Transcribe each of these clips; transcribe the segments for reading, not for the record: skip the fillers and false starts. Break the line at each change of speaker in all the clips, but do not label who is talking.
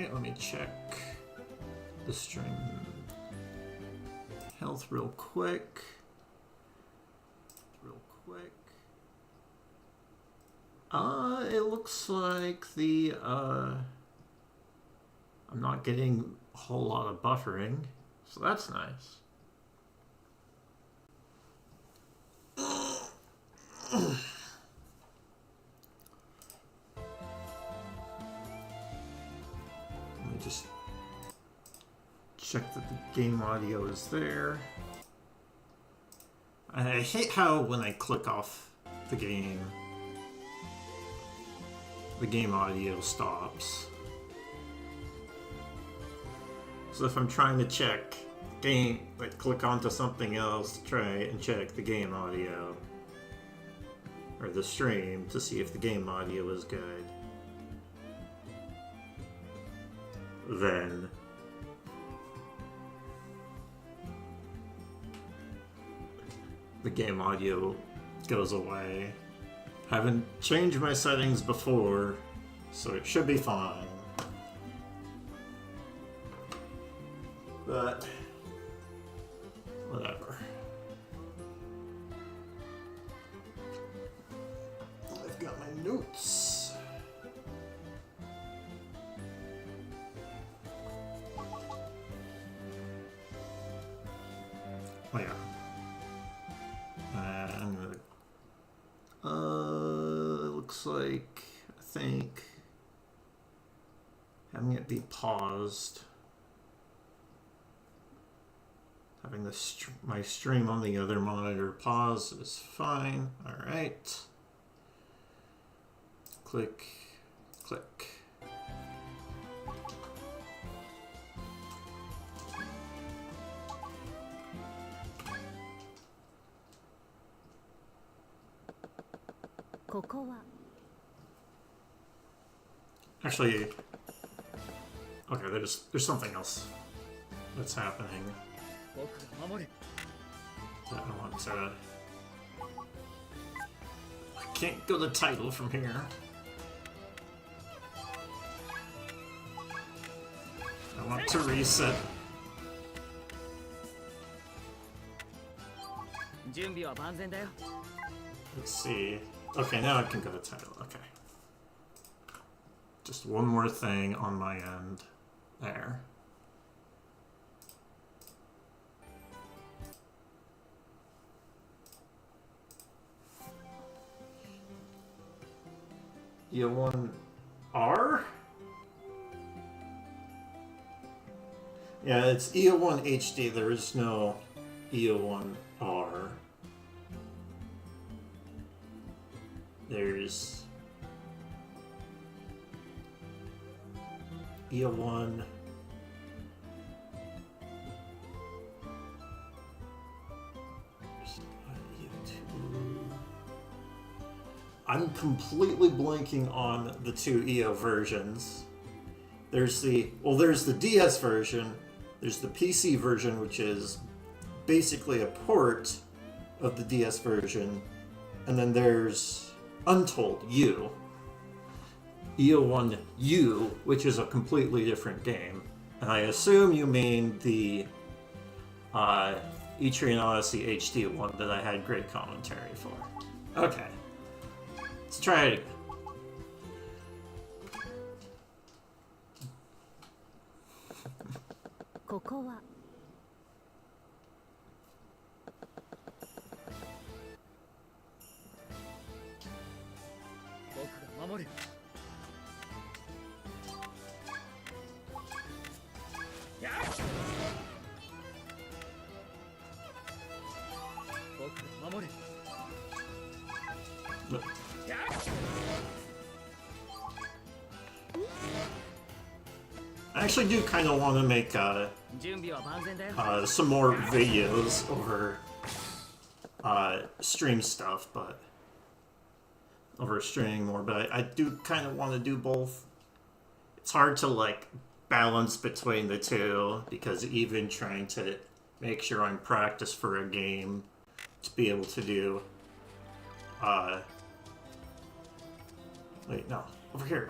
Alright, let me check the stream health real quick. It looks like the, I'm not getting a whole lot of buffering, so that's nice. Let me just check that the game audio is there. I hate how when I click off the game audio stops. So if I'm trying to check game, like click onto something else to try and check the game audio or the stream to see if the game audio is good, then the game audio goes away. Haven't changed my settings before, so it should be fine. But whatever. I've got my notes. Oh yeah. I'm gonna. Looks like I think having it be paused. Having my stream on the other monitor pause is fine. All right. Click, click. Actually, okay, there's something else that's happening. I want to. I can't go to title from here. I want to reset. Let's see. Okay, now I can go to title. Okay. Just one more thing on my end. There. EO1R? Yeah, it's EO1 HD. There is no EO1R. There's EO1. I'm completely blanking on the two EO versions. There's the DS version, there's the PC version, which is basically a port of the DS version, and then there's Untold U. EO1U, which is a completely different game. And I assume you mean the Etrian Odyssey HD one that I had great commentary for. Okay. Let's try it again. I actually do kind of want to make some more videos over stream stuff, but over streaming more, but I do kind of want to do both. It's hard to like balance between the two, because even trying to make sure I'm practiced for a game to be able to do wait, no, over here.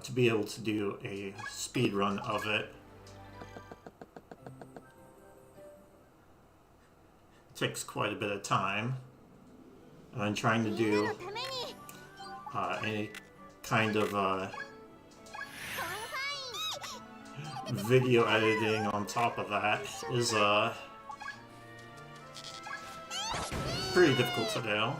to be able to do a speed run of it. Takes quite a bit of time. And I'm trying to do any kind of video editing on top of that is pretty difficult to do.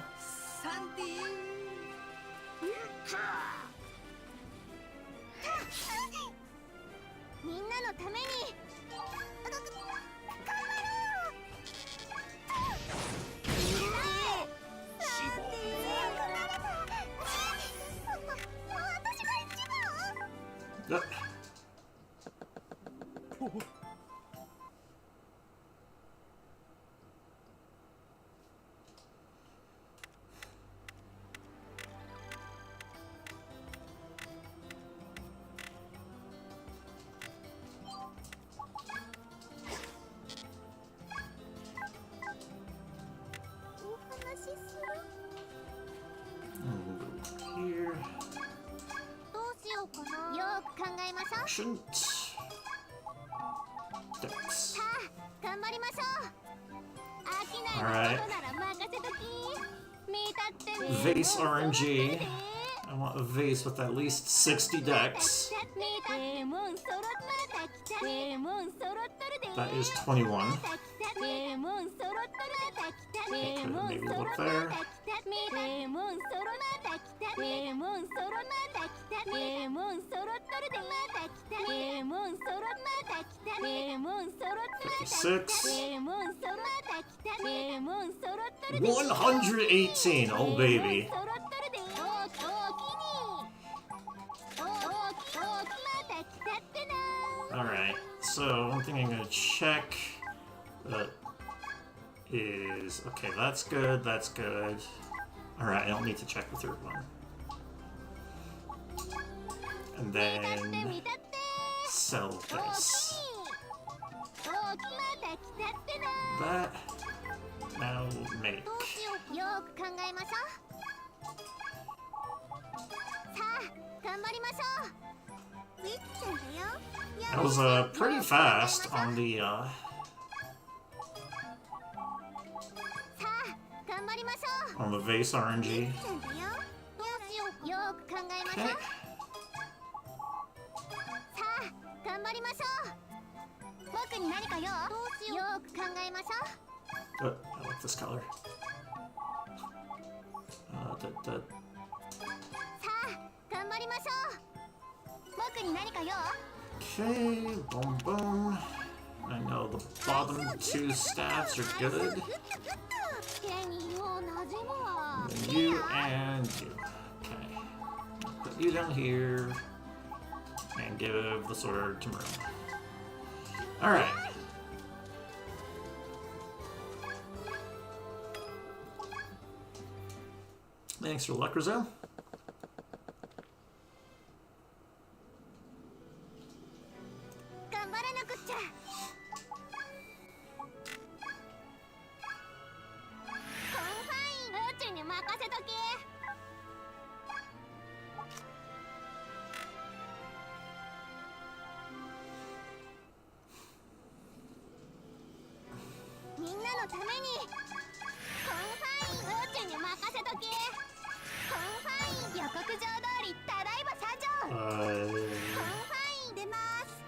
Here. Shouldn't. Dex. Alright. Vase RNG. I want a vase with at least 60 dex. That is 21. Okay, maybe look there. $56. 118. Oh baby. Alright, so one thing I'm gonna check is, okay, that's good, that's good. Alright, I don't need to check the third one. And then sell this. That now make. That was pretty fast on the vase RNG. Okay. Oh, I like this color. Okay, boom boom. I know the bottom two staffs are good. And you and you. Okay. Put you down here. And give the sword to Maroon. Alright. Thanks for luck, Rizzo.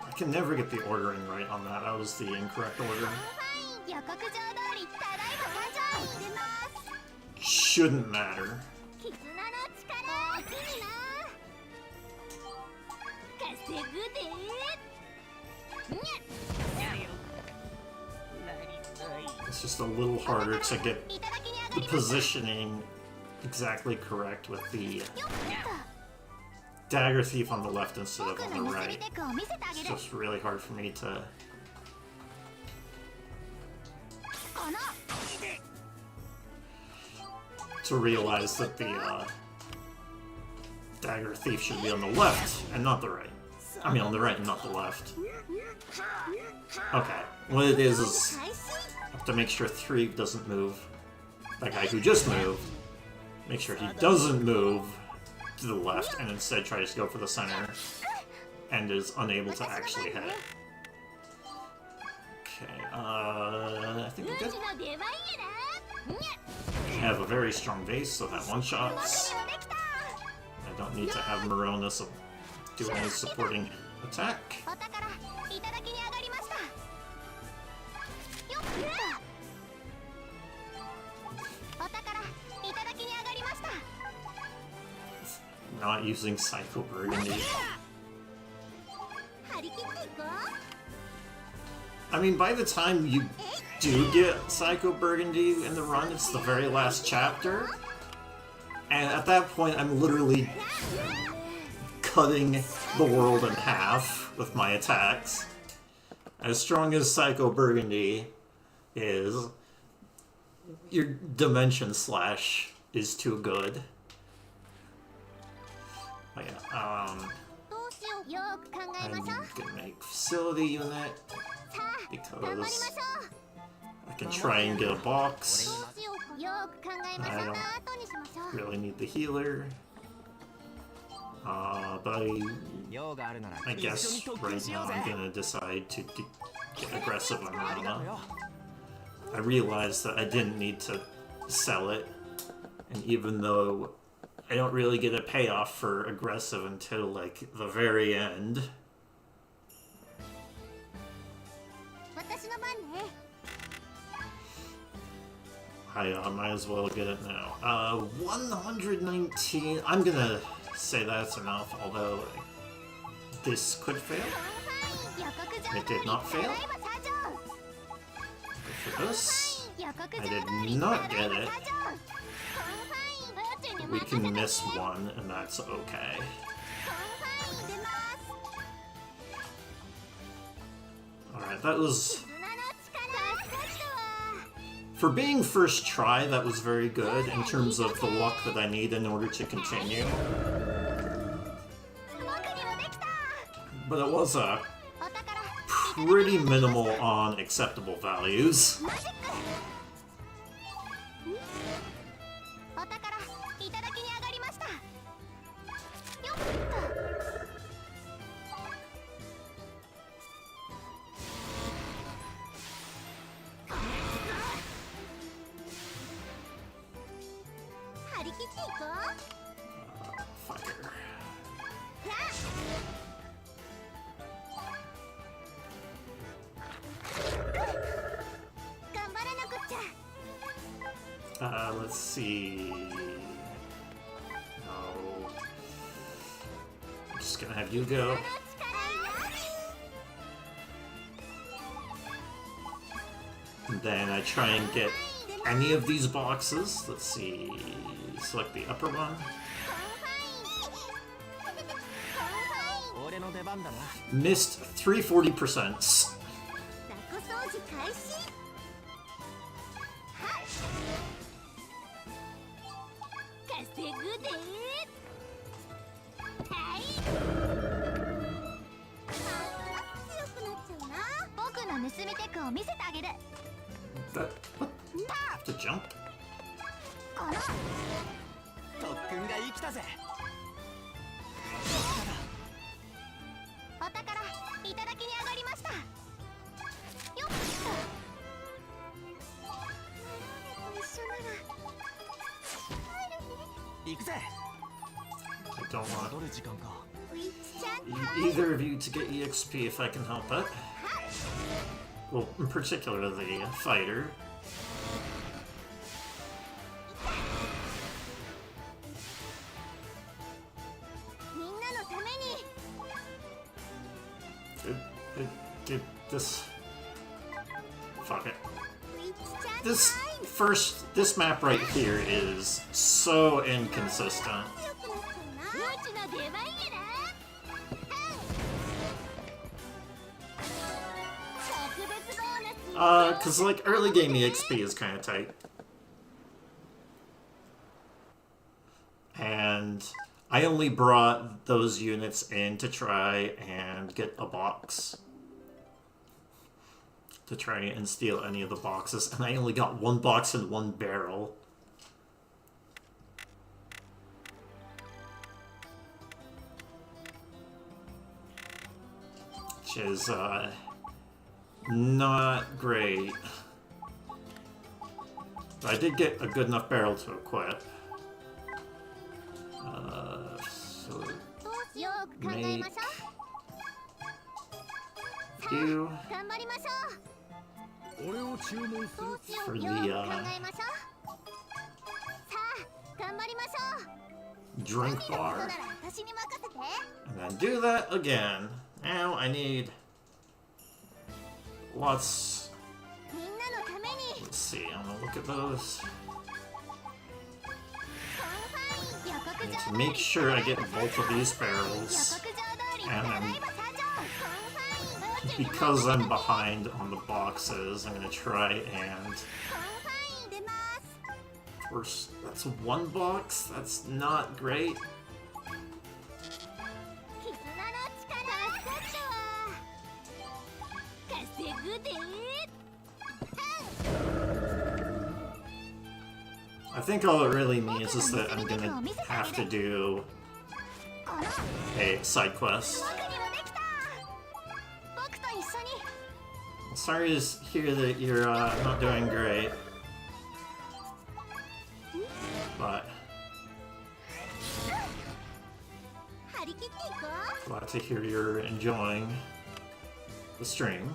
I can never get the ordering right on that. That was the incorrect order. Shouldn't matter. It's just a little harder to get the positioning exactly correct with the Dagger Thief on the left instead of on the right. It's just really hard for me to realize that the Dagger Thief should be on the left and not the right. I mean, on the right and not the left. Okay, what it is I have to make sure 3 doesn't move. That guy who just moved, make sure he doesn't move to the left and instead tries to go for the center and is unable to actually hit. Okay, I think we're good. I have a very strong base, so that one-shots. I don't need to have Morona do any supporting attack. Not using Psycho Burgundy. I mean, by the time you do get Psycho Burgundy in the run, it's the very last chapter. And at that point, I'm literally cutting the world in half with my attacks. As strong as Psycho Burgundy is, your Dimension Slash is too good. Oh yeah, I'm gonna make Facility Unit because I can try and get a box. I don't really need the healer. But I guess right now I'm gonna decide to get aggressive on Rana. I realized that I didn't need to sell it, and even though I don't really get a payoff for aggressive until like the very end. I might as well get it now. 119. I'm gonna say that's enough, although this could fail. It did not fail. Go for this. I did not get it. We can miss one, and that's okay. Alright, that was... For being first try, that was very good in terms of the luck that I need in order to continue. But it was pretty minimal on acceptable values. Let's see. No. I'm just gonna have you go. And then I try and get any of these boxes. Let's see. Select the upper one. Missed 340%. That, what? I have to jump? I don't want either of you to get EXP if I can help it. Well, in particular, the fighter. Dude, this... Fuck it. This map right here is so inconsistent. Cause like early game EXP is kind of tight. And I only brought those units in to try and get a box. To try and steal any of the boxes, and I only got one box and one barrel. which is not great. But I did get a good enough barrel to equip. So make you for the drink bar, and then do that again. Now I need lots. Let's see, I'm gonna look at those. I need to make sure I get both of these barrels, and then because I'm behind on the boxes, I'm gonna try and... First, that's one box? That's not great. I think all it really means is that I'm gonna have to do a side quest. I'm sorry to hear that you're not doing great, but glad to hear you're enjoying the stream.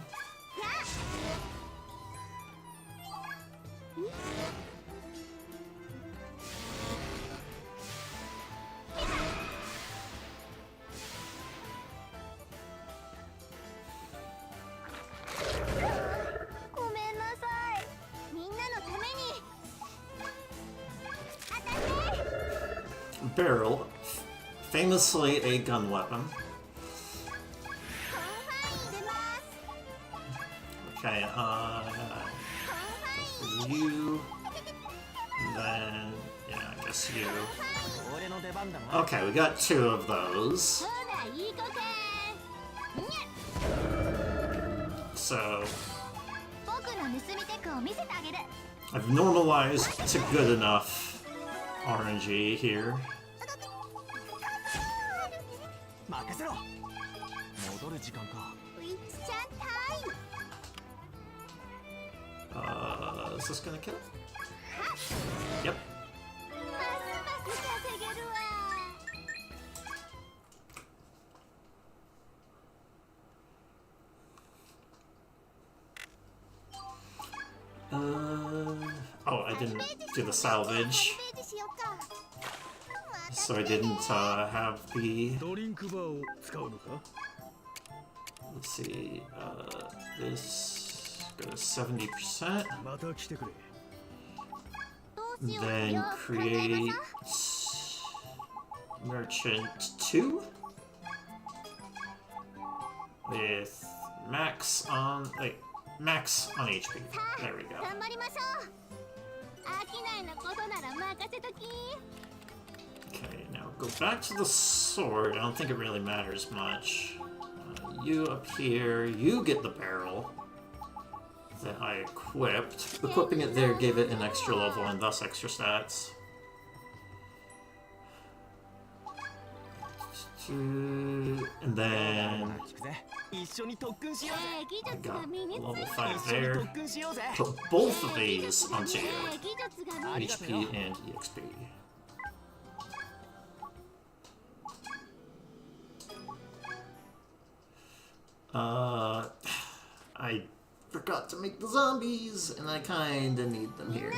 Barrel, famously a gun weapon. Okay, for you, and then, yeah, I guess you. Okay, we got two of those. So, I've normalized to good enough RNG here. Is this gonna kill? Yep. Oh, I didn't do the salvage, so I didn't have the... Let's see, this goes 70%. Then create Merchant 2 with max on HP. There we go. Okay, now go back to the sword. I don't think it really matters much. You up here, you get the barrel that I equipped. Equipping it there gave it an extra level and thus extra stats. And then I got level 5 there. Put both of these onto you. HP and EXP. I forgot to make the zombies, and I kinda need them here.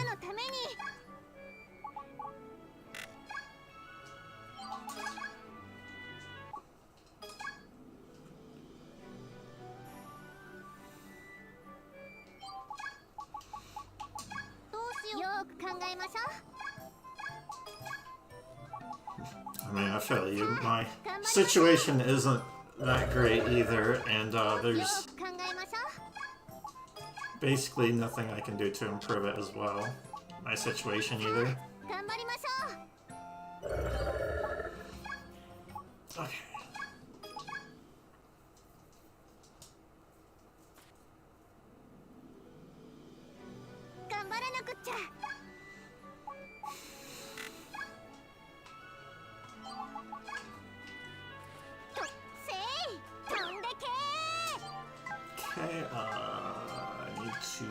I mean, I feel you. My situation isn't that great either, and there's basically nothing I can do to improve it as well. My situation either. Okay. I need to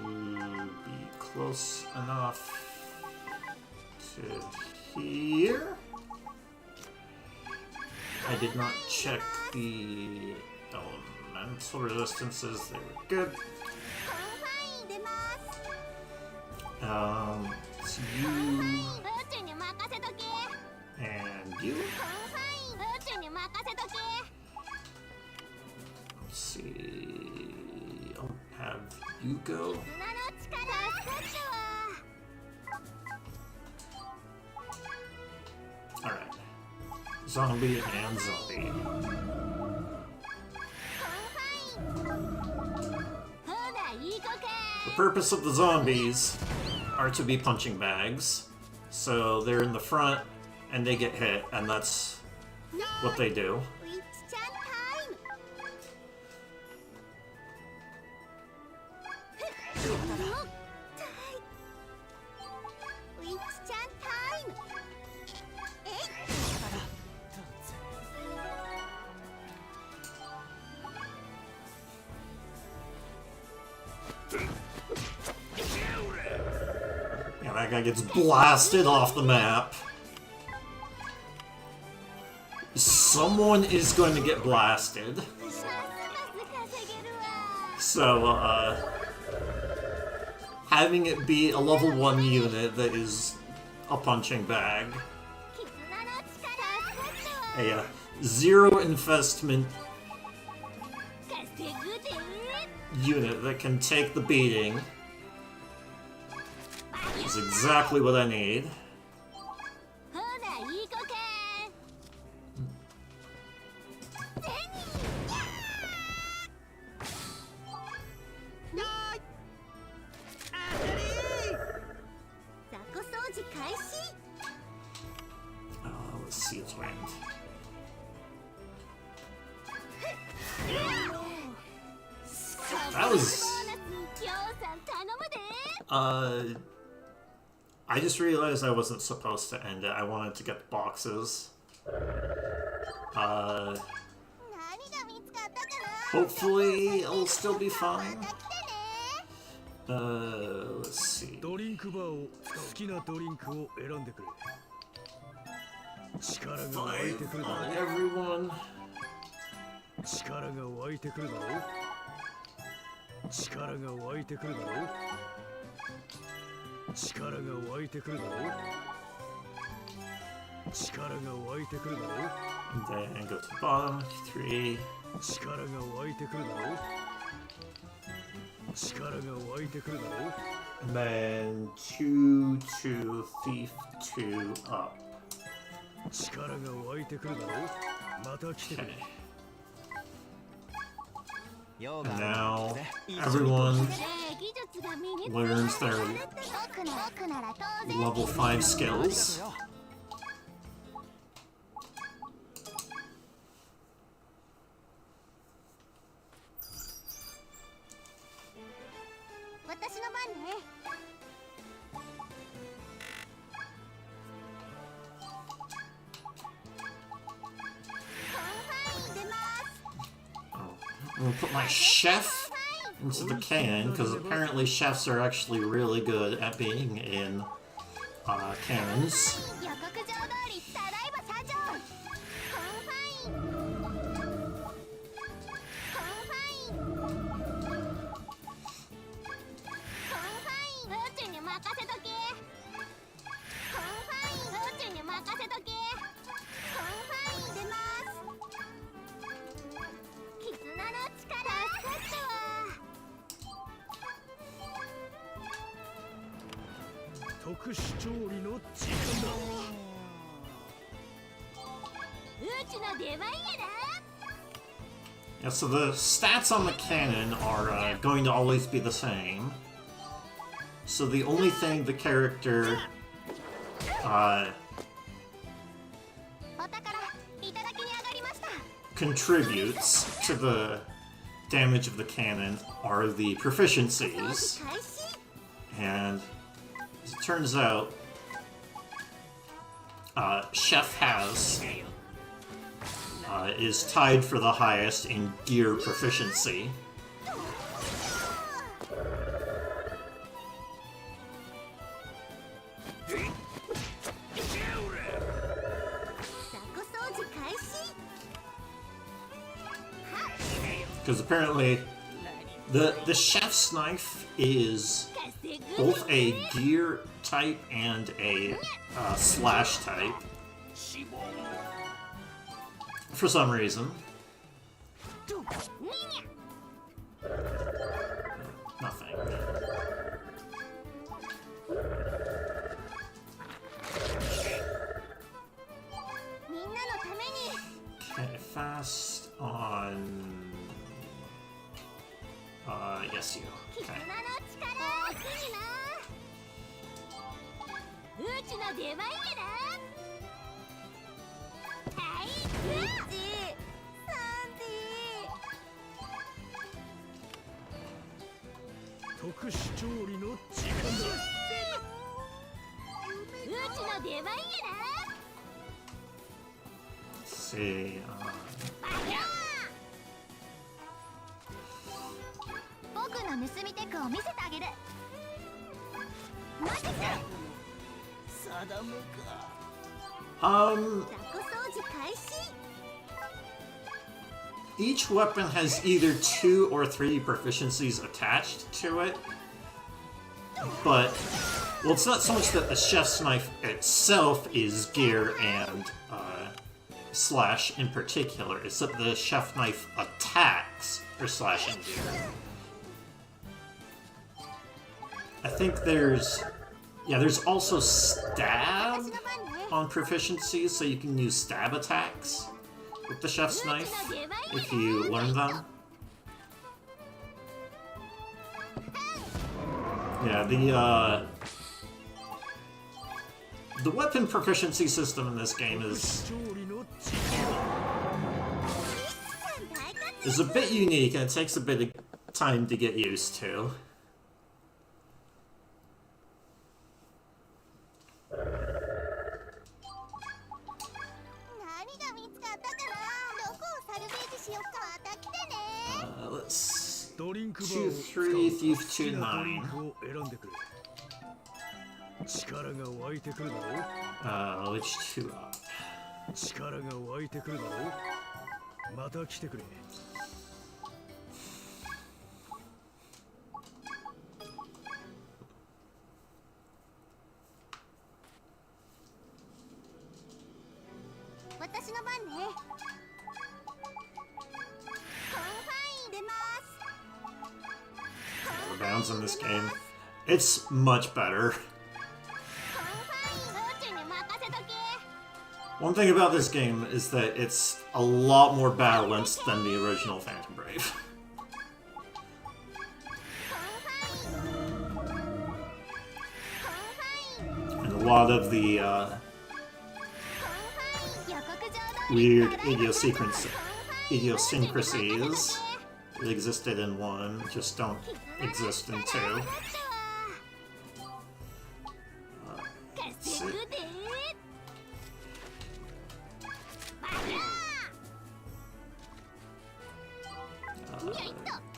be close enough to here. I did not check the elemental resistances. They were good. It's you and you. Let's see. I'll have you go. Alright. Zombie and zombie. The purpose of the zombies are to be punching bags. So they're in the front and they get hit, and that's what they do. Yeah, that guy gets blasted off the map. Someone is going to get blasted. So, having it be a level 1 unit that is a punching bag. A 0 investment unit that can take the beating is exactly what I need. Let's see its rank. That was... I just realized I wasn't supposed to end it. I wanted to get the boxes. Hopefully it'll still be fine. Let's see. Five on everyone. And then go to the bottom. 3. And then 2 to Thief 2 up. Okay. And now everyone learns their level 5 skills. I'm gonna put my chef into the cannon, because apparently chefs are actually really good at being in cannons. Yeah, so the stats on the cannon are going to always be the same. So the only thing the character contributes to the damage of the cannon are the proficiencies. And as it turns out, Chef has is tied for the highest in gear proficiency. Because apparently the chef's knife is both a gear type and a slash type. For some reason. Nothing. Okay, fast on... yes you. Okay. Let's see. Each weapon has either 2 or 3 proficiencies attached to it, but, well, it's not so much that the chef's knife itself is gear and slash in particular, it's that the chef knife attacks are slash and gear. I think there's also stab on proficiencies, so you can use stab attacks with the chef's knife if you learn them. Yeah, the weapon proficiency system in this game is a bit unique, and it takes a bit of time to get used to. Let's 2, 3, Thief 2, 9. Which 2 up? The bounds in this game, it's much better. One thing about this game is that it's a lot more balanced than the original Phantom Brave. And a lot of the weird idiosyncrasies that existed in 1 just don't exist in 2. That's it.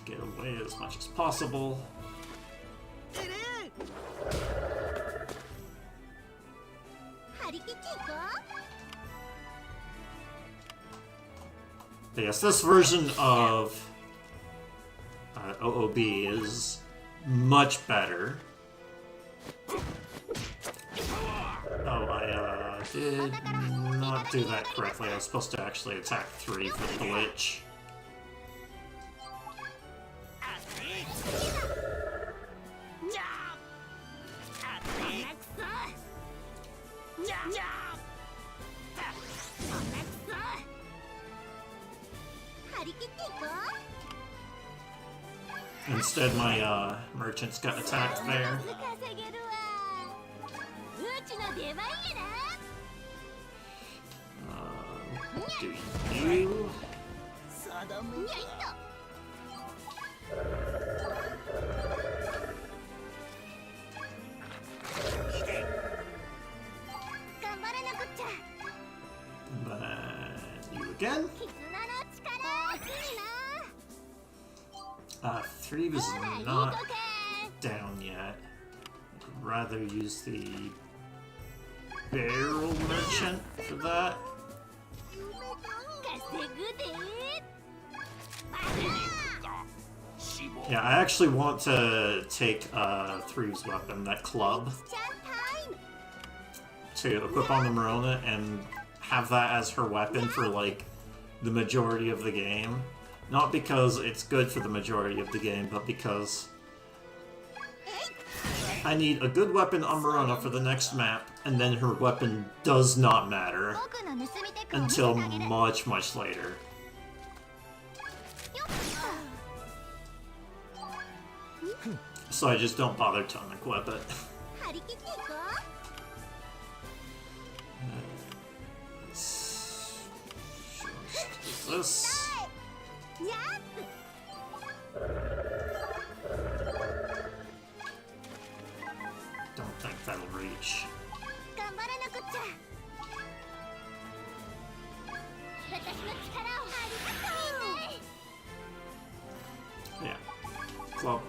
Get away as much as possible. But yes, this version of OOB is much better. Oh, I did not do that correctly. I was supposed to actually attack 3 for the glitch. Instead, my merchants got attacked there. Do you? You again? 3 is not down yet. I'd rather use the barrel merchant for that. Yeah, I actually want to take Three's weapon, that club, to equip on the Marona and have that as her weapon for, like, the majority of the game. Not because it's good for the majority of the game, but because I need a good weapon on Marona for the next map, and then her weapon does not matter until much, much later. So I just don't bother to unequip it. This. Don't think that'll reach. Yeah. Club.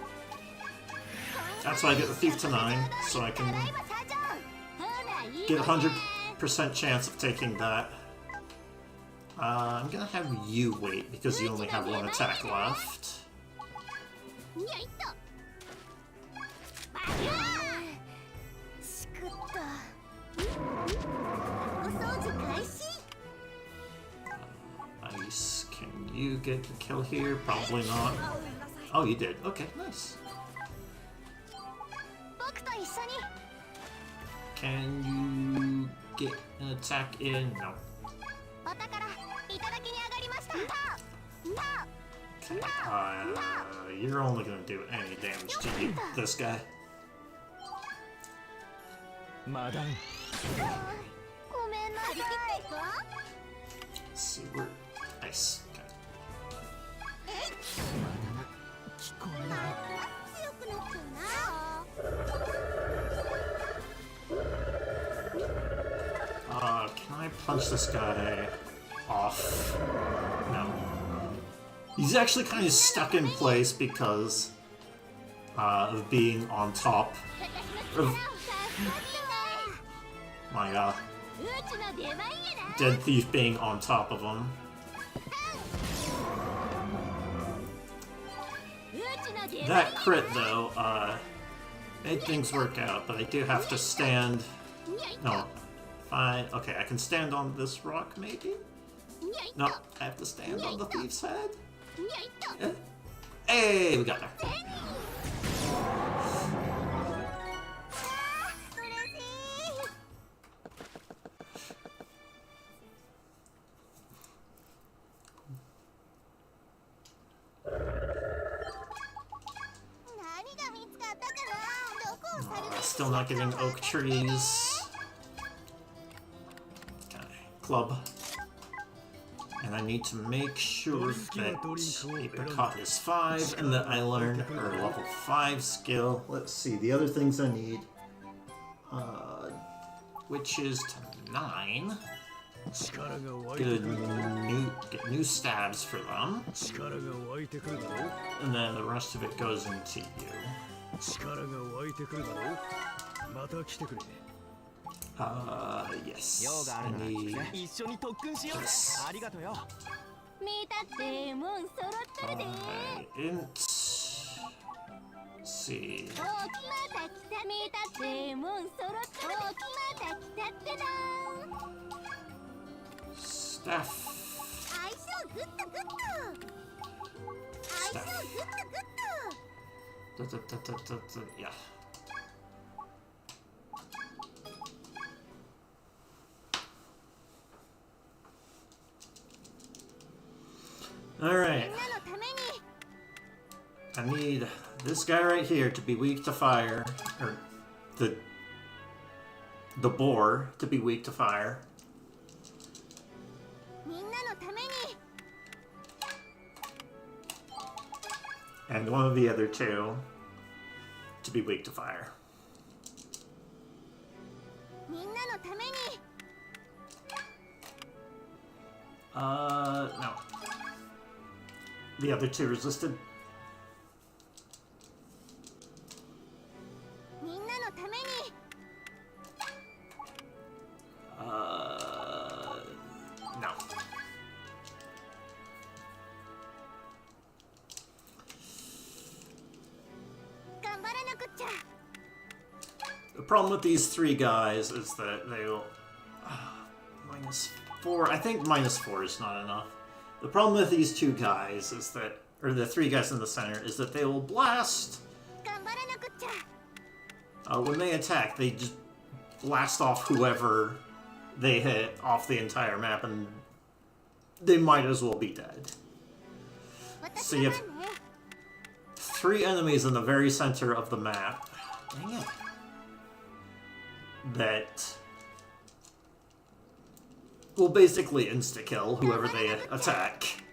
That's why I get the Thief to 9, so I can get a 100% chance of taking that. I'm gonna have you wait, because you only have one attack left. Nice. Can you get the kill here? Probably not. Oh, you did. Okay, nice. Can you get an attack in? No. Okay, you're only gonna do any damage to you, this guy. Let's see where. Nice. Can I punch this guy off? No. He's actually kind of stuck in place because of being on top of my dead thief being on top of him. That crit, though, made things work out, but I do have to stand... No. Fine. Okay, I can stand on this rock, maybe? No, I have to stand on the thief's head? Yeah. Hey, we got there. Still not getting oak trees. Okay, club. And I need to make sure that Apricot is 5 and that I learn her level 5 skill. Let's see, the other things I need. Which is to 9. Get new stabs for them. And then the rest of it goes into you. Yes. I need this. Int. Let's see. Staff. Yeah. Alright. I need this guy right here to be weak to fire. Or the boar to be weak to fire. And one of the other two to be weak to fire. No. The other two resisted. No. The problem with these three guys is that they'll... -4. I think -4 is not enough. The problem with these two guys is that... Or the three guys in the center, is that they will blast... when they attack, they just blast off whoever they hit off the entire map, and they might as well be dead. So you have 3 enemies in the very center of the map. Dang it. That will basically insta-kill whoever they attack.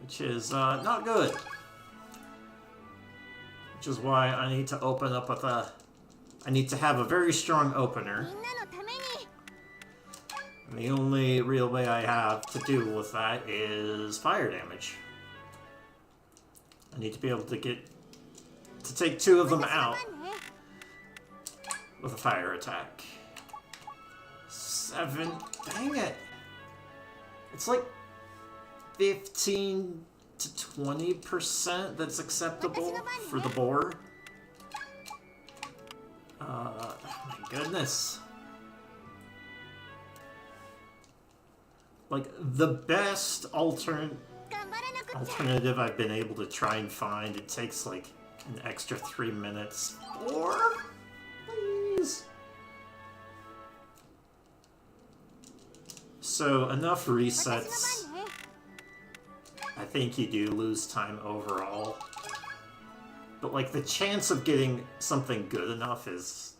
Which is not good. Which is why I need to open up with a... I need to have a very strong opener. And the only real way I have to deal with that is fire damage. I need to be able to take 2 of them out with a fire attack. 7. Dang it. It's like 15 to 20% that's acceptable for the boar. Oh my goodness. Like, the best alternative I've been able to try and find, it takes like an extra 3 minutes. Or, please. So, enough resets. I think you do lose time overall. But, like, the chance of getting something good enough is...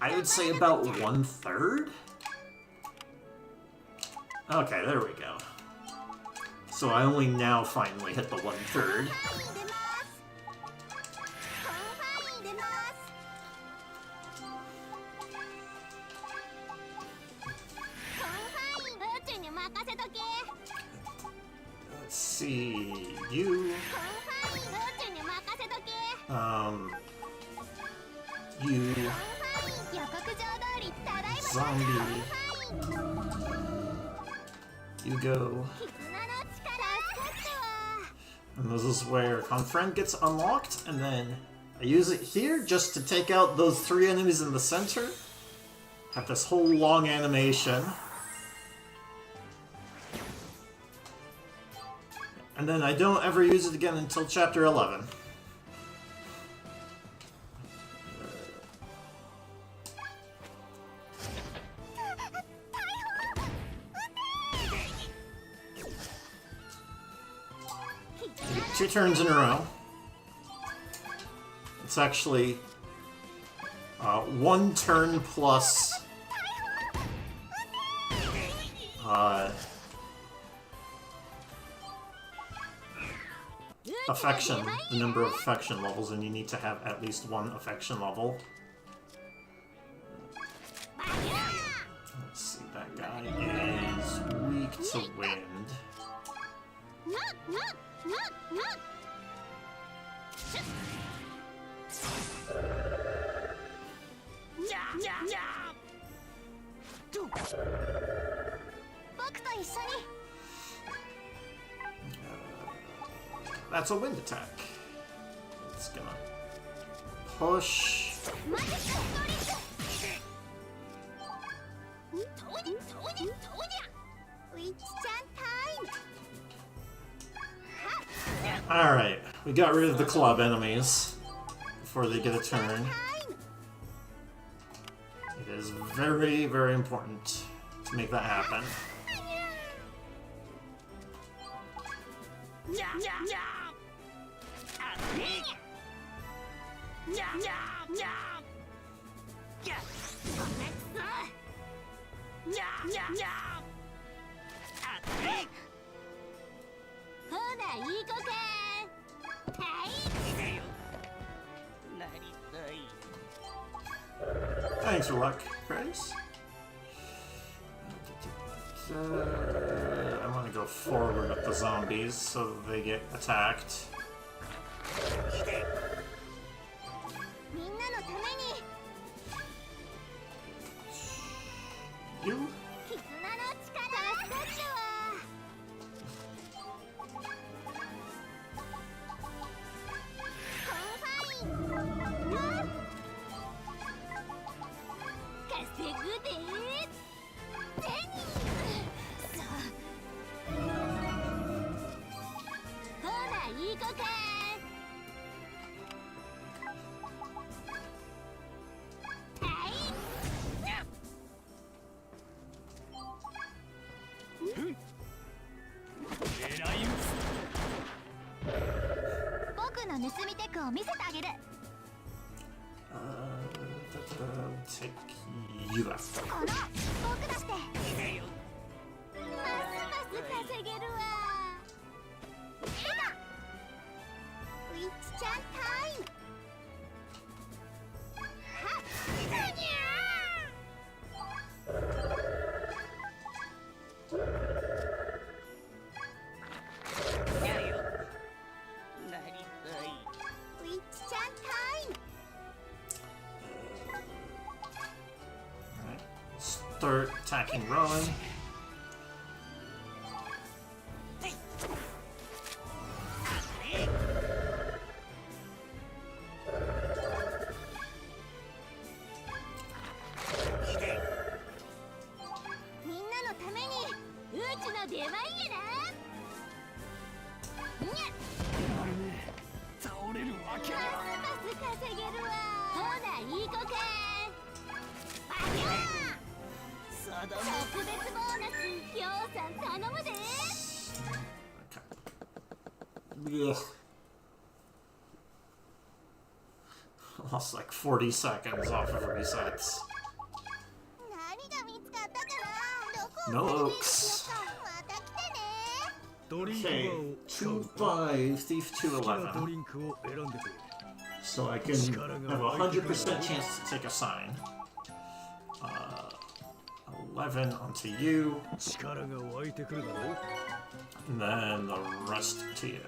I would say about 1/3? Okay, there we go. So I only now finally hit the 1/3. Let's see, you... You... Zombie... You go... And this is where Confront gets unlocked, and then I use it here just to take out those 3 enemies in the center. Have this whole long animation. And then I don't ever use it again until Chapter 11. Two turns in a row. It's actually 1 turn plus affection, the number of affection levels, and you need to have at least 1 affection level. Let's see, that guy is weak to wind. That's a wind attack. It's gonna push. Alright, we got rid of the club enemies before they get a turn. It is very, very important to make that happen. Thanks for luck, Grace. I'm gonna go forward with the zombies so that they get attacked. You?
こうか。はい僕の盗みテクを見せてあげる。
Take you left.
この僕出して。ますます稼げるわ。ウィッチちゃんタイム。はっ、にゃー。ウィッチちゃんタイム。
Start attacking Rowan. Ugh. Lost like 40 seconds off of resets. No oaks. Okay, 2-5, Thief 211. So I can have a 100% chance to take a sign. 11 onto you. And then the rest to you.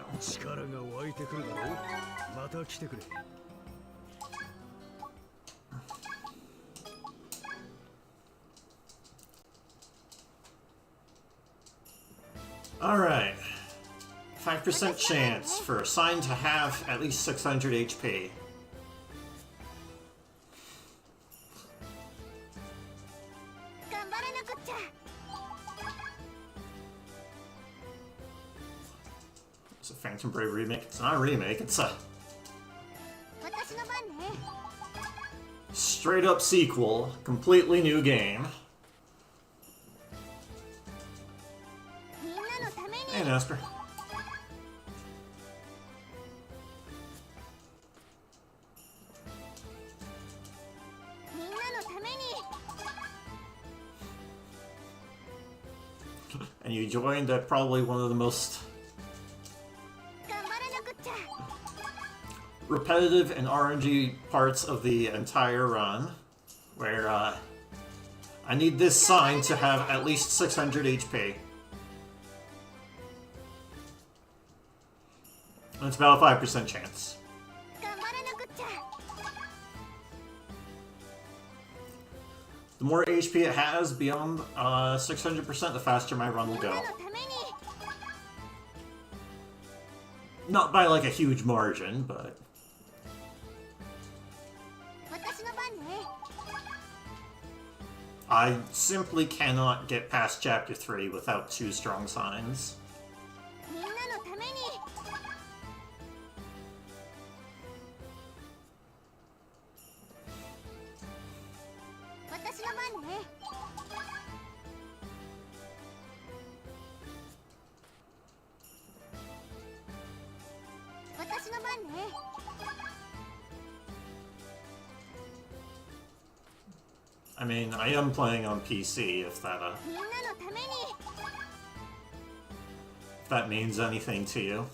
Alright. 5% chance for a sign to have at least 600 HP. It's a Phantom Brave remake. It's not a remake, it's a straight up sequel, completely new game. Hey, Nesper. And you joined at probably one of the most repetitive and RNG parts of the entire run, where I need this sign to have at least 600 HP. And it's about a 5% chance. The more HP it has beyond 600%, the faster my run will go. Not by like a huge margin, but... I simply cannot get past Chapter 3 without 2 strong signs. I mean, I am playing on PC, if that means anything to you.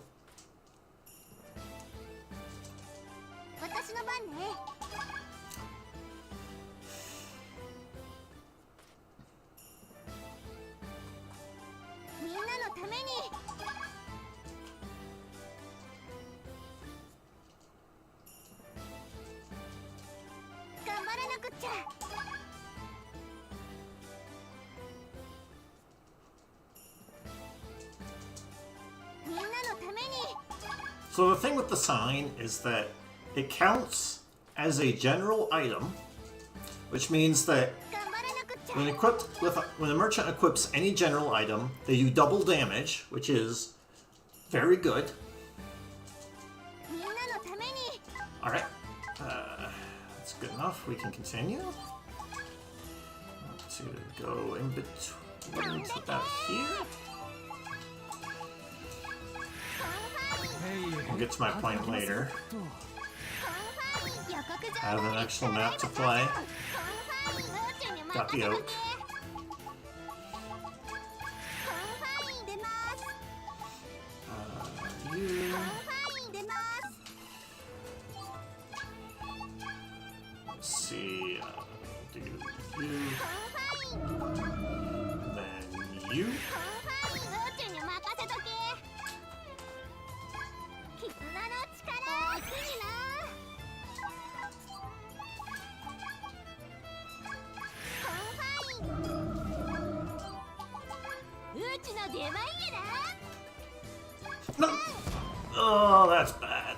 So the thing with the sign is that it counts as a general item, which means that when a merchant equips any general item, they do double damage, which is very good. Alright. That's good enough. We can continue. To go in between about here. I'll get to my point later. I have an actual map to play. Got the oak. You. Let's see. Do you. Then you. No! Oh, that's bad.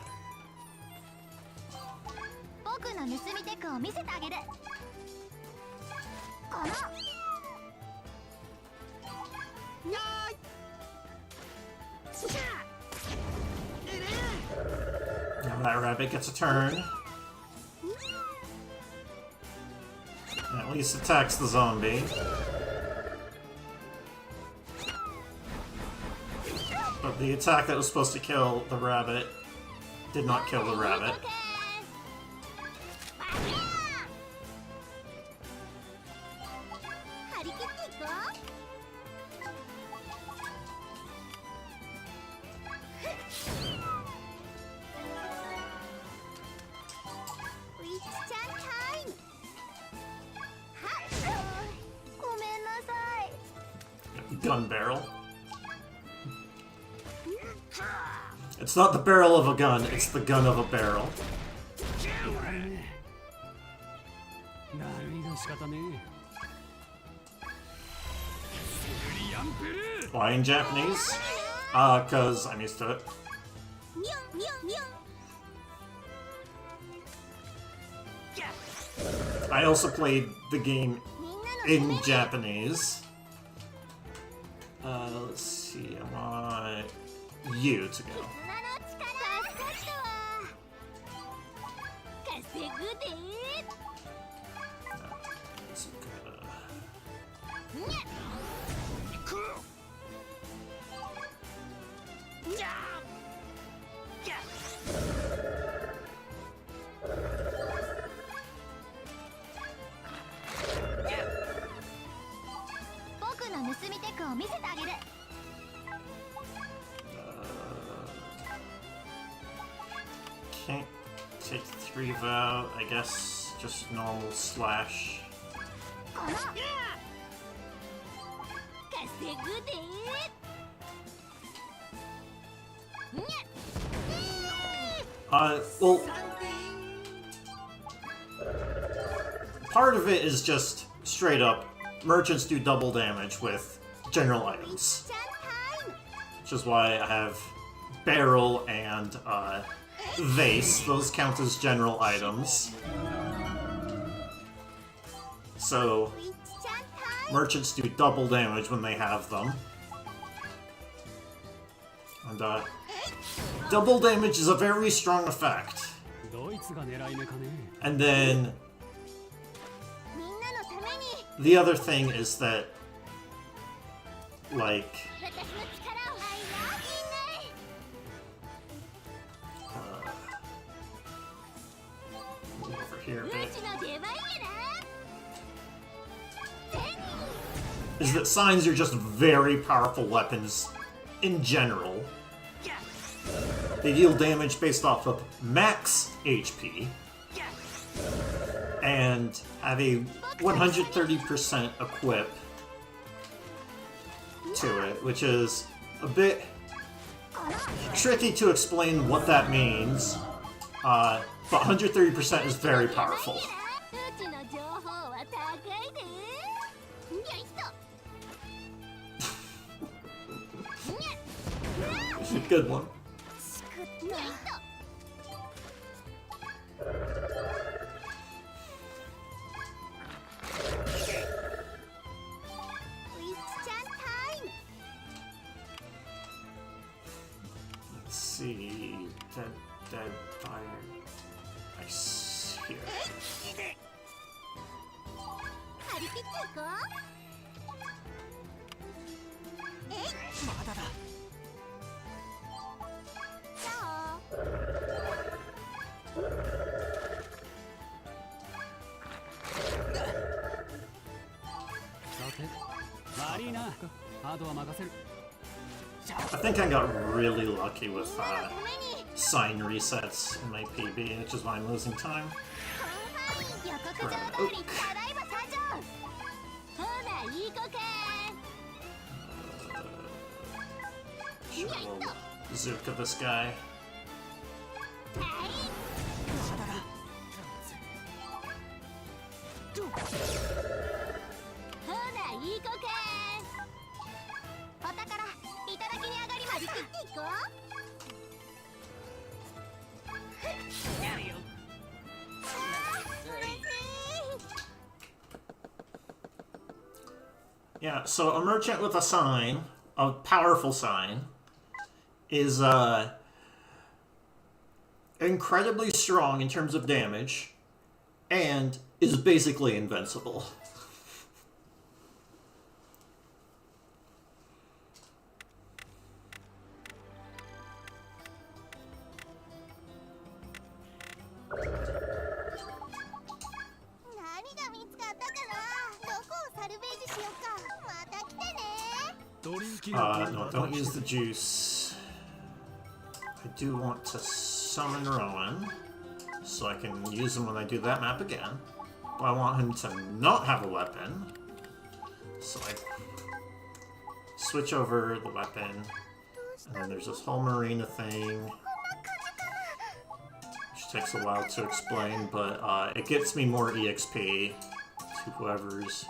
Now that rabbit gets a turn. And at least attacks the zombie. But the attack that was supposed to kill the rabbit did not kill the rabbit. Gun barrel. It's not the barrel of a gun, it's the gun of a barrel. Why in Japanese? Cause I'm used to it. I also played the game in Japanese. Let's see, I want you to go. Can't take 3 vow, I guess just normal slash. Well, part of it is just straight up merchants do double damage with general items, which is why I have barrel and vase. Those count as general items. So merchants do double damage when they have them. And double damage is a very strong effect. And then the other thing is that, like, over here a bit, is that signs are just very powerful weapons in general. They deal damage based off of max HP and have a 130% equip to it, which is a bit tricky to explain what that means, but 130% is very powerful. Good one. Let's see. Dead fire. Nice. Here.
張り切っていこう。
まだだ。さて、悪いな。ハードは任せる。
I think I got really lucky with sign resets in my PB, which is why I'm losing time.
予告状通りただいま参上。ほらいい子か。
Should roll Zuka this guy.
ほらいい子か。お宝いただきに上がりまりきっていこう。やるよ。
Yeah, so a merchant with a sign, a powerful sign, is incredibly strong in terms of damage, and is basically invincible. No, don't use the juice. I do want to summon Rowan, so I can use him when I do that map again. But I want him to not have a weapon, so I switch over the weapon, and then there's this whole marina thing, which takes a while to explain, but it gets me more EXP to whoever's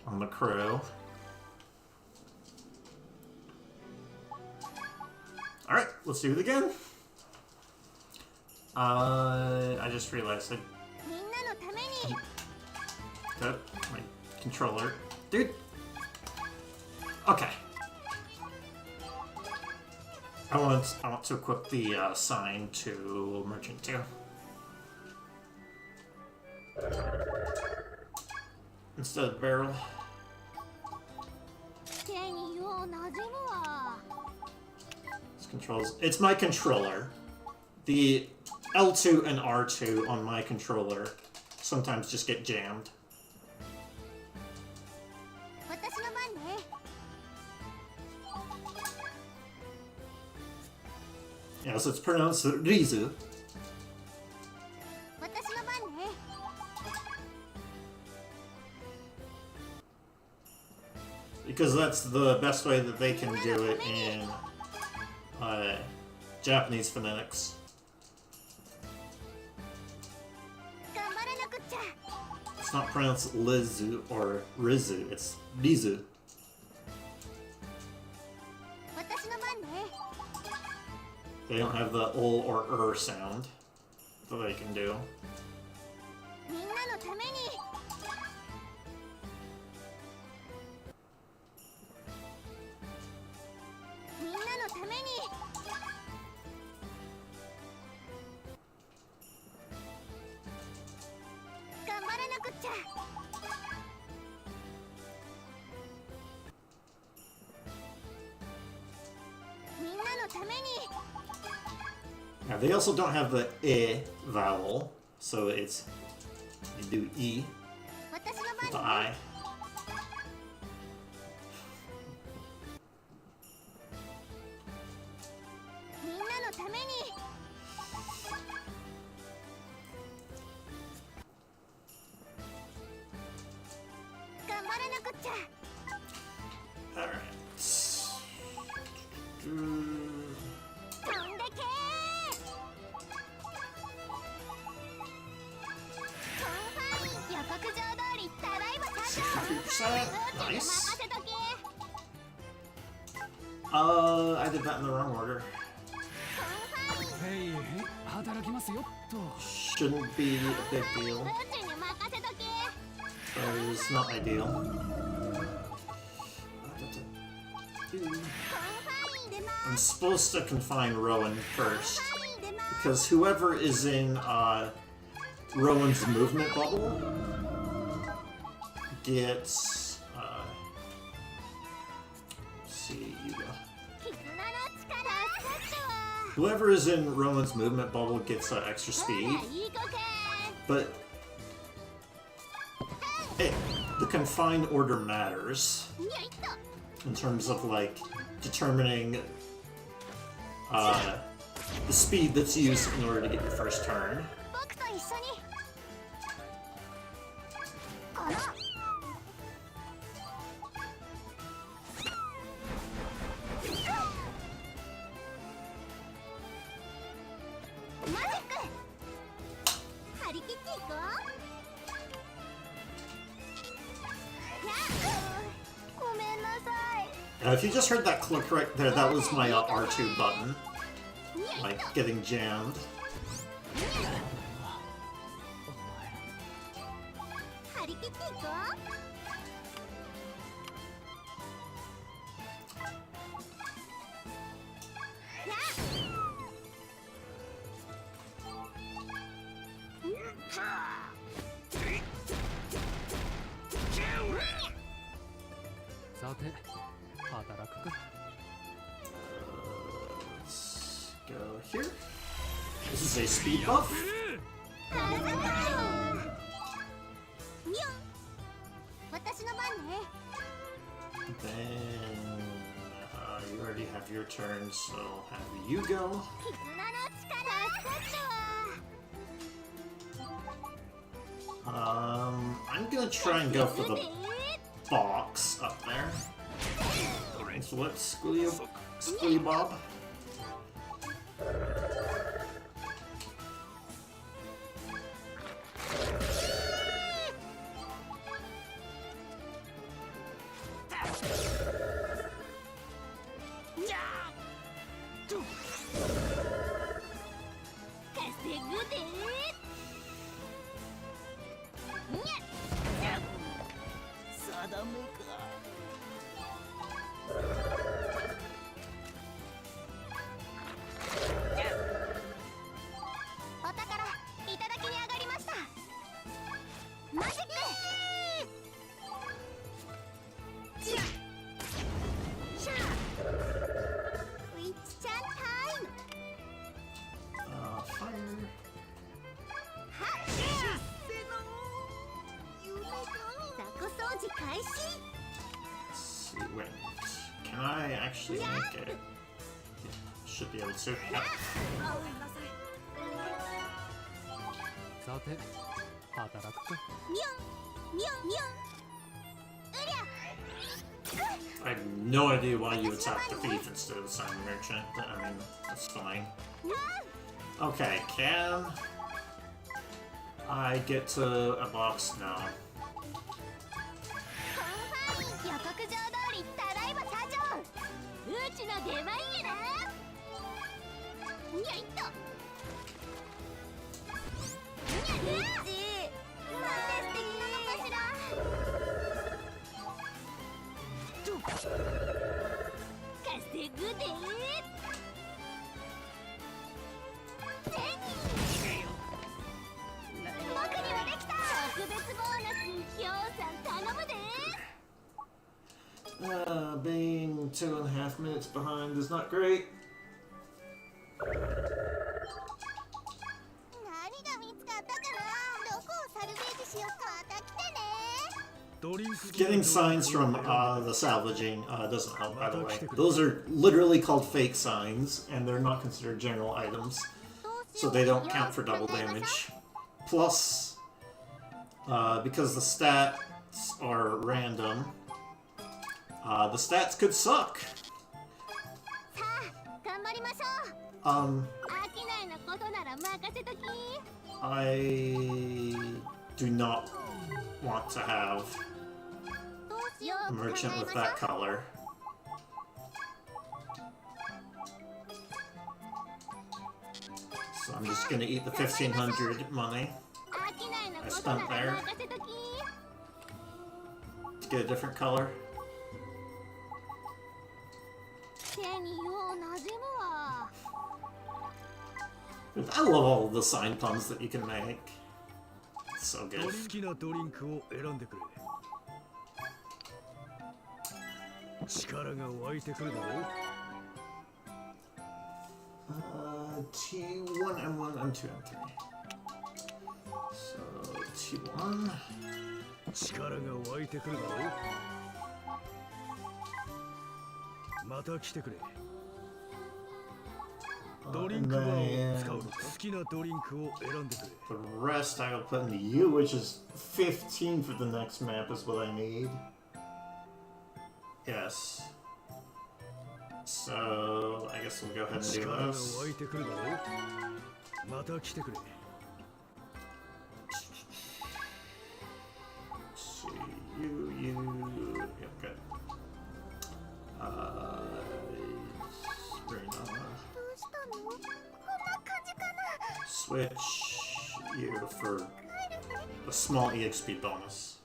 on the crew. Alright, let's do it again. I just realized I got my controller. Dude! Okay. I want to equip the sign to Merchant 2. Instead of barrel. Controls. It's my controller. The L2 and R2 on my controller sometimes just get jammed. Yeah, so it's pronounced Rizu. Because that's the best way that they can do it in Japanese phonetics. It's not pronounced Lizu or Rizu, it's Rizu. They don't have the ol or sound that they can do. Now they also don't have the E vowel, so it's you do E with the I. Alright. Nice. I did that in the wrong order. Shouldn't be a big deal. But it's not ideal. I'm supposed to confine Rowan first, because whoever is in Rowan's movement bubble gets, let's see, whoever is in Rowan's movement bubble gets extra speed, but hey, the confined order matters in terms of, like, determining the speed that's used in order to get your first turn. If you just heard that click right there, that was my R2 button, like, getting jammed. Let's go here. This is a speed buff. Then you already have your turn, so have you go. I'm gonna try and go for the box up there. So let's Skoolie Bob. Wait, can I actually make it? Yeah, should be able to. Yep. I have no idea why you attacked the thief instead of the silent merchant, but I mean, that's fine. Okay, can I get to a box now? Being 2.5 minutes behind is not great. Getting signs from the salvaging doesn't help, by the way. Those are literally called fake signs, and they're not considered general items, so they don't count for double damage. Plus, because the stats are random, the stats could suck. I do not want to have a merchant with that color. So I'm just gonna eat the 1,500 money I spent there to get a different color. I love all of the sign puns that you can make. It's so good.
好きなドリンクを選んでくれ。力が湧いてくるだろう。
T1, M1, M2, M3. So T1.
力が湧いてくるだろう。また来てくれ。ドリンクバーを使うのか。好きなドリンクを選んでくれ。
The rest I will put into U, which is 15 for the next map is what I need. Yes. So I guess we'll go ahead and do
力が
this.
湧いてくるだろう。また来てくれ。
See you. Yep, good. Rena. Switch you for a small EXP bonus.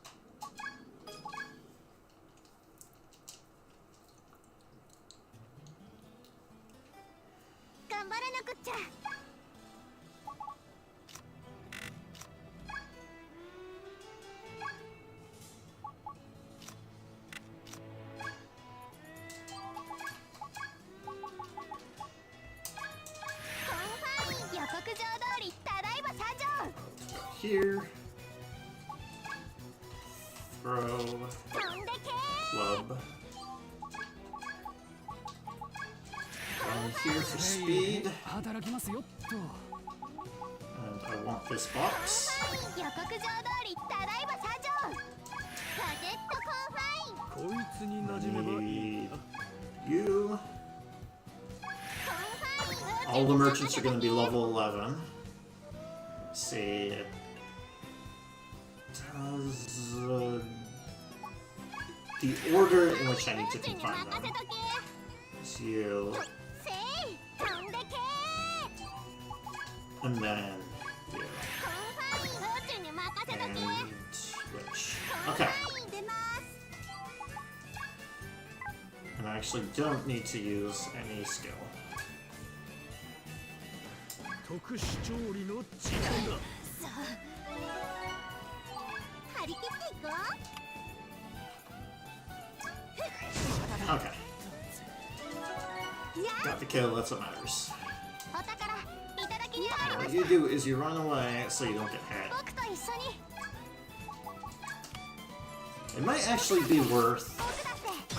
Here. Throw. Club. Here for speed.
働きますよっと。
And I want this box.
こいつに馴染めばいい。
Need you. All the merchants are going to be level 11. Let's see. Does the order in which I need to combine them is you, and then you, and which. Okay. And I actually don't need to use any skill.
特殊調理の時間だ。
Okay. Got the kill, that's what matters. And what you do is you run away so you don't get hit. It might actually be worth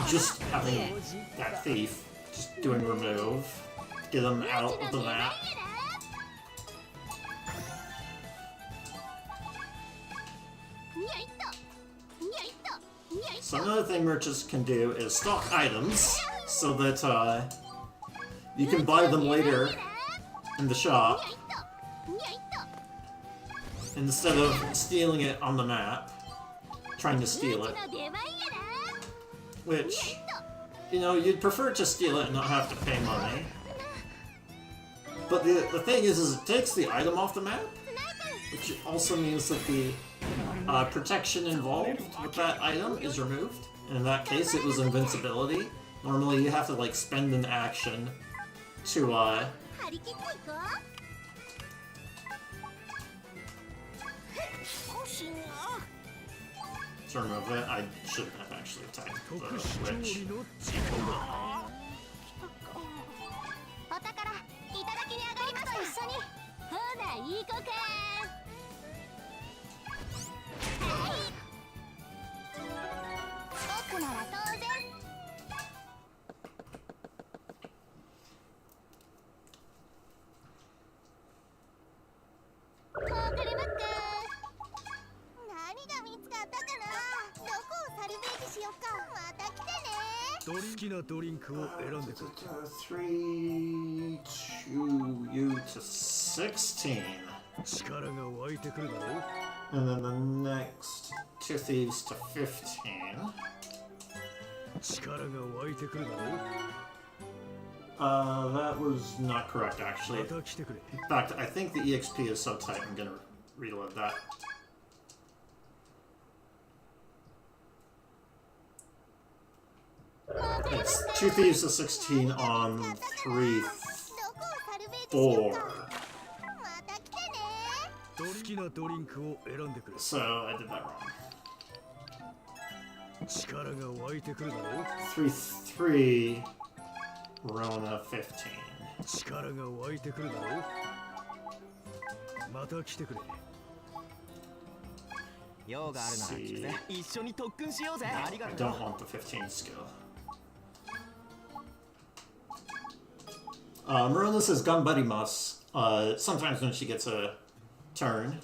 just having that thief just doing remove, get him out of the map. So another thing merchants can do is stock items so that you can buy them later in the shop instead of stealing it on the map, trying to steal it. Which, you know, you'd prefer to steal it and not have to pay money. But the thing is it takes the item off the map, which also means that the protection involved with that item is removed. And in that case, it was invincibility. Normally, you have to like spend an action to remove it. I shouldn't have actually attacked the witch. Three, 2, you to 16. And then the next 2 thieves to 15. That was not correct, actually. In fact, I think the EXP is so tight, I'm gonna reload that. It's 2 thieves, a 16 on 3, 4.
好きなドリンクを選んでくれ。
So I did that wrong.
力が湧いてくるだろう。
3, 3, Rona 15.
力が湧いてくるだろう。また来てくれ。
用があるなら聞くぜ。一緒に特訓しようぜ。
No,
ありが
I
とう。
don't want the 15 skill. Marona says Ganbarimasu. Sometimes when she gets a turn.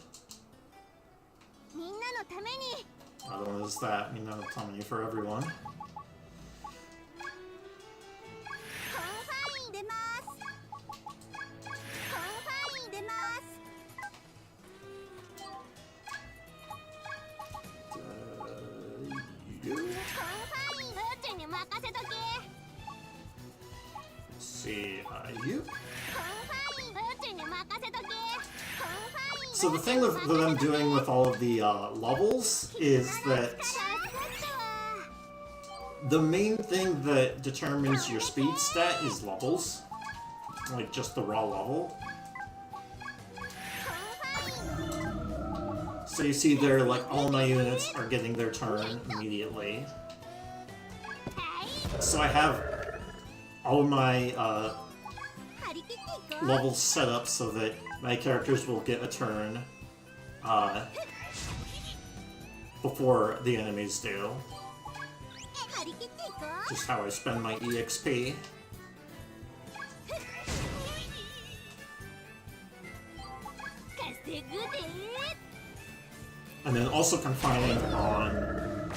みんなのために
Other one is that, you know, Tommy for everyone.
コンファイン出ますコンファイン出ます
You.
コンファインうちに任せとけ
See, you.
コンファインうちに任せとけコンファイン
So the thing with them doing with all of the levels is that the main thing that determines your speed stat is levels. Like just the raw level. So you see there, like, all my units are getting their turn immediately. So I have all of my
張り切っていこう
levels set up so that my characters will get a turn before the enemies do.
張り切っていこう
Just how I spend my EXP. And then also confining on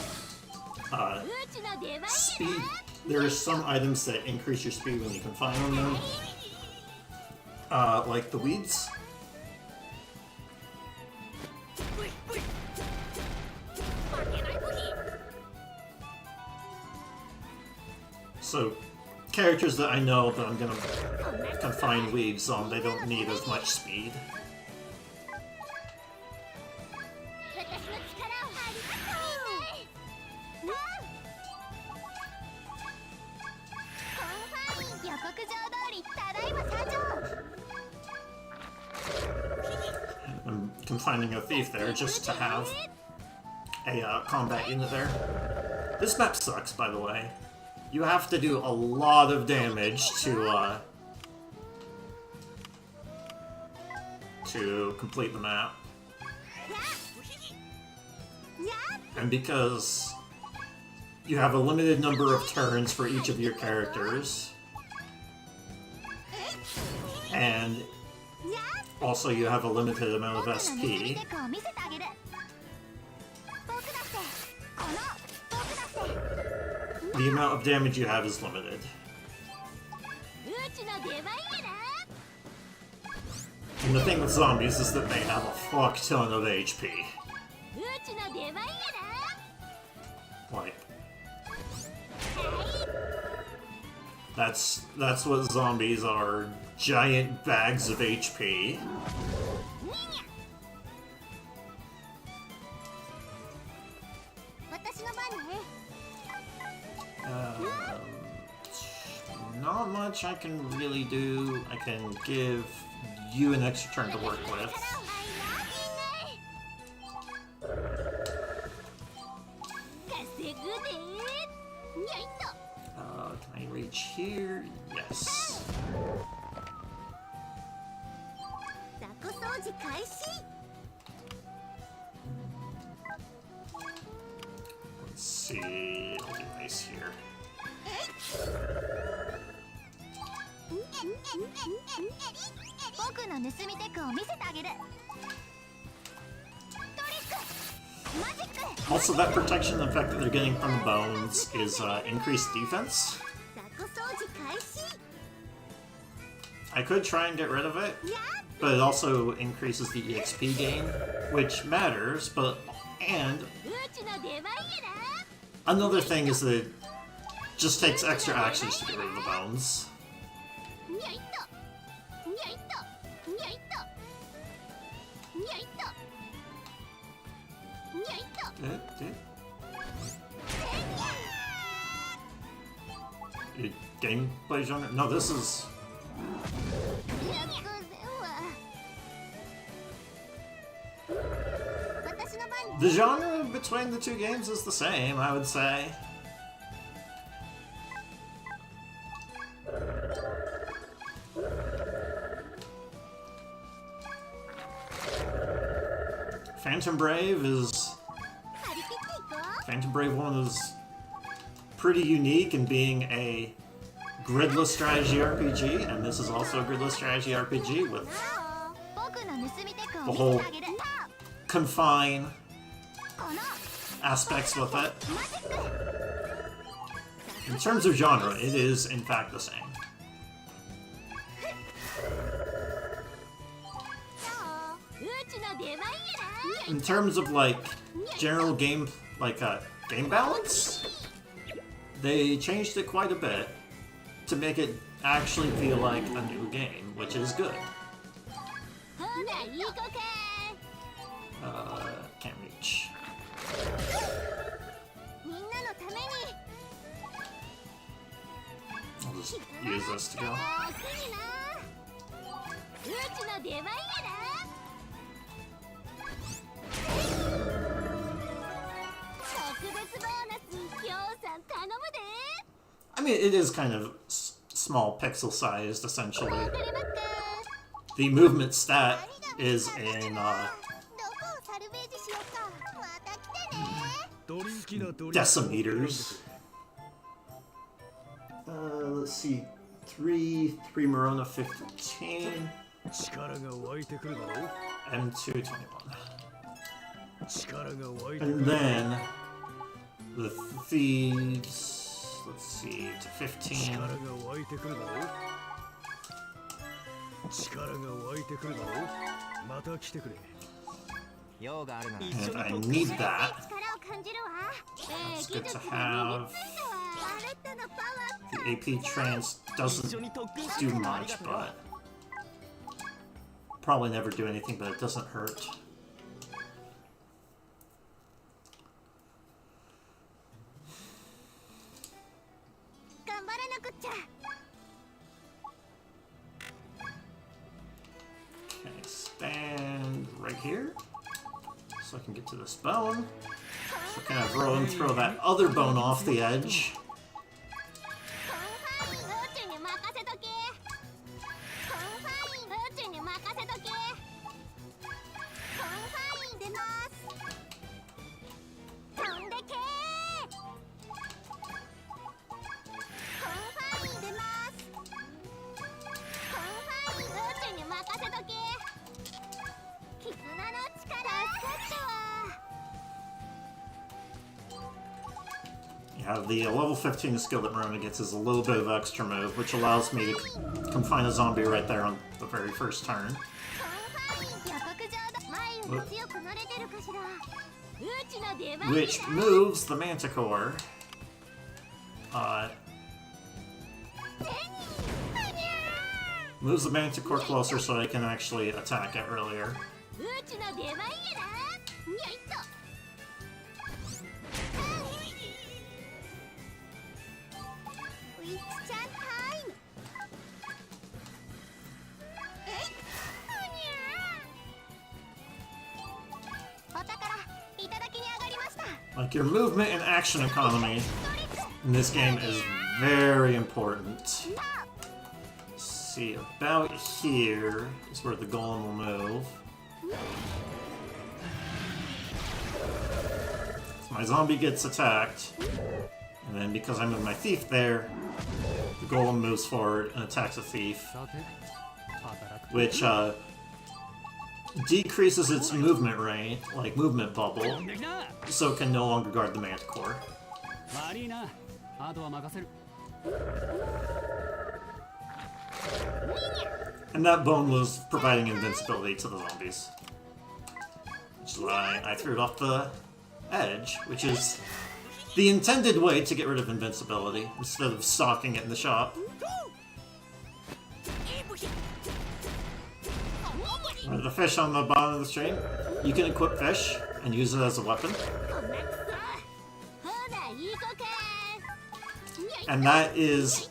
うちの出番
speed. There are some items that increase your speed when you confine on them. Like the weeds. So, characters that I know that I'm gonna confine weeds on, they don't need as much speed.
私の力を張り切ってコンファイン予告状通りただいま参上
I'm confining a thief there just to have a combat unit there. This map sucks, by the way. You have to do a lot of damage to complete the map. And because you have a limited number of turns for each of your characters, and also you have a limited amount of
僕の
SP,
盗みテクを見せてあげる僕だってこの僕だって
the amount of damage you have is limited.
うちの出番やな
And the thing with zombies is that they have a fuck ton of HP.
うちの出番や
Like, that's what zombies are. Giant bags of HP.
な私の番ね
Not much I can really do. I can give you an extra turn to work with.
稼ぐでにゃいっと
Can I reach here? Yes.
雑魚掃除開始
Let's see. I'll do ice here.
僕の盗みテクを見せてあげるトリックマジック
Also, that protection effect that they're getting from the bones is increased defense.
雑魚掃除開始
I could try and get rid of it,
やっ
but it also increases the EXP gain, which matters, and
うちの出番や
another thing is that it just takes extra actions to get rid of the bones.
なにゃいっとにゃいっとにゃいっとにゃいっとにゃいっと
Eh, eh. Gameplay genre? No, this is...
100は私の番
The genre between the two games is the same, I would say. Phantom Brave is...
張り切っていこう
Phantom Brave 1 is pretty unique in being a gridless strategy RPG, and this is also a gridless strategy RPG with
僕の盗みテク
the
を
whole
見せてあげる
confine
この
aspects with it.
マジック
In terms of genre, it is in fact the same.
そううちの出番やな
In terms of like general game, like game balance, they changed it quite a bit to make it actually feel like a new game, which is good.
ほないい子か
Can't reach.
みんなのために
I'll just use this to go.
楽になうちの出番やな特別ボーナスぎょうさん頼むで
I mean, it is kind of small pixel-sized, essentially.
わかりまっか
The movement stat is in
どこをサルベージしようかまた来てね
鳥好きな鳥
decimeters. Let's see. 3 Morona 15,
力が湧いてくるだろう
M2 21.
力が湧いてく
And
る
then the thieves, let's see, to 15.
力が湧いてくるだろう力が湧いてくるだろうまた来てくれ
用があるなら
And I need that.
力を感じるわ
It's
技
good
術
to
が
have.
身についたわあれってのパワ
The AP trance
一
doesn't
緒に特訓してく
do
れるのあり
much,
がとう
but probably never do anything, but it doesn't hurt.
ー頑張らなくっちゃ
Okay, stand right here so I can get to this bone. So kind of roll and throw that other bone off the edge.
コンファインうちに任せとけコンファインうちに任せとけコンファイン出ます飛んでけコンファイン出ますコンファインうちに任せとけ絆の力助かったわ
Yeah, the level 15 skill that Marona gets is a little bit of extra move, which allows me to confine a zombie right there on the very first turn.
予告状だ前より強くなれてるかしらうちの出番
Which moves the Manticore. Moves the Manticore closer so I can actually attack it earlier.
うちの出番やなにゃいっとウィッチちゃんタイムえいお宝いただきに上がりました
Like, your movement and action economy in this game is very important. Let's see, about here is where the golem will move. So my zombie gets attacked, and then because I move my thief there, the golem moves forward and attacks a thief,
さて働く
which decreases its movement rate, like movement bubble,
できな
so it can no longer guard the Manticore.
悪いなあとは任せる
And that bone was providing invincibility to the zombies. Which is why I threw it off the edge, which is the intended way to get rid of invincibility, instead of stocking it in the shop. The fish on the bottom of the stream, you can equip fish and use it as a weapon.
こんなくそほないい子か
and that is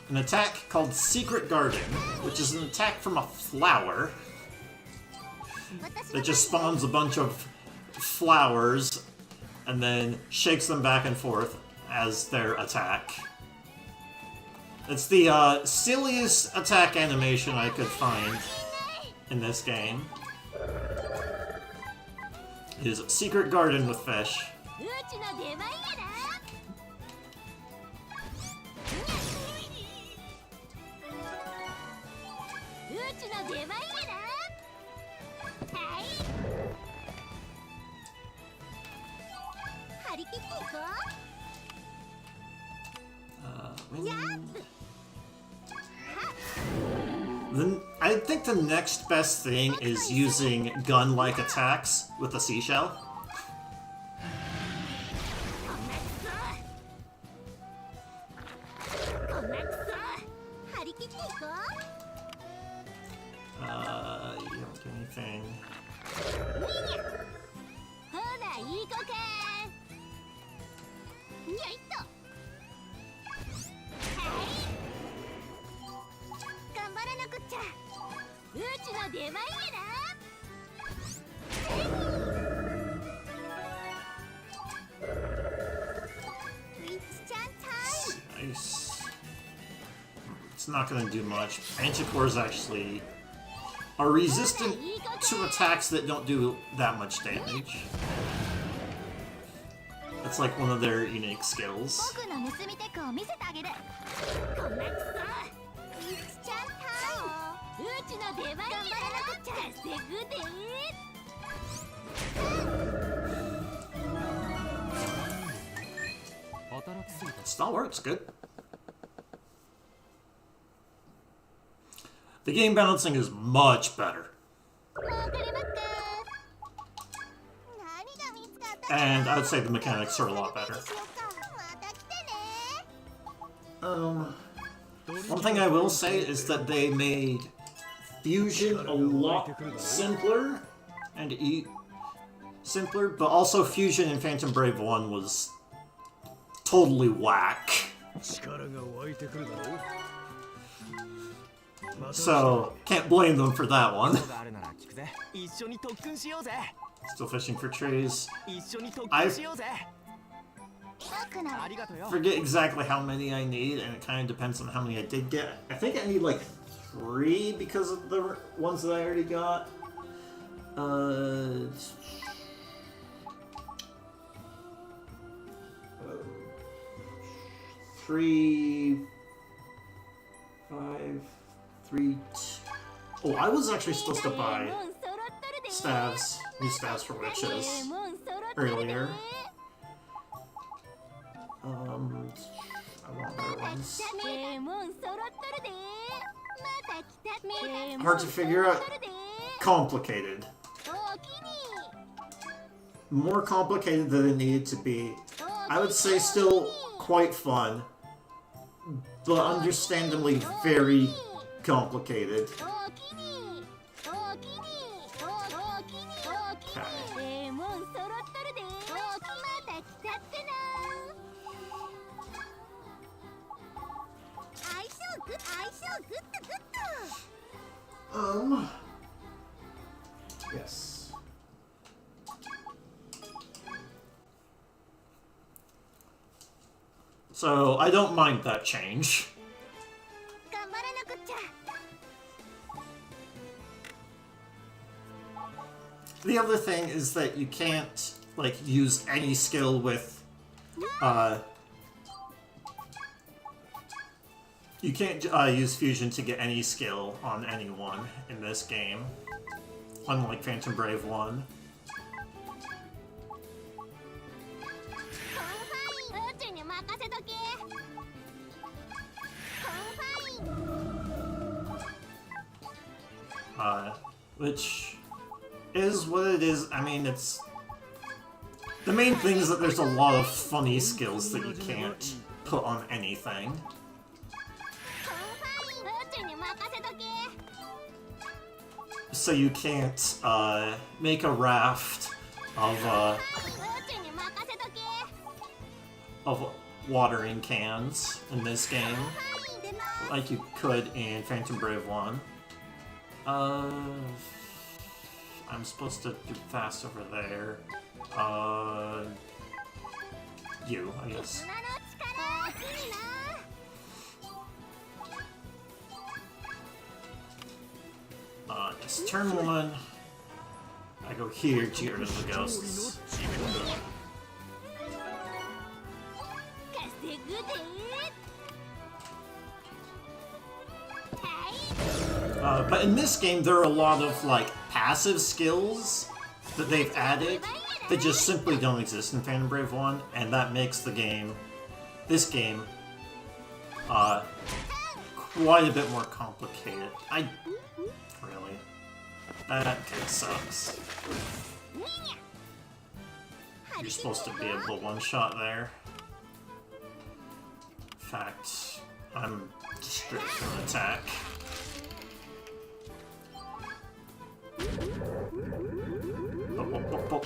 an attack called Secret Garden, which is an attack from a flower that just spawns a bunch of flowers and then shakes them back and forth as their attack. It's the silliest attack animation I could find in this game. It is Secret Garden with fish.
うちの出番やな。うちの出番やな。はい。張り切っていこう。やっ。
Then I think the next best thing is using gun-like attacks with a seashell.
こんなくそ。張り切っていこう。
You don't do anything.
ほら、いい子か。にゃいっと。はい。頑張らなくっちゃ。うちの出番やな。It's time.
Nice. It's not going to do much. Manticores actually are resistant to attacks that don't do that much damage. That's like one of their unique skills.
僕の盗みテクを見せてあげる。こんなくそ。It's time. うちの出番やな。頑張らなくっちゃ。稼ぐで。
働きすぎた
Still works good. The game balancing is much better.
わかりますか。何が見つかったか。
And I would say the mechanics are a lot better.
しようか。また来てね。
One thing I will say is that they made fusion a lot simpler and simpler, but also fusion in Phantom Brave 1 was totally whack.
力が湧いてくるだろう。
So can't blame them for that one.
用があるなら聞くぜ。一緒に特訓しようぜ。
Still fishing for trees.
一緒に特訓しようぜ。
僕の。
ありがとうよ。
Forget exactly how many I need, and it kind of depends on how many I did get. I think I need like 3 because of the ones that I already got. Three, 5, 3. Oh, I was actually supposed to buy staves, new staves for witches earlier. I want better ones. Hard to figure out. Complicated. More complicated than it needed to be. I would say still quite fun, but understandably very complicated. Yes. So, I don't mind that change. The other thing is that you can't, like, use any skill with, you can't use fusion to get any skill on anyone in this game, unlike Phantom Brave 1. Which is what it is. I mean, it's... The main thing is that there's a lot of funny skills that you can't put on anything. So you can't make a raft of watering cans in this game,
範囲出ます
like you could in Phantom Brave 1. I'm supposed to do fast over there. You, I guess.
砂の力楽にな
Yes, turn 1. I go here to get rid of the ghosts.
稼ぐではい
But in this game, there are a lot of like passive skills that they've added that just simply don't exist in Phantom Brave 1, and that makes the game, this game, quite a bit more complicated. Really? That kind of sucks. You're supposed to be able to one-shot there. In fact, I'm stripped from attack. Oh.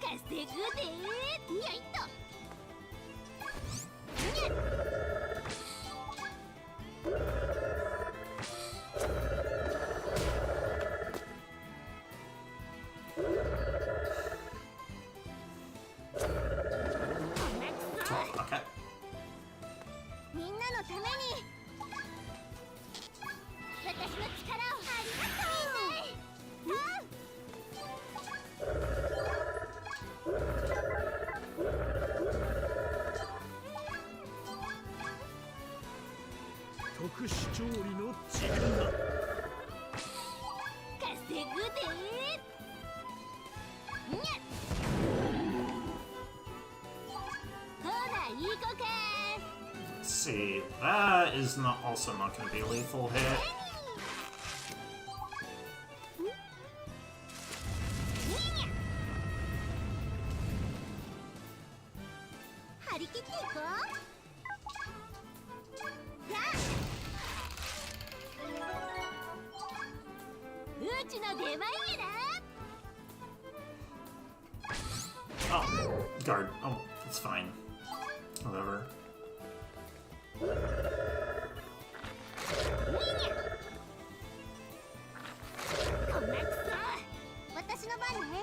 稼ぐでよいと
Okay.
みんなのために私の力をありがとう
特殊調理の時間だ。
稼ぐでにゃほらいい子か
Let's see, that is not also not going to be a lethal hit.
張り切っていこうさあうちの出番やな
Oh, guard. Oh, that's fine. Whatever.
こんなくそ私の番ね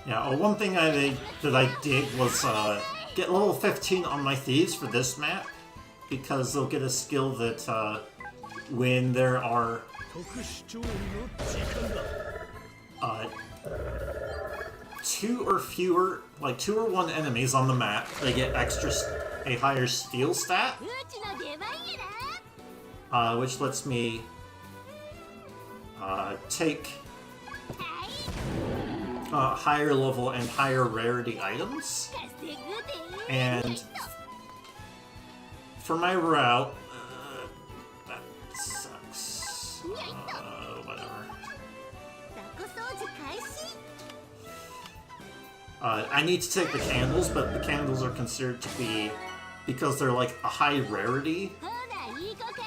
Yeah, one thing that I did was get level 15 on my thieves for this map, because they'll get a skill that when there are
特殊調理の時間だ。
2 or fewer, like 2 or 1 enemies on the map, they get a higher steal stat,
うちの出番やな
which lets me take
はい
higher level and higher rarity items.
稼ぐで
And for my route, that sucks. Whatever.
雑魚掃除開始
I need to take the candles, but the candles are considered to be, because they're like a high rarity,
ほらいい子か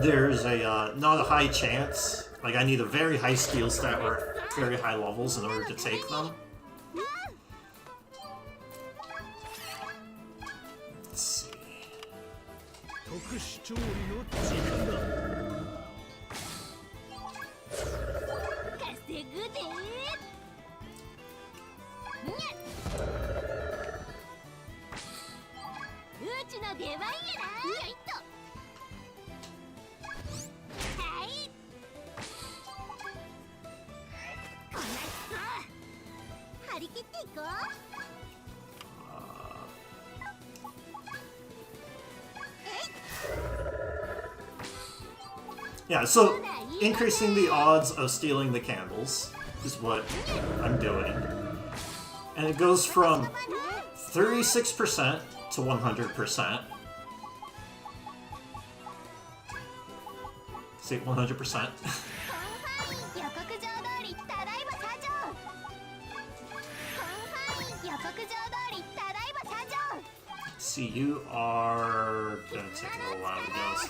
there's a not a high chance. Like I need a very high steal stat or very high levels in order to take them. Let's see.
特殊調理の時間だ。
稼ぐでにゃうちの出番やなよいとはいこんなくそ張り切っていこう
Yeah, so increasing the odds of stealing the candles is what I'm doing. And it goes from 36% to 100%. Say 100%.
予告状通りただいま社長予告状通りただいま社長
See, you are gonna take a little while to go. So.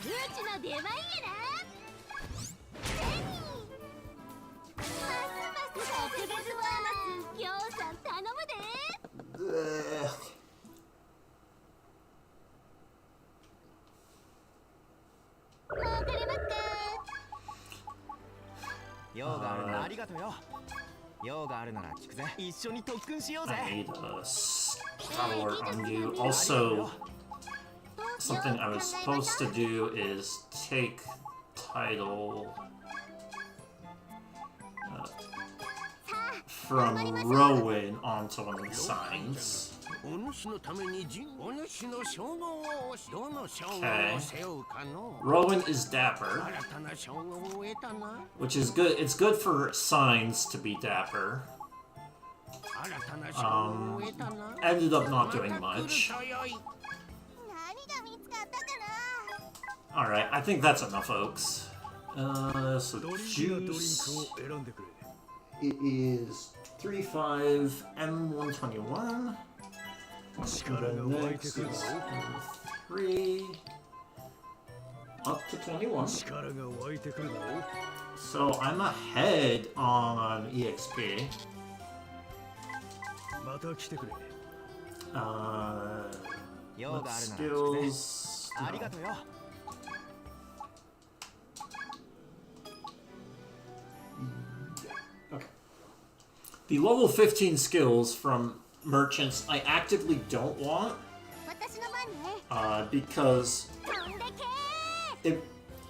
うちの出番やな。ゼニーますます特別ボーナスぎょうさん頼むで。儲かりますか。
用があるならありがとうよ。用があるなら聞くぜ。一緒に特訓しようぜ。
I need a scholar on you. Also, something I was supposed to do is take title from Rowan onto one of the signs.
お主のためにお主の称号をどの称号を背負うかの
Rowan is dapper,
新たな称号を得たな
which is good. It's good for signs to be dapper.
新たな称号を得たな
Ended up not doing
また来る
much.
とよい
何が見つかったかな。
Alright, I think that's enough, folks. So
ドリンクやドリンクを
juice.
選んでくれ
It is 35 M121.
力が湧いてくるぞ
3 up to 21.
力が湧いてくるぞ
So I'm ahead on EXP.
また来てくれ
用
What
があるなら聞くぜ。
skills?
ありがとうよ。
Okay. The level 15 skills from merchants I actively don't want
私の番ね。
because
飛んでけ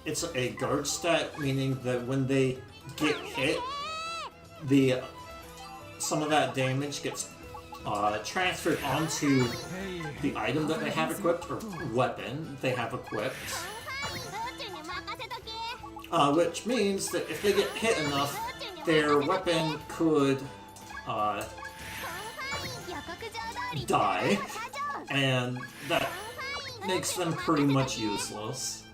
it's a guard stat, meaning that when they get hit, the some of that damage gets transferred onto the item that they have equipped or weapon they have equipped,
うちに任せとけ。
which means that if they get hit enough, their weapon could
予告状通り
die, and that makes them pretty much useless.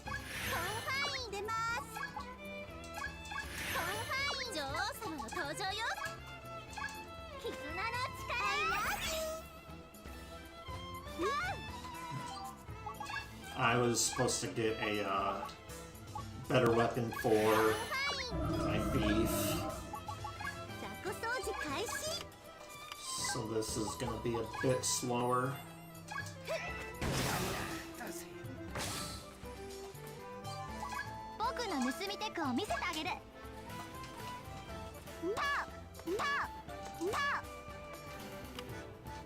コンファイン出ます。コンファイン女王様の登場よ。絆の力。
I was supposed to get a better weapon for my thief,
雑魚掃除開始。
so this is gonna be a bit slower.
僕の盗みテクを見せてあげる。パーパーパ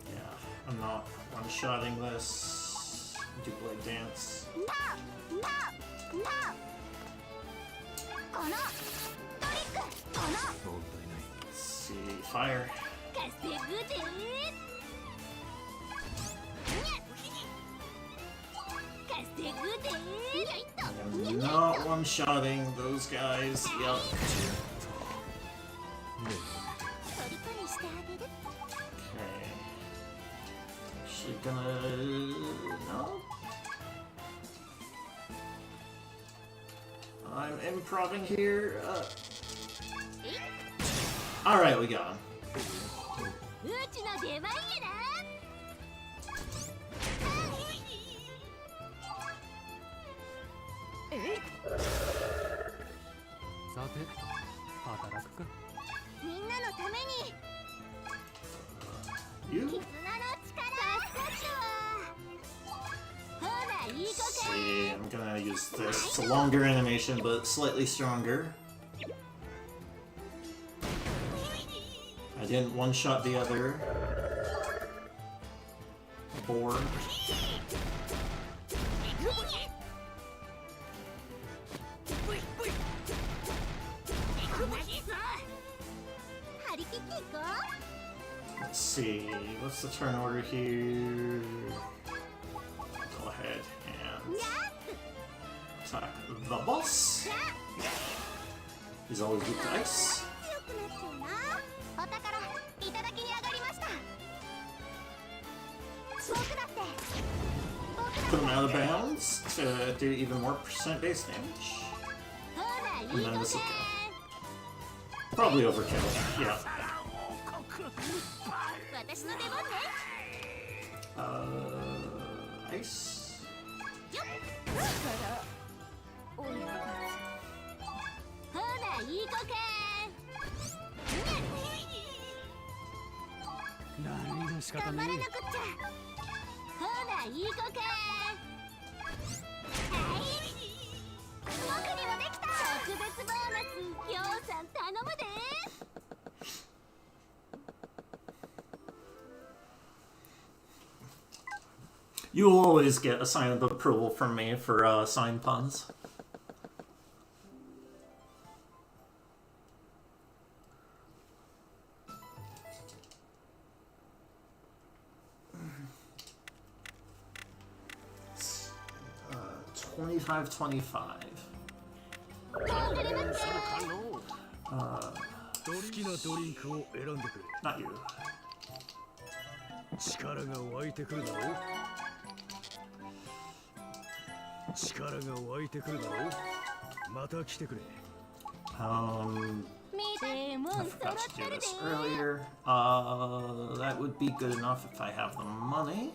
Yeah, I'm not one-shotting this. Do blade dance.
ーパーパーパー。このトリック、この
Let's see, fire.
稼ぐで。稼ぐで。よいっと。
I'm not one-shotting those guys. Yep.
虜にしてあげる。
Okay. Actually gonna... No? I'm improving here. Alright, we got him.
うちの出番やな。
さて働くか。
みんなのために
You?
絆の力。助かったわ。ほらいい子
Let's
か。
see, I'm gonna use this. It's a longer animation, but slightly stronger. I didn't one-shot the other board.
張り切っていこう。
Let's see, what's the turn order here? Go ahead and attack the boss. He's always weak to ice.
強くなっちゃうな。お宝いただきに上がりました。僕だって。
Put him out of bounds to do even more percent base damage.
ほらいい
And then
子
this
か
will kill. Probably overkill. Yeah.
私の出番ね。
Ice.
力及ばずほな行こか
何の仕方ね
頑張らなくっちゃほな行こか僕にもできた特別ボーナスぎょうさん頼むで
You will always get a sign of approval from me for sign puns. Uh, 25-25.
好きなドリンクを選んでくれ。
Not you.
力が湧いてくるだろう。力が湧いてくるだろう。また来てくれ。
でも
I
揃
forgot
っ
to
て
do
るで
this earlier. That would be good enough if I have the money.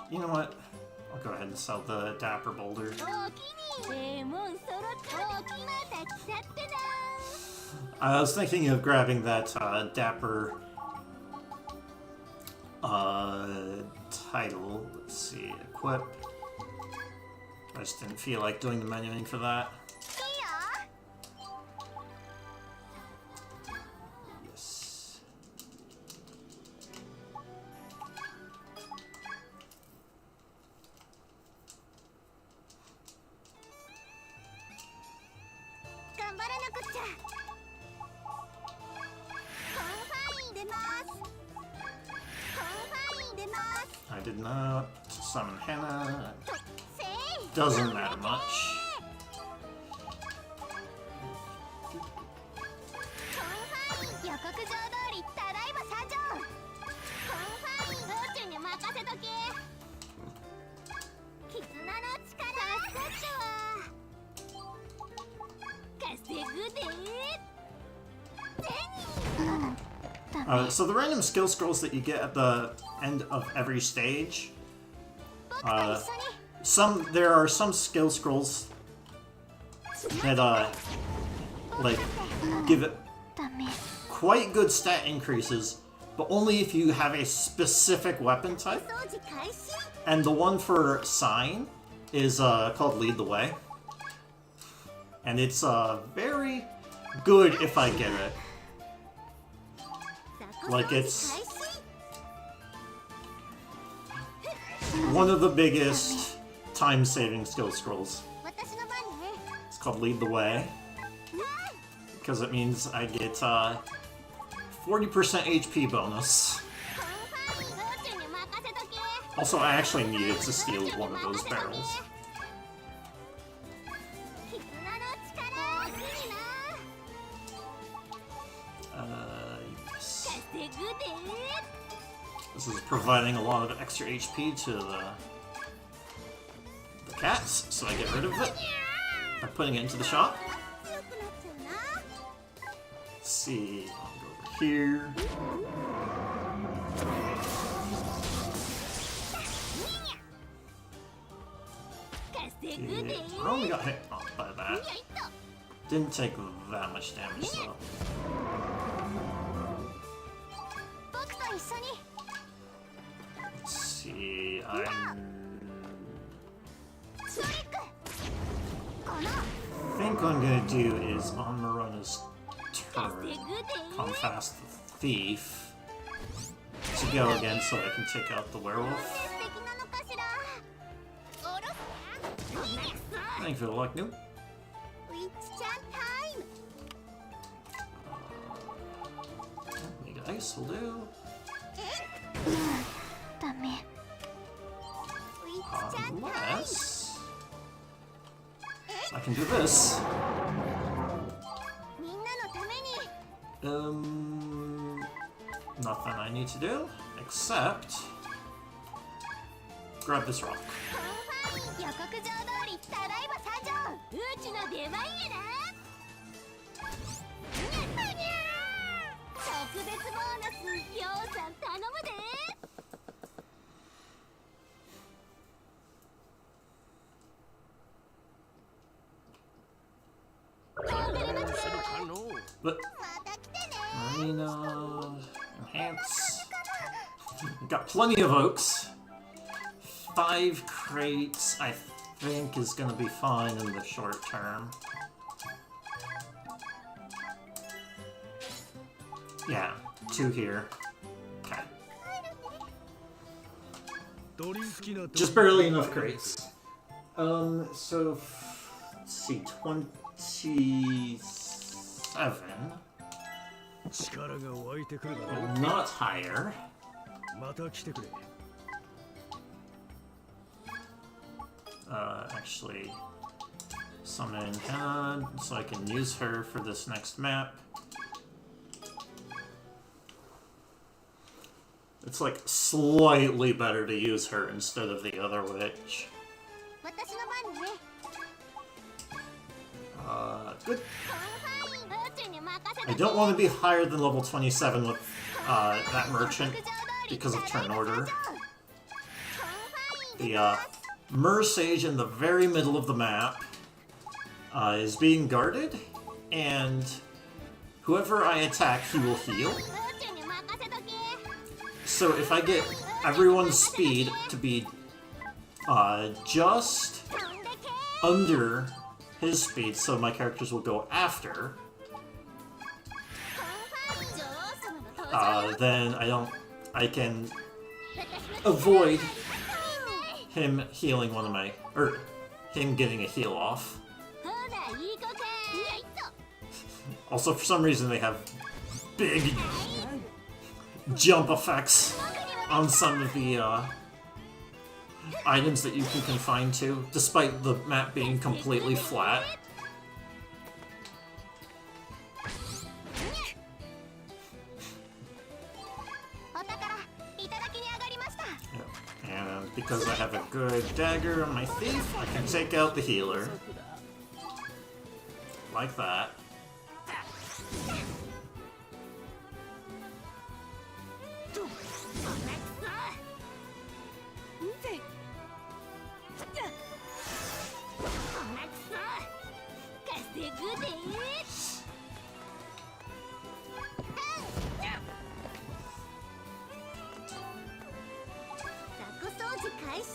You know what? I'll go ahead and sell the Dapper Boulder.
おおきにでも揃っておきまた来たってな
I was thinking of grabbing that Dapper title. Let's see, equip. I just didn't feel like doing the menuing for that.
いいよ
Yes.
頑張らなくっちゃコンファイン出ますコンファイン出ます
I did not summon Hannah.
せい
Doesn't matter much.
コンファイン予告状通りただいま参上コンファイン宇宙に任せとけ絆の力助かったわ稼ぐで
So the random skill scrolls that you get at the end of every stage,
僕と一緒に
there are some skill scrolls that like give it
ダメ
quite good stat increases, but only if you have a specific weapon type.
掃除開始
And the one for sign is called Lead the Way, and it's very good if I get it. Like it's
開始
one of the biggest time-saving skill scrolls.
私の番ね
It's called Lead the Way because it means I get 40% HP bonus.
コンファイン宇宙に任せとけ
Also, I actually needed to steal one of those barrels.
絆の力大きいな
Yes.
稼ぐで
This is providing a lot of extra HP to the cats, so I get rid of it by putting it into the shop.
強くなっちゃうな
Let's see, I'll go over here.
Yeah.
I only got hit by that. Didn't take that much damage though.
僕と一緒に
Let's see, I'm...
ストリックこの
I think what I'm gonna do is on Morona's turn, come fast the thief to go again so I can take out the werewolf.
素敵なのかしらおろす
Thank you for the luck, Noob.
ウィッチちゃんタイム
Mega Ice will do.
ダメウィッチちゃんタイム
Unless I can do this.
みんなのために
Nothing I need to do except grab this rock.
コンファイン予告状通りただいま参上うちの出番やなにゃにゃー飛特別ボーナスぎょうさん頼むで。
するかのう。
But
また来てね。
Marina, enhance. Got plenty of oaks. 5 crates, I think, is gonna be fine in the short term. Yeah, 2 here. Okay. Just barely enough crates. So let's see, 27.
力が湧いてくるだろう。
Not higher.
また来てくれ。
Actually, summon Hannah so I can use her for this next map. It's like slightly better to use her instead of the other witch.
私の番ね。
Good.
うちに任せ
I
とけ。
don't want to be higher than level 27 with that merchant because of turn order. The Mer-Sage in the very middle of the map is being guarded, and whoever I attack, he will heal.
うちに任せとけ。
So if I get everyone's speed to be just
飛んでけ。
under his speed, so my characters will go after,
女王様の登場よ。
then I can
私の
avoid him healing one of my, or him getting a heal off.
ほらいい子か。やいっと。
Also, for some reason, they have big jump effects on some of the items that you can confine to, despite the map being completely flat.
お宝いただきに上がりました。
Yeah. And because I have a good dagger on my thief, I can take out the healer. Like that.
稼ぐで。 雑魚掃除開始。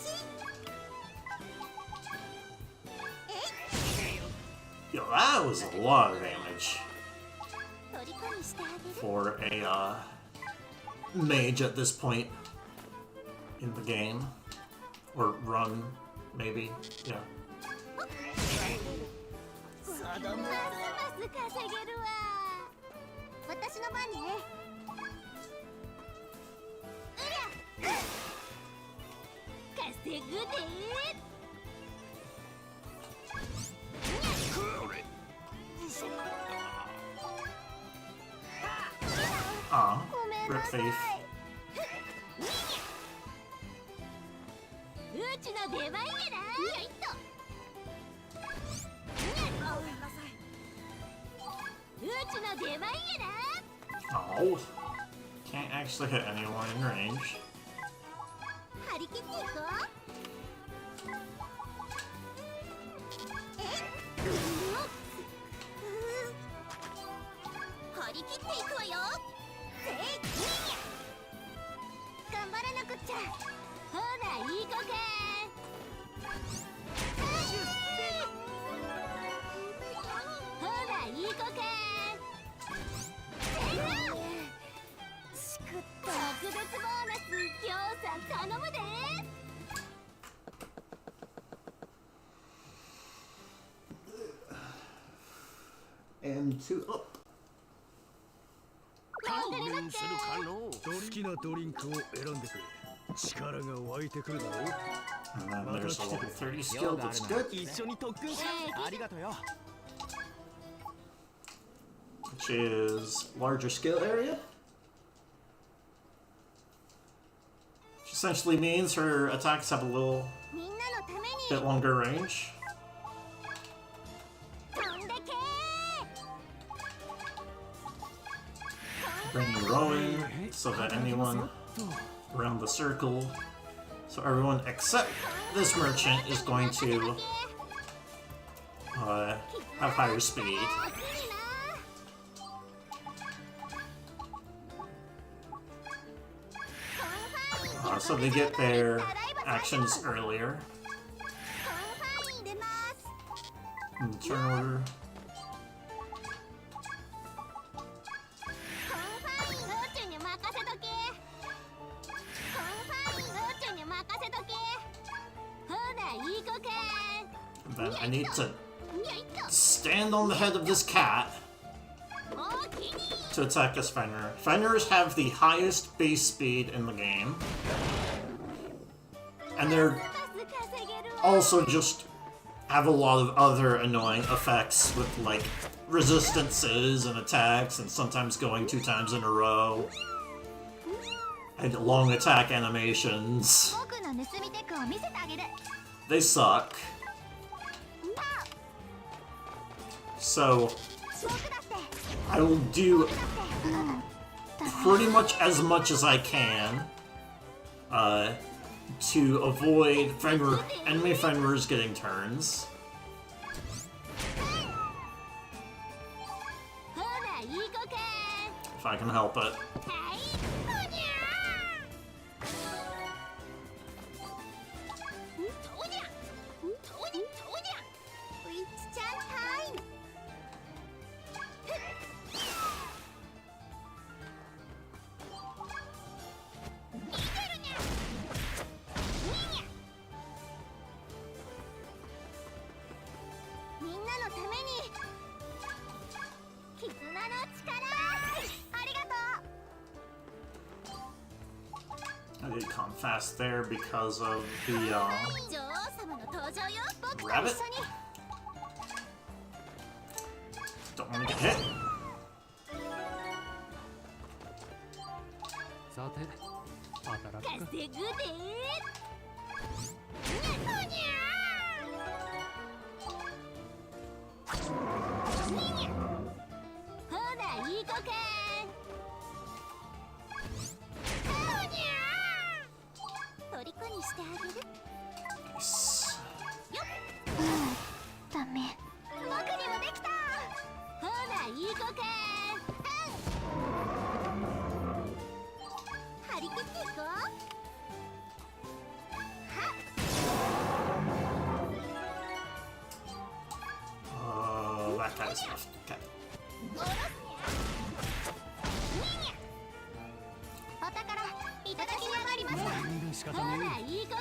Yo, that was a lot of damage
虜にしてあげる。
for a mage at this point in the game. Or run, maybe. Yeah.
ますます稼げるわ。私の番ね。うりゃ。稼ぐで。 ごめん
Rip
なさい。
Thief.
うちの出番やな。やいっと。うちの出番やな。
Oh. Can't actually hit anyone in range.
張り切っていこう。張り切っていくわよ。頑張らなくっちゃ。ほらいい子か。ほらいい子か。しくった。特別ボーナスぎょうさん頼むで。
And 2 up.
勘弁するかのう。
好きなドリンクを選んでくれ。力が湧いてくるだろう。
And then there's a level 30 skill
用がある
that's
なら
good,
一緒に特訓しよう。ありがとうよ。
which is larger skill area. Which essentially means her attacks have a little
みんなのために
bit longer range.
飛んでけ。コンフ
bringing rowing so that anyone around the circle, so everyone except this merchant is going to have higher speed. So they get their actions earlier. In the turn order. Then I need to stand on the head of this cat to attack this Fenrir. Fenrirs have the highest base speed in the game. And they're also just have a lot of other annoying effects with like resistances and attacks and sometimes going 2 times in a row. And long attack animations. They suck. So I will do pretty much as I can to avoid enemy Fenrirs getting turns. If I can help it. I did come fast there because of the rabbit. Don't want to get hit.
さて働くか。
Nice.
ダメ。僕にもできた。ほら、いい子か。張り切っていこう。
That guy's left. Okay.
お宝いただき上がりました。
仕方
ほ
ね
らいい子か。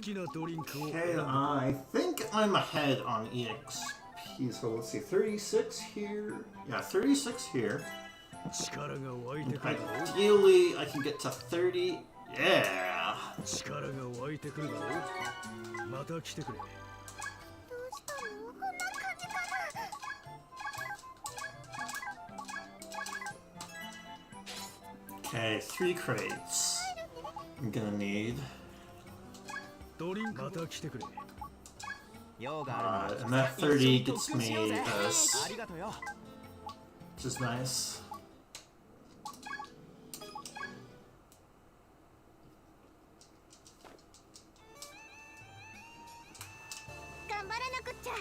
Okay, I think I'm ahead on EXP, so let's see, 36 here. Yeah, 36 here. Ideally, I can get to 30. Yeah!
力が湧いてくるだろう。また来てくれ。
どうしたの？こんな感じかな。
Okay, 3 crates. I'm gonna need.
ドリンクまた来てくれ。
And that 30 gets me this,
ありがとうよ。
which is nice.
頑張らなくっちゃ。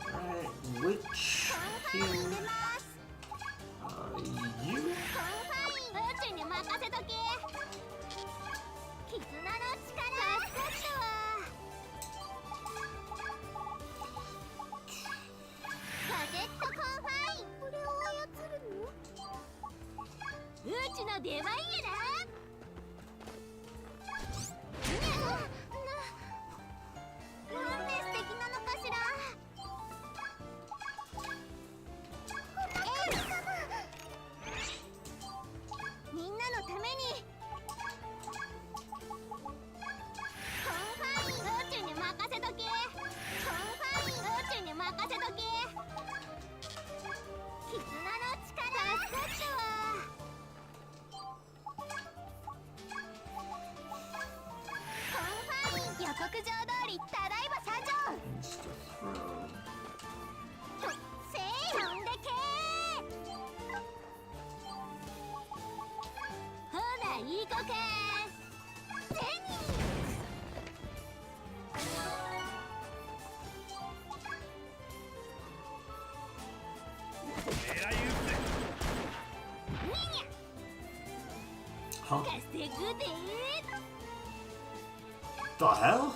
Alright, which here? You?
宇宙に任せとけ。絆の力。助かったわ。ガジェットコンファイン。これを操るの？宇宙の出番やな。なんて素敵なのかしら。みんなのために。コンファイン宇宙に任せとけ。コンファイン宇宙いい子けゼニー
Huh?
稼ぐで
The hell?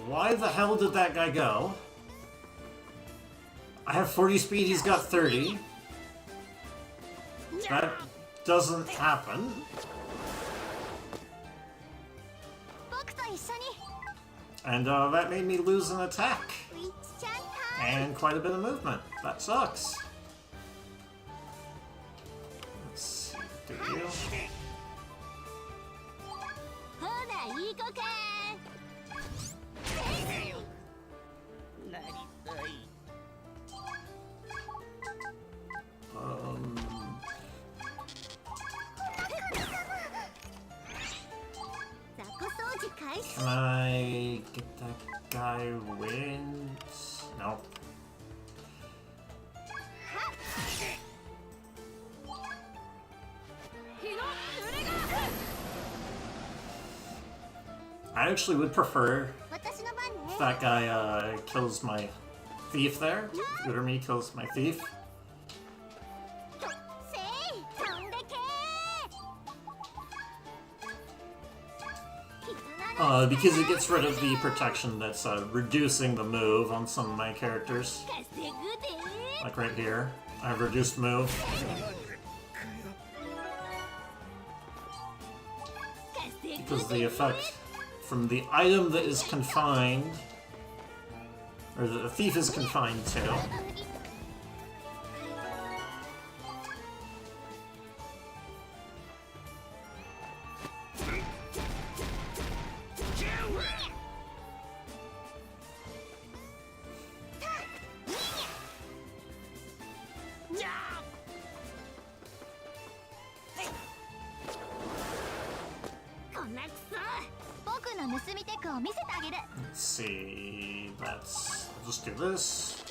Why the hell did that guy go? I have 40 speed, he's got 30. That doesn't happen.
僕と一緒に
And that made me lose an attack.
ウィッチちゃんタイム
And quite a bit of movement. That sucks. Let's see. Do you?
ほらいい子け
なりたい
雑魚掃除開始
Can I get that guy wins? No. I actually would prefer
私の番ね
if that guy kills my thief there. Urami kills my thief.
せい飛んでけ
Because it gets rid of the protection that's reducing the move on some of my characters.
稼ぐで
Like right here. I have reduced move.
稼ぐ
Because the effect from the item that is confined, or that the thief is confined to, let's see, let's just do this.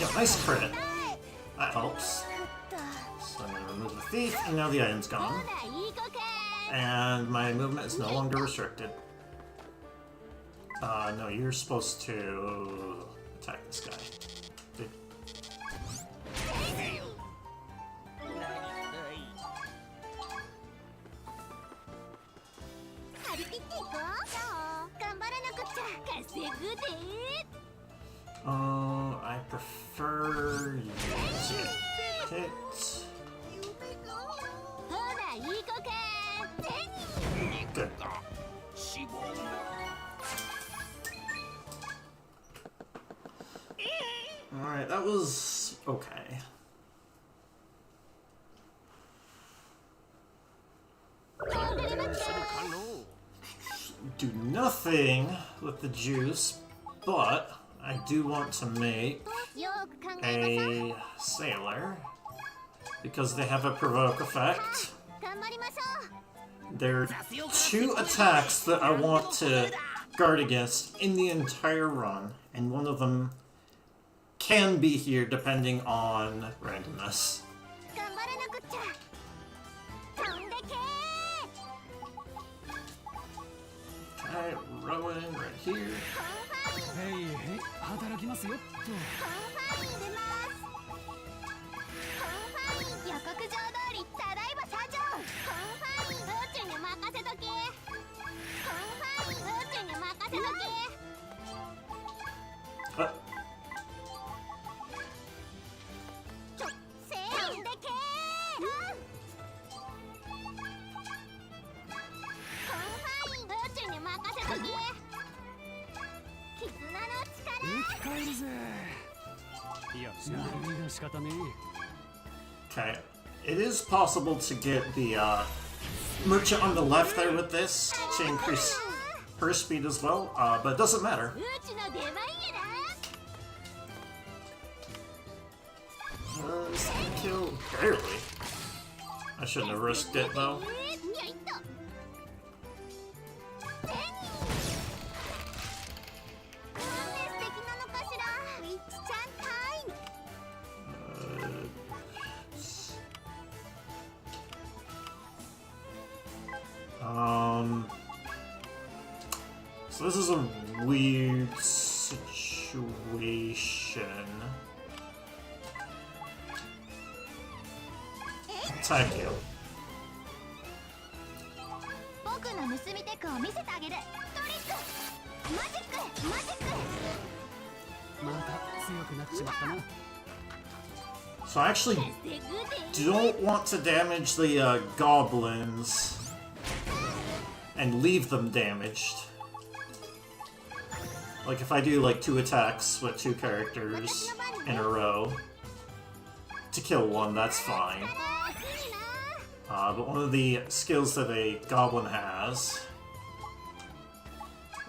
Yeah, nice crit. That helps. So I'm gonna remove the thief, and now the item's gone. And my movement is no longer restricted. No, you're supposed to attack this guy. Dude.
張り切っていこう頑張らなくっちゃ稼ぐで
I prefer you to hit.
ほらいい子けゼニ
Good.
死亡
Alright, that was okay.
飛んでるばっ
するかの
Do nothing with the juice, but I do want to make
よく考え
a sailor because they have a provoke effect.
頑張りましょ
There are two attacks that I want to guard against in the entire run, and one of them can be here depending on randomness.
う頑張らなくっちゃ飛んでけ
Okay, Rowan right here.
コンファイン
へいへい働きますよっと
コンファイン出ますコンファイン予告状通りただいま社長コンファイン宇宙に任せとけコンファイン宇宙に任せとけ せーんでけコンファイン宇宙に任せとけ絆の力
生き返るぜいや何が仕方ね
Okay, it is possible to get the merchant on the left there with this to increase her speed as well, but it doesn't matter.
うちの出番やな
This kill barely. I shouldn't have risked it though.
にゃいっとゼニーなんて素敵なのかしらウィッチちゃんタイム
So this is a weird situation. Attack you.
僕の盗みテクを見せてあげる。トリック、マジック、マジック。
また強くなっちまったな。
So I actually don't want to damage the goblins and leave them damaged. Like if I do like 2 attacks with 2 characters in a row to kill one, that's fine. But one of the skills that a goblin has,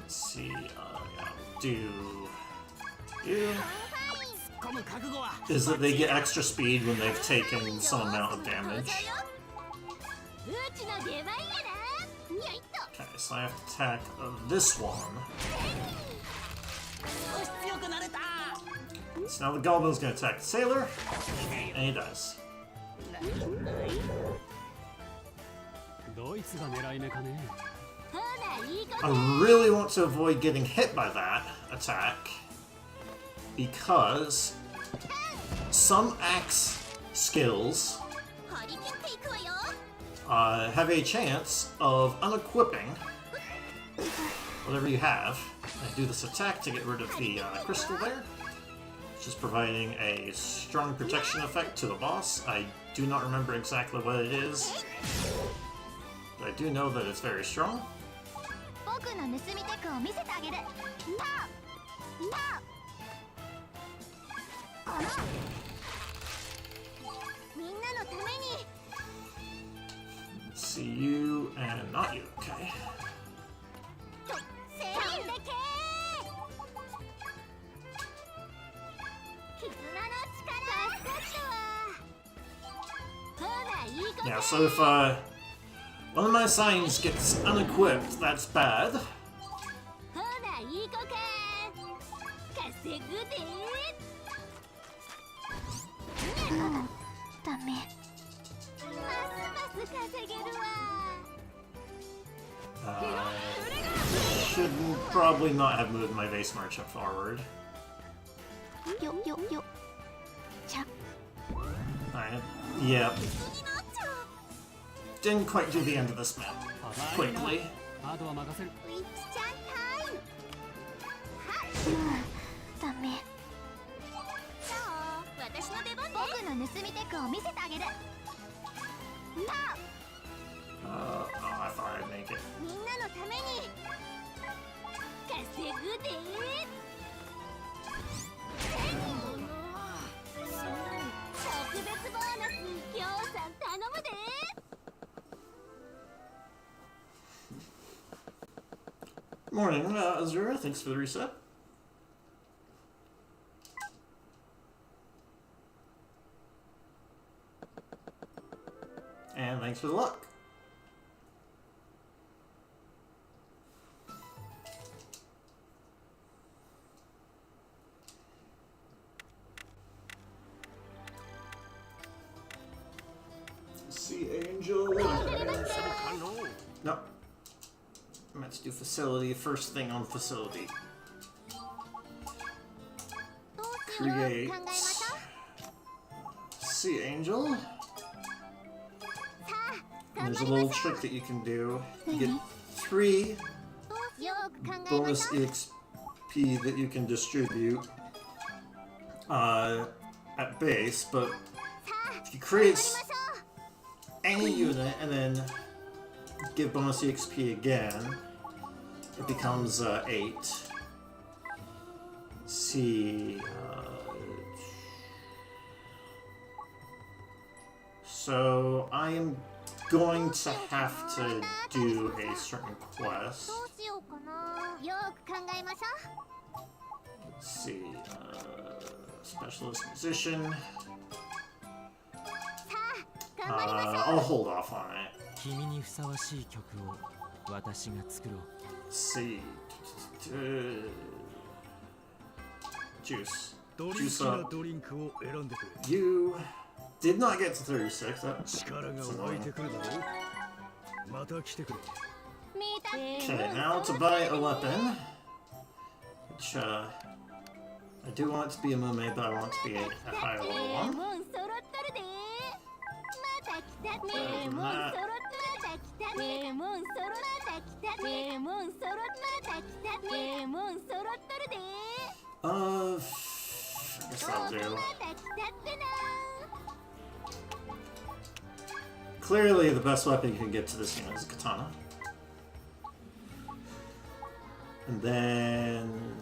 let's see, is that they get extra speed when they've taken some amount of damage. Okay, so I have to attack this one. So now the goblin's gonna attack the sailor, and he does.
ドイツが狙い目かね。
I really want to avoid getting hit by that attack because some axe skills have a chance of unequipping whatever you have. I do this attack to get rid of the crystal there, which is providing a strong protection effect to the boss. I do not remember exactly what it is, but I do know that it's very strong.
僕の盗みテクを見せてあげる。パーパー。このみんなのために。
Let's see you and not you, okay.
と、せーのでけー。絆の力。助かったわ。ほら、いいこと。
Yeah, so if one of my signs gets unequipped, that's bad.
ほら、いい子か。稼ぐで。ダメ。ますます稼げるわ。
Should probably not have moved my base merchant forward.
よよよ。ちゃ。
Alright, yeah. Didn't quite do the end of this map quickly.
あとは任せる。
ウィッチちゃんタイム。はっ。ダメ。そう、私の出番ね。僕の盗みテクを見せてあげる。パー。
Oh, I thought I'd make it.
みんなのために稼ぐで。特別ボーナス、ぎょうさん頼むで。
Morning, Azura. Thanks for the reset. And thanks for the luck. Sea Angel. No. I meant to do facility, first thing on facility. Create Sea Angel. And there's a little trick that you can do. You get 3 bonus EXP that you can distribute at base, but if you create any unit and then give bonus EXP again, it becomes 8. Let's see. So I am going to have to do a certain quest.
どうしようかな。よく考えましょう。
Let's see. Specialist musician.
さあ、頑張りましょう。
I'll hold off on it.
君にふさわしい曲を私が作ろう。
Let's see. Juice.
ドリン
Juice
クな
up.
ドリンクを選んでくれ。
You did not get to 36. That's
力が湧いてくるだろう。また来てくれ。
Okay, now to buy a weapon. Which, I do want it to be a mermaid, but I want it to be a higher level one. I guess that'll do. Clearly, the best weapon you can get to this unit is a katana. And then,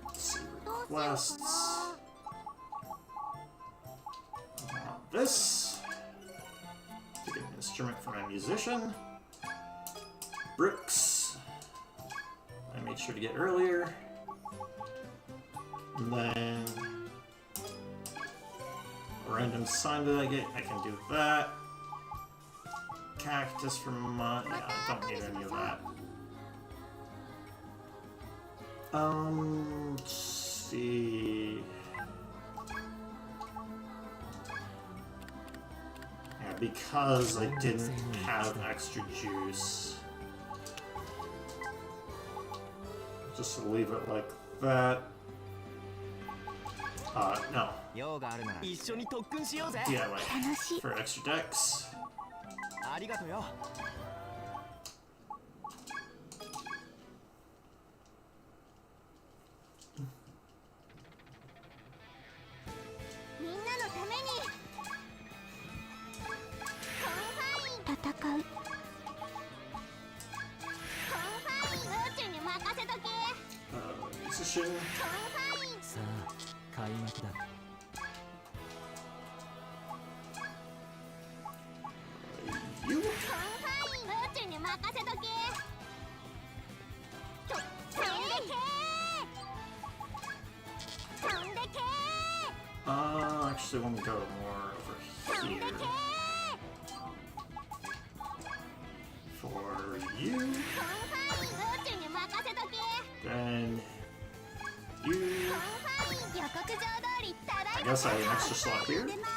let's see, requests. This. To get an instrument for my musician. Bricks. I made sure to get earlier. And then a random sign that I get, I can do that. Cactus from my, yeah, I don't need any of that. Let's see. Yeah, because I didn't have extra juice. Just leave it like that. No.
用があるなら一緒に特訓しようぜ。
Yeah, like, for extra decks.
ありがとうよ。
みんなのために戦う。コンファイン宇宙に任せとけ。
Musician.
コンファイン
さあ開幕だ。
You.
コンファイン宇宙に任せとけ。飛んでけ。飛んでけ。
Actually, let me go more over here. For you.
コンファイン宇宙に任せとけ。
Then you.
コンファイン予告状通りただ
I
いま
guess I have an extra slot here.
出ます。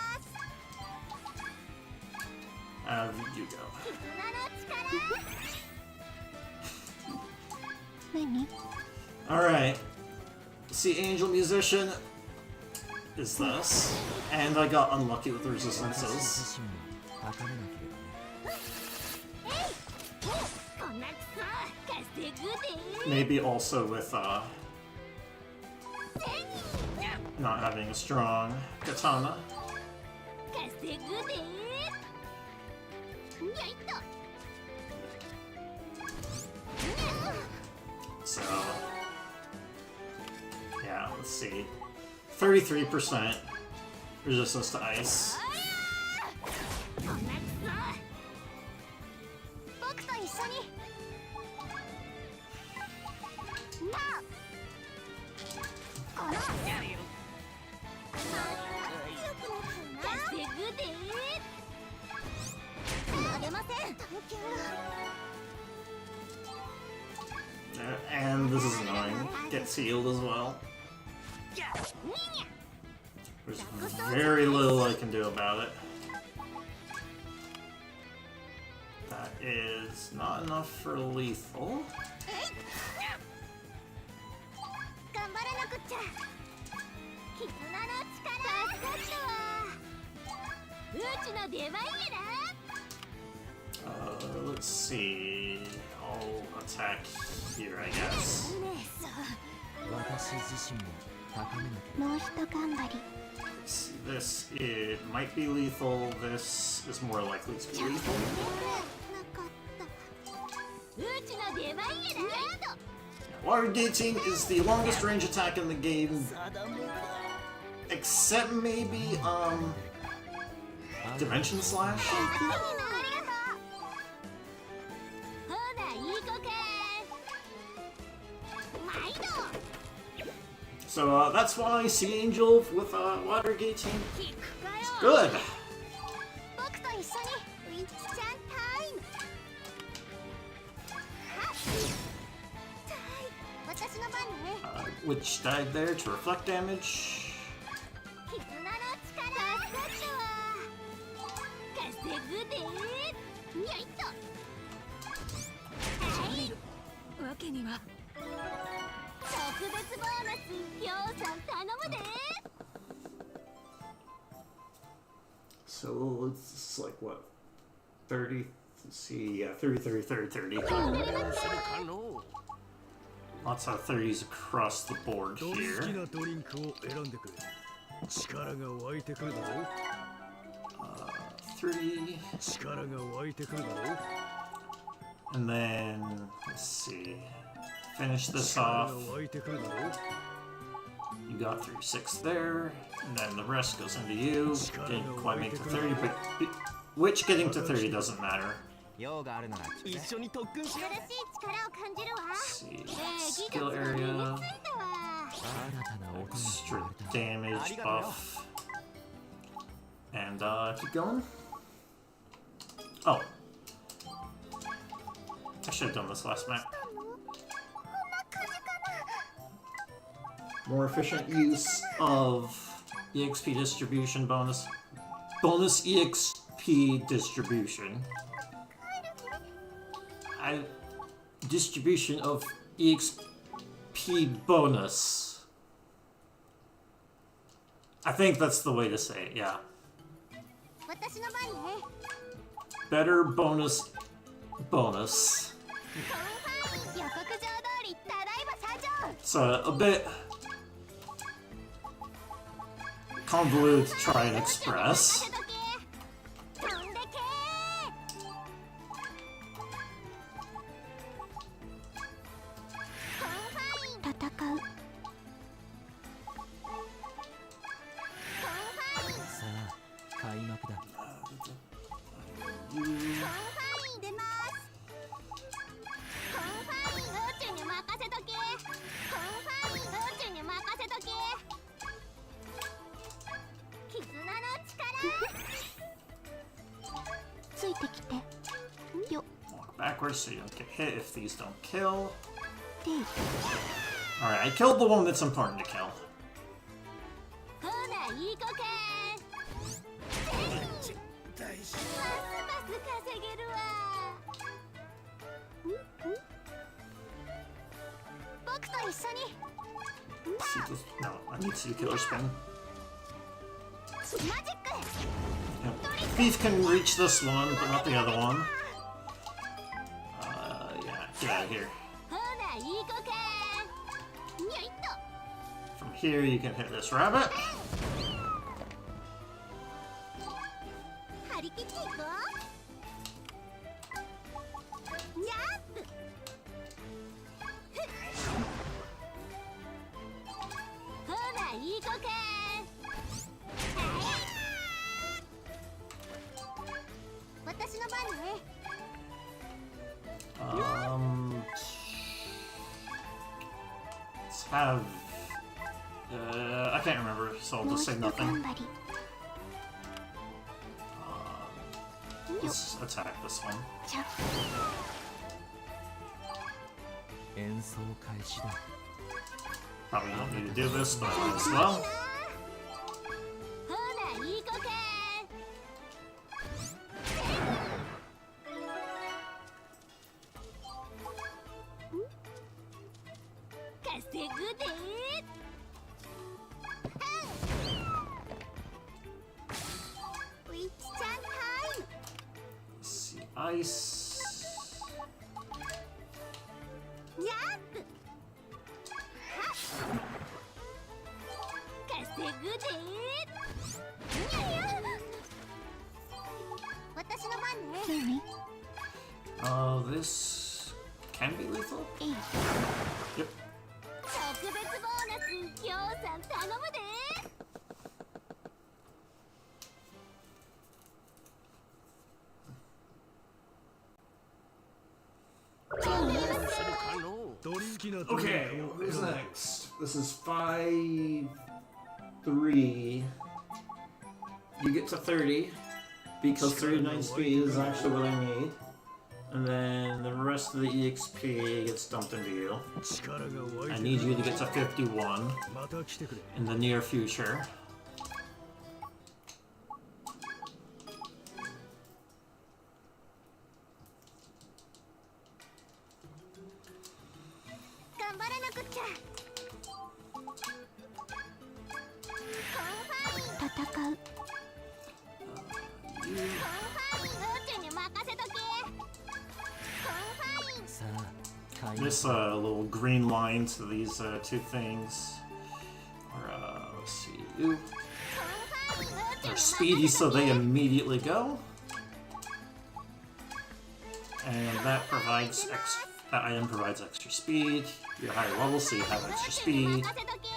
You go.
絆の力。何？
Alright. See, Angel Musician is this. And I got unlucky with the resistances.
自身も高めなければね。
こんなクソ稼ぐで。
Maybe also with, not having a strong katana.
稼ぐで。よいと。
So, yeah, let's see. 33% resistance to ice.
こんなクソ。僕と一緒に。なあ。この。稼ぐで。あげません。
And this is annoying. Gets healed as well. There's very little I can do about it. That is not enough for lethal.
頑張らなくっちゃ。絆の力。助かったわ。うちの出番やな。
Let's see. I'll attack here, I guess.
私自身も高めなければ。
もう一頑張り。
Let's see. This, it might be lethal. This is more likely to be lethal.
うちの出番やな。
Water gating is the longest range attack in the game. Except maybe, Dimension Slash?
ありがとう。ほな、いい子か。毎度。
So, that's why Sea Angel with, water gating
聞くか
is
よ。
good.
僕と一緒にウィッチちゃんタイム。はっ。私の番ね。
Which died there to reflect damage.
絆の力。助かったわ。稼ぐで。よいと。はい。けには特別ボーナスようさん頼むで。
So it's like what? 30? Let's see, yeah, 30, 30, 30, 30.
するかの
Lots of 30s across the board
好き
here.
なドリンクを選んでくれ。力が湧いてくるだろう。
30.
力が湧いてくるだろう。
And then, let's see. Finish this
力
off.
が湧いてくるだろう。
You got through 6 there. And then the rest goes into you. Didn't quite make to 30, but which getting to 30 doesn't matter.
用があるなら聞くぜ。
一緒に特訓しよう。新しい力を感じるわ。
Let's see. Skill area.
新たな音
Extra damage buff. And keep going. Oh. I should have done this last map. More efficient use of EXP distribution bonus. Bonus EXP distribution. Distribution of EXP bonus. I think that's the way to say it, yeah.
私の番ね。
Better bonus.
予告状通りただいま社長。
It's a bit convoluted to try and express.
飛んでけー。戦う。
さあ開幕だ。
コンファイン出ます。コンファイン宇宙に任せとけ。コンファイン宇宙に任せとけ。絆の力。ついてきて。よ。
Walk backwards so you don't get hit if these don't kill.
で。
Alright, I killed the one that's important to kill.
ほな、いい子か。ますます稼げるわ。僕と一緒に。
See this? No, I need to see killer spin.
マジック。
Yeah. Thief can reach this one, but not the other one. Yeah, get out of here.
ほな、いい子か。にゃいっと。
From here, you can hit this rabbit.
張り切っていこう。にゃーっと。ほな、いい子か。私の番ね。
Let's have. I can't remember, so I'll
もう
just
一
say
頑
nothing.
張り。
Let's attack this one.
じゃ。
演奏開始だ。
Probably don't need to do this, but I might as well.
ほな、いい子か。稼ぐで。ウィッチちゃんタイム。
Let's see, ice.
にゃーっと。稼ぐで。にゃにゃ。私の番ね。
This can be lethal.
いい。
Yep.
特別ボーナスぎょうさん頼むで。
するかの
ドリンキなドリン
Okay,
クを
who's
選んで
next? This is 5, 3. You get to 30 because 39 speed is actually what I need. And then the rest of the EXP gets dumped into you.
力が湧い
I
て
need
くる
you to get to 51
また来てくれ
in the near future.
ちゃ戦うコンファイン宇宙に任せとけコンファイン
さあ開
This little green line to these two things are, let's see, ooh,
コンファイン宇
they're
宙に
speedy, so they immediately go. And that provides that item provides extra speed. You're higher level, so you have extra
宇宙に
speed.
任せとけ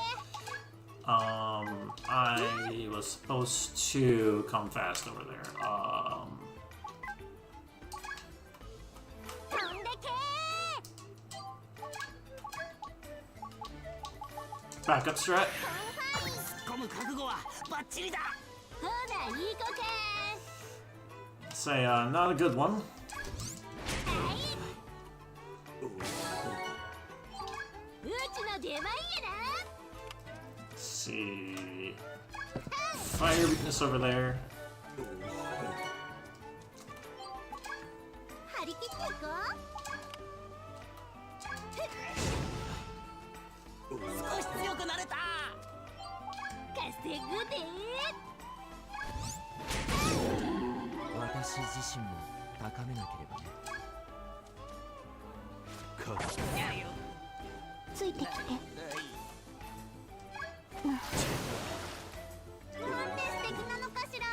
I was supposed to come fast over there.
飛んでけ
Backup strat.
込む覚悟はバッチリだ。
ほないい子け
Say, not a good one.
うちの出番やな
Let's see. Fire weakness over there.
張り切っていこう
少し強くなれた。
稼ぐで
私自身も高めなければね。
ついてきてなんて素敵なのかしら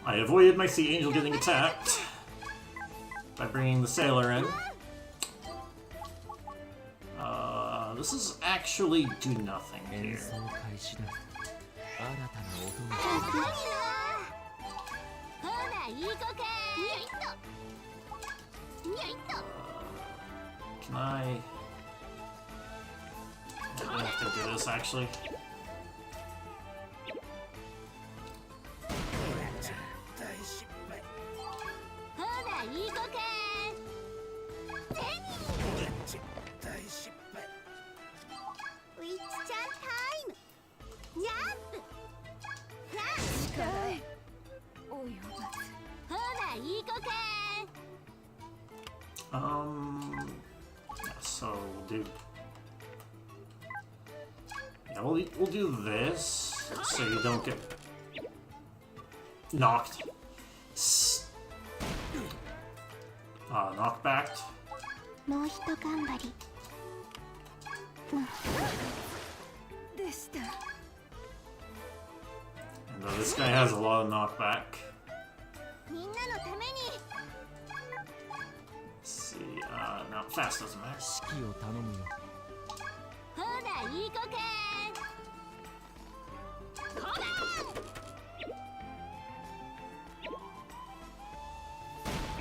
I avoided my sea angel getting attacked by bringing the sailor in. This is actually do nothing
演
here.
奏開始だ。新たな音が
かわいいなほないい子かにゃいっとにゃいっと
Can I? I don't have to do this actually.
ほないい子か手にウィッチちゃんタイムジャンプジャンプおよばずほないい子か
Yeah, so we'll do. Yeah, we'll do this so you don't get knocked. Knockbacked.
もうひと頑張りでした
And this guy has a lot of knockback.
みんなのために
Let's see. No, fast doesn't matter.
指揮を頼むよ。
ほないい子かほら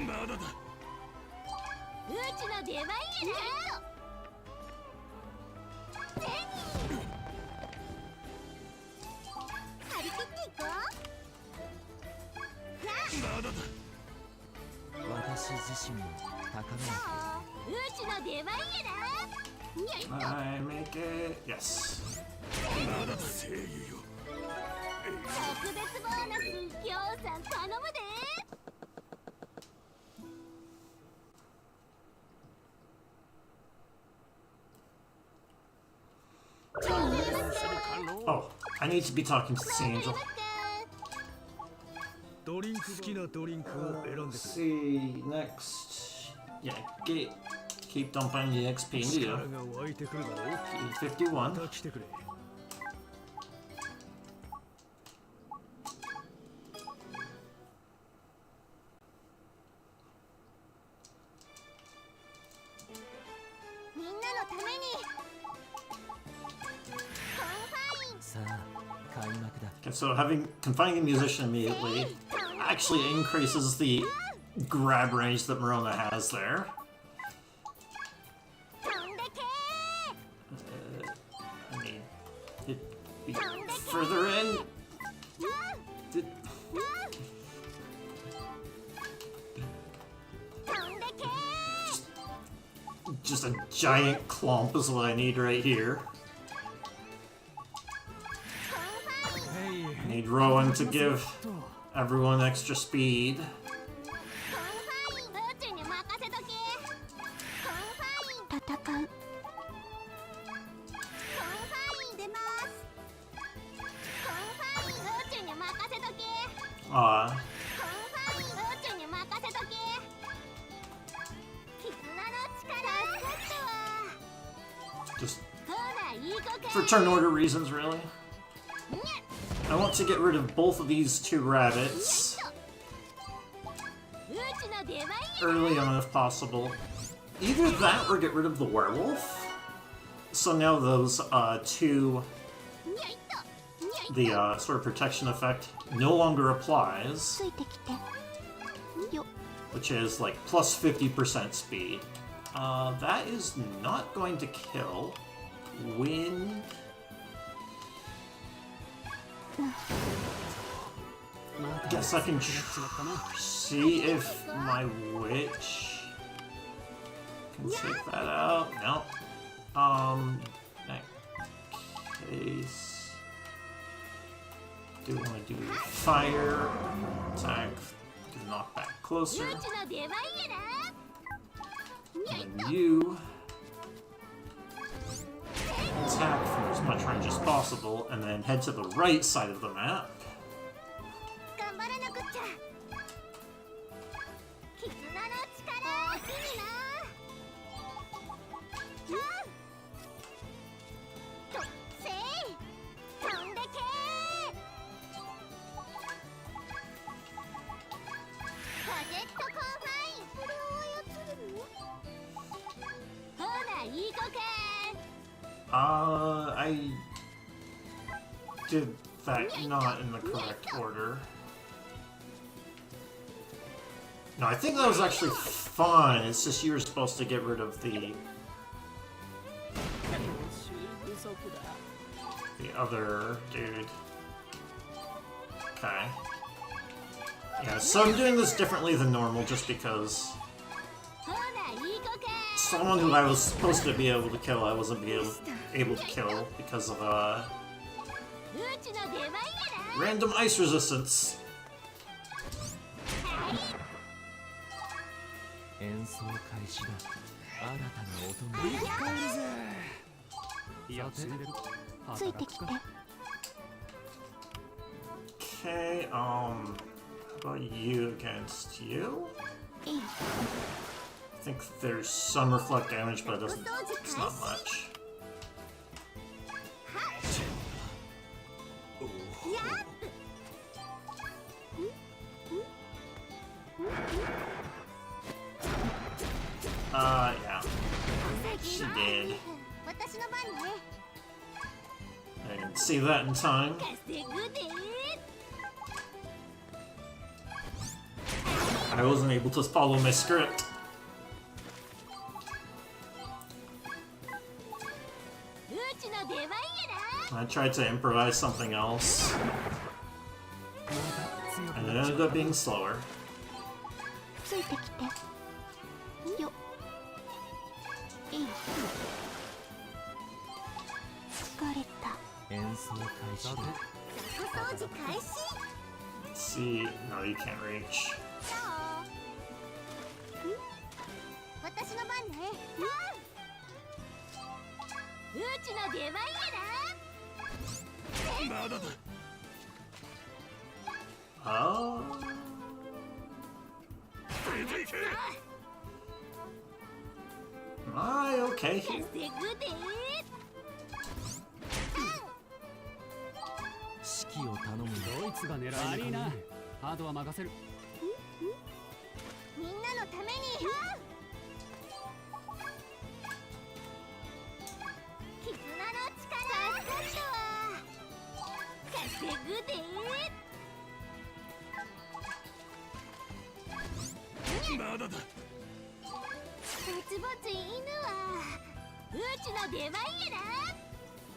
まだだ。
うちの出番やな手に張り切っていこうや
まだだ。
私自身も高めなければね。
うちの出番やなにゃいっと
I make it. Yes.
まだだ。声優よ。
特別ボーナスぎょうさん頼むで
Oh, I need to be talking to the sea angel.
ドリンク好きなドリンクを選んで
Let's
くれ。
see. Next. Yeah, keep dumping the XP into
力
you.
が湧いてくるだろう。
51.
また来てくれ。
みんなのためにコンファイン
さあ開幕だ。
Okay, so confining the musician immediately actually increases the grab range that Morona has there.
飛んでけ
I mean, it'd be further in. Did-
飛んでけ
Just a giant clump is what I need right here.
コンファイン
I need Rowan to give everyone extra speed.
コンファイン宇宙に任せとけコンファイン戦うコンファイン宇宙に任せとけ。絆の力助かったわ。
Just
ほらいい子か。
for turn order reasons, really. I want to get rid of both of these two rabbits
宇宙の出番や。
early on if possible. Either that or get rid of the werewolf. So now those two,
にゃいっと。にゃいっと。
the sort of protection effect no longer applies,
ついてきて。よ。
which is like plus 50% speed. That is not going to kill. Wind. Guess I can see if my witch can take that out. No. In that case, do want to do fire attack, do knockback
宇
closer,
宙の出番やな。にゃいっ
and
と。
then you attack from as much range as possible, and then head to the right side of the map.
頑張らなくっちゃ。絆の力いいな。とせい飛んでけ。ガジェットコンファイン。これを操るの？ほらいい子か。
I did that not in the correct order. No, I think that was actually fine. It's just you were supposed to get rid of the other dude. Okay. Yeah, so I'm doing this differently than normal just because
ほらいい子か。
someone who I was supposed to be able to kill, I wasn't able to kill because of
宇宙の出番やな。
random ice resistance.
演奏開始だ。新たな音が聞こえるぜ。
いや死んでる。
ついてきて。
Okay, how about you against you?
いい。
I think there's some reflect damage, but it's not much.
やっ。
Yeah. She did.
私の番ね。
I didn't see that in time.
稼ぐで。
I wasn't able to follow my script.
宇宙の出番やな。
I tried to improvise something else, and it ended up being slower.
ついてきて。よ。いい。疲れた。
演奏開始だ。
雑掃除開始。
Let's see. No, you can't reach.
私の番ね。宇宙の出番やな。
まだだ。
Oh.
出ていけ。
My, okay.
稼ぐで。
指揮を頼むぞ。
ドイツが狙いにいいな。ハードは任せる。
みんなのために。絆の力助かったわ。稼ぐで。
まだだ。
ぼちぼち犬は宇宙の出番やな。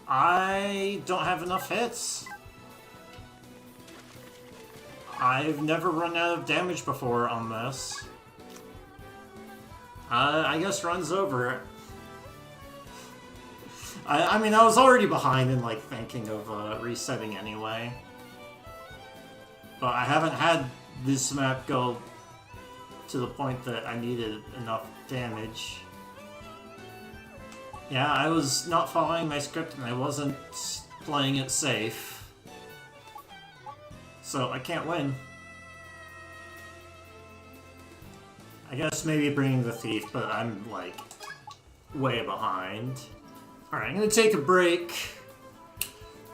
I don't have enough hits. I've never run out of damage before on this. I guess run's over. I mean, I was already behind in like thinking of resetting anyway. But I haven't had this map go to the point that I needed enough damage. Yeah, I was not following my script and I wasn't playing it safe. So I can't win. I guess maybe bringing the thief, but I'm like way behind. Alright, I'm gonna take a break.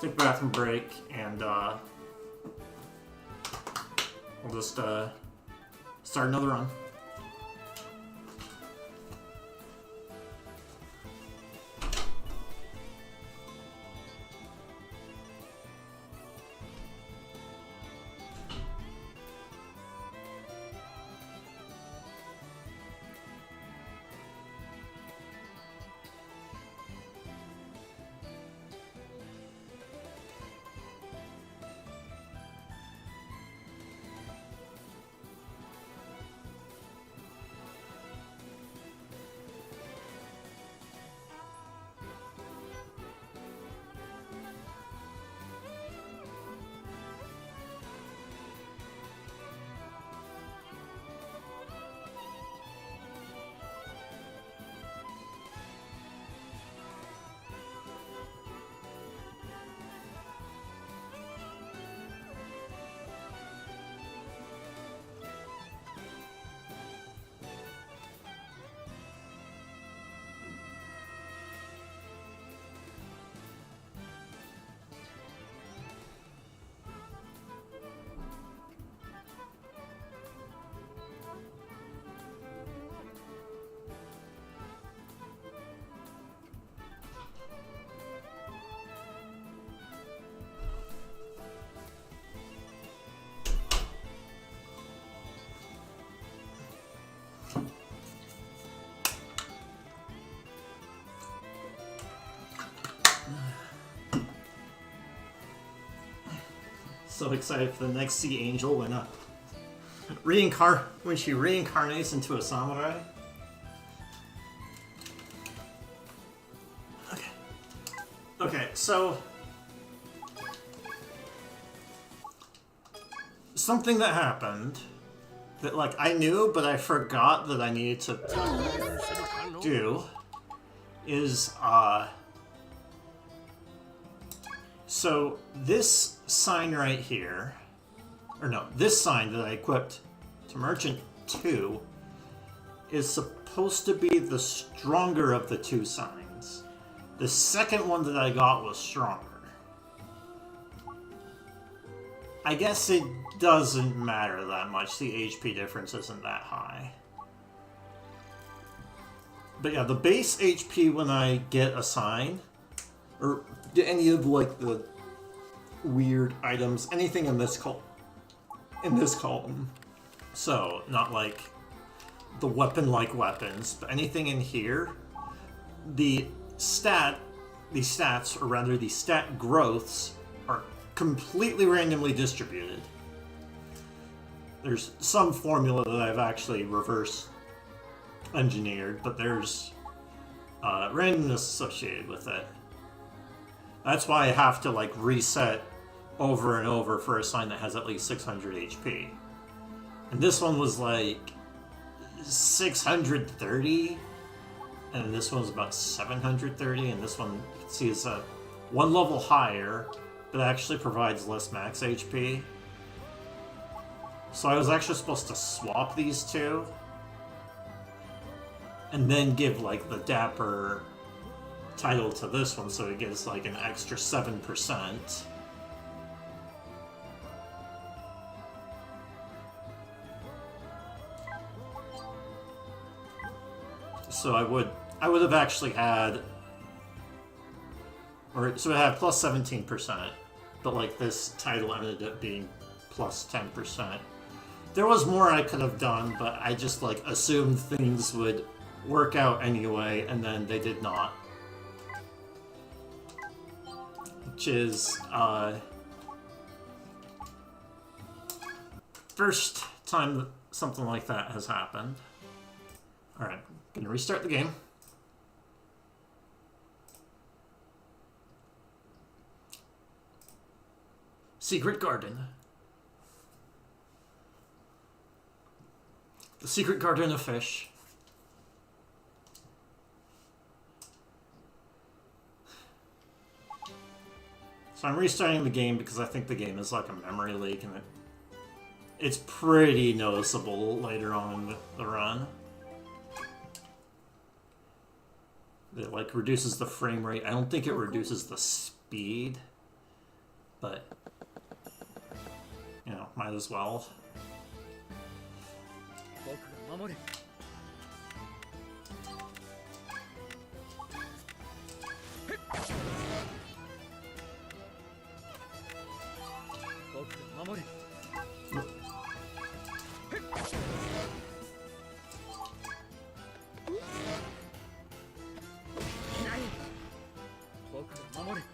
Take a bathroom break, and we'll just start another run. So excited for the next Sea Angel when when she reincarnates into a samurai. Okay. Okay, so something that happened that like I knew but I forgot that I needed to do is so this sign right here, or no, this sign that I equipped to Merchant 2 is supposed to be the stronger of the two signs. The second one that I got was stronger. I guess it doesn't matter that much. The HP difference isn't that high. But yeah, the base HP when I get a sign, or any of like the weird items, anything in this column. So, not like the weapon-like weapons, but anything in here, the stat growths are completely randomly distributed. There's some formula that I've actually reverse engineered, but there's randomness associated with it. That's why I have to like reset over and over for a sign that has at least 600 HP. And this one was like 630, and this one's about 730, and this one, you can see, is one level higher, but actually provides less max HP. So I was actually supposed to swap these two, and then give like the Dapper title to this one, so it gives like an extra 7%. So I would have actually had, so it had plus 17%, but like this title ended up being plus 10%. There was more I could have done, but I just like assumed things would work out anyway, and then they did not. Which is, first time that something like that has happened. Alright, gonna restart the game. Secret Garden. The Secret Garden of Fish. So I'm restarting the game because I think the game is like a memory leak, and it's pretty noticeable later on in the run. It like reduces the frame rate. I don't think it reduces the speed, but you know, might as well.
僕が守る。僕が守る。僕が守る。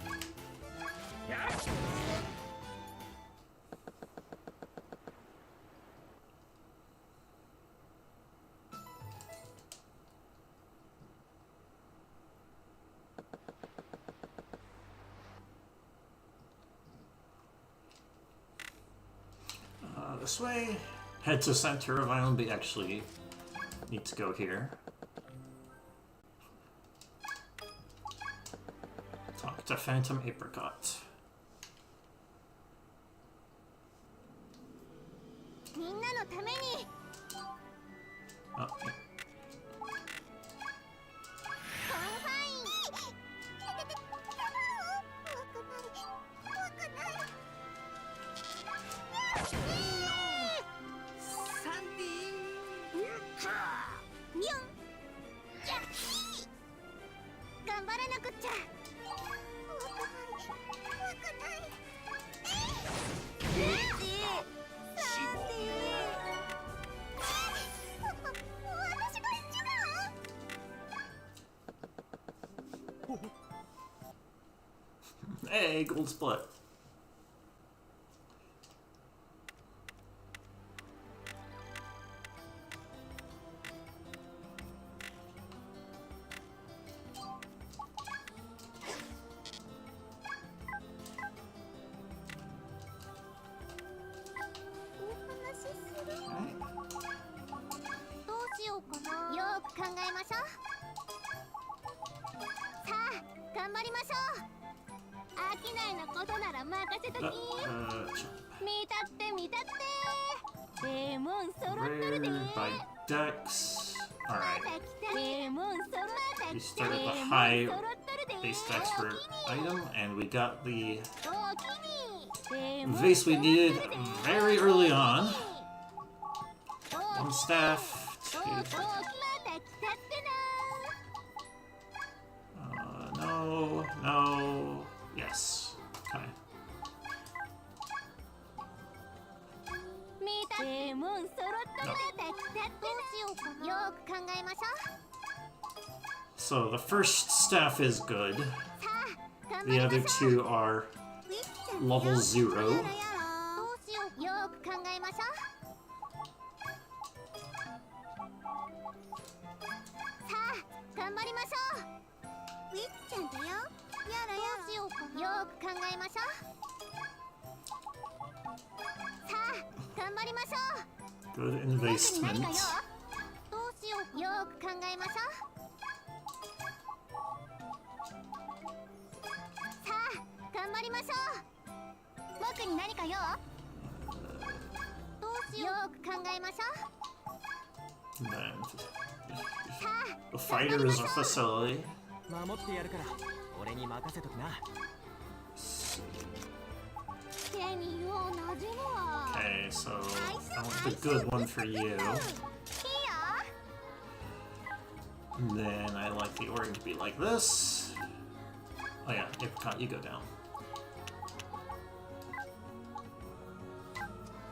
This way. Head to center of island, but actually need to go here. Talk to Phantom Apricot.
みんなのために
Oh, yeah.
コンファイン怖くない
サンディ
ミョンやっ頑張らなくっちゃ怖くない私が一番
Hey, gold split. Alright.
どうしようかなよく考えましょうさあ頑張りましょう飽きないのことなら任せとき
Jump.
見たって見たってデーモン揃っとるで
Rare by Dex.
ま
Alright.
た来たデーモン揃っ
We
た
start
デ
with
ー
the
モン
high
揃っとるで
base stats for item, and we got the
おおきにデーモン
vase we needed very early on.
おお
One staff,
おお
two.
また来たってな
No, no, yes. Okay.
見たデーモン揃っとるまた来たってなどうしようかなよく考えましょう
So the first staff is good.
さあ頑張
The
りま
other
しょう
two are level 0.
どうしようよく考えましょうさあ頑張りましょうウィッちゃんだよやらやどうしようかなよく考えましょうさあ頑張りましょう
Good
僕に何か
investment.
よどうしようよく考えましょうさあ頑張りましょう僕に何かよどうしようよく考えましょう
And then
さあ
the fighter is a facility.
守ってやるから俺に任せときな。
手にようなじむわ
Okay, so I want the good one for you.
いいよ
And then I like the order to be like this. Oh yeah, Apricot, you go down.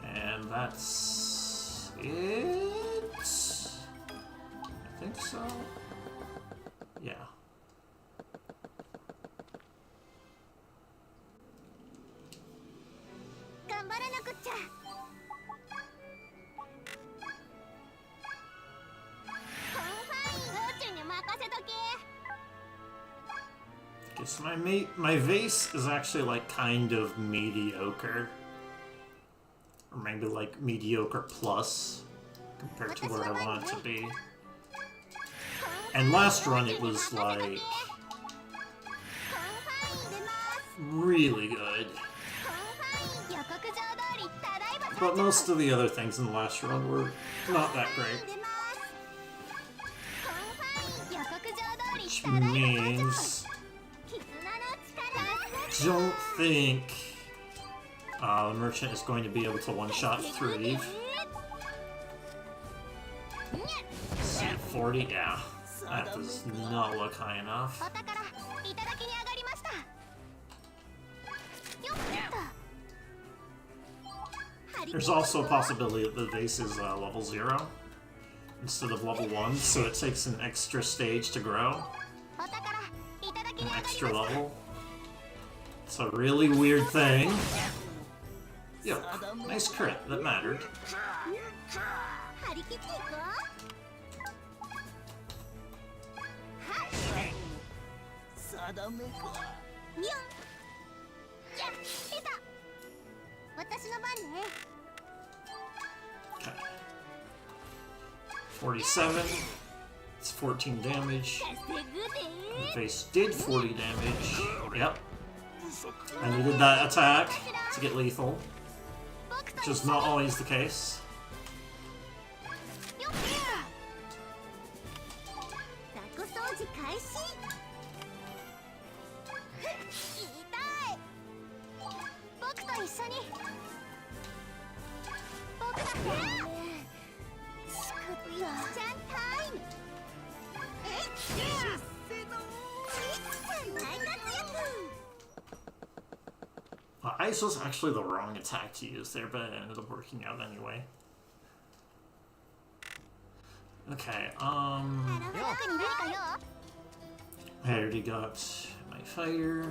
And that's it. I think so. Yeah.
頑張らなくっちゃコンファイン宇宙に任せとけ
Okay, so my vase is actually like kind of mediocre. Or maybe like mediocre plus compared to where I want it to be. And last run it was like
コンファイン出ます
really good.
コンファイン予告
But most of the other things in the last run were not that great. Which means I don't think the merchant is going to be able to one-shot Threeve. 40? Yeah. That does not look high enough. There's also a possibility that the vase is level 0 instead of level 1, so it takes an extra stage to grow. An extra level. It's a really weird thing. Yo, nice crit, that mattered. Okay. 47. It's 14 damage. The face did 40 damage. Yep. I needed that attack to get lethal, which is not always the case. Ice was actually the wrong attack to use there, but it ended up working out anyway. Okay, I already got my fire.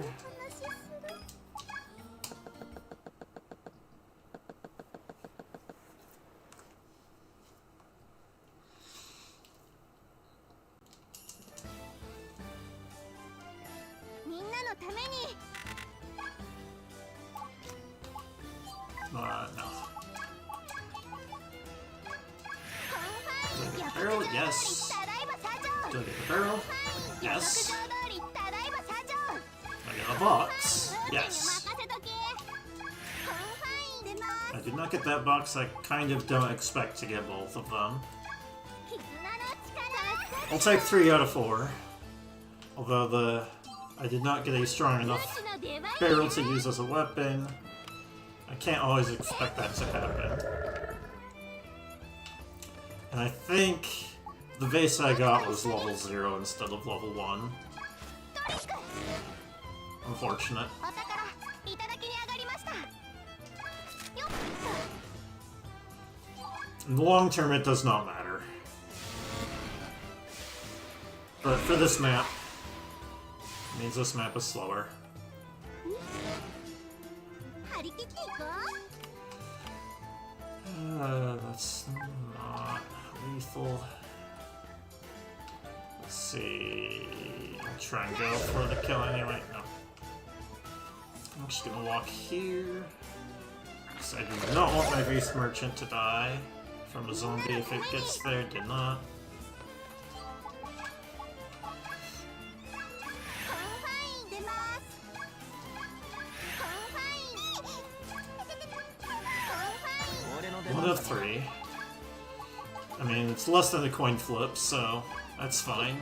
No. Do I get the barrel? Yes. Do I get the barrel? Yes. Do I get a box? Yes. I did not get that box. I kind of don't expect to get both of them. I'll take 3 out of 4. Although I did not get a strong enough barrel to use as a weapon. I can't always expect that to happen. And I think the vase I got was level 0 instead of level 1. Unfortunate. In the long term, it does not matter. But for this map, it means this map is slower. That's not lethal. Let's see. I'll try and go for the kill anyway. No. I'm just gonna walk here. Because I do not want my Beast Merchant to die from a zombie if it gets there. Did not. One of 3. I mean, it's less than a coin flip, so that's fine.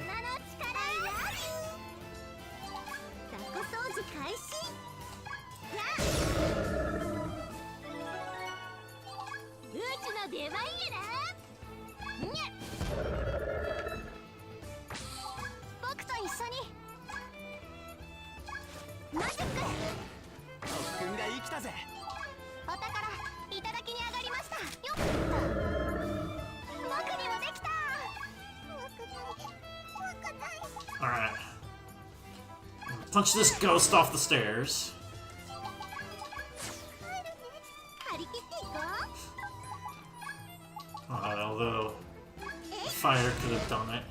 Alright. Punch this ghost off the stairs. Although fire could have done it.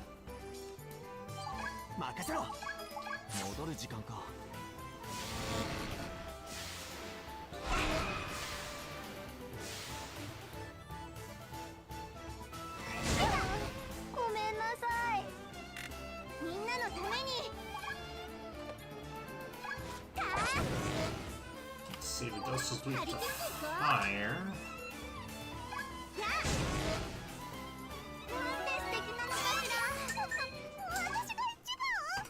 see, the ghost is weak to fire.
やあなんて素敵なのかしら私が一番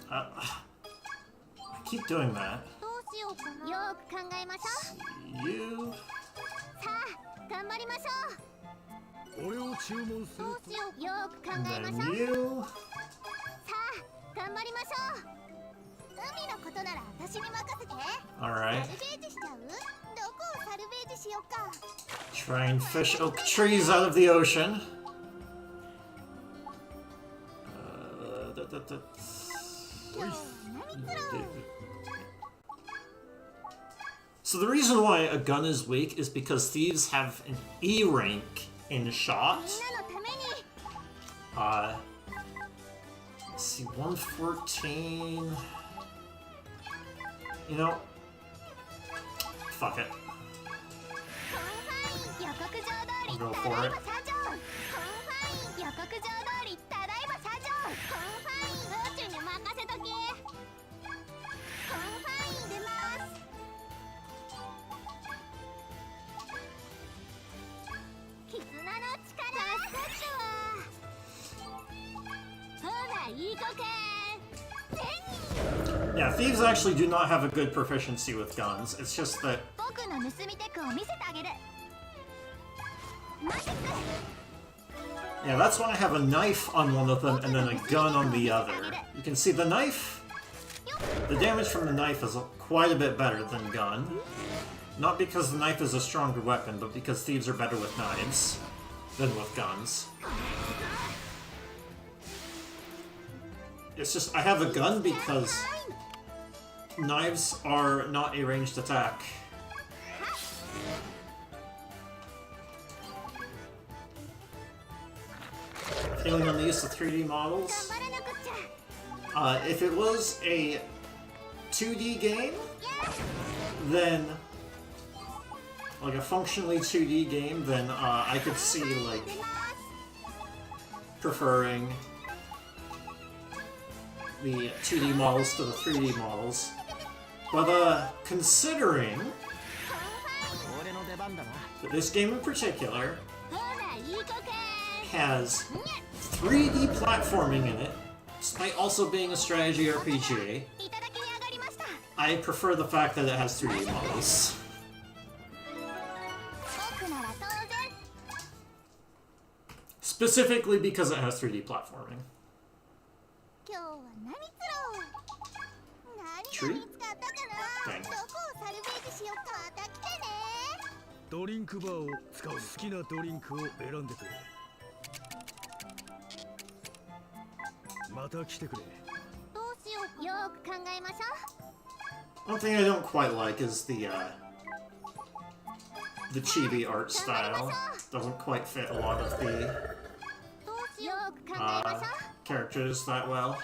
I keep doing that.
どうしようかなよく考えましょう
You.
さあ頑張りましょう
俺を注文する
どうしようよく考
And
えましょ
then
う
you.
さあ頑張りましょう海のことなら私に任せて
Alright.
サルベージしちゃうどこをサルベージしようか
Try and fish oak trees out of the ocean. Da.
今日は何つろう
So the reason why a gun is weak is because thieves have an E rank in shot.
みんなのために
Let's see, 114. You know, fuck it.
予告状通り
I'll go
た
for
だい
it.
ま社長コンファイン予告状通りただいま社長コンファイン宇宙に任せとけコンファイン出ます絆の力助かったわほらいい子か
Yeah, thieves actually do not have a good proficiency with guns. It's just that
僕の盗みテクを見せてあげるマジック
yeah, that's when I have a knife on one of them and then a gun on the other. You can see the knife. The damage from the knife is quite a bit better than gun. Not because the knife is a stronger weapon, but because thieves are better with knives than with guns. It's just I have a gun because knives are not a ranged attack. Feeling on the use of 3D models.
頑張らなくっちゃ
If it was a 2D game, then like a functionally 2D game, then I could see like preferring the 2D models to the 3D models. But considering
俺の出番だな
that this game in particular
ほらいい子か
has 3D platforming in it, despite also being a strategy RPG,
いただきに上がりました
I prefer the fact that it has 3D models.
僕なら当然
Specifically because it has 3D platforming.
今日は何つろう何
Tree?
が見つかったかな
Thanks.
どこをサルベージしようかまた来てね
ドリンクバーを使う好きなドリンクを選んでくれまた来てくれ
どうしようよく考えましょ
One thing I don't quite like is the chibi art style. Doesn't quite fit a lot of the
うどうしようよく考えましょ
characters that well.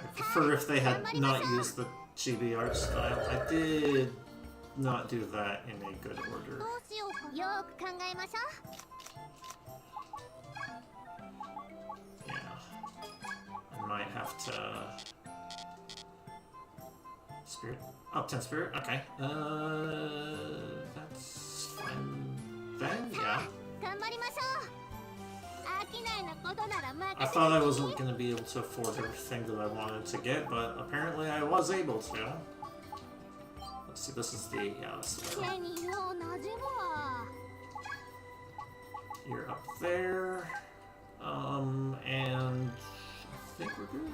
I prefer if they had not used the chibi art style. I did not do that in a good
うど
order.
うしようかよく考えましょ
Yeah. I might have to... Spirit? Oh, 10 spirit? Okay. That's fine then, yeah.
う頑張りましょう飽きないなことなら任
I
せて
thought I wasn't going to be able to afford everything that I wanted to get, but apparently I was able to. Let's see, this is the... Yeah, this is the...
手にようなじむわ
You're up there. And... I think we're good.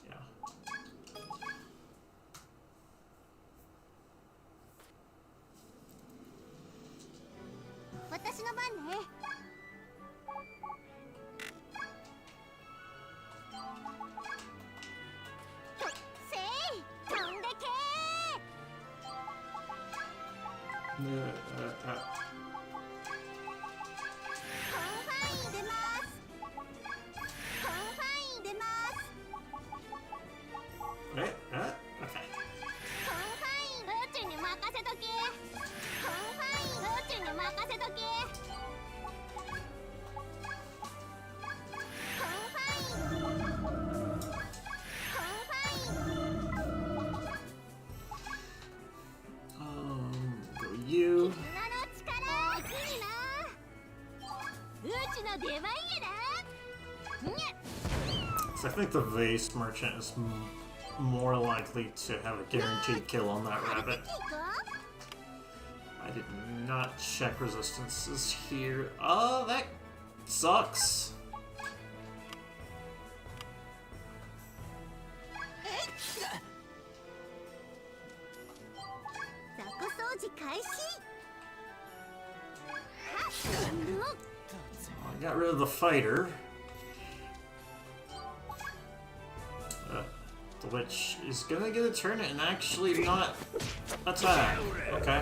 Yeah.
私の番ねせい飛んでけコンファイン出ます。コンファイン出ます。
Okay.
コンファインうちに任せとけ。コンファインうちに任せとけ。コンファインコンファイン
Go you.
絆の力いくにな。うちの出番やな。にゃ
So I think the vase merchant is more likely to have a guaranteed kill on that
食べ
rabbit.
ていこ
I did not check resistances here. Oh, that sucks.
雑魚掃除開始。はっ
I got rid of the fighter. The witch is gonna get a turn and actually not attack. Okay.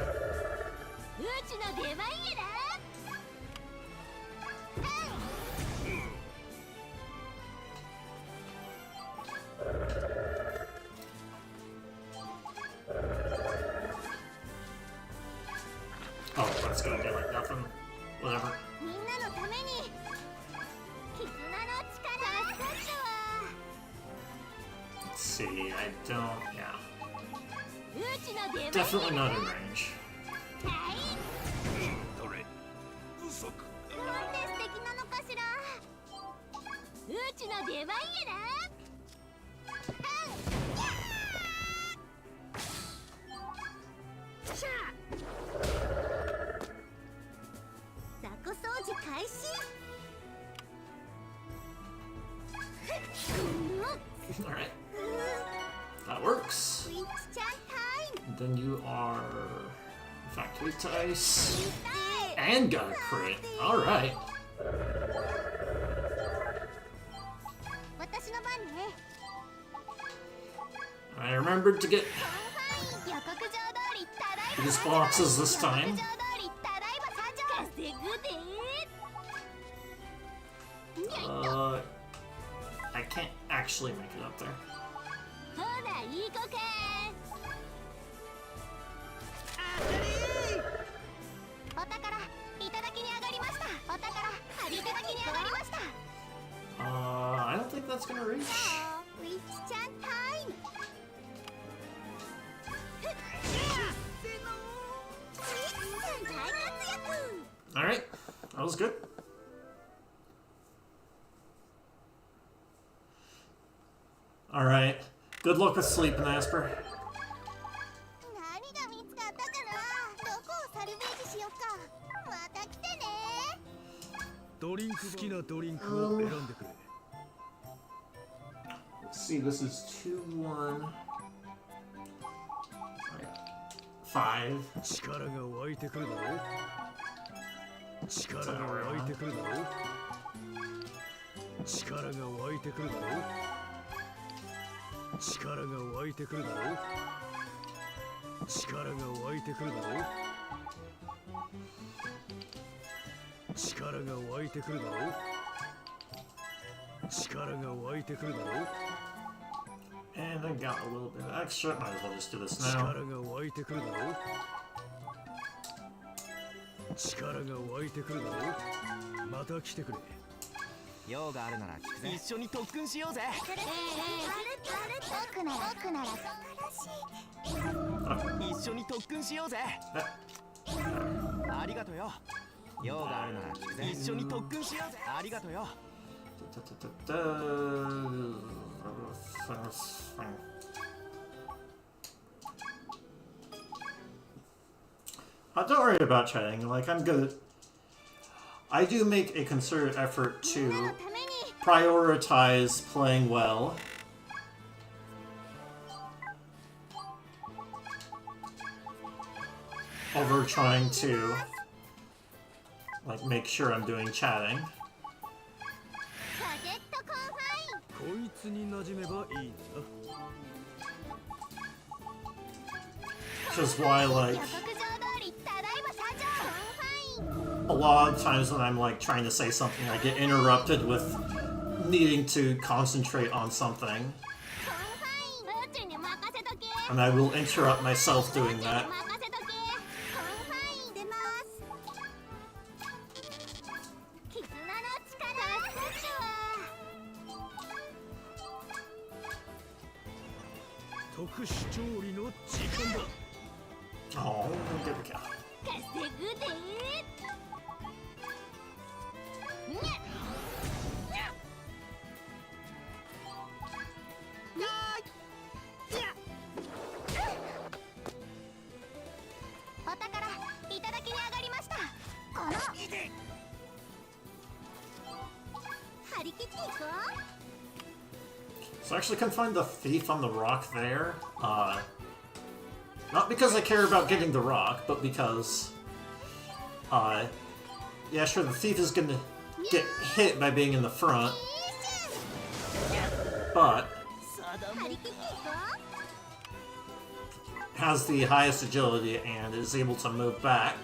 うちの出番やな。
Oh, that's gonna be like nothing. Whatever.
みんなのために絆の力助かったわ。
Let's see. I don't. Yeah.
うちの出番
Definitely
や
not
な。
in range.
はい。
どれ不足
なんて素敵なのかしら。うちの出番やな。しゃあ。雑魚掃除開始。
All right. That works.
スイッチちゃんタイ
Then
ム。
you are factory dice
痛い。
and got a crit. All right.
私の番ね。
I remembered to get
コンファイン予告状通りただいま
these boxes this
予
time.
告状通りただいま参上。稼ぐで。
I can't actually make it up there.
ほな行こか。お宝いただきに上がりました。お宝いただきに上がりました。
I don't think that's gonna reach.
ウィッチちゃんタイム。ウィッチさん大活躍。
All right, that was good. All right, good luck with sleeping, Asper.
何が見つかったかな。どこをサルベージしようか。また来てね。
ドリンク好きなドリンクを選んでくれ
Let's see, this is 2-1. 5.
力が湧いてくるだろう力が湧いてくるだろう力が湧いてくるだろう力が湧いてくるだろう力が湧いてくるだろう力が湧いてくるだろう力が湧いてくるだろう
And I got a little bit of extra. Might as well just do this now.
力が湧いてくるだろう力が湧いてくるだろうまた来てくれ
用があるなら聞くぜ一緒に特訓しようぜ
僕なら
一緒に特訓しようぜありがとよ用があるなら聞くぜ一緒に特訓しようぜありがとよ
Don't worry about chatting. Like, I'm good. I do make a concerted effort
みんな
to
のために
prioritize playing well. Over trying to, like, make sure I'm doing chatting.
ジャケットコンファイン。
こいつに馴染めばいいんだ
Which is why,
予
like,
告状通りただい
a lot of times when I'm like trying to say something, I get interrupted with needing to concentrate on something. And I will interrupt myself doing that. Oh, there we go. So I actually can find the thief on the rock there. Not because I care about getting the rock, but because, yeah, sure, the thief is gonna get hit by being in the front, but has the highest agility and is able to move back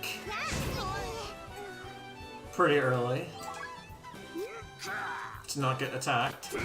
pretty early to not get attacked.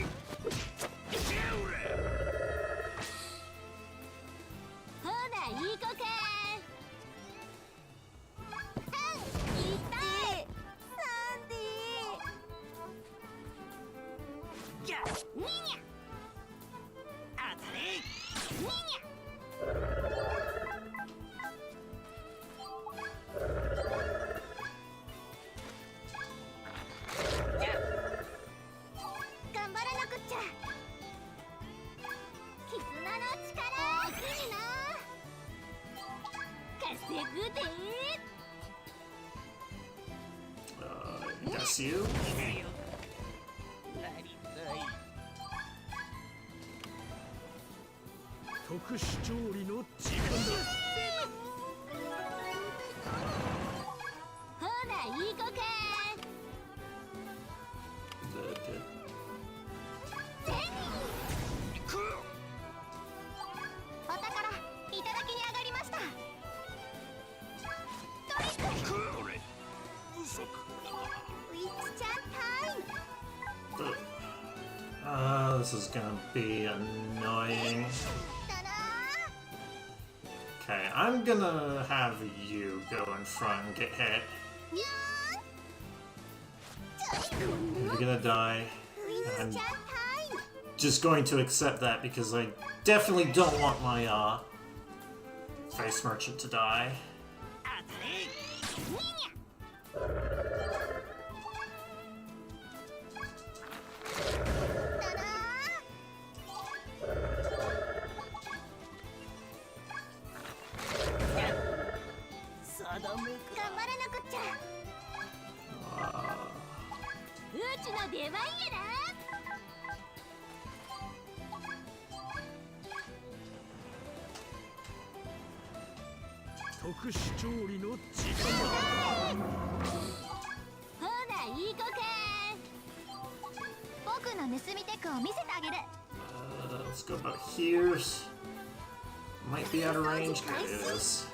Yes, you. This is gonna be annoying. Okay, I'm gonna have you go in front and get hit. You're gonna die. I'm just going to accept that because I definitely don't want my face merchant to die. Let's go about here. Might be out of range. It is.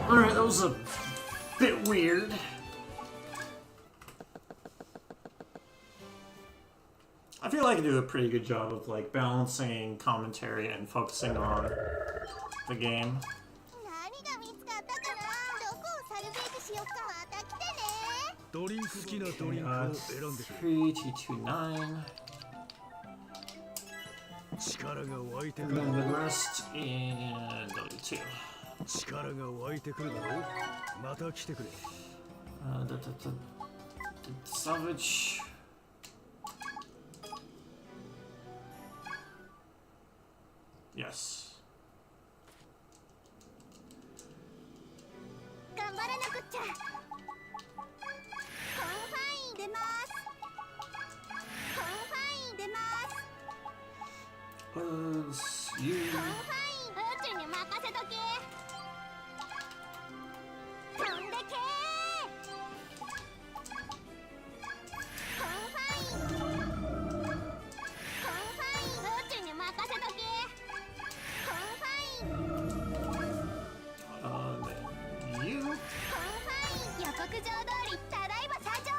Alright, that was a bit weird. I feel like I do a pretty good job of like balancing commentary and focusing on the game. T29. And then the rest in W2. Salvage. Yes. You.
通りただいま社長。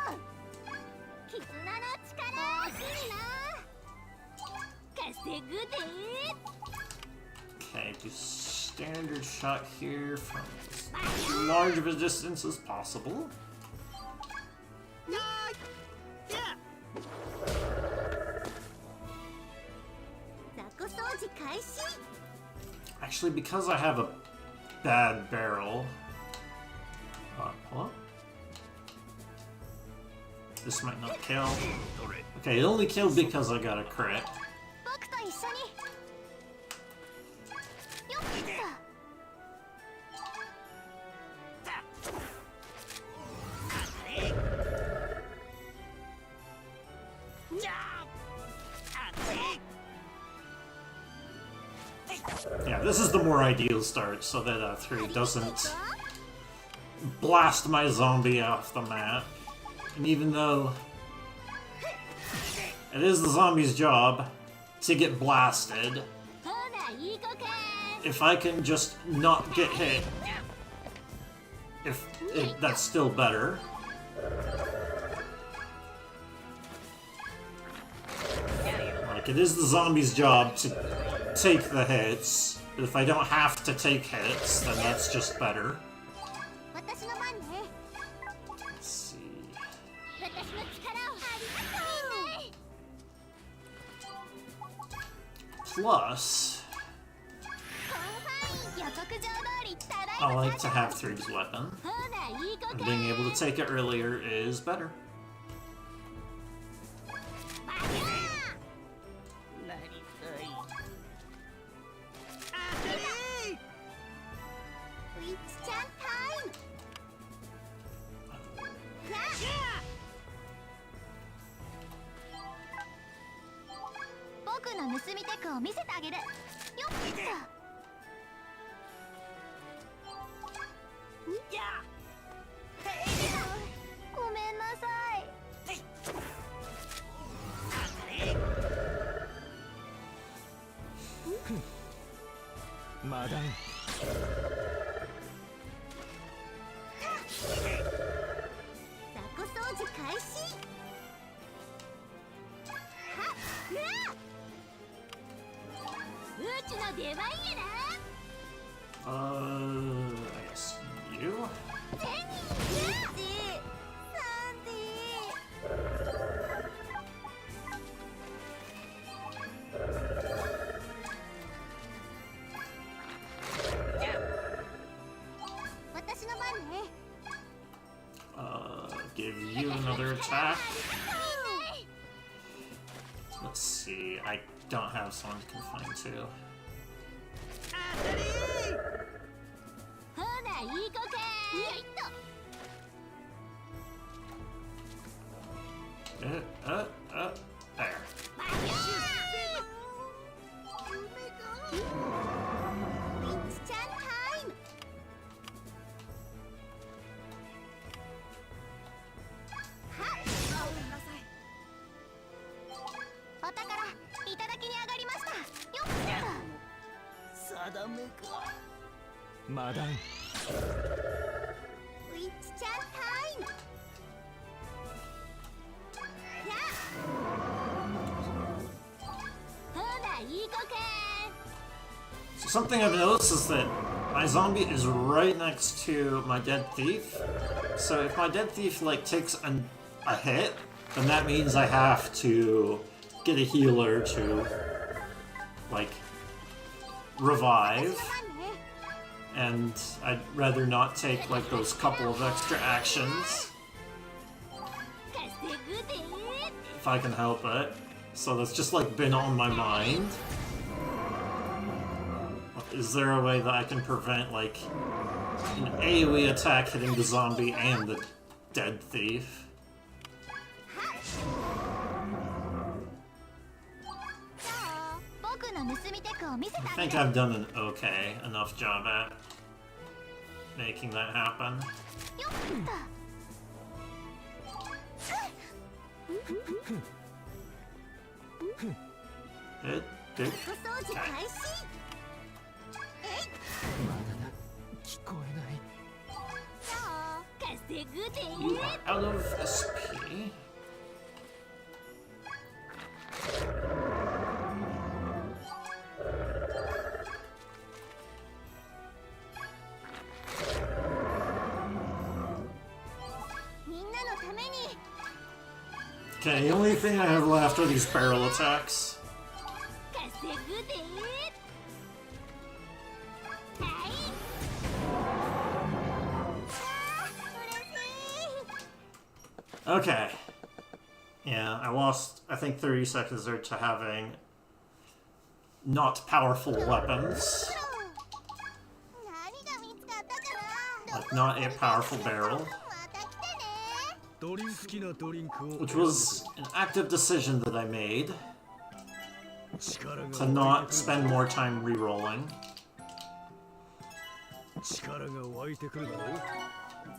絆の力欲しいな。稼ぐで。
Okay, do standard shot here from as large of a distance as possible. Actually, because I have a bad barrel. What? This might not kill. Okay, it only killed because I got a crit.
僕と一緒に。よっと。
Yeah, this is the more ideal start, so that 3 doesn't blast my zombie off the map. And even though it is the zombie's job to get blasted,
ほな、いい子か。
if I can just not get hit, that's still better. Like, it is the zombie's job to take the hits, but if I don't have to take hits, then that's just better.
私の番ね。
Let's see.
私の力をありがとう。
Plus,
コンファイン予告状通りただい
I
ま
like
社
to
長。
have 3's weapon,
ほな、いい子
and
か。
being able to take it earlier is better.
バキャー。ウィッチちゃんタイム。やっ。僕の盗みテクを見せてあげる。よっと。ごめんなさい。
マダン。
雑魚掃除開始。はっ、うわっ。うちの出番やな。
I guess you?
ジェニー、サンディ。私の番ね。
Give you another attack. Let's see, I don't have someone to confine to.
ほな、いい子か。よいっと。
There.
バキャー。ウィッチちゃんタイム。はっ。お宝いただきに上がりました。よっと。
マダン。
ウィッチちゃんタイム。やっ。ほな、いい子か。
So something I've noticed is that my zombie is right next to my dead thief. So if my dead thief like takes a hit, then that means I have to get a healer to like revive.
私の番ね。
And I'd rather not take like those couple of extra actions
稼ぐで。
if I can help it. So that's just like been on my mind. Is there a way that I can prevent like an AoE attack hitting the zombie and the dead thief?
どう？僕の盗みテクを見せて
I
あげ
think
る。
I've done an okay enough job at making that happen.
よっ
It
と。掃除開始。
まだだ。聞こえない。
どう？稼
You are out of SP. Okay, the only thing I have left are these barrel attacks. Okay. Yeah, I lost, I think, 30 seconds there to having not powerful weapons. Like, not a powerful barrel. Which was an active decision that I made to not spend more time re-rolling.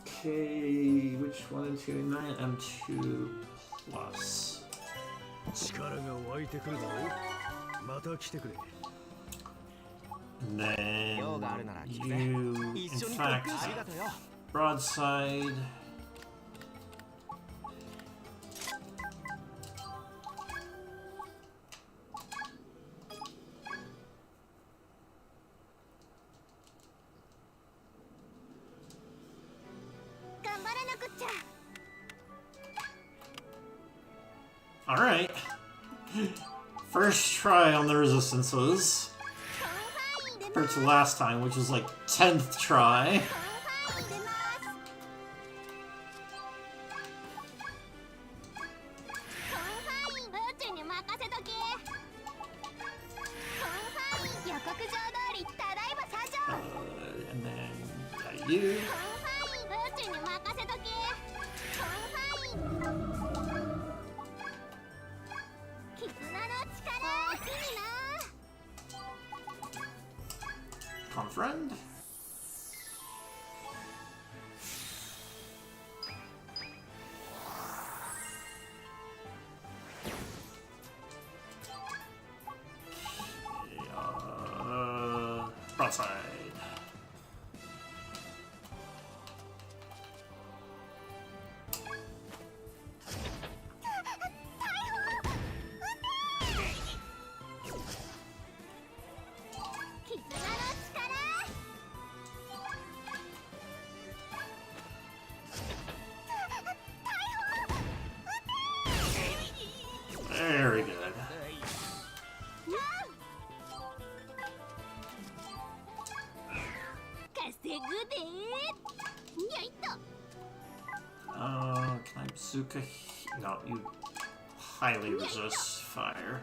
Okay, which one and two? 9 M2 plus. And then you, in fact, broadside. Alright. First try on the resistances. Compared to last time, which was like 10th try. And then you. Friend. Broadside. Very good. Can I bazooka? No, you highly resist fire.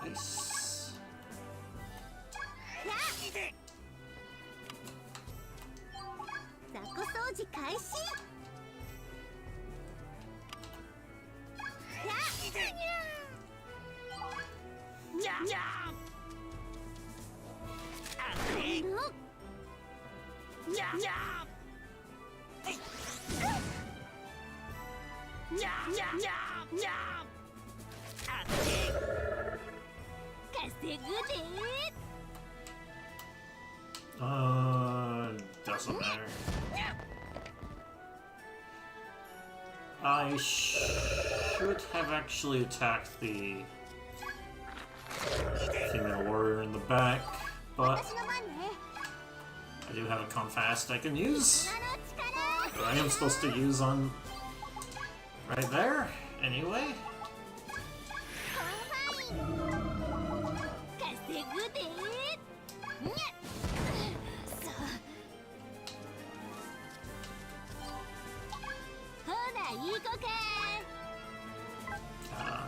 Nice. Doesn't matter. I should have actually attacked the female warrior in the back, but I do have a confast I can use. That I am supposed to use on right there, anyway.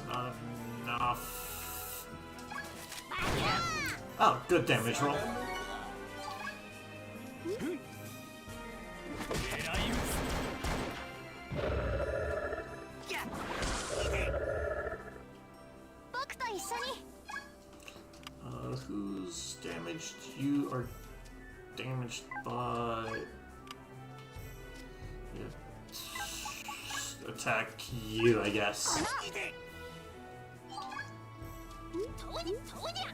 Not enough. Oh, good damage roll.
僕と一緒に
Who's damaged? You are damaged by... Yeah. Attack you, I guess.
そうにゃ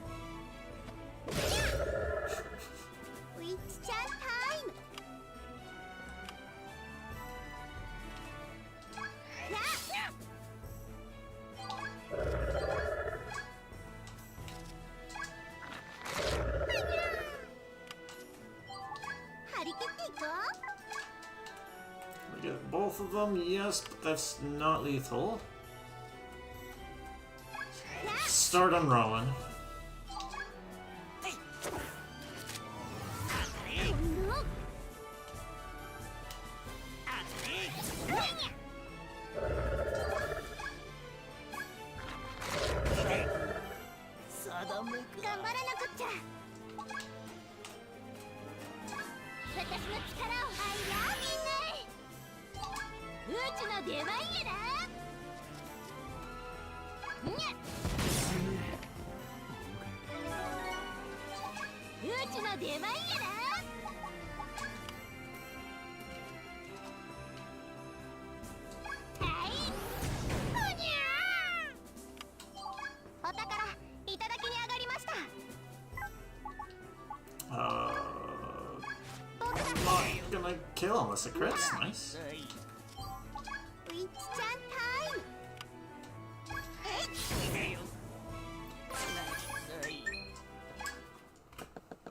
ウィッチちゃんタイムやっ張り切っていこう
We get both of them, yes, but that's not lethal. Start on Rowan.
定めか
頑張らなくっちゃ私の力をみんなうちの出番やなにゃうちの出番やなはいおにゃお宝いただきに上がりました
Not gonna kill unless it crits. Nice.
ウィッチちゃんタイム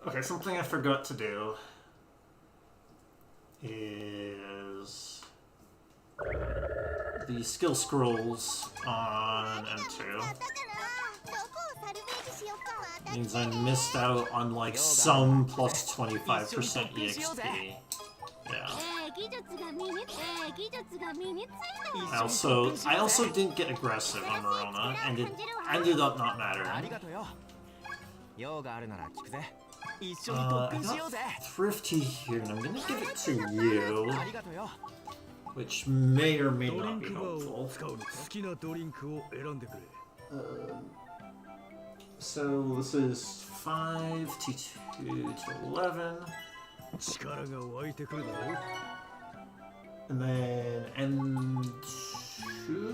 Okay, something I forgot to do is the skill scrolls on
だ
M2.
からどこをサルベージしようか
Means I missed out on like some plus 25% EXP. Yeah.
技術が身についた
I also didn't get aggressive on Marona, and it ended up not
あり
mattering.
がとよ用があるなら聞くぜ一緒に
I
特訓しよう
got
ぜ
Thrifty here, and I'm gonna give it to you,
ありがとよ
which may or may
ドリ
not
ン
be
クバーを
helpful.
使うのか好きなドリンクを選んでくれ
So this is 5 T2 to 11,
力が湧いてくるだろう
and then N2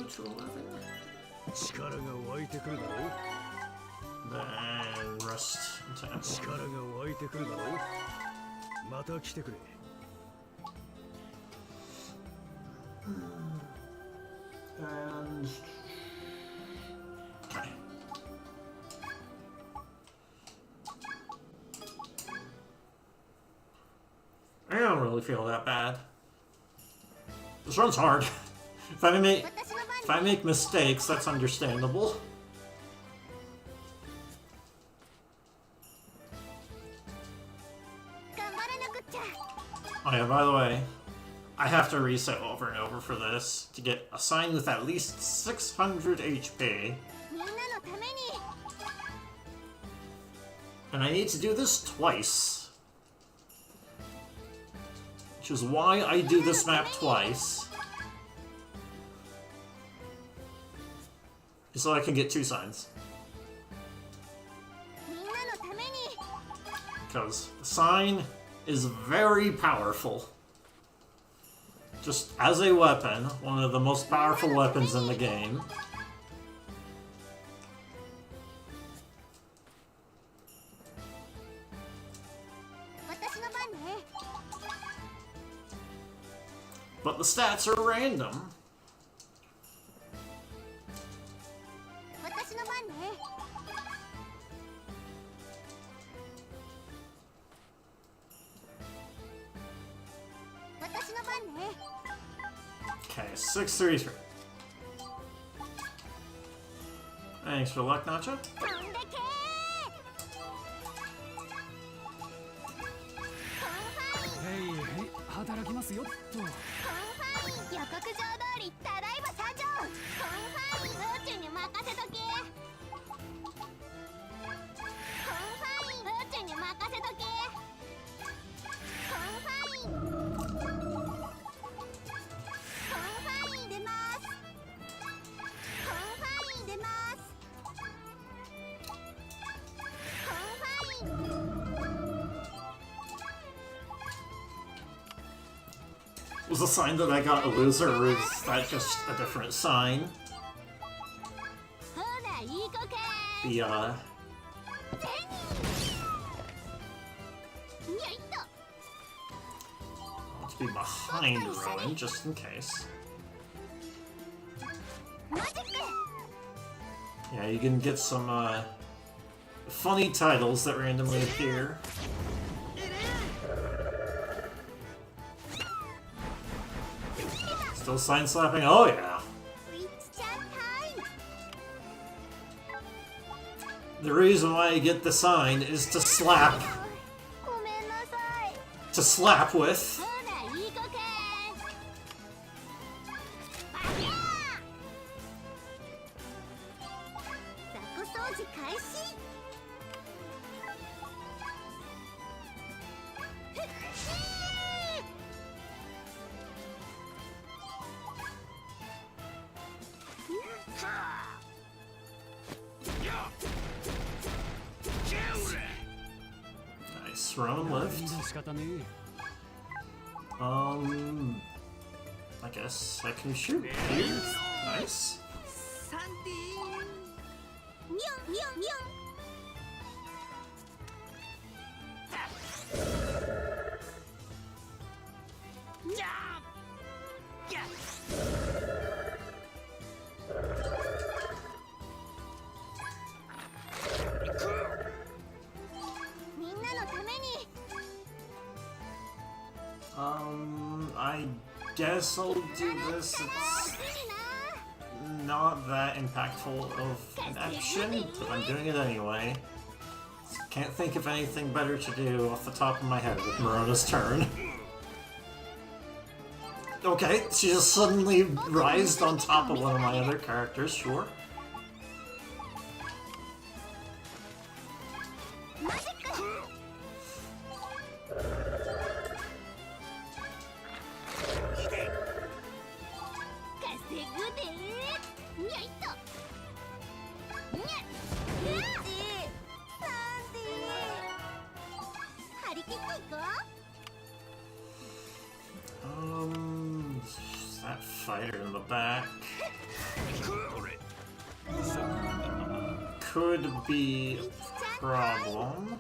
to 11,
力が湧いてくるだろう
then Rust into M1.
力が湧いてくるだろうまた来てくれ
And okay. I don't really feel that bad. This run's hard. If I make mistakes, that's understandable. Oh yeah, by the way, I have to reset over and over for this to get a sign with at least 600 HP.
みんなのために
And I need to do this twice. Which is why I do this map twice. So I can get 2 signs.
みんなのために
Because the sign is very powerful. Just as a weapon, one of the most powerful weapons in the game. But the stats are random.
私の番ね 私の番ね
Okay, 633. Thanks for luck, Nacho.
飛んでけ
へいへい働きますよっと
コンファイン予告状通りただいま参上コンファイン宇宙に任せとけコンファイン宇宙に任せとけコンファインコンファイン出ます
Was a sign that I got a loser, or is that just a different sign?
ほらいい子か
The,
よいっと
to be behind Rowan, just in case.
マジック
Yeah, you can get some, funny titles that randomly appear. Still sign slapping? Oh yeah!
ウィッチちゃんタイム
The reason why you get the sign is to slap.
ごめんなさい
To slap with.
ほらいい子かバキャー雑魚掃除開始ふっ
Nice Rowan lift.
仕方ね
I guess I can shoot. Nice.
サンデ
ニョンニョンニョンみんなのために
I guess I'll do this. It's
いいな
not that impactful of an action, but I'm doing it anyway. Can't think of anything better to do off the top of my head with Morona's turn. Okay, she just suddenly rised on top of one of my other characters, sure.
マジック稼ぐでにゃいっとにゃっうわっサンデー張り切っていこう
That fighter in the back could be a problem.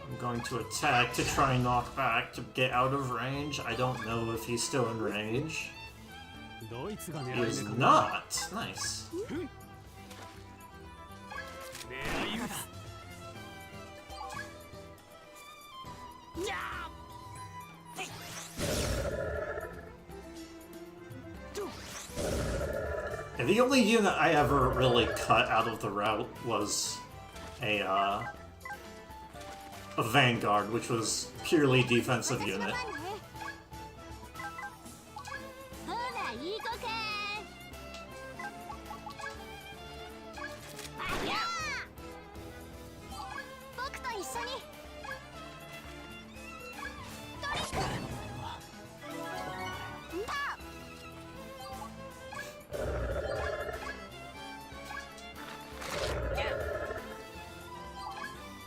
I'm going to attack to try and knock back to get out of range. I don't know if he's still in range.
ドイツが
He
狙い
is
目か
not. Nice.
狙い目だ
Yeah, the only unit I ever really cut out of the route was a Vanguard, which was purely defensive unit.
ほらいい子かバキャー僕と一緒にトリックパー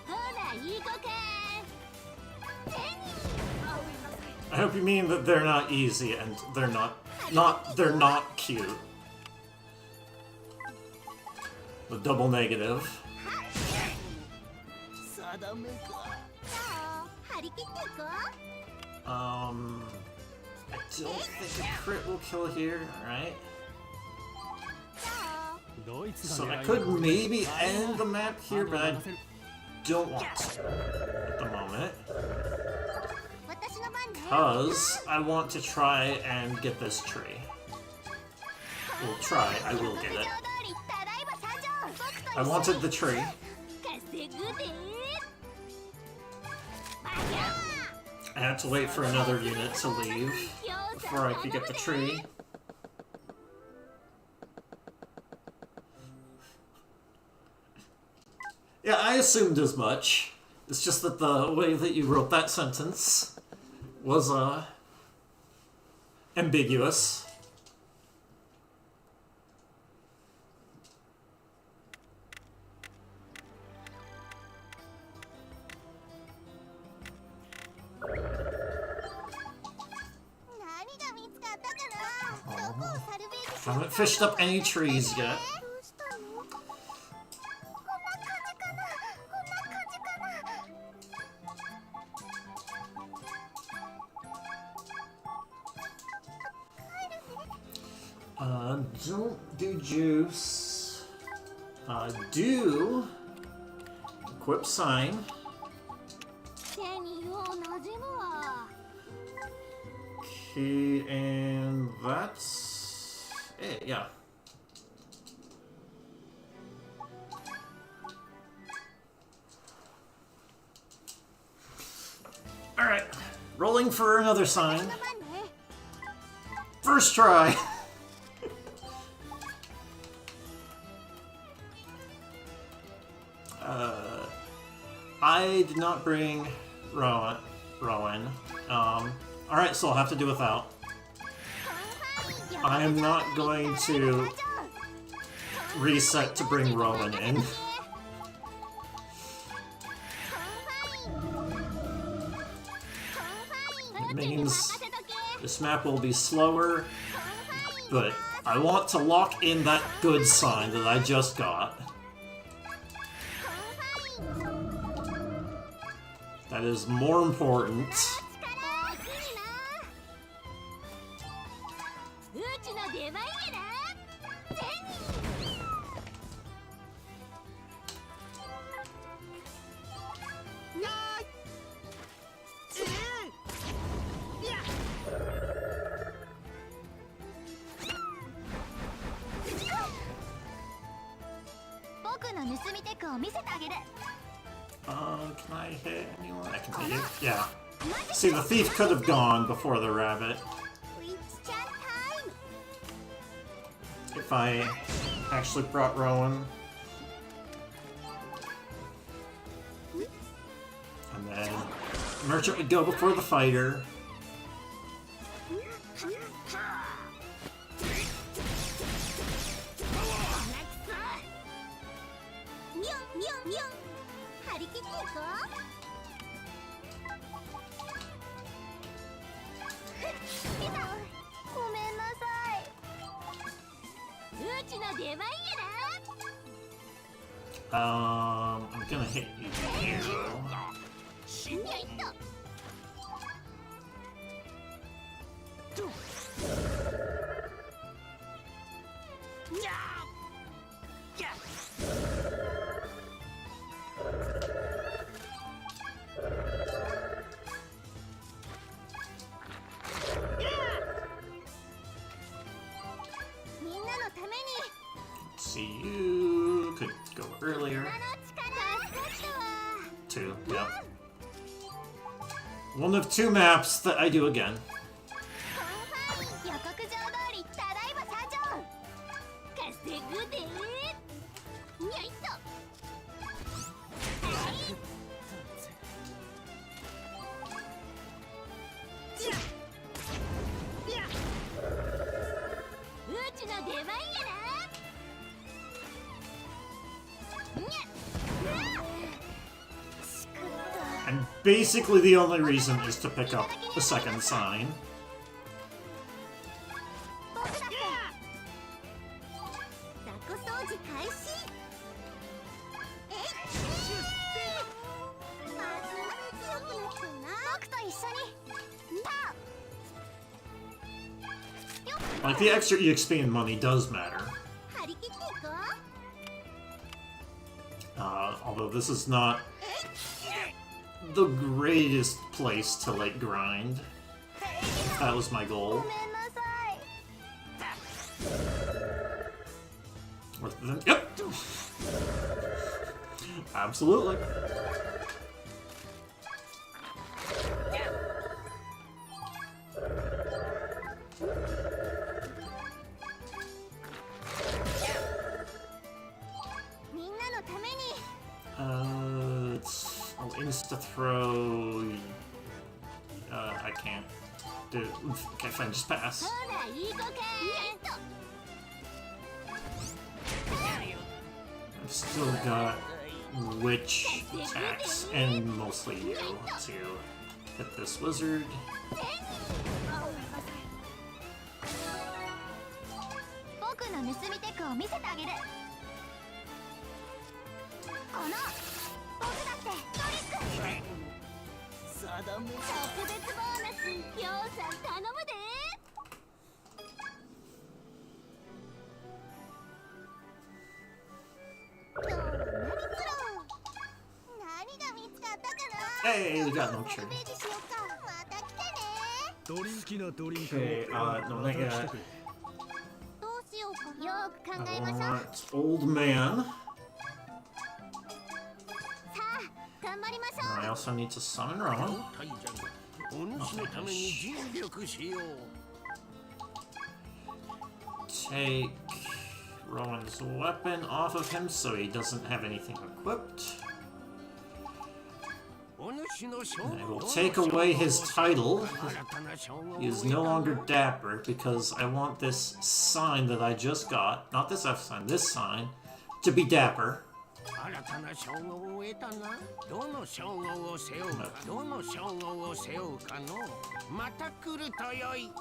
ほらいい子か
I hope you mean that they're not easy and they're not cute. The double negative.
定めか
そう張り切っていこう
I don't think a crit will kill here, alright?
そう
ドイツ
So
が
I
狙い目
could maybe end the map here, but I
任せる
don't want to at the moment.
私の番ね
Because I want to try and get this tree. We'll try, I will get it. I wanted the tree. I had to wait for another unit to leave before I could get the tree. Yeah, I assumed as much. It's just that the way that you wrote that sentence was, ambiguous.
サルベージ
Haven't fished up any trees yet.
どうしたの？こんな感じかな。こんな感じかな。
Don't do juice. Do equip sign.
手によう馴染むわ。
Okay, and that's it. Yeah. All right, rolling for another sign.
まあね。
First try. I did not bring Rowan. Alright, so I'll have to do without. I am not going to reset to bring Rowan in. It means this map will be slower, but I want to lock in that good sign that I just got. That is more important.
うちの出番やな。僕の盗みテクを見せてあげる。
Can I hit anyone? I can hit you. Yeah. See, the thief could have gone before the rabbit.
ウィッチちゃんタイム。
If I actually brought Rowan. And then Merchant would go before the fighter.
ミョンミョンミョン。張り切っていこう。ごめんなさい。うちの出番やな。
I'm gonna hit you here.
よいっと。 みんなのために。
See, you could go earlier.
あの力助かったわ。
Two, yep. One of two maps that I do again.
予告状通りただいま社長。稼ぐで。よいっと。うちの出番やな。
And basically the only reason is to pick up the second sign.
僕だって雑魚掃除開始。えいますます強くなったな。僕と一緒にパー。
Like, the extra EXP and money does matter.
張り切っていこう。
Although this is not the greatest place to, like, grind. That was my
ご
goal.
めんなさい。
Worth it. Yep! Absolutely. I'll insta throw. I can't do it. Okay, fine, just pass.
ほらいい子か。
I've still got witch attacks and mostly you to hit this wizard.
僕の盗みテクを見せてあげる。この僕だってトリック特別ボーナス、りょうさん頼むで。今日は何作ろう。何が見つかったかな。
Hey, we got no
サ
tree.
ルベージしようか。また来てね。
ドリンクなドリンク
Okay,
を
no,
ま
they
た来て
got.
くれ。
どうしようかな。よく考
I
えましょう。
want old man.
さあ頑張りましょ
I
う。
also need to summon Rowan.
大じゃん。お主のために尽力しよう。
Take Rowan's weapon off of him so he doesn't have anything equipped.
お主の称
I
号
will take away his title.
新たな称号を
He is no longer dapper because I want this sign that I just got, not this F sign, this sign, to be dapper.
新たな称号を得たな。どの称号を背負うか、どの称号を背負うかの。また来るとよい。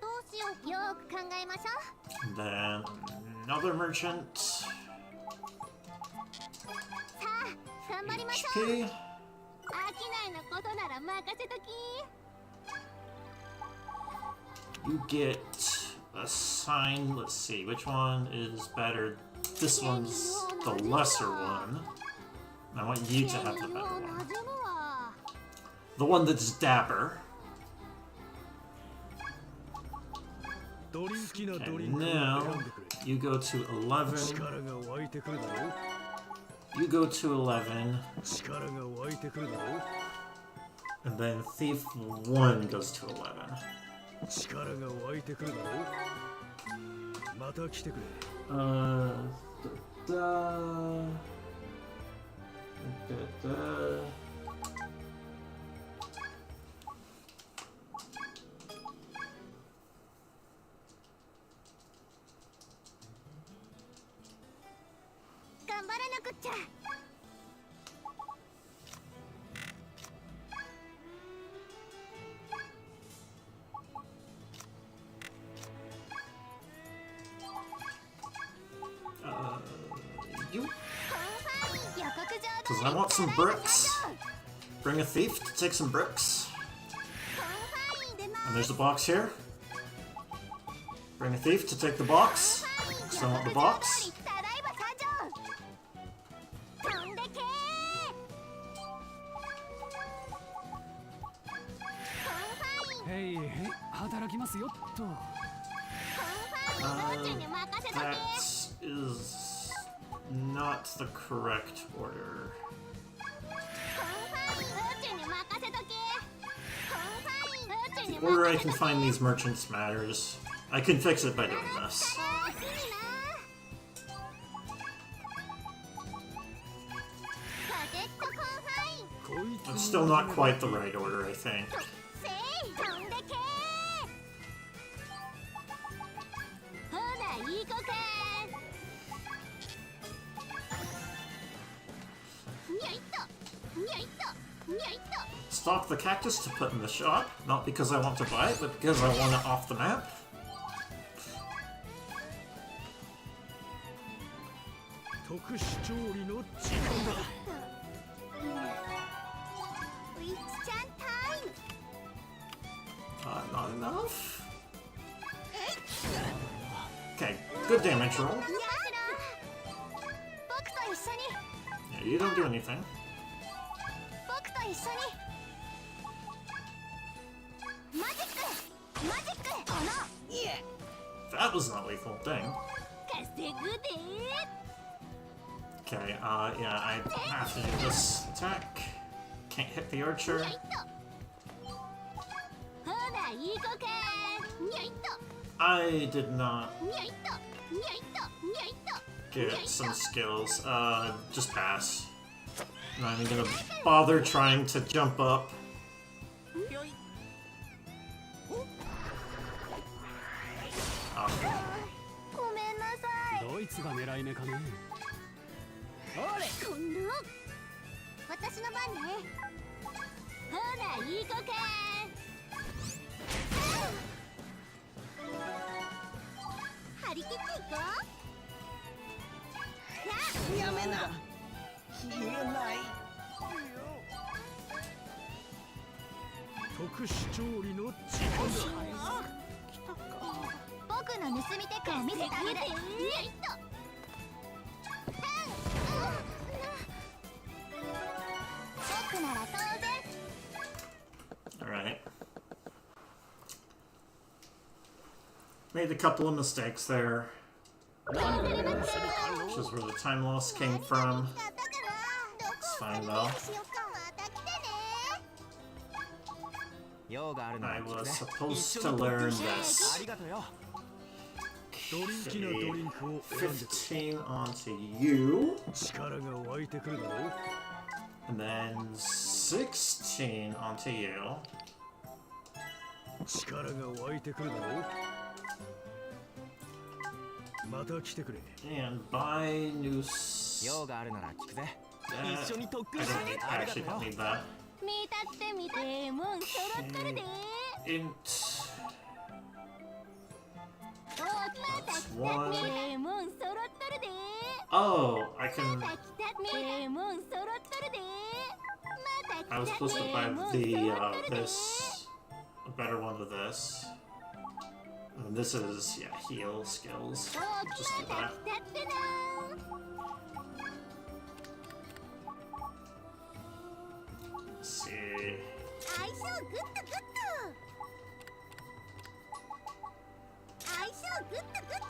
どうしよう。よく考えましょう。
And then another merchant.
さあ頑張りましょう。
HP.
飽きないのことなら任せとき。
You get a sign. Let's see, which one is better? This one's the lesser one. I want you to have the
も
better
う
one.
馴染むわ。
The one that's dapper.
ドリンクなド
Okay,
リンクを
now
選んでくれ。
you go to 11.
力が湧いてくるだろう。
You go to 11.
力が湧いてくるだろう。
And then thief 1 goes to 11.
力が湧いてくるだろう。また来てくれ。
Da, da. .
頑張らなくっちゃ。
You?
コンファイン予告状
Because
通
I
り
want some
ただいま
bricks.
社長。
Bring a thief to take some bricks.
コンファイン出ま
And
す。
there's a box here. Bring a thief to take the box.
コンファイン
Still
予
want the
告状
box?
通りただいま社長。飛んでけー。コンファイン。
へいへい働きますよっと。
コンファイン道中に任せとけ。
That is not the correct order.
コンファイン道中に任せとけ。コンファイン道中に
The order I
任せ
can
とけ。
find these merchants matters. I can fix it by doing this.
おおきにな。カデットコンファイン。
こい
It's
つ
still not quite the right order, I think.
せい飛んでけー。ほないい子かー。にゃいっとにゃいっとにゃいっと。
Stop the cactus to put in the shop, not because I want to buy it, but because I want it off the map.
特殊調理の時間だ。
ウィッチちゃんタイム。
Not enough. Okay, good damage roll.
にゃーしろ。僕と一緒に。
Yeah, you don't do anything.
僕と一緒に。マジックマジック。この
That was not lethal. Dang.
稼ぐでー。
Okay, yeah, I have to do this attack. Can't hit the archer.
にゃいっと。ほないい子かー。にゃいっと
I did not
にゃいっとにゃいっとにゃいっと。
get some skills. Just pass. Not even gonna bother trying to jump up.
よい。
Ah,
ごめんなさい。
ドイツが狙い目かね。
今度私の番ね。ほないい子かー。張り切っていこう。
やめな言えない
特殊調理の時間だ。
僕の盗みテクを見せてあげる。僕なら当然。
Alright. Made a couple of mistakes there. Which is where the time loss came from. It's fine though.
用があるの
I
は
was
聞くぜ
supposed to learn
あ
this.
りがとうよ
ドリンキなドリンクを選んでくれ。
15 onto you.
力が湧いてくるだろう。
And then 16 onto you.
力が湧いてくるだろう。また来てくれ。
And buy new.
用があるなら聞くぜ
Uh,
一緒に特
I
訓し
don't
て
need,
あ
I
りが
actually
とう
don't
よ
need that.
見たって見たってもん揃っとるで。
Int.
おまた来たってもん揃っとるで。
Oh, I can.
また来たってもん揃っとるで。また来た
I was
って
supposed to buy
もん
the
揃っとるで。
this a better one of this. And this is heal skills.
お
Just do
また
that.
来たってな。
Let's see.
相性グッドグッド。相性グッドグッド。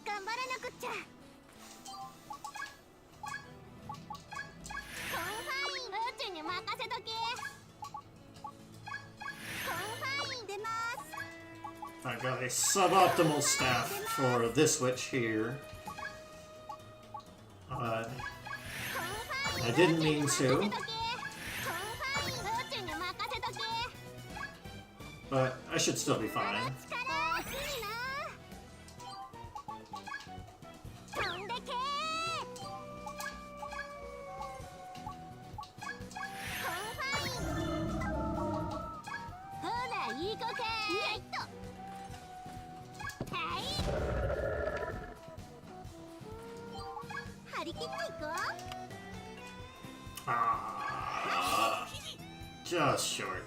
頑張らなくっちゃ。コンファインうちに任せとけ。コンファイン出ます。
I got a suboptimal staff for this witch here. I didn't mean to, but I should still be fine. Ah, just short.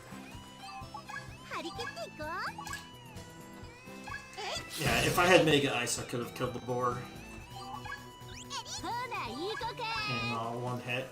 Yeah, if I had Mega Ice, I could have killed the boar in one hit.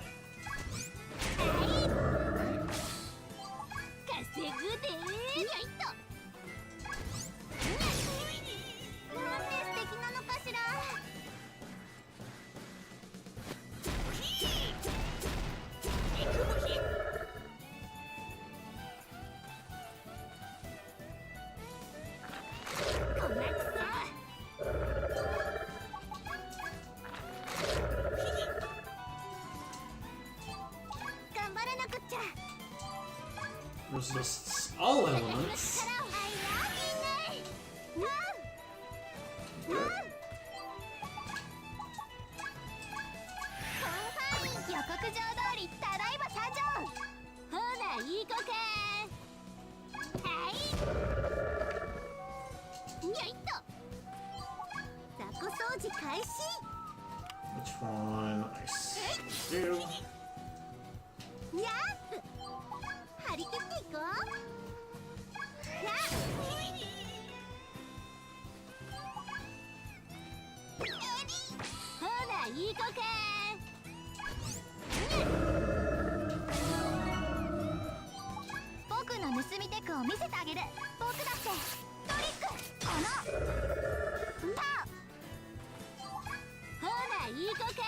Resists all elements. Which one I do?
張り切っていこう。ほら、いい子か。僕の盗みテクを見せてあげる。僕だってトリックこのパー。ほら、いい子か。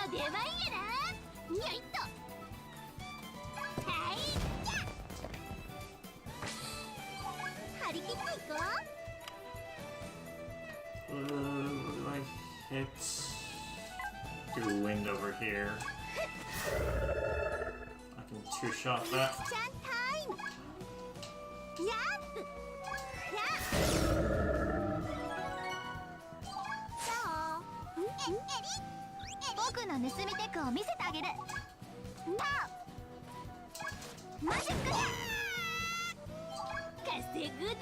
出番やな。よいっと。はい。
land over here. I can two-shot that.
ちゃんタイムやっやっそうえり僕の盗みテクを見せてあげるパーマジックだ稼ぐで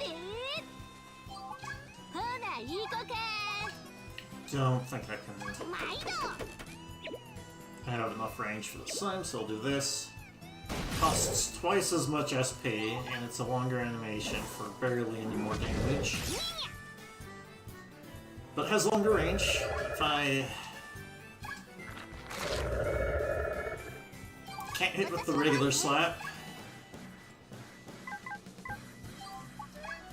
ほらいい子か
Don't think I can
毎度
have enough range for the slime, so I'll do this. Costs twice as much SP, and it's a longer animation for barely any more damage. But has longer range. If I can't hit with the regular slap,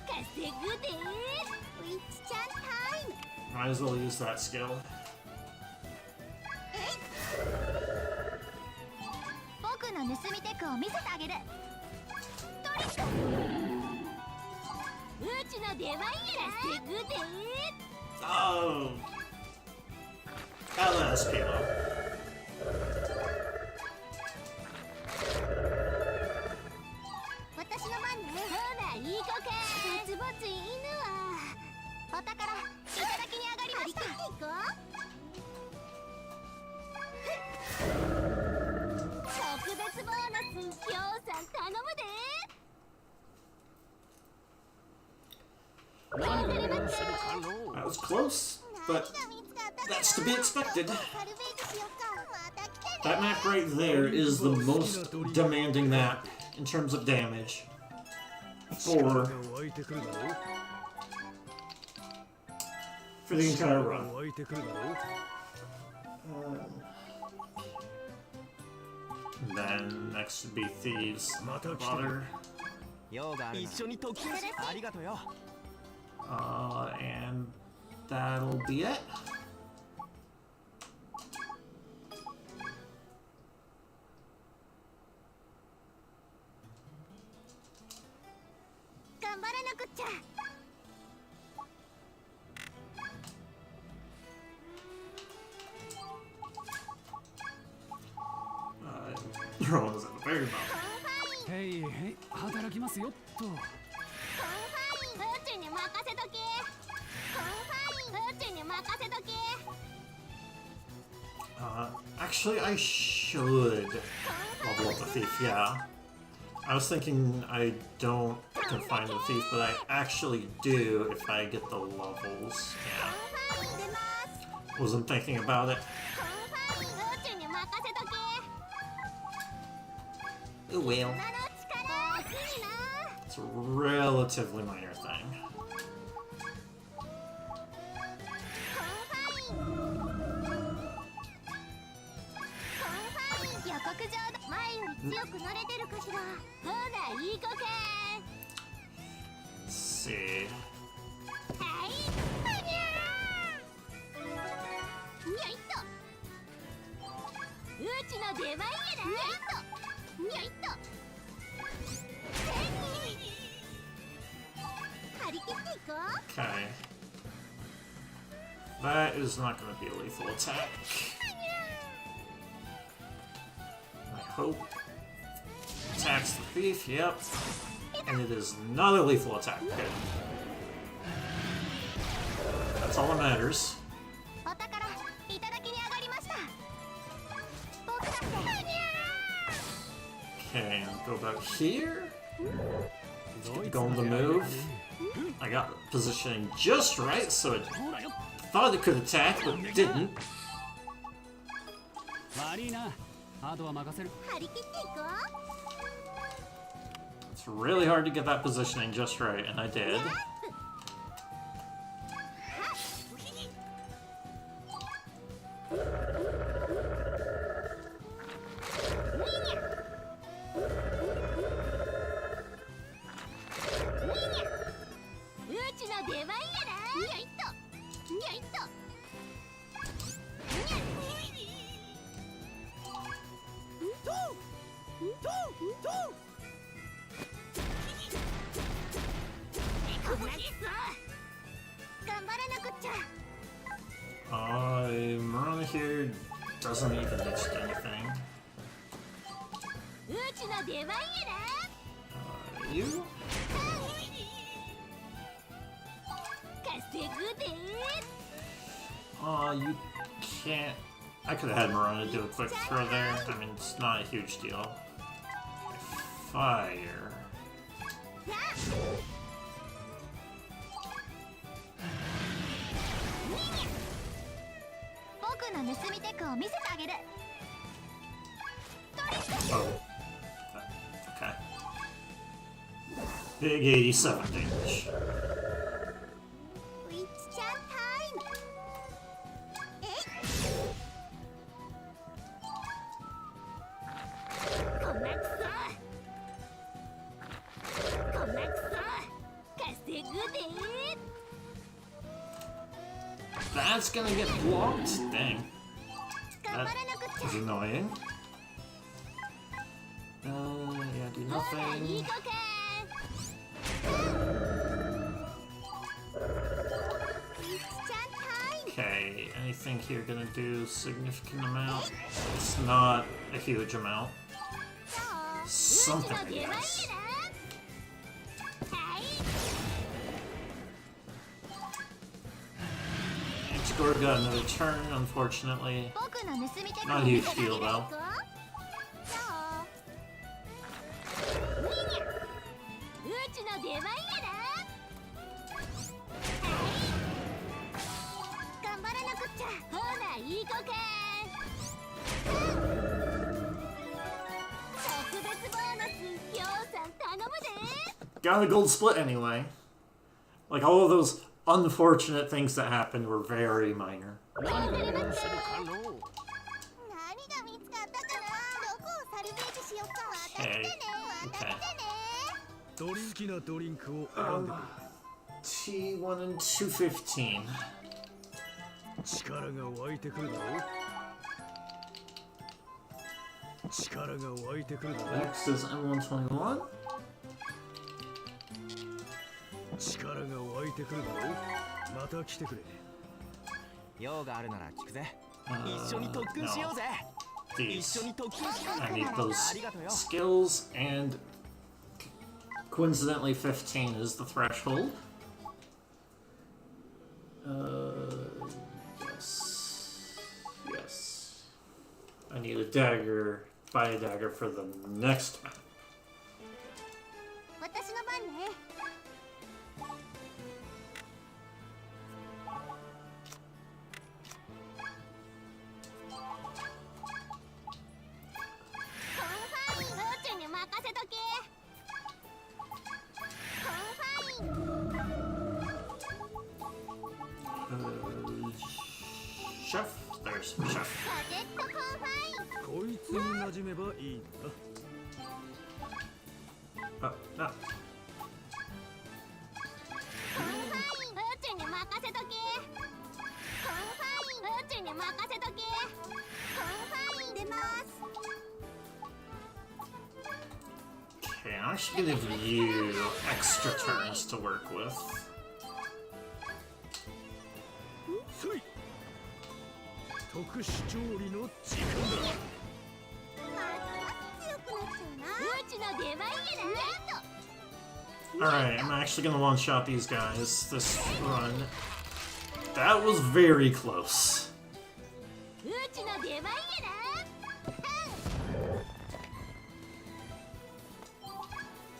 稼ぐでウィッチちゃんタイム
might as well use that skill.
僕の盗みテクを見せてあげるトリックうちの出番やら稼ぐで
Oh! Out of SP though.
私の番ねほらいい子かぼつぼついいのはお宝いただきに上がりました特別ボーナスぎょうさん頼むで
That was close, but that's to be expected. That map right there is the most demanding map in terms of damage for
湧いてくるだろう
the entire run.
湧いてくるだろう
And then next would be Thieves Water.
用があるなら一緒に特訓しありがとうよ
And that'll be it.
頑張らなくっちゃ
Rowan is at the very bottom.
へいへい働きますよっと。
コンファインうちに任せとけコンファインうちに任せとけ
Actually, I should level up the thief, yeah. I was thinking I don't confine the thief, but I actually do if I get the levels.
コン
Yeah.
ファイン出ます
Wasn't thinking about it.
コンファインうちに任せとけ
It will.
今の力大きいな
It's a relatively minor thing.
コンファイン予告状だ前より強くなれてるかしらほらいい子か
Let's see.
はいあにゃーにゃいっとうちの出番やらにゃいっとにゃいっと張り切っていこう
Okay. That is not going to be a lethal attack. I hope. Attacks the thief, yep. And it is not a lethal attack. Good. That's all that matters.
お宝いただきに上がりました僕だってあにゃ
Okay, and go back here. Go on the move. I got positioning just right, so it thought it could attack, but didn't.
悪いな。あとは任せる。
ー張り切っていこう
It's really hard to get that positioning just right, and I did. I'm around here doesn't even ditch anything.
うちの出番や
You?
な稼ぐで
You can't. I could have had Marona do a quick throw there. I mean, it's not a huge deal. Fire.
僕の盗みテクを見せてあげる
Oh. Okay. Big 87 damage.
ウィッチちゃんタイムこんなくそこんなくそ稼ぐで
That's gonna get blocked? Dang.
頑張らなくっちゃ
Is annoying. Yeah, do
ほらいい
nothing.
子か
Okay, anything here gonna do significant amount? It's not a huge amount.
そう
Something,
うちの
I
出番や
guess.
なはい
Score got another turn, unfortunately.
僕の盗みテク
Not
を
a
見
huge
せてあげ
deal
る
though.
そううちの出番やな頑張らなくっちゃほらいい子か特別ボーナスぎょうさん頼むで
Got a gold split anyway. Like, all of those unfortunate things that happened were very minor.
何をするかの
何が見つかったかなどこをサルベージしようかまた来てね
Okay.
また来てね
好きなドリンクを選んでくれ
T1 and 215.
力が湧いてくるだろう力が湧いてくるだろう
Next is M121.
力が湧いてくるだろうまた来てくれ
用があるなら聞くぜ
Uh,
一緒に特訓しようぜ
These.
一緒に特訓しよう
I need those
ありがとうよ
skills, and coincidentally, 15 is the threshold. Yes. Yes. I need a dagger, buy a dagger for the next map.
私の番ねコンファインうちに任せとけコンファイン
Chef? There's Chef.
ポケットコンファイン
こいつに馴染めばいいんだ
Oh, no.
コンファインうちに任せとけコンファインうちに任せとけコンファイン出ます
Okay, I'm actually gonna give you extra turns to work with.
そい特殊調理の時間だ
強くなっちゃうなうちの出番やな
Alright, I'm actually gonna one-shot these guys this run. That was very close.
うちの出番やな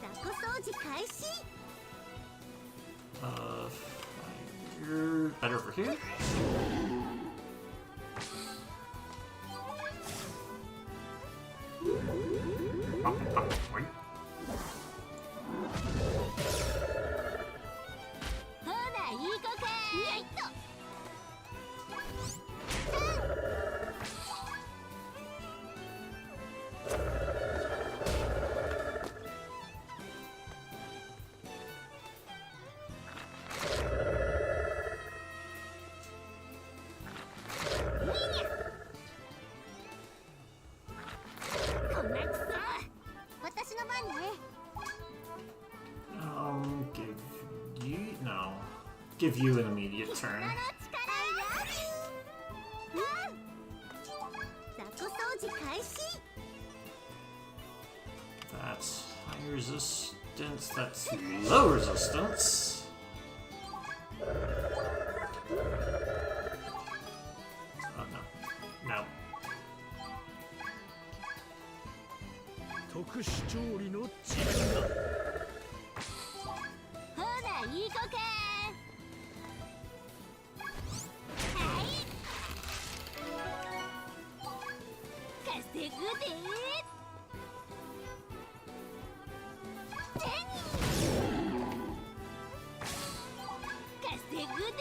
雑魚掃除開始
You're better for here. Wait.
ほらいい子かやいっと こんなくそ私の番ね
Give you no. Give you an immediate turn.
力いら
High resistance, that's low resistance. Oh no. No.
特殊調理の時間だ。
ほらいい子かはい稼ぐで稼ぐで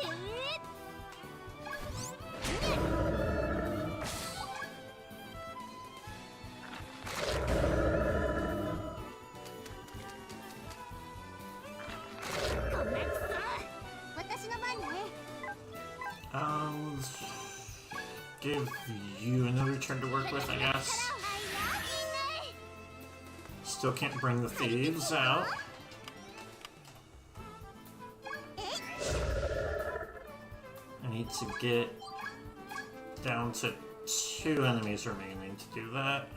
私の番ね
Let's give you another turn to work with, I guess. Still can't bring the thieves out. I need to get down to 2 enemies remaining to do that.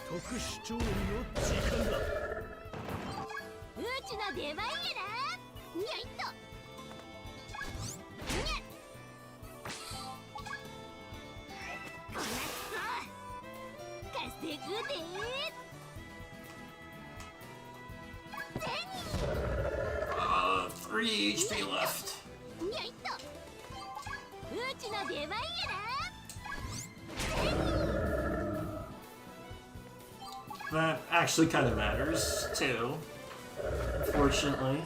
特殊調理の時間だ。
うちの出番やなにゃいっとにゃっこなっそ稼ぐで
3 HP left.
にゃいっとうちの出番やな
That actually kind of matters, too. Unfortunately.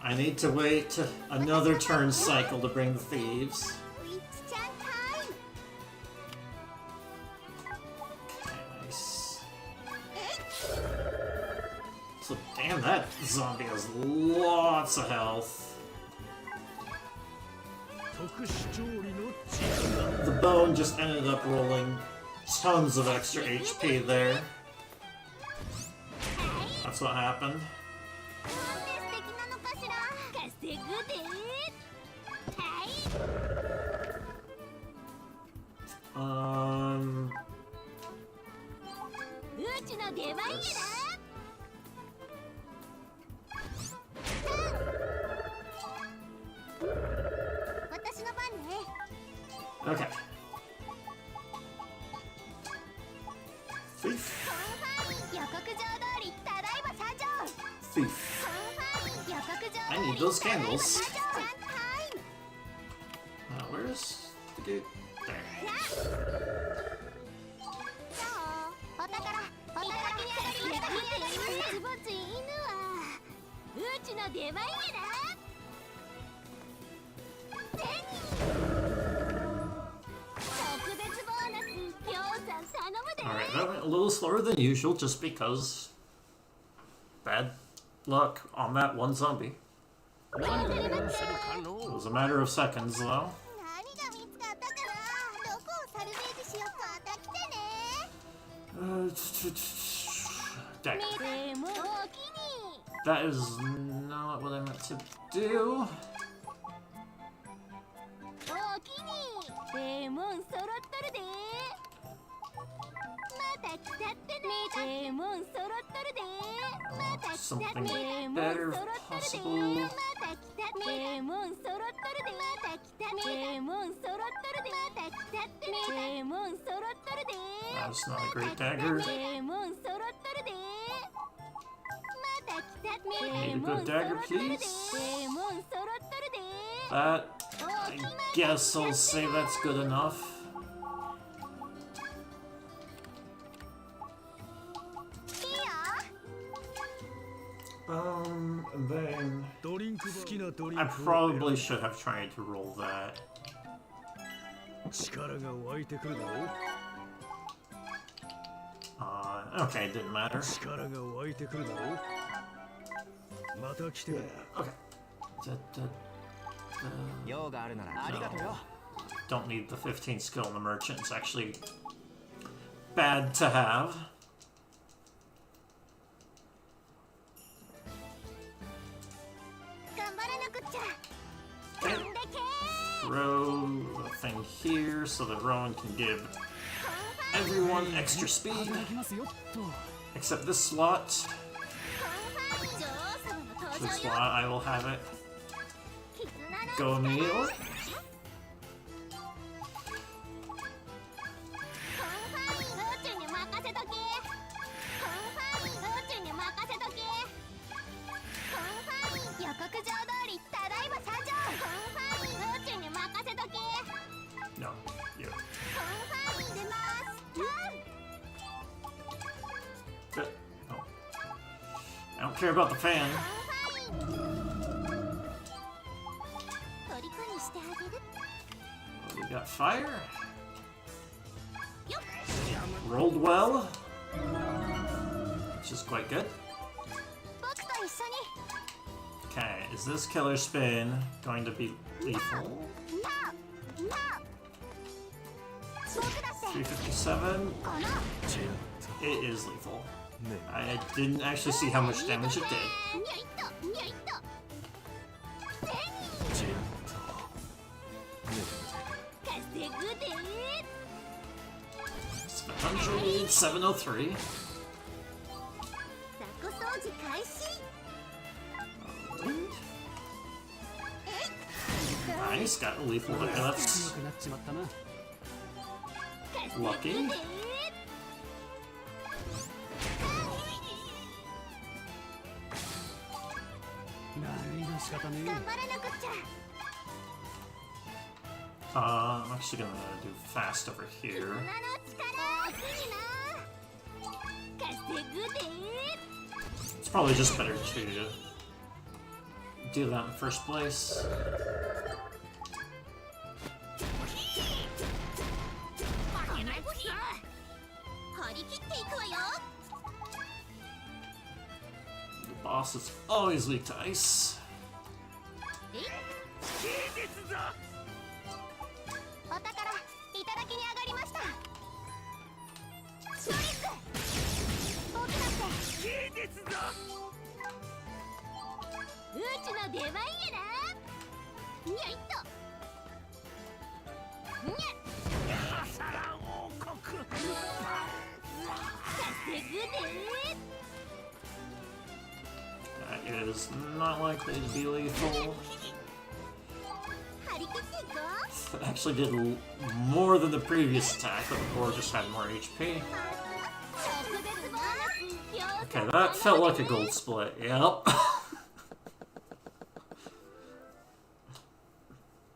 I need to wait to another turn cycle to bring the thieves.
ウィッチちゃんタイム
Okay, nice. So, damn, that zombie has lots of health.
特殊調理の時間だ。
The bone just ended up rolling tons of extra HP there. That's what happened.
なんて素敵なのかしら稼ぐではい うちの出番やな 私の番ね
Okay. Thief.
コンファイン予告状通りただいま社長
Thief.
コンファイン予告状
I
通
need
り
those
ただいま
candles.
社長ちゃんタイム
Where's the gate? There.
お宝お宝にあがりましたぼちぼち犬はうちの出番やな特別ボーナスりょうさん頼むで
Alright, that went a little slower than usual just because bad luck on that one zombie.
何をするか
It
の
was a matter of seconds though.
何が見つかったかなどこをサルベージしようまた来てね
Dagger.
でもおおきに
That is not what I meant to do.
おおきにレモン揃っとるでまた来たってねレモン揃っとるでまた来たってレモン揃っとるでまた来たってレモン揃っとるでまた来たってレモン揃っとるでまた来たってレモン揃っとるで
That's not a great dagger.
レモン揃っとるでまた来たって
Need a
レモ
good
ン揃っ
dagger,
とるで
please.
レモン揃っとるで
That, I guess I'll say that's good enough. And then
ドリンク好きなドリン
I
クを
probably should have tried to roll that.
力が湧いてくるだろう。
Okay, didn't matter.
力が湧いてくるだろう。また来てくれ。
Okay.
用があるならありがとうよ。
Don't need the 15 skill in the merchant. It's actually bad to have.
頑張らなくっちゃ
Okay.
飛んでけ
Throw the thing here so that Rowan can give
コンフ
everyone extra speed
働きますよっと
except this slot.
女王様の登
This
場よ
slot, I will have it
絆の
go immediately.
コンファイン宇宙に任せとけコンファイン宇宙に任せとけコンファイン予告状通りただいま参上コンファイン宇宙に任せとけ
No, you.
コンファイン出ます
Good. Oh. I don't care about the fan.
コンファイン虜にしてあげる
We got fire.
よっ
Rolled well, which is quite good.
僕と一緒に
Okay, is this killer spin going to be lethal?
パー僕だって
357.
この
It is lethal. I didn't actually see how much damage it did.
にゃいっとにゃいっと稼ぐで
703.
雑魚掃除開始
Nice, got a lethal hit.
強
That's
くなっちまったな
lucky.
で
悪いな仕方ね
頑張らなくっちゃ
I'm actually gonna do fast over here.
女の力大きいな稼ぐで
It's probably just better to do that in the first place.
負けないさ張り切っていくわよ
The boss is always weak to ice.
お宝いただきに上がりましたストリック大きなってうちの出番やなにゃいっとにゃ稼ぐで
That is not likely to be lethal.
張り切っていこう
It actually did more than the previous attack, but before just had more HP.
特別ボーナス
Okay, that felt like a gold split. Yep.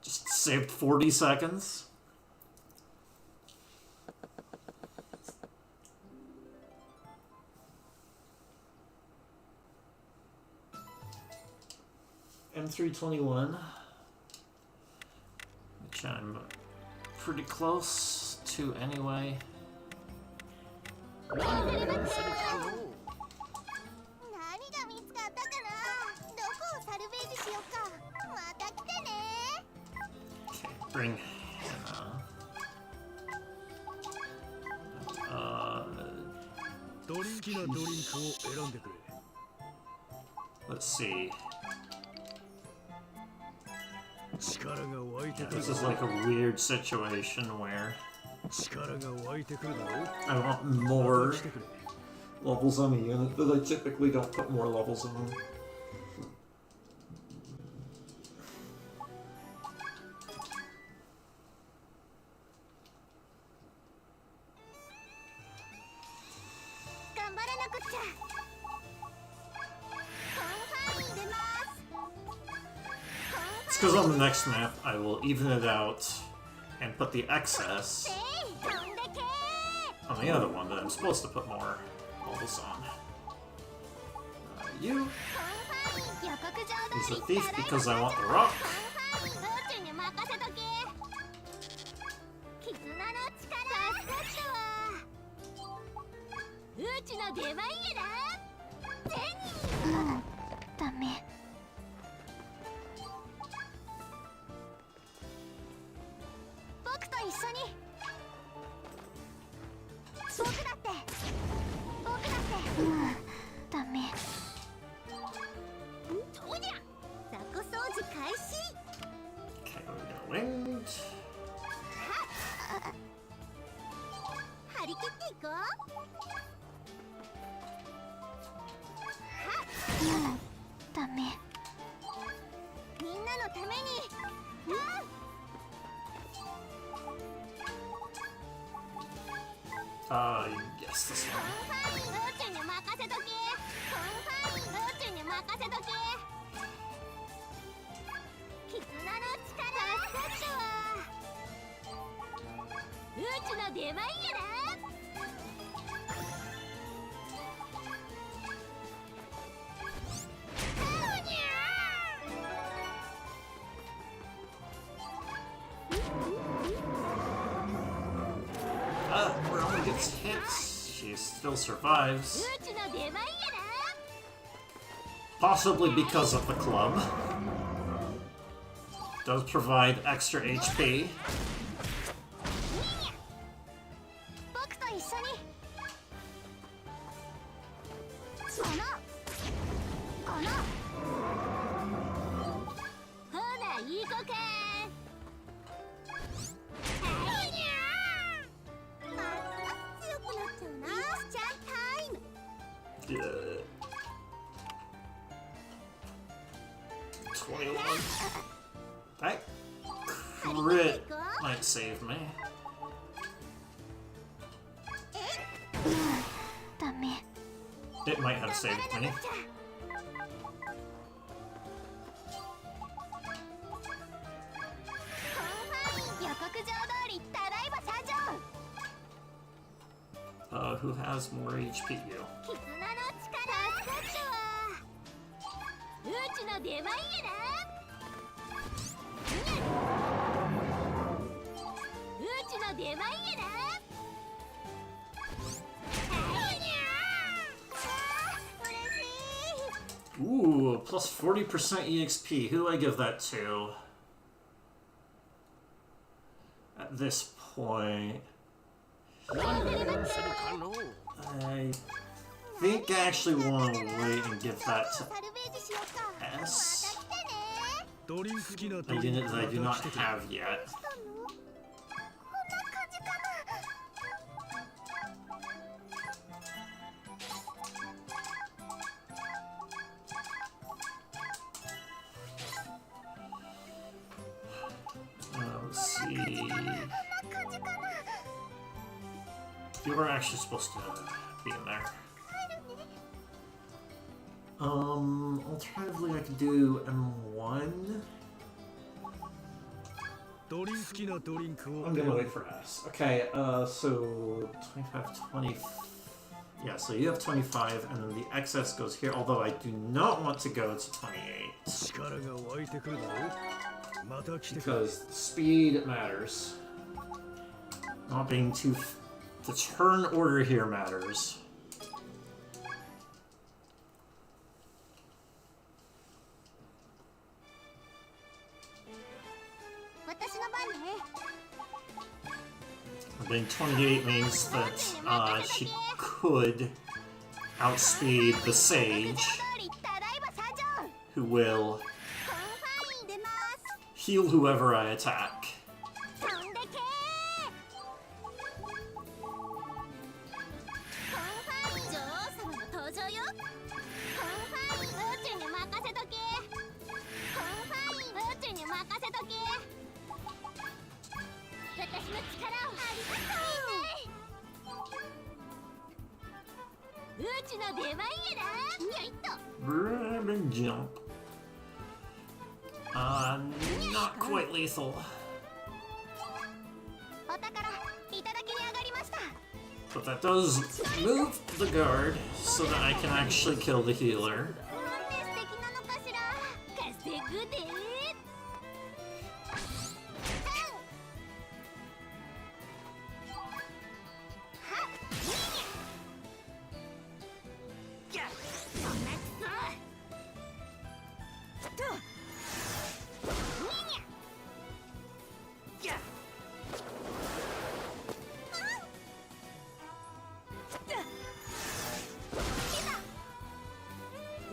Just saved 40 seconds. M321, which I'm pretty close to anyway.
何が見つかったかなどこをサルベージしようかまた来てね
Okay, bring Hannah.
好きなドリンクを選んでくれ
Let's see.
力が湧いてくる
This is like a weird situation where
力が湧いてくるだろう
I want more
来てくれ
levels on a unit, but I typically don't put more levels on them. It's because on the next map I will even it out and put the excess on the other one that I'm supposed to put more levels on. You is a thief because I want the rock. Okay, we got winged. guess this
コン
one.
ファイン宇宙に任せとけ。コンファイン宇宙に任せとけ。絆の力助かったわ。宇宙の出番やな。
Rowan gets hit. She still survives.
宇宙の出番やな。
Possibly because of the club. Does provide extra HP.
僕と一緒にこのほらいい子か。また強くなっちゃうな。ミスちゃんタイム。
Yeah. 21. That crit might save me.
ダメ。
It might have saved me.
予告状通りただいま参上。
Who has more HP? You.
絆の力助かったわ。宇宙の出番やな。宇宙の出番やな。
Ooh, plus 40% EXP. Who do I give that to? At this point,
何をするかの
I think I actually want to wait and give that to
サルベージしようか。
S.
また来てね。
ドリンク好きな
A
ドリン
unit
ク
that I do
ま
not
た来てくれ
have yet.
こんな感じかな。
Let's see. You were actually supposed to be in there. Alternatively, I could do M1.
ドリンク好きなドリンクを
I'm gonna wait for S. Okay, so 25, 20. Yeah, so you have 25, and then the excess goes here, although I do not want to go to 28.
力が湧いてくるだろうまた来てくれ
Because speed matters. Not being too... The turn order here matters.
私の番ね。
Being 28 means that she could outspeed the
予告
sage,
状通りただいま参上。
who will
コンファイン出ます。
heal whoever I attack.
飛んでけコンファイン女王様の登場よ。コンファイン宇宙に任せとけ。コンファイン宇宙に任せとけ。私の力をありがとう。宇宙の出番やな。にゃいっと。
Grab and jump. Not quite lethal.
お宝いただきに上がりました。
But that does move the guard so that I can actually kill the healer.
なんて素敵なのかしら。稼ぐで。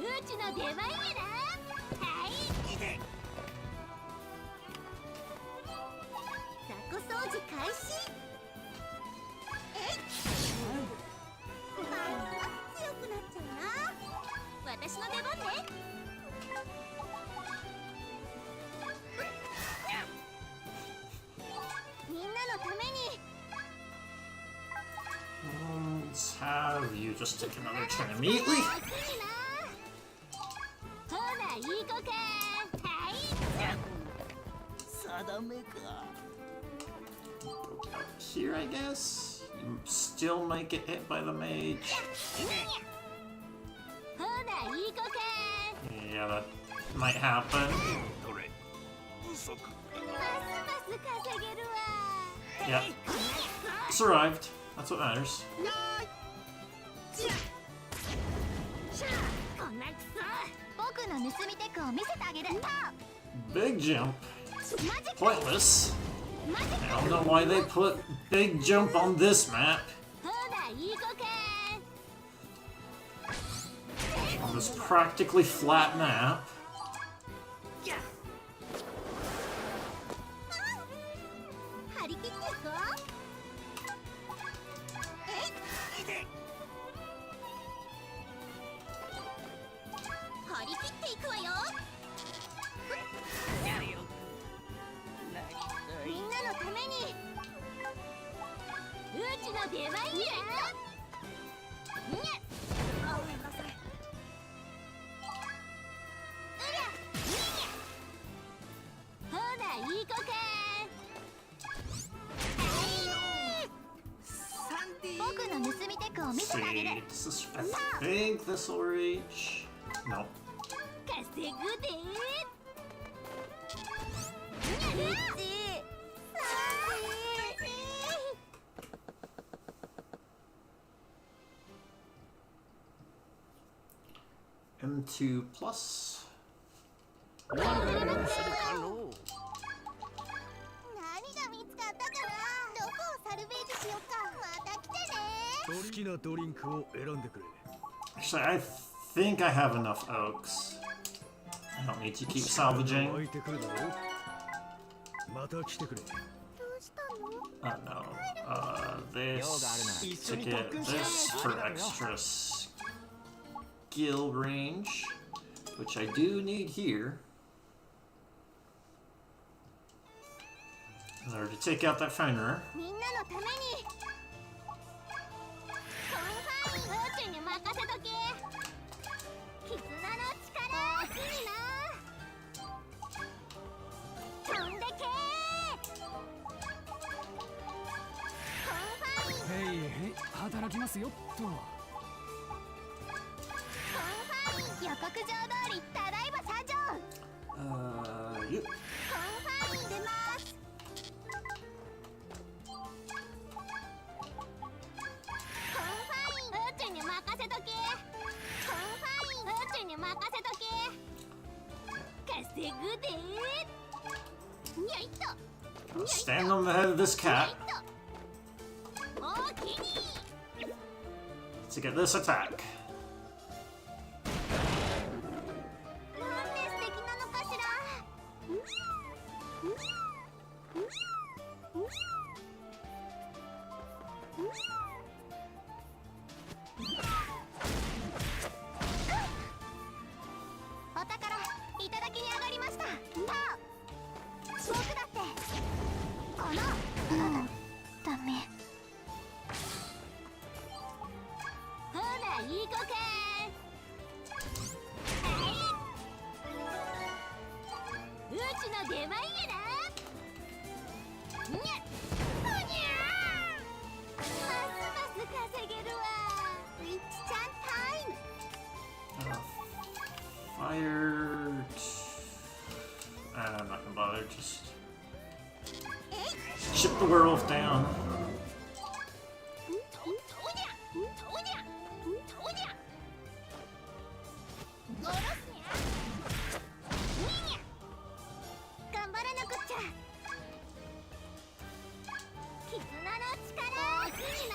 宇宙の出番やな。はい。雑魚掃除開始。えい。また強くなっちゃうな。私の出番ね。みんなのために。
Let's have you just take another turn immediately.
ほないい子かはい
定めか
Up here, I guess. You still might get hit by the mage.
ほないい子か
Yeah, that might happen.
どれ不足
ますます稼げるわ
Yeah. Survived. That's what matters.
こんなクソ僕の盗みテクを見せてあげる
Big jump.
マジック
Pointless.
マジック
I don't know why they put big jump on this map.
ほないい子か
On this practically flat map.
張り切っていこう張り切っていくわよみんなのためにうちの出番やにゃごめんなさいうりゃにゃほないい子か僕の盗みテクを見
Let's
せてあげ
see.
る
I think this will reach. No.
稼ぐで
M2 plus.
何がするかの
何が見つかったかなどこをサルベージしようかまた来てね
好きなドリンクを選んでくれ
Actually, I think I have enough oaks. I don't need to keep
湧
salvaging.
いてくるだろまた来てくれ
どうしたの
No. This to get this for extra skill range, which I do need here. In order to take out that Fenrir.
みんなのためにコンファイン宇宙に任せとけ絆の力奥にな飛んでけコンファイン
へいへい働きますよっと
コンファイン予告状通りただいま参上
You.
コンファイン出ますコンファイン宇宙に任せとけコンファイン宇宙に任せとけ稼ぐでにゃいっと
Stand on the head of this
にゃい
cat
っとおおきに
to get this attack.
なんて素敵なのかしらお宝いただきに上がりました僕だってこのダメほないい子かうちの出番やなにゃっほにゃますます稼げるわウィッチちゃんタイム
Fire. I'm not gonna bother. Just ship the werewolf down.
とにゃとにゃとにゃおろすにゃにゃ頑張らなくっちゃ絆の力奥にな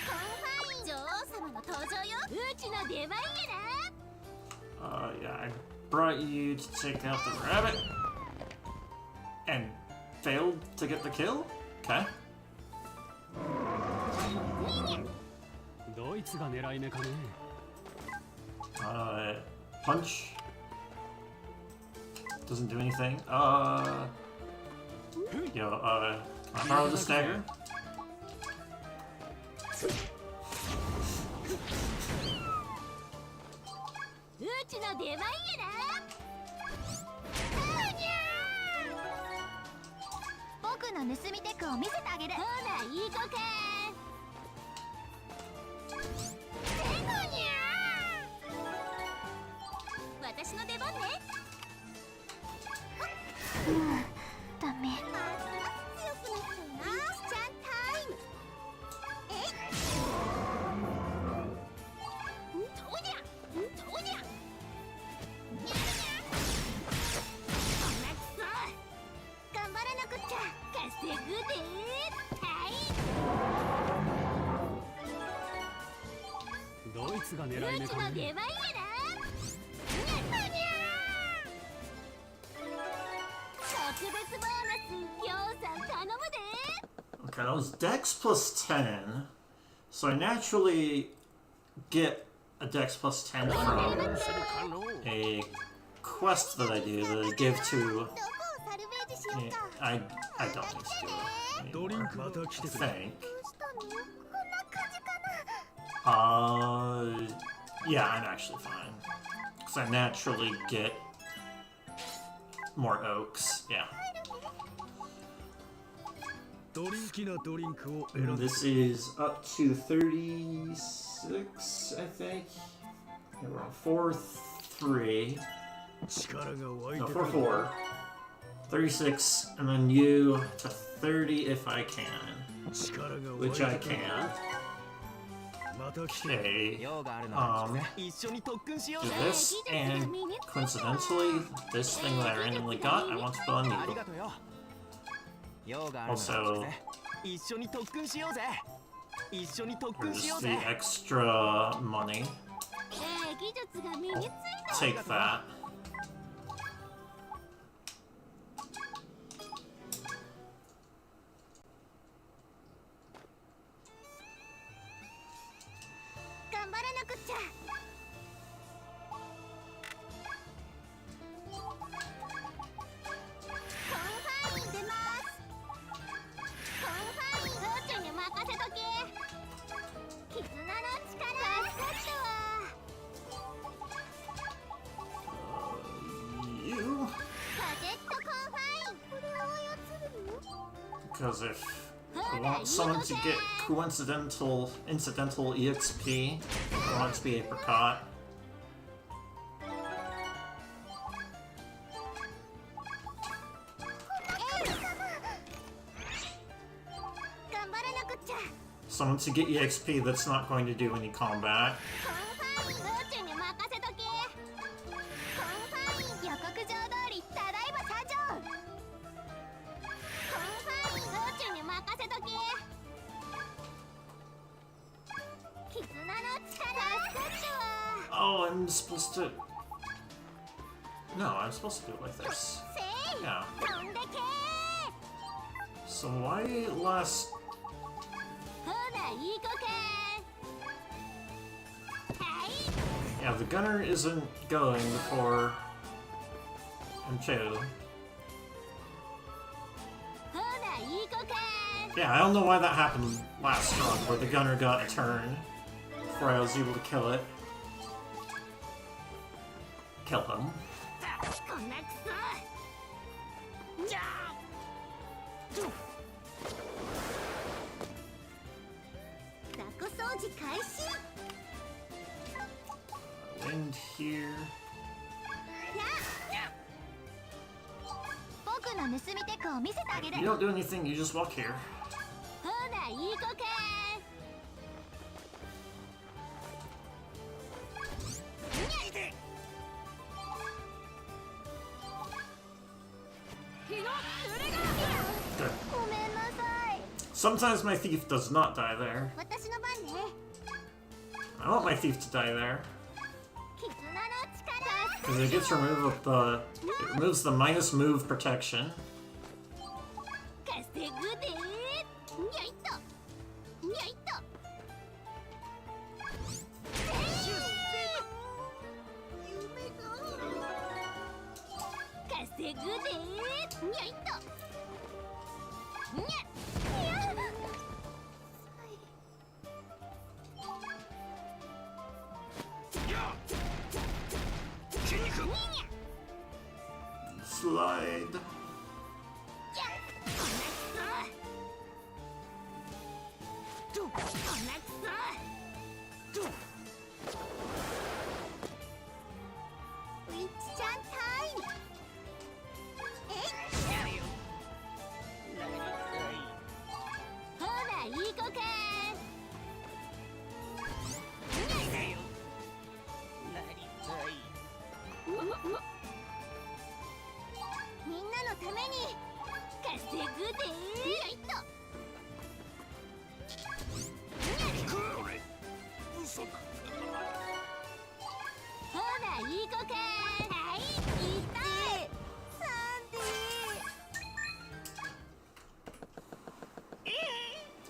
コンファイン女王様の登場ようちの出番やな
Yeah, I brought you to take out the rabbit and failed to get the kill. Okay.
ドイツが狙い目かね
Punch. Doesn't do anything. Yo, borrow the stagger.
うちの出番やな。僕の盗みテクを見せてあげる。ほらいい子か。私の出番ね。ダメ。強くなっちゃうな。ちゃんタイム。えい。とにゃ、とにゃ。頑張らなくっちゃ。稼ぐで。はい。
ドイツが狙い目
うち
かね。
の出番やな。特別ボーナス、ようさん頼むで。
Okay, that was Dex plus 10. So I naturally get a Dex plus 10 from
するかの
a quest that I do that I give to.
どこをサルベージしようか。
I don't need to do
ド
it.
リンクまた来て
I
くれ
think.
どうしたの？こんな感じかな。
Yeah, I'm actually fine. Because I naturally get more oaks. Yeah.
ドリンキなドリンクを選ん
And
で
this is up to 36, I think. Yeah, we're on 4-3.
力が湧い
No,
てくる
4-4. 36, and then you to 30 if I can.
力が湧い
Which
て
I
くる
can.
また来て
Okay.
用があるなら
Um,
一緒に特訓しよう
do
ぜ
this, and coincidentally, this thing that I randomly got, I want to put on
あり
you.
がとうよ用があるなら
Also,
一緒に特訓しようぜ一緒に特訓しよ
here's
う
the
ぜ
extra money.
技術が身についた。
Take that.
頑張らなくっちゃ。コンファイン出ます。コンファイン、うちに任せとけ。絆の力。助かったわ。
You.
カジェットコンファイン。これを操るの？
Because if I want someone to get incidental EXP, I want it to be apricot.
頑張らなくっちゃ。
Someone to get EXP that's not going to do any combat.
コンファイン、うちに任せとけ。コンファイン、予告状通り、ただいま社長。コンファイン、うちに任せとけ。絆の力。助かったわ。
Oh, I'm supposed to. No, I'm supposed to do it like this.
せい、
Yeah.
飛んでけ。
So why last?
ほら、いい子か。はい。
Yeah, the gunner isn't going before M2.
ほら、いい子か。
Yeah, I don't know why that happened last run, where the gunner got a turn before I was able to kill it. Kill him.
こんなクソ。じゃあ。雑魚掃除開始。
Wind here.
僕の盗みテクを見せてあげる。
You don't do anything, you just walk here.
ほら、いい子か。
Good.
ごめんなさい。
Sometimes my thief does not die there.
私の番ね。
I want my thief to die there.
絆の力。
Because it gets it removes the minus move protection.
稼ぐで。にゃいっと。にゃいっと。稼ぐで。にゃいっと。
glide.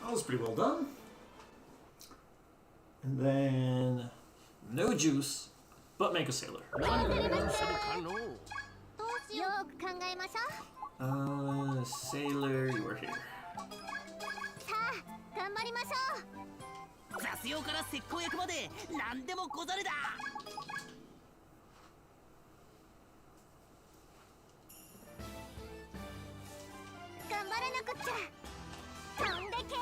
That was pretty well done. And then no juice, but make a sailor.
何をするかのう。
Sailor, you are here.
頑張りましょう。
雑用から石膏役まで何でもござるだ。
頑張らなくっちゃ。飛んでけ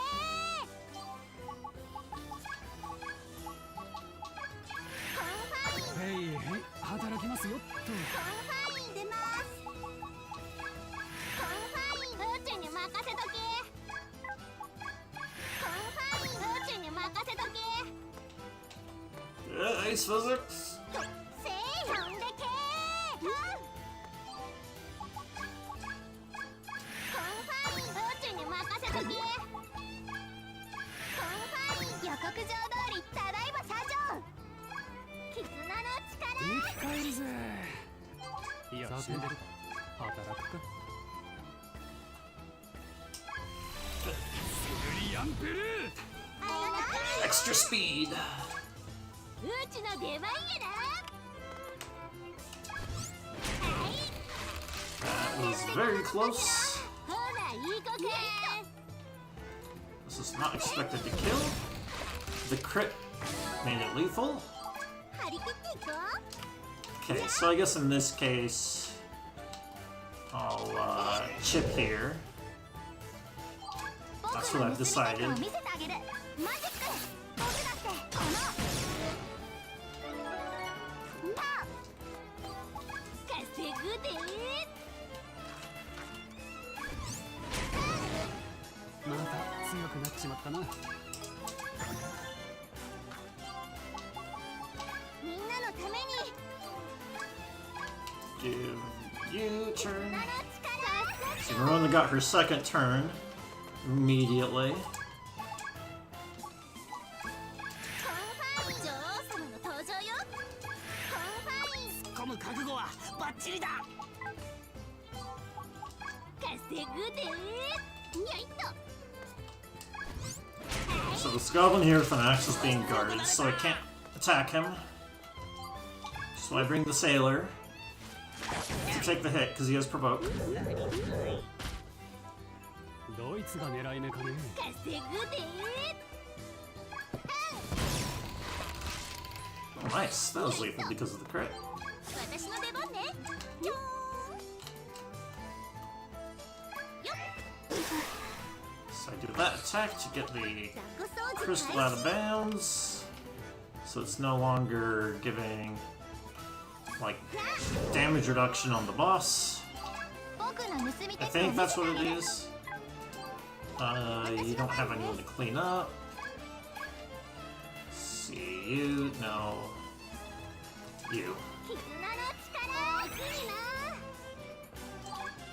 へいへい働きますよっと。
コンファイン出ます。コンファインうちに任せとけ。コンファインうちに任せとけ。
Ice physics.
せい飛んでけコンファインうちに任せとけ。コンファイン予告状通りただいま社長。絆の力。
生き返るぜ。いや、死んでる。働くか。スグリアンペル。
Extra speed.
うちの出番やな。
That was very close.
ほらいい子か。
This is not expected to kill. The crit made it lethal.
張り切っていこう。
Okay, so I guess in this case, I'll chip here. That's what I've decided.
見せてあげる。マジック。僕だってこの。稼ぐで。
また強くなっちまったな。
みんなのために。
Give you turn.
力。
So Verona got her second turn immediately.
コンファイン女王様の登場よ。コンファイン
込む覚悟はバッチリだ。
稼ぐで。よいっと。
So this goblin here with an axe is being guarded, so I can't attack him. So I bring the sailor to take the hit because he has provoke.
ドイツが狙い目かね。
稼ぐで。
Oh, nice. That was lethal because of the crit.
私の出番ね。よーん。よっ。
So I do that attack to get the
雑魚掃除
crystal
開
out of
始。
bounds. So it's no longer giving like damage reduction on the boss.
僕の盗み
I
鉄を
think
見
that's
せて
what
あ
it
げる。
is. You don't have anyone to clean up. See you. No. You.
絆の力。楽にな。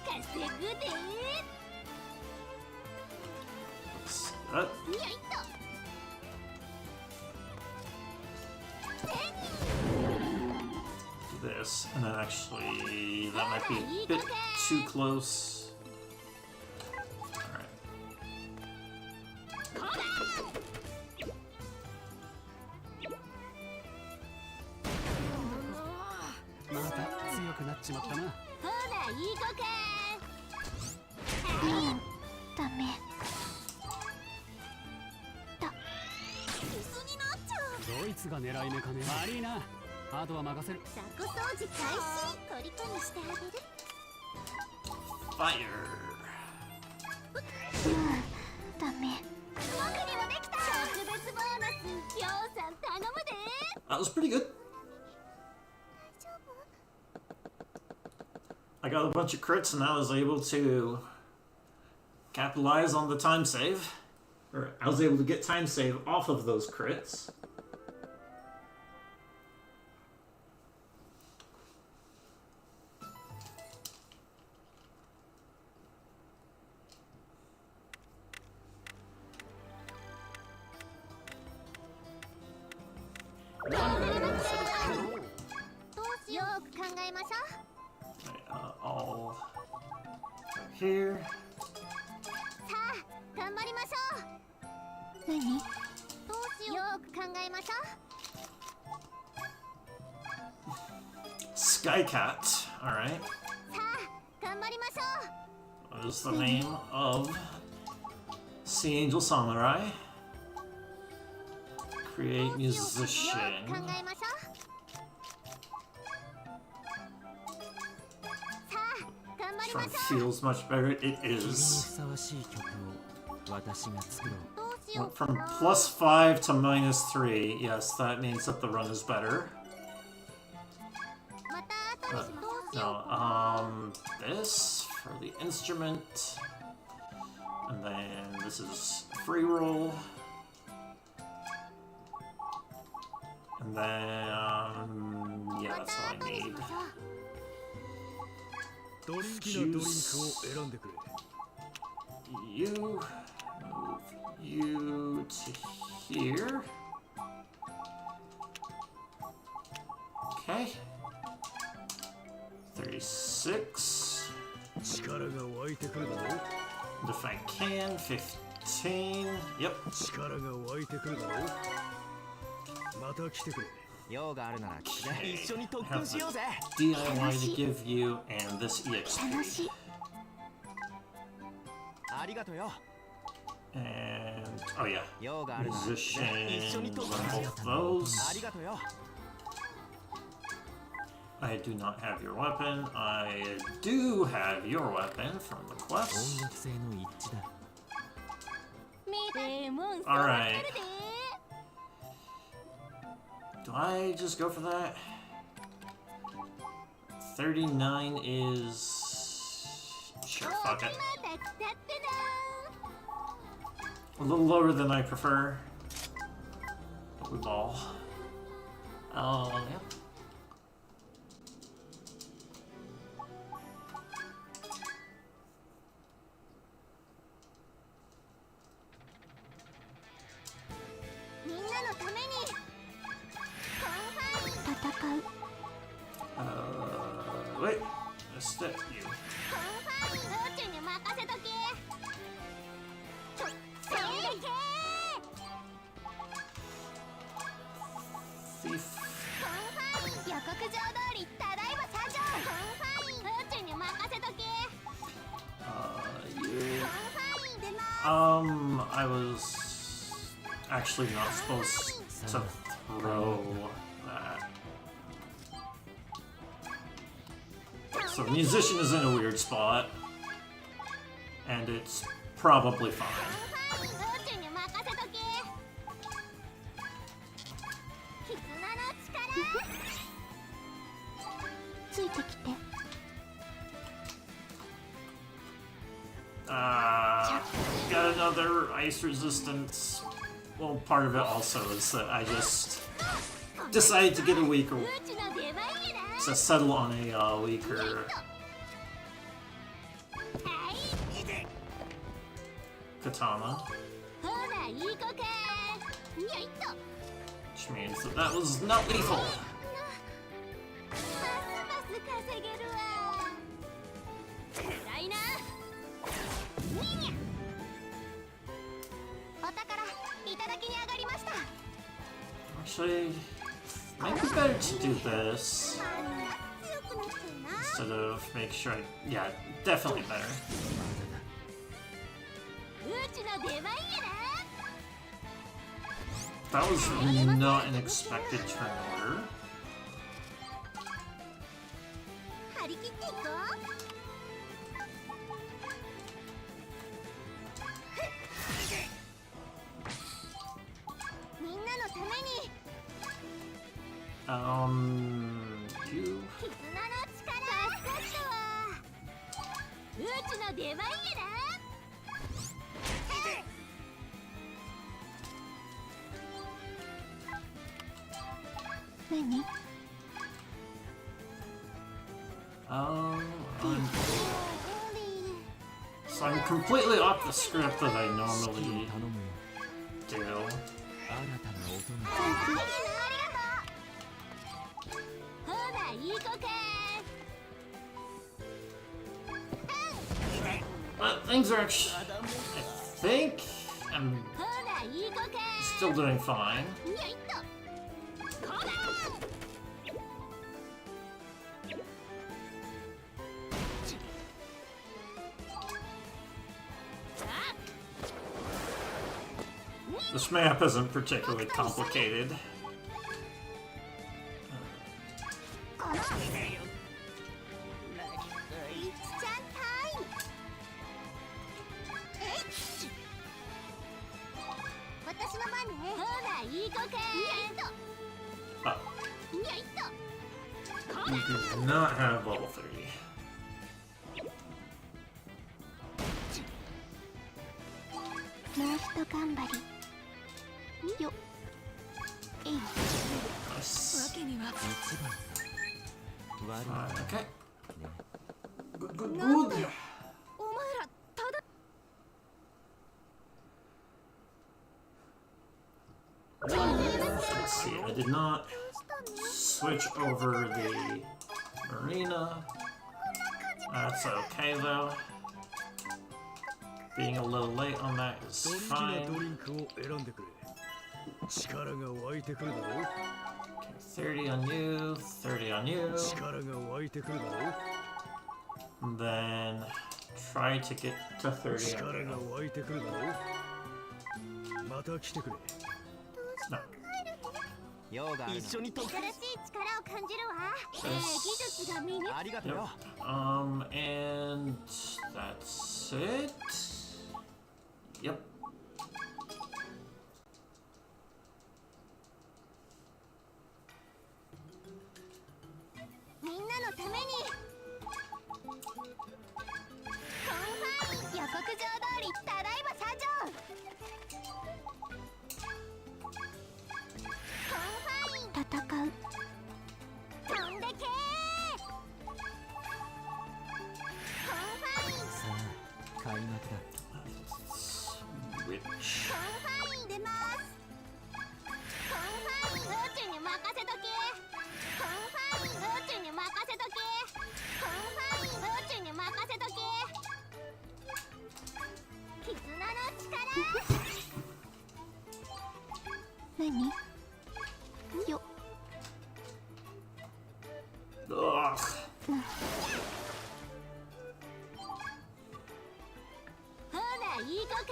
稼ぐで。よいっ
Do this, and then actually that might be a bit too close. Alright.
と。こら。
また強くなっちまったな。
ほらいい子か。ダメ。椅子になっちゃう。
ドイツが狙い目かね。悪いな。あとは任せる。
雑魚掃除開始。虜にしてあげる。
fire.
ダメ。僕にもできた。特別ボーナス、りょうさん頼むで。
That was pretty good. I got a bunch of crits and I was able to capitalize on the time save. Or I was able to get time save off of those crits. All here.
さあ、頑張りましょう。何？どうしよう。よく考えましょう。
Skycat. Alright.
さあ、頑張りましょう。
What is the name of Sea Angel Samurai? Create musician.
よく考えましょう。
This one feels much better. It is.
ふさわしい曲を私が作ろう。
Went from +5 to -3. Yes, that means that the run is better.
また後にどうし
No, this for the instrument. And then this is free roll. And then, yeah, that's all I need.
好きなドリンクを選んでくれ。
You move you to here. Okay. 36.
力が湧いてくるだろう。
And if I can, 15. Yep.
力が湧いてくるだろう。また来てくれ。
用があるなら聞くぜ。
Okay.
一緒に特
Have
訓しようぜ。
the DIY to give you and this
楽
EXP.
しい。
ありがとうよ。
And oh yeah,
用があるなら聞く
musician.
ぜ。一緒に特
Run
訓しよ
both
う。
those.
ありがとうよ。
I do not have your weapon. I do have your weapon from the
音
quest.
楽性の一致だ。
モンスター
All
わ
right.
かるで。
Do I just go for that? 39 is... Sure, fuck it.
また来たってな。
A little lower than I prefer. But we ball. Yeah. Wait. Is that you?
宇宙に任せとけ。せいけ。
Thief.
予告状通りただいま参上。宇宙に任せとけ。
You.
出ます。
I was actually not supposed to throw that. So the musician is in a weird spot, and it's probably fine.
宇宙に任せとけ。絆の力。ついてきて。
Got another ice resistance. Well, part of it also is that I just decided to get a weaker,
宇宙の出番やな。
to settle on a weaker
はい。
katana,
ほらいい子か。よいっと。
which means that that was not lethal.
ますます稼げるわ。偉いな。にゃ。お宝いただきに上がりました。
Actually, might be better to do this
強くなってるな。
instead of make sure I, yeah, definitely better.
うちの出番やな。
That was not an expected turn order.
張り切っていこう。何
So I'm completely off the script that I normally
頼むよ
do.
新たな大人
ありがとうほらいい子か
But things are actually, I think I'm
ほらいい子か
still doing fine.
にゃいっとほら
This map isn't particularly complicated.
このいつちゃんタイムえいっ私の番ねほらいい子かにゃいっと
Oh,
にゃいっとこ
you
ら
do not have level 3.
もうひと頑張りよえい
Nice.
けには
一番悪い
Fine, okay. Good, good,
なんで
good.
お前らただ
Let's see, I did not switch over the arena. That's okay though. Being a little late on that is
ドリキな
fine.
ドリンクを選んでくれ力が湧いてくるだろう
Okay, 30 on you, 30 on you.
力が湧いてくるだろう
And then try to get to 30 on
力が
you.
湧いてくるだろうまた来てくれ
No.
用がある一緒に特訓
新しい力を感じるわ技術が身に
ありがとうよ
And that's it. Yep.
みんなのためにコンファイン予告状通りただいま社長コンファイン戦う飛んでけコンファイン
さあ開幕だ
Which
コンファイン出ますコンファイン宇宙に任せとけコンファイン宇宙に任せとけコンファイン宇宙に任せとけ絆の力何よ
ugh.
ほらいい子か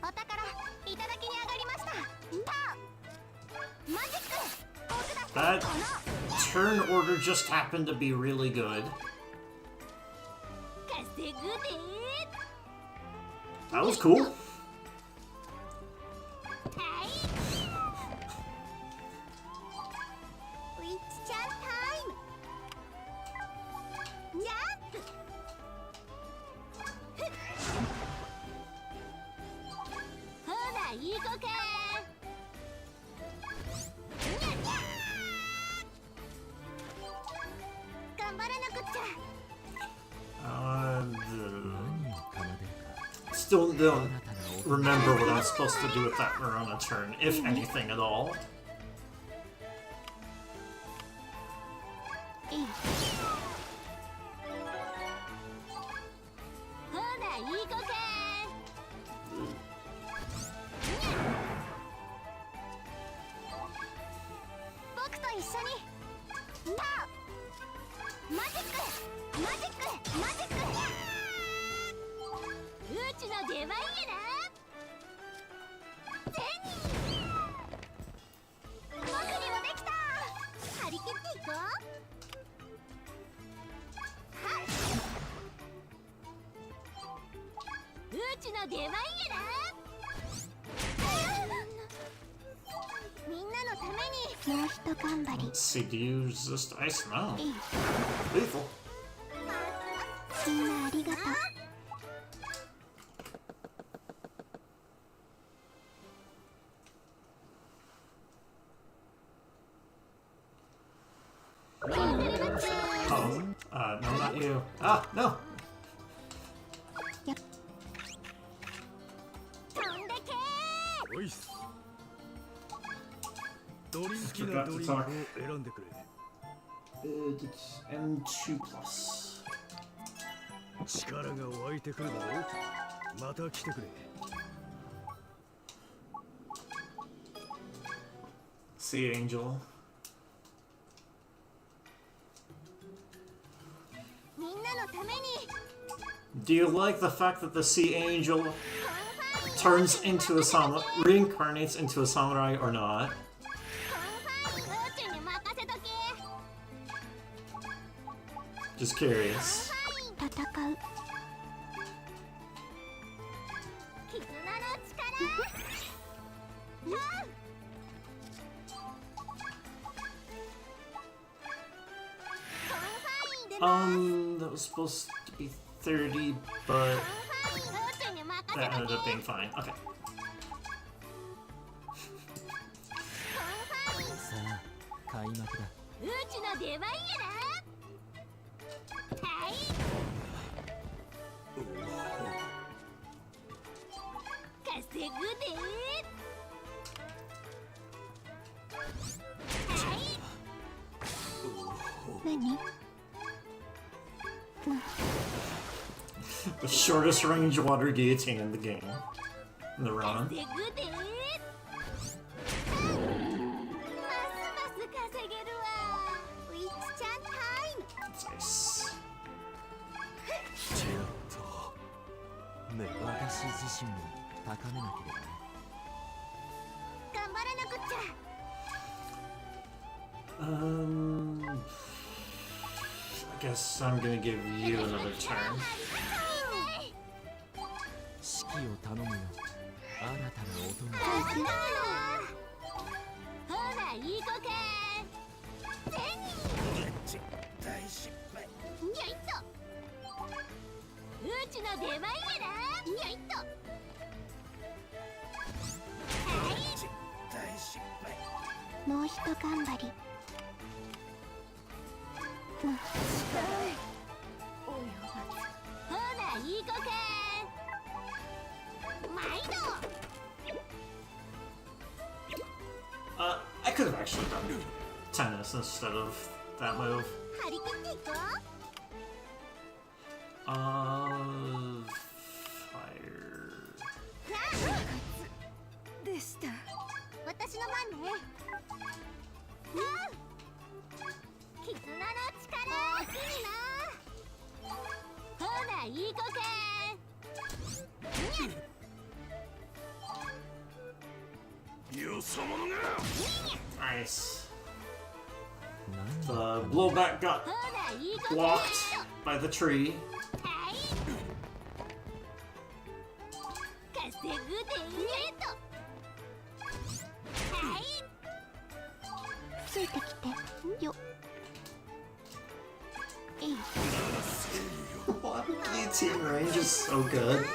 お宝いただきに上がりましたマジック奥田
That turn order just happened to be really good.
稼ぐで
That was cool.
はいウィッチちゃんタイムジャンプほらいい子かにゃにゃ頑張らなくっちゃ
And,
何を奏でるか
still don't
新たな大人
remember what I'm supposed to do with that Verona turn, if anything at all.
いいほらいい子か僕と一緒にパーマジックマジックマジックうちの出番やなゼニー僕にもできた張り切っていこうはいうちの出番やなみんなのためにもうひと頑張り
Let's see, do you use this dice? No.
いい
Lethal.
みんなありがとう
Oh, no, not you. Ah, no!
おいっす。ドリンキなドリンクを選んでくれ。
It's N2 plus.
力が湧いてくるだろう。また来てくれ。
Sea Angel.
みんなのために
Do you like the fact that the Sea Angel turns into a samurai, reincarnates into a samurai or not?
宇宙に任せとけ
Just curious.
戦う絆の力
That was supposed to be 30, but
宇宙に任せ
that
と
ended
け
up being fine. Okay.
さあ開幕だ。
宇宙の出番やなはい稼ぐではい何
The shortest range water guillotine in the game. In the run.
稼ぐでますます稼げるわウィッチちゃんタイム
Nice.
ちょっと私自身も高めなければね。
頑張らなくっちゃ
I guess I'm gonna give you another turn.
指揮を頼むよ。新たな音に。
ほらいい子か
大失敗。
にゃいっとうちの出番やなにゃいっとはい
大失敗。
もうひと頑張りほらいい子か毎度
I could have actually done tennis instead of that move.
張り切っていこう
Fire.
でした私の番ね絆の力大きいなほらいい子か
よそ者が。
Nice.
なん
The blowback got
ほらいい子か
blocked by the tree.
はい稼ぐでとはいついてきてよいい
What? Guillotine range is so good.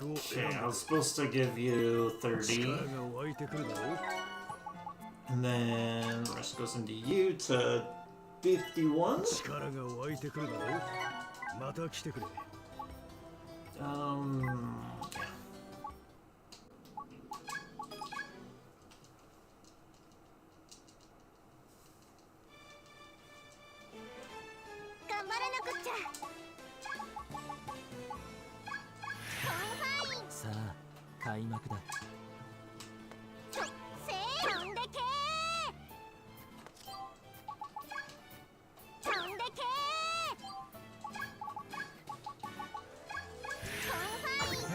Okay, I was supposed to give you 30,
力が湧いてくるだろう。
and then the rest goes into you to 51.
力が湧いてくるだろう。また来てくれ。
Yeah.
頑張らなくっちゃ
さあ開幕だ。
せー飛んでけ飛んでけ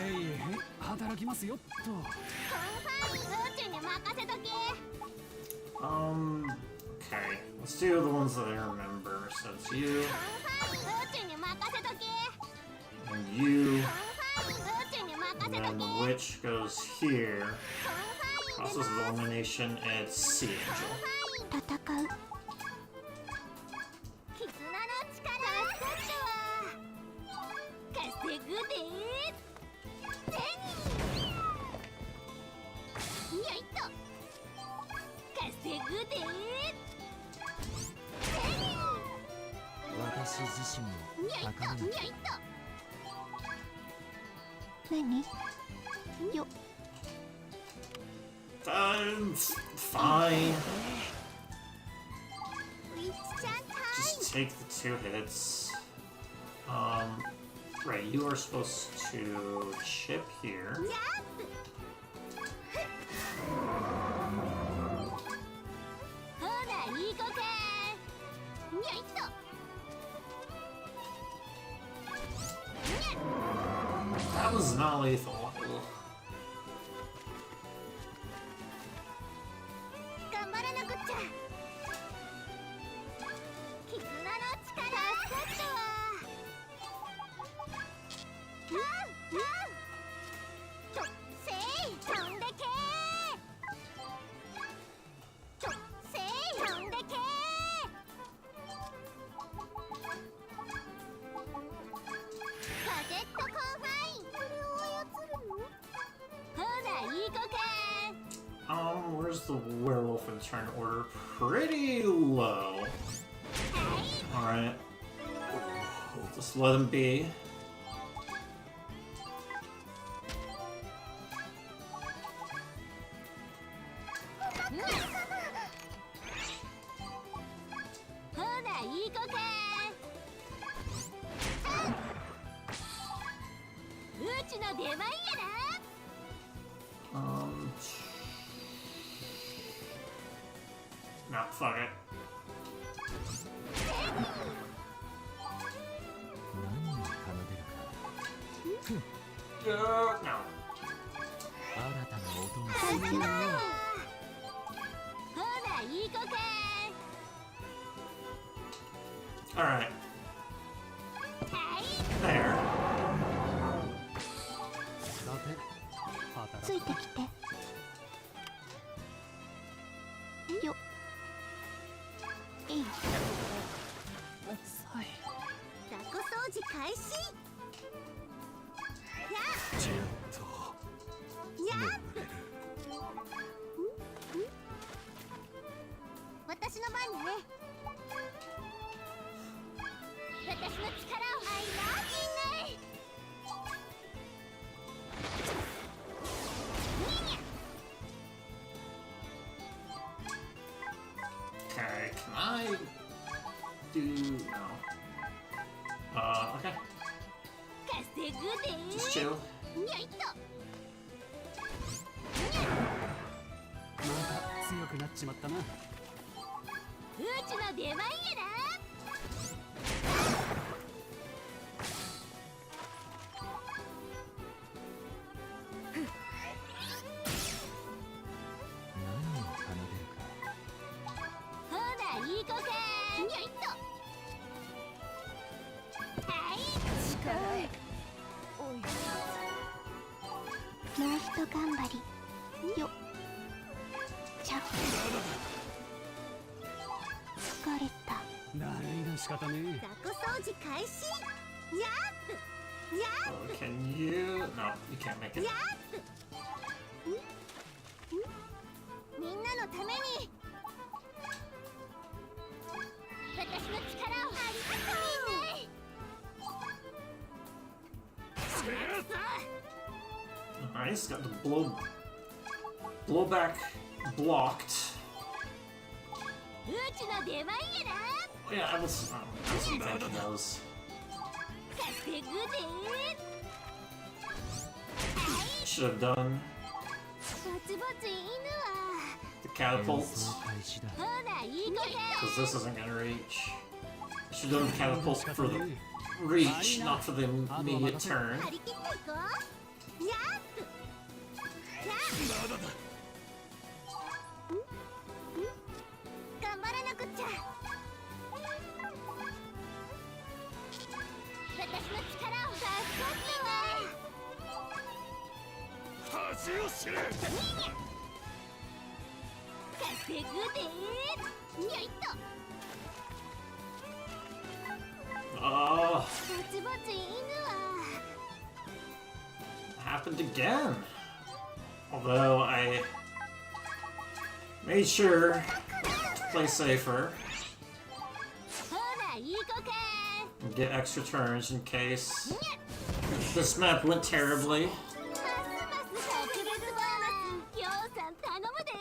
へいへい働きますよっと。
宇宙に任せとけ
Okay. Let's do the ones that I remember. So it's you
宇宙に任せとけ
and you,
宇宙に任
and
せ
then
と
the
け
witch goes here. Process of elimination and Sea Angel.
戦う絆の力
私自身も
にゃい
高めなきゃ。
とにゃいと何よ
Fine.
It's time.
Just take the 2 hits. Right, you are supposed to chip here.
にゃほらいい子かにゃいと
That was not lethal.
頑張らなくっちゃ絆の力助かったわとせい飛んでけとせい飛んでけパケットコンファインこれを操るのほらいい子か
Where's the werewolf in turn order? Pretty low. Alright. Just let him be. No, fuck it.
何を奏でるか。
No.
新たな音がするよ。
ほらいい子か
Alright.
はい
There.
さて、働
ついてきてよいい
遅い。
雑魚掃除開始や
じっと
や
眠れる。
私の番ね私の力をI love you ね
Okay, can I do... No. Okay.
稼ぐで
Just chill.
にゃいと
また強くなっちまったな。
うちの出番やな
何を奏でるか。
ほらいい子かにゃいとはい近いおいもうひと頑張りよちゃ疲れた
だるいが仕方ねえ。
雑魚掃除開始やっや
Oh, can you... No, you can't make it.
やみんなのために私の力をありがとう
Nice, got the blowback blocked.
うちの出番やな
Yeah, I wasn't thinking those.
稼ぐで
Should have done
ぼちぼち犬は
the
演
catapult.
奏開始だ。
ほらいい子か
Because this isn't gonna reach. Should have done the catapult for the reach, not for the immediate turn.
張り切っていこうやっやっ頑張らなくっちゃ私の力を助かったわ
恥を知れ。
稼ぐでにゃいっと
Oh,
ぼちぼち犬は
happened again. Although I made sure to play safer.
ほらいい子か
Get extra turns in case this map went terribly.
ますます特別ボーナスようさん頼むで。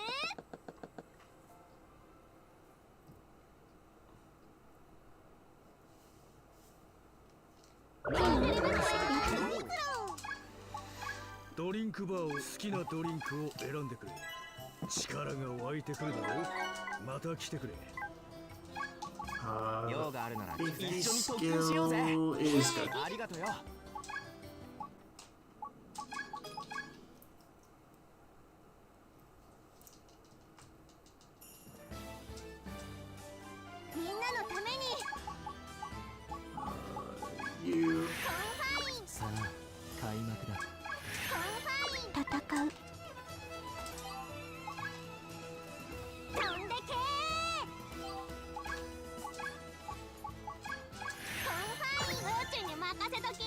ドリンクバーを好きなドリンクを選んでくれ。力が湧いてくるだろう。また来てくれ。
用があるなら
BB
一緒に特訓しようぜ。
skill is good.
ありがとよ。
みんなのために
You
コンファイン
さあ開幕だ。
コンファイン戦う飛んでけーコンファイン宇宙に任せとけ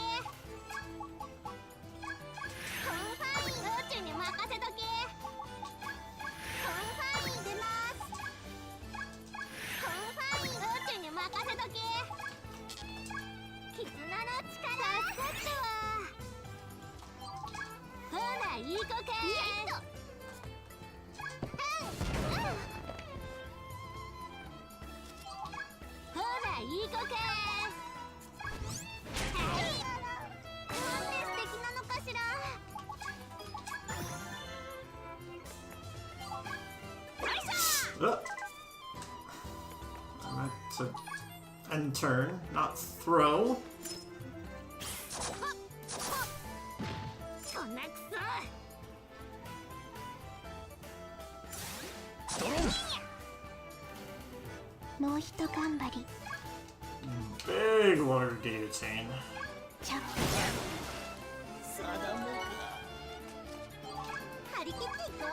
コンファイン宇宙に任せとけコンファイン出ますコンファイン宇宙に任せとけ絆の力助かったわほらいい子かほらいい子かはいなんて素敵なのかしら
I meant to end turn, not throw.
こんなクソもうひと頑張り
Big water guillotine.
チャッ張り切っていこう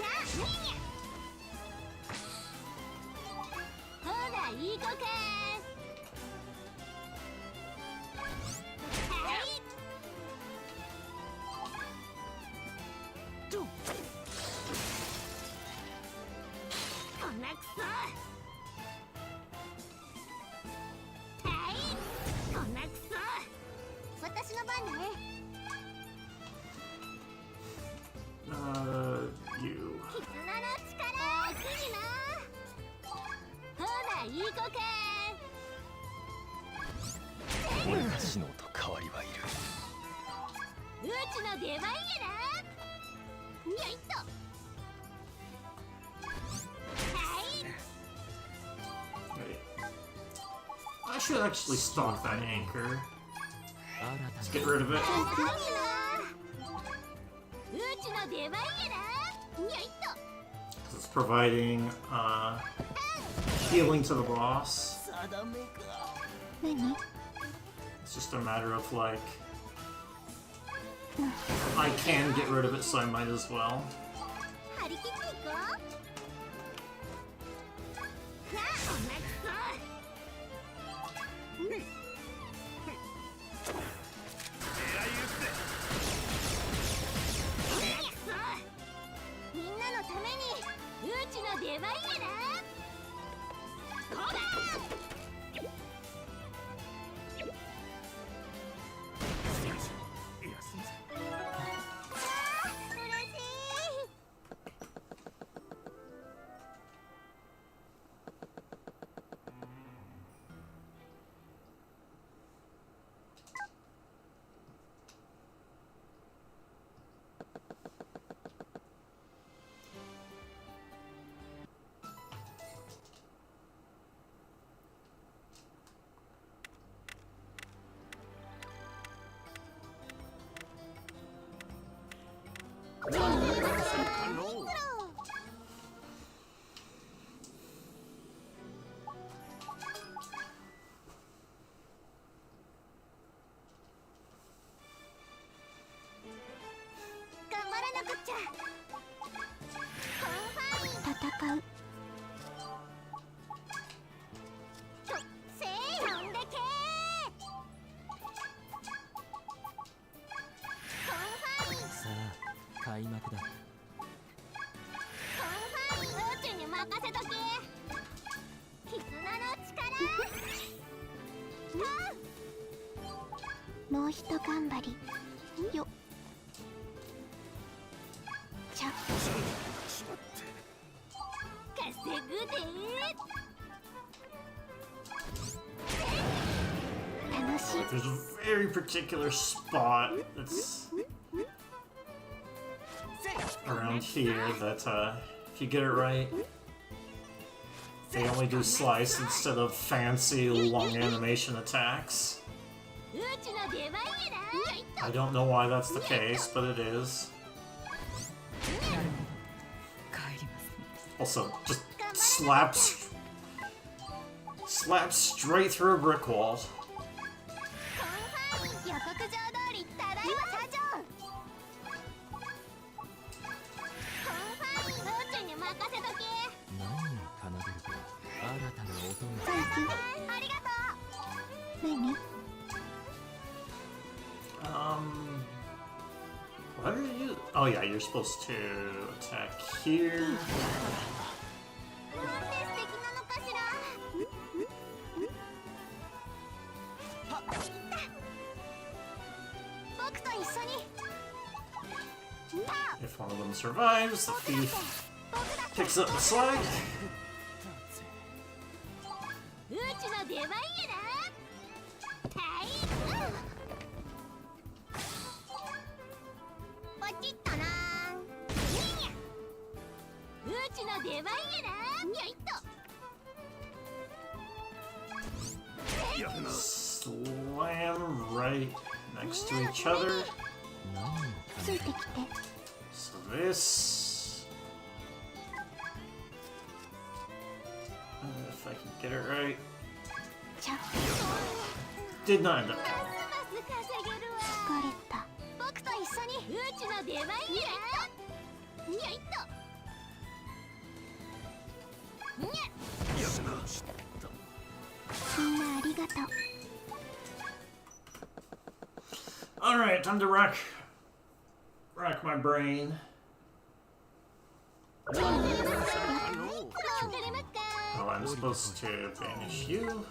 やっほらいい子かはいこんなクソはいこんなクソ私の番ね
You.
絆の力次なほらいい子か
私のと代わりはいる。
うちの出番やなよいっとはい
I should actually stock that anchor.
新
Let's
た
get rid of it.
うちの出番やなよいっと
It's providing healing to the boss.
何
It's just a matter of like I can get rid of it, so I might as well.
張り切っていこうやあこんなクソみんなのためにうちの出番やなほら嬉しい頑張らなくっちゃコンファイン戦うとせー飛んでけーコンファイン
さあ開幕だ。
コンファイン宇宙に任せとけもうひと頑張りよ。ちゃ稼ぐで楽しい。
There's a very particular spot that's around here that if you get it right, they only do slice instead of fancy long animation attacks.
うちの出番やな。
I don't know why that's the case, but it is. Also, just slaps straight through a brick wall.
予告状通りただいま社長。コンファインうちに任せとけ。
何を奏でるか新たな音が
ありがとう。何？
What are you? Oh yeah, you're supposed to attack here.
なんて素敵なのかしら。僕と一緒に。
If one of them survives, the thief picks up the slide.
うちの出番やな。はい。ポチッとな。うちの出番やな。よいっと。
Slam right next to each other.
ついてきて。
So this. If I can get it right.
ちゃ。
Did not end up.
ますます稼げるわ。疲れた。僕と一緒に。うちの出番やな。よいっと。にゃ。みんなありがとう。
All right, time to rack my brain. Oh, I'm supposed to banish you.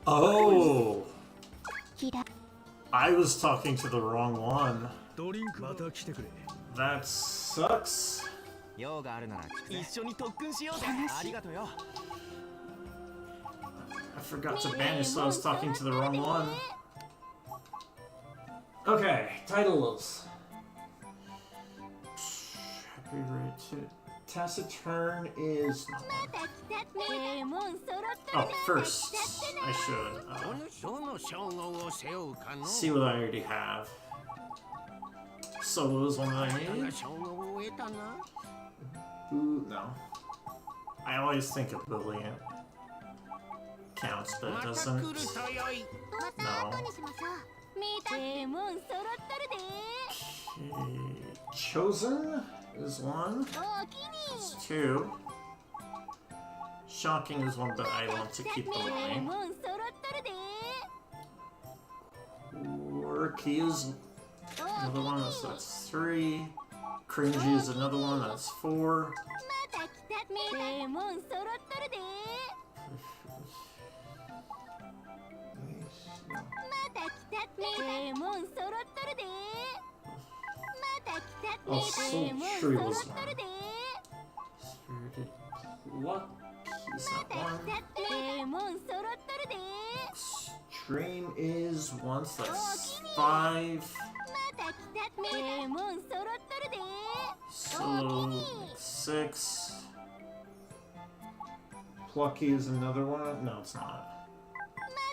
Oh,
キラ。
I was talking to the wrong one.
ドリンクまた来てくれ。
That sucks.
用があるなら聞くぜ。一緒に特訓しようぜ。ありがとうよ。
I forgot to banish, so I was talking to the wrong one. Okay, titles. Taciturn is. Oh, first, I should
どの称号を背負うかの
see what I already have. Solo is one that I
新たな
need.
称号を得たな
Ooh, no. I always think a Boolean counts, but it
また
doesn't.
来るとよい
No.
えもん揃っとるで。
Okay. Chosen is one.
おおきに。
It's two. Shocking is one, but I want to keep the
え
line.
もん揃っとるで。
Quirky is another one, so that's three. Cringy is another one, that's four.
また来た。えもん揃っとるで。また来た。えもん揃っとるで。また来た。
Oh, sultry was one. Spirited Pluck is not one.
えもん揃っとるで。
Extreme is one, so that's five.
また来た。えもん揃っとるで。
Solo, six. Plucky is another one. No, it's not.
ま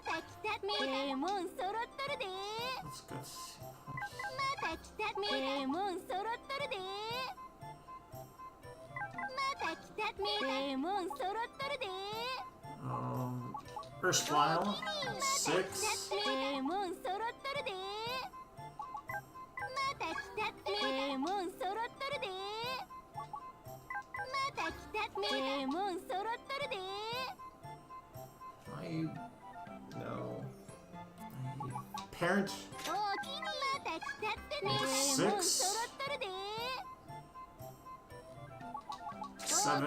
た来た。えもん揃っとるで。
Let's go.
また来た。えもん揃っとるで。また来た。えもん揃っとるで。
Erstwhile, six.
えもん揃っとるで。また来た。えもん揃っとるで。また来た。えもん揃っとるで。
I no. Parent
おおきに。また来たってね。
Six.
もん揃っとるで。
seven.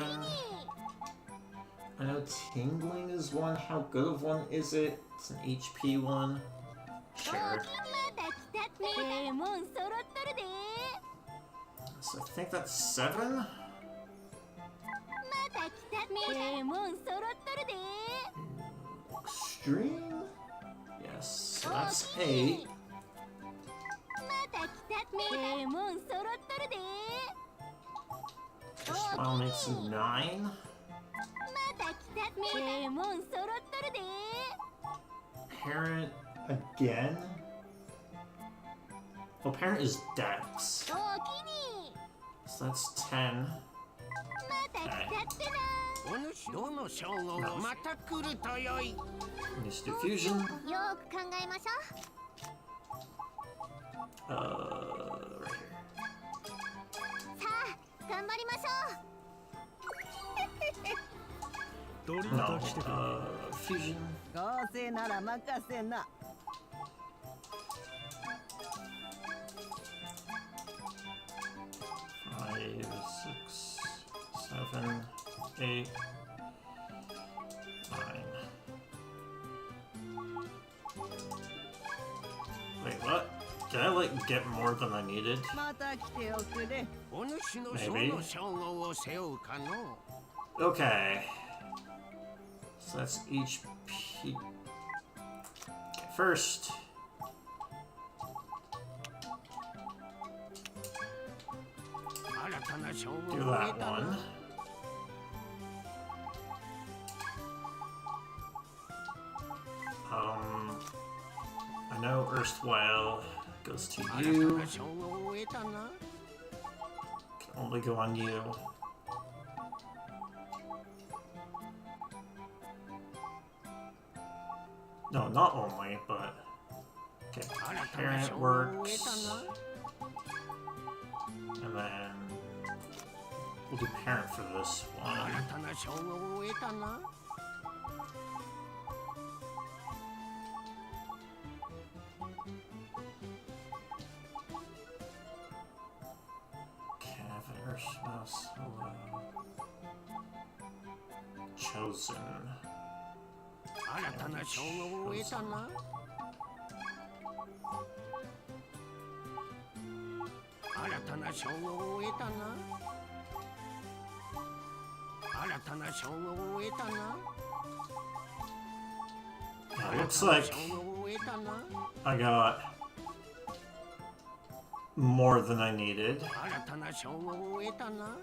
I know tingling is one. How good of one is it? It's an HP one.
お
Sure.
また来たねもん揃っとるで
So I think that's 7?
また来たねもん揃っとるで
Extreme? Yes, so that's 8.
また来たねもん揃っとるで
This one makes 9.
また来たねもん揃っとるで
Parent again? Oh, parent is Dex.
おおきに
So that's 10.
また来たってな
お主どの称号がまた来るとよい。
Let's do fusion.
よーく考えましょ
Right here.
うさあ頑張りましょう
ドリンク
No,
来てくれ
fusion.
合成なら任せな。
5, 6, 7, 8, 9. Wait, what? Did I like get more than I needed?
また来ておくれ。
お主の
Maybe.
その称号を背負うかの。
Okay. So that's HP. Okay, first. Do that one. I know erstwhile goes to you. Can only go on you. No, not only, but okay. Parent works, and then we'll do parent for this one.
新たな称号を得たな。
Kevin erstwhile solo. Chosen.
新たな称号を得たな。新たな称号を得たな。新たな称号を得たな。
Yeah, looks like
称号を得たな。
I got more than I needed.
新たな称号を得たな。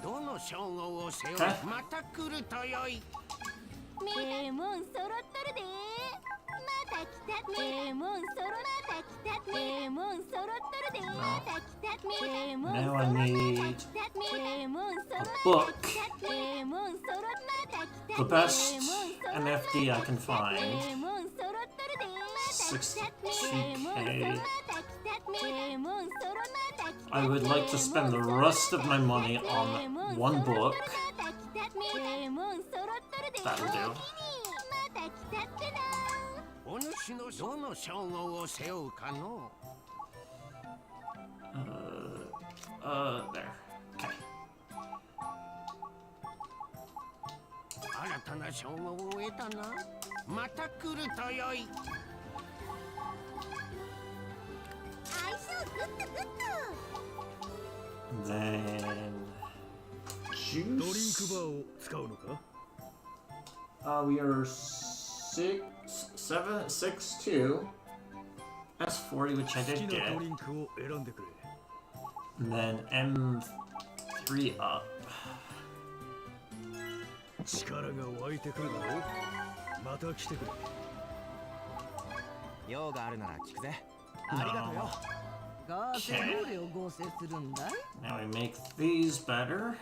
どの称号を背負い
え
また来るとよい。
名門揃っとるでまた来た名門揃また来た名門揃っとるでまた来た名門
Now
揃
I
ま
need
た来た名門揃
a
ま
book.
た来た名門揃また来
The
た
best
名門揃
NFD I can find.
名門揃っとるでまた来た名門揃ま
62K.
た来た名門揃また来た
I would like to spend the rest of my money on one book. That'll do.
お主のどの称号を背負うかの。
There. Okay.
新たな称号を得たな。また来るとよい。
相性グッドグッ
Then
ドリンクバ
juice.
ーを使うのか
We are 6, 7, 6, 2. S40, which I
好き
did
な
get.
ドリンクを選んでくれ
And then M3 up.
力が湧いてくるだろうまた来てくれ
用があるなら聞くぜありがとうよ
合成どれを合成するんだい
Now we make these better.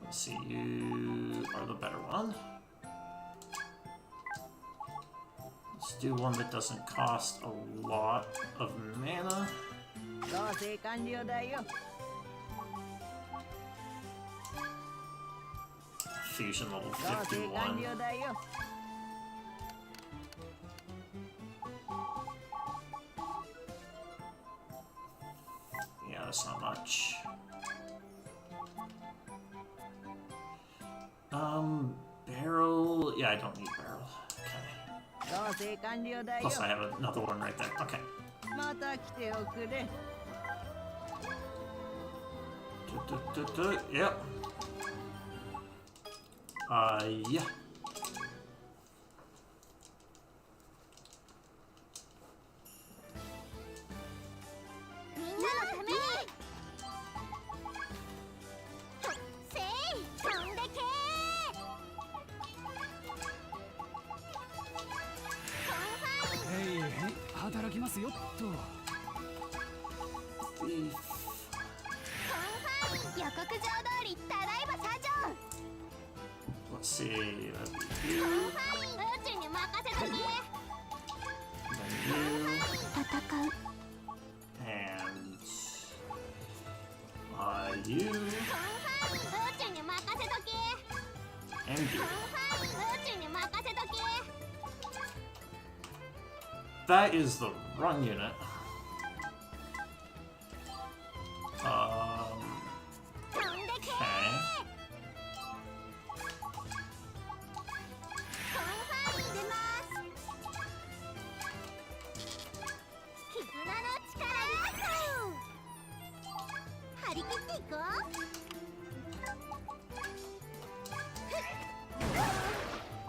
Let's see, you are the better one. Let's do one that doesn't cost a lot of mana.
合成完了だよ
Fusion level
合成完
51.
了だよ
Yeah, that's not much. Barrel. Yeah, I don't need barrel. Okay.
合成完了だよ
Plus, I have another one right there. Okay.
また来ておくれ
Yep. Yeah.
みんなのためにせい飛んでけ
へいへい働きますよっと。
Beef.
予告状通りただいま社長
Let's see. That'd be
宇
you.
宙に任せとけ
Then you.
戦う
And. You.
宇宙に任せとけ
And you.
宇宙に任せとけ
That is the run unit.
飛んでけ
Okay.
出ます絆の力張り切っていこう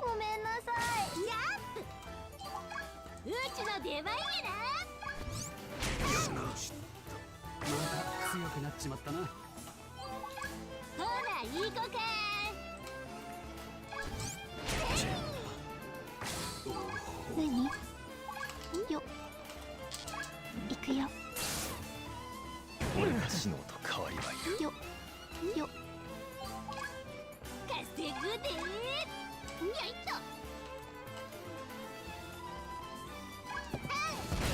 ごめんなさいやっうちの出番やな
また強くなっちまったな。
ほらいい子か何よ行くよ
俺たちのと変わりはいる
よよ稼ぐでよいっと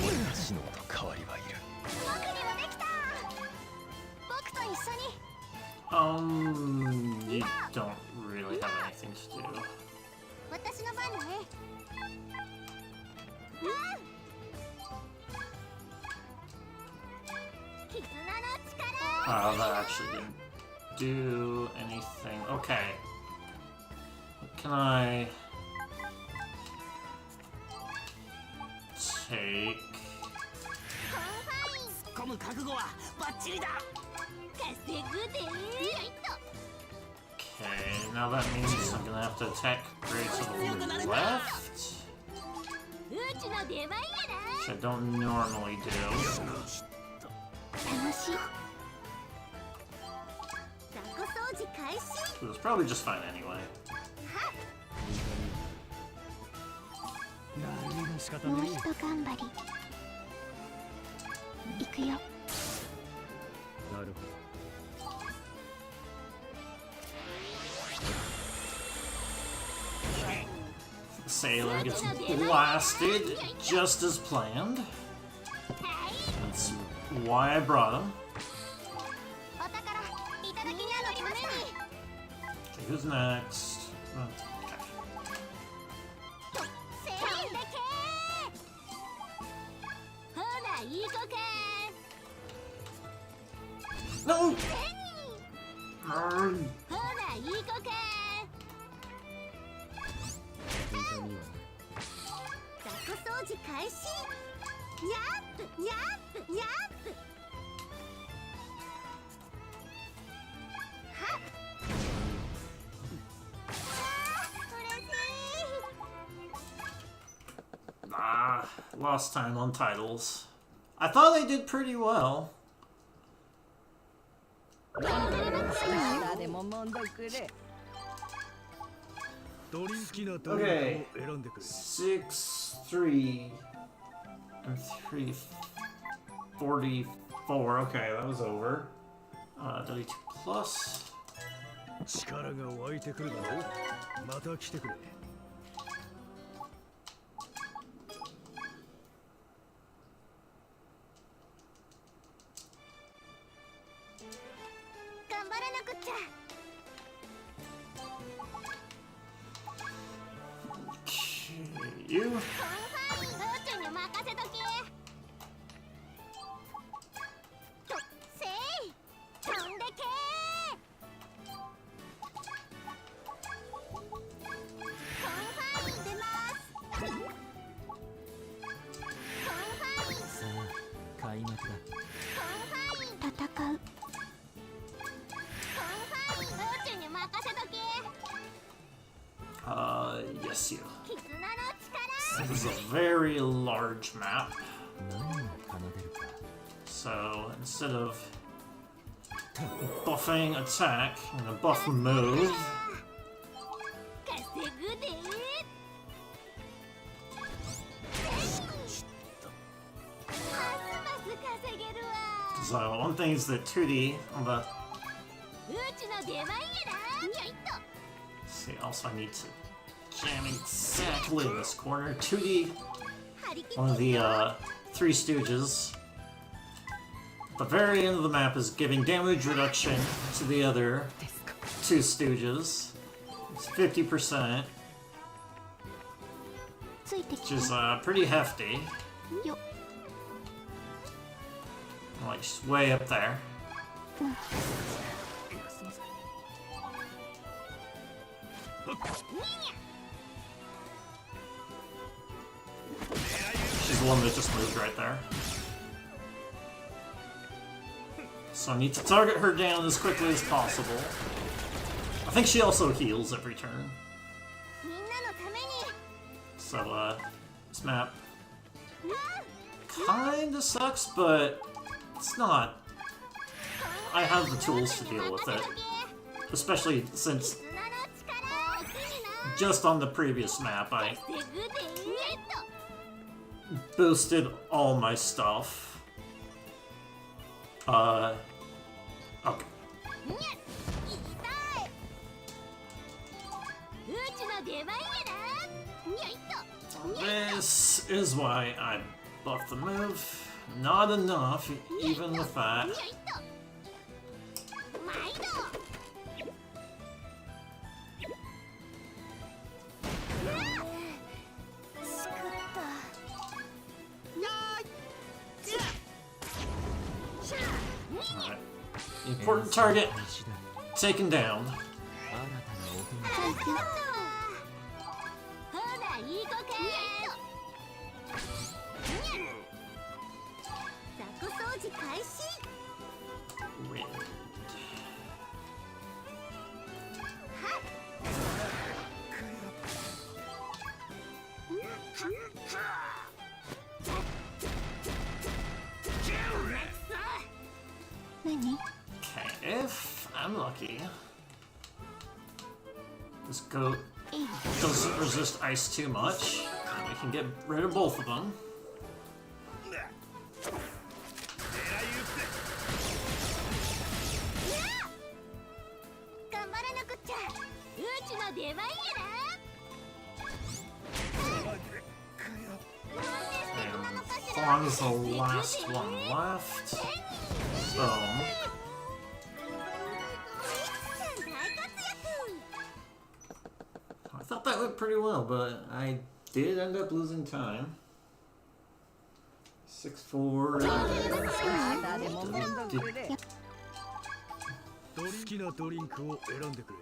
俺たちのと変わりはいる
僕にもできた僕と一緒に
You don't really have anything to do.
私の番ね絆の力
That actually didn't do anything. Okay. What can I take?
込む覚悟はバッチリだ
稼ぐでよいっと
Okay, now that means I'm gonna have to attack Gray to the left,
うちの出番や
which I don't normally do.
な楽しい雑魚掃除開始
It was probably just fine anyway.
何も仕方
もう
ね
一頑張り行くよ
なるほど
The sailor gets blasted just as planned. That's why I brought him.
お宝いただきにありました
Okay, who's next? Okay.
せいでけほらいい子か
No!
ほらいい子か雑魚掃除開始やっとやっとやっとはっ嬉しい
Lost time on titles. I thought they did pretty well.
誰でも問答くれ
ドリン好きなドリンクを選んでくれ
6, 3, and 3, 44. Okay, that was over. W2 plus.
力が湧いてくるだろうまた来てくれ
頑張らなくっちゃ
Okay, you.
宇宙に任せとけとせい飛んでけ
This is a very large map. So instead of buffing attack, I'm gonna buff move.
稼ぐでますます稼げるわ
So one thing is that 2D on the
うちの出番やなにょいっと
see also I need to jam exactly in this corner. 2D
張り切って
one of the Three Stooges. The very end of the map is giving damage reduction to the other two Stooges. It's 50%,
ついてき
which is pretty hefty.
たよ
Like she's way up there. She's the one that just moved right there. So I need to target her down as quickly as possible. I think she also heals every turn.
みんなのために
So, this map kinda sucks, but it's not. I have the tools to deal with it. Especially since
砂の力おくにな
just on the previous map I
稼ぐでにょいっと
boosted all my stuff. Okay.
にゃっ痛いうちの出番やなにょいっと
This is why I buffed the move. Not enough, even with that.
にょいっと毎度しくった
Alright. Important target taken down.
ほらいい子か雑魚掃除開始
Wind.
何
Okay, if I'm lucky, this goat doesn't resist ice too much, and we can get rid of both of them.
頑張らなくっちゃうちの出番や
And Juan's the last one left. So,
な大活躍
I thought that went pretty well, but I did end up losing time. 6-4.
誰でも面倒くれ
好きなドリンクを選んでくれ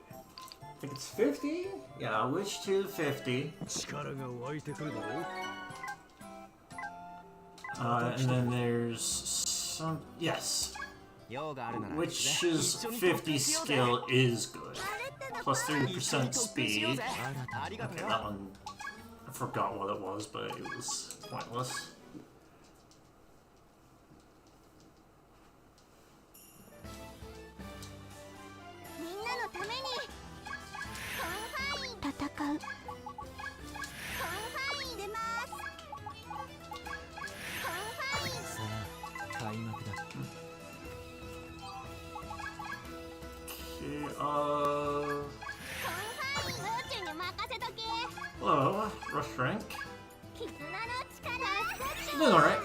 I think it's 50? Yeah, which to 50.
力が湧いてくるだろう
And then there's some. Yes.
用があるなら
Which is 50 skill is good. Plus 30% speed.
ありがと
Okay,
う
that one. I forgot what it was, but it was pointless.
みんなのためにコンファイン戦うコンファイン出ますコンファイン
さあ開幕だ
Okay,
コンファインうちに任せとけ
hello, Rush Rank.
絆の力
Doing alright.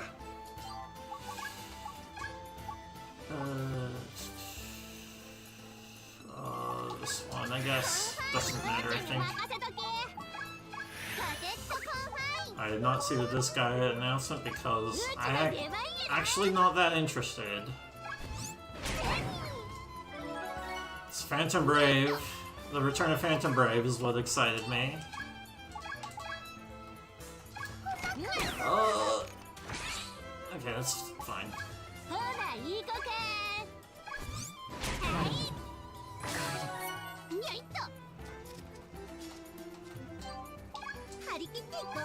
This one, I guess, doesn't matter, I think.
任せとけカデットコンファイン
I did not see the this guy announcement because I'm actually not that interested. It's Phantom Brave. The return of Phantom Brave is what excited me. Okay, that's fine.
ほらいい子かはいにょいっと張り切っていこう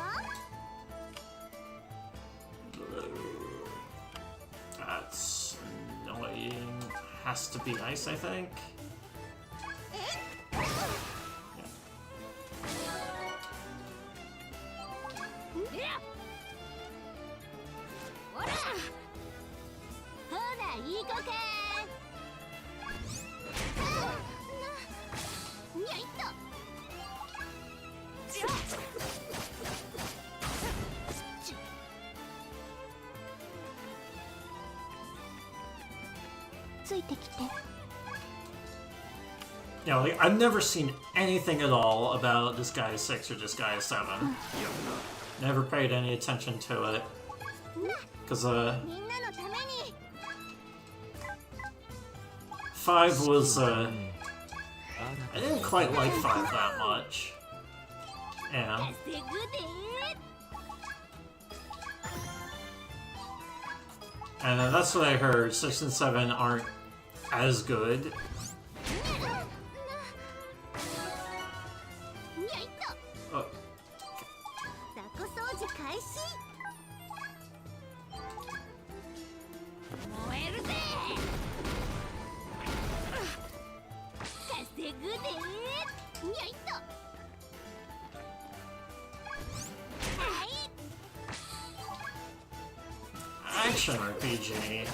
has to be ice, I think. Yeah, like, I've never seen anything at all about Disguise 6 or Disguise 7. Never paid any attention to it. Because, 5 was, I didn't quite like 5 that much. Yeah. And that's what I heard. 6 and 7 aren't as good. Oh. Action RPG.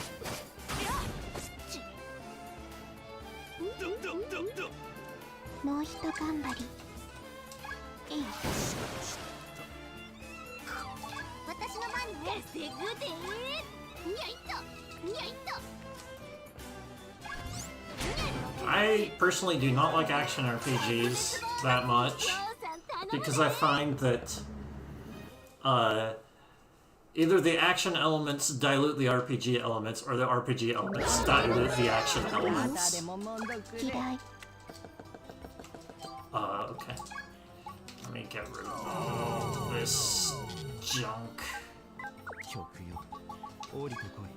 I personally do not like action RPGs that much because I find that either the action elements dilute the RPG elements or the RPG elements dilute the action elements. Okay. Let me get rid of this junk.
曲よ降りてこい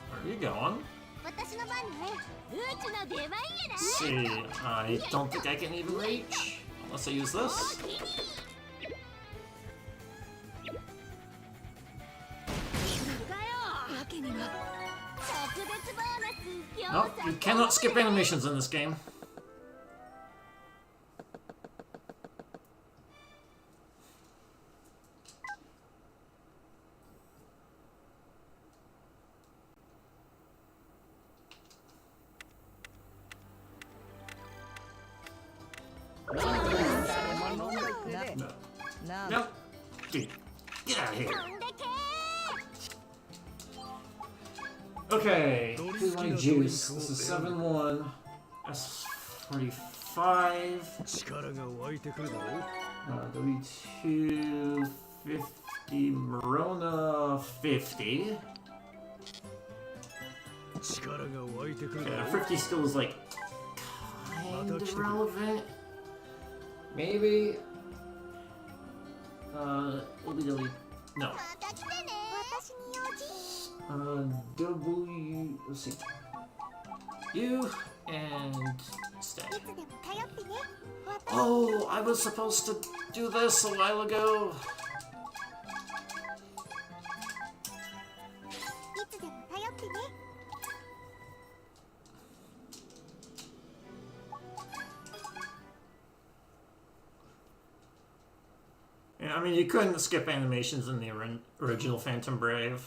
Where are you going? See, I don't think I can even reach unless I use this. Nope, you cannot skip animations in this game. No. Nope. Dude, get out of here. Okay, here's my juice. This is 7-1. S45. W2 50. Morona 50. Yeah, 50 still is like kind of relevant. Maybe. No. W. Let's see. You and stay. Oh, I was supposed to do this a while ago. Yeah, I mean, you couldn't skip animations in the original Phantom Brave.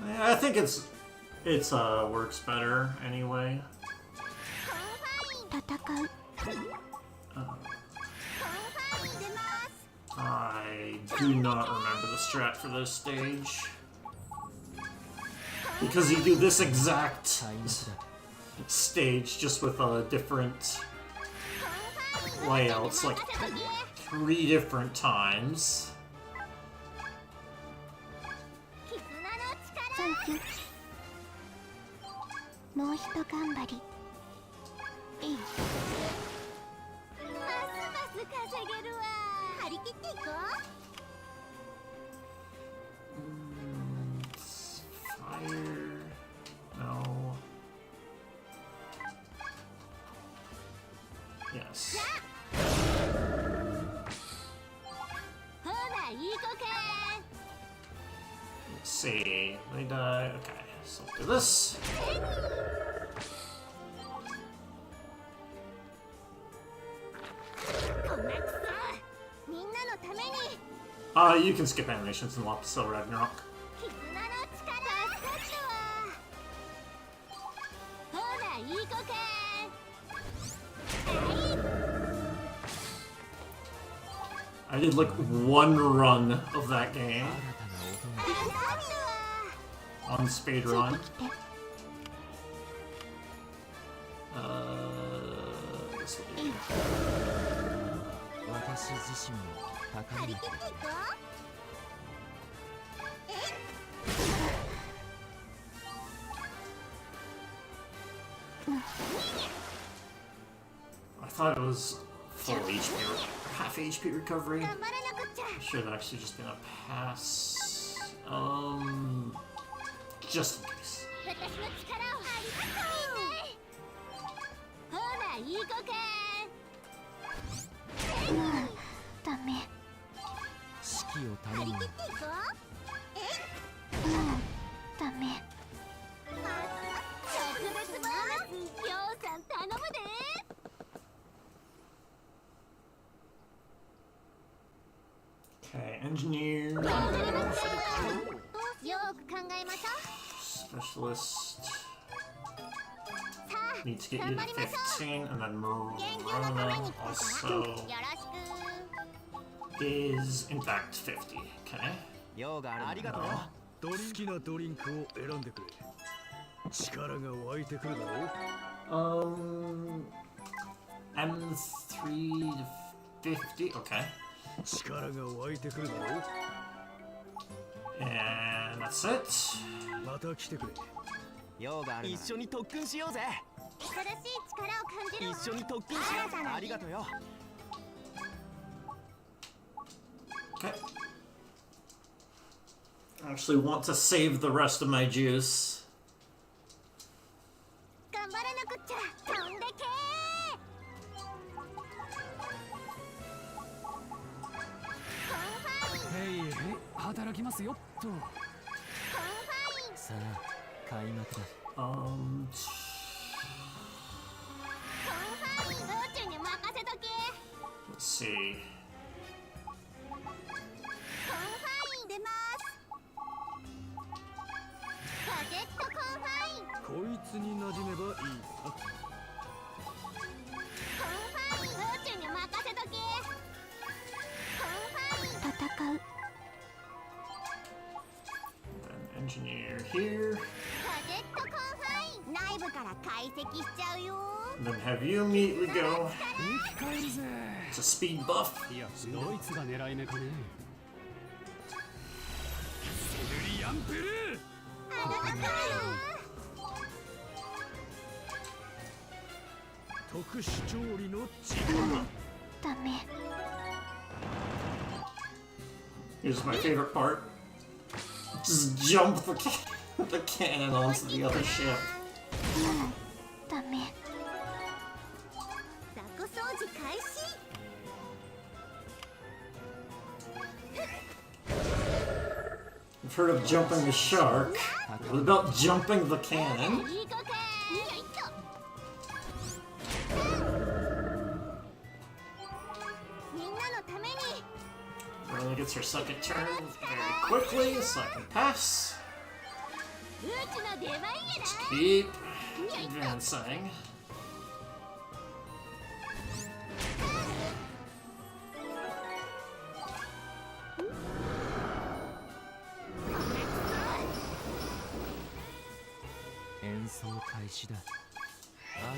Yeah, I think it's works better anyway. I do not remember the strat for this stage because you do this exact stage just with different layouts, like 3 different times.
サンキュー。もうひと頑張り。いい。ますます稼げるわ。張り切っていこう。
Fire. No. Yes.
ほら、いい子か。
Let's see. They die. Okay, so do this.
こんなくそ。みんなのために。
You can skip animations in Lapis Ragnarok.
絆の力。助かったわ。ほら、いい子か。
I did like 1 run of that game on speedrun. This will be-
私自身も高めなければ
I thought it was full HP or half HP recovery.
頑張らなくっちゃ。
Should have actually just been a pass. Just in case.
私の力をありがとう。ほら、いい子か。ダメ。
指揮を頼む
張り切っていこう。ダメ。特別ボーナス、りょうさん頼むで。
Okay, engineer,
よく考えましょう。
specialist.
さあ、
Need to get you to 15, and then
研究のため
Marona
に来たから。
also
よろしく。
is in fact 50. Okay.
用があるありがとうよ
好きなドリンクを選んでくれ力が湧いてくるだろう
M3 to 50. Okay.
力が湧いてくるだろう
And that's it.
また来てくれ
用がある一緒に特訓しようぜ
新しい力を感じるわ。
一緒に特訓しようありがとうよ
Okay. I actually want to save the rest of my juice.
頑張らなくっちゃ。飛んでけ
へいへい働きますよっと。
さあ開幕だ
宇宙に任せとけ。
Let's see.
コンファイン出ます。パケットコンファイン。
こいつに馴染めばいいさ
コンファイン。宇宙に任せとけ。コンファイン。戦う。
Then engineer here.
パケットコンファイン。内部から解析しちゃうよ。
And then have you immediately go.
生き返るぜ。
It's a speed buff.
いやドイツが狙い目かね。セルリアンプルー。
あなたから。
特殊調理の時間だ
ダメ。
Here's my favorite part. Just jump the cannon onto the other ship.
ダメ。ザコ掃除開始。
I've heard of jumping the shark. What about jumping the cannon?
いい子か。よいっと。みんなのために。
Rona gets her second turn very quickly, so I can pass.
宇宙の出番やな。
Keep advancing.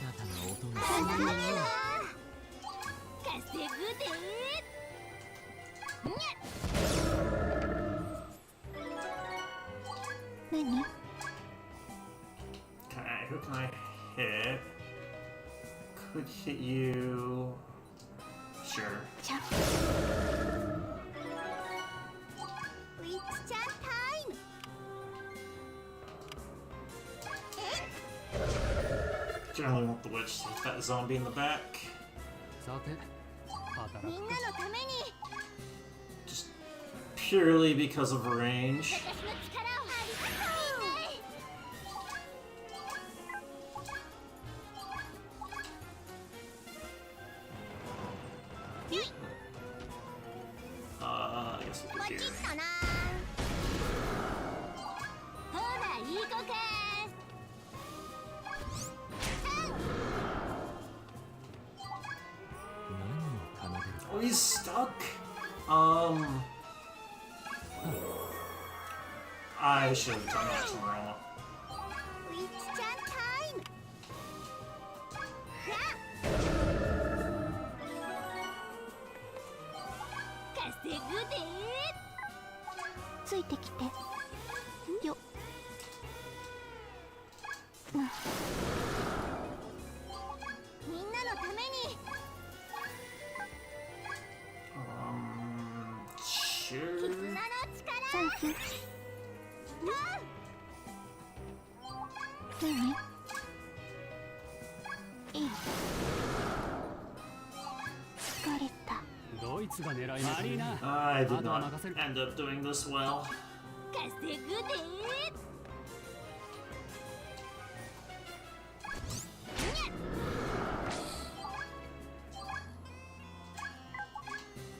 たな音が
稼ぐで何
Okay, who can I hit? Could hit you. Sure.
ちゃウィッチちゃんタイム
Generally want the witch to hit that zombie in the back.
さて働く
みんなのために
Just purely because of range.
私の力をありがとう
I guess
ポ
we'll
チ
do
ッ
here.
となほらいい子か
何を奏でるか
Oh, he's stuck. I should have done that tomorrow.
ウィッチちゃんタイム稼ぐでついてきてよみんなのために
Sure.
絆の力サンキュー何いい疲れた
ドイツが狙い目マリーナ
I did
あとは
not
任せる
end up doing this well.
稼ぐで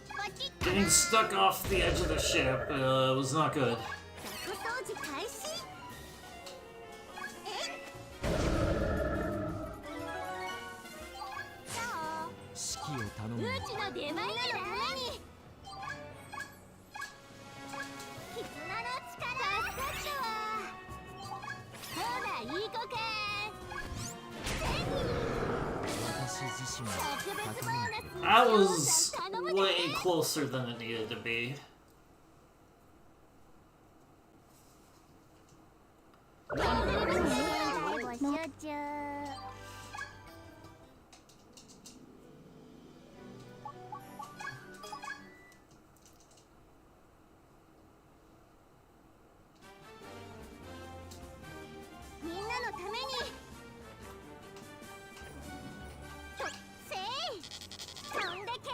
ポチッと
Getting stuck off the edge of the ship was not good.
雑魚掃除開始
指揮を頼む
うちの出前なのために絆の力助かったわほらいい子か
私自身が
特別ボーナス
That was
頼むで
way closer than it needed to be.
ご集中みんなのためにとせい飛んでけ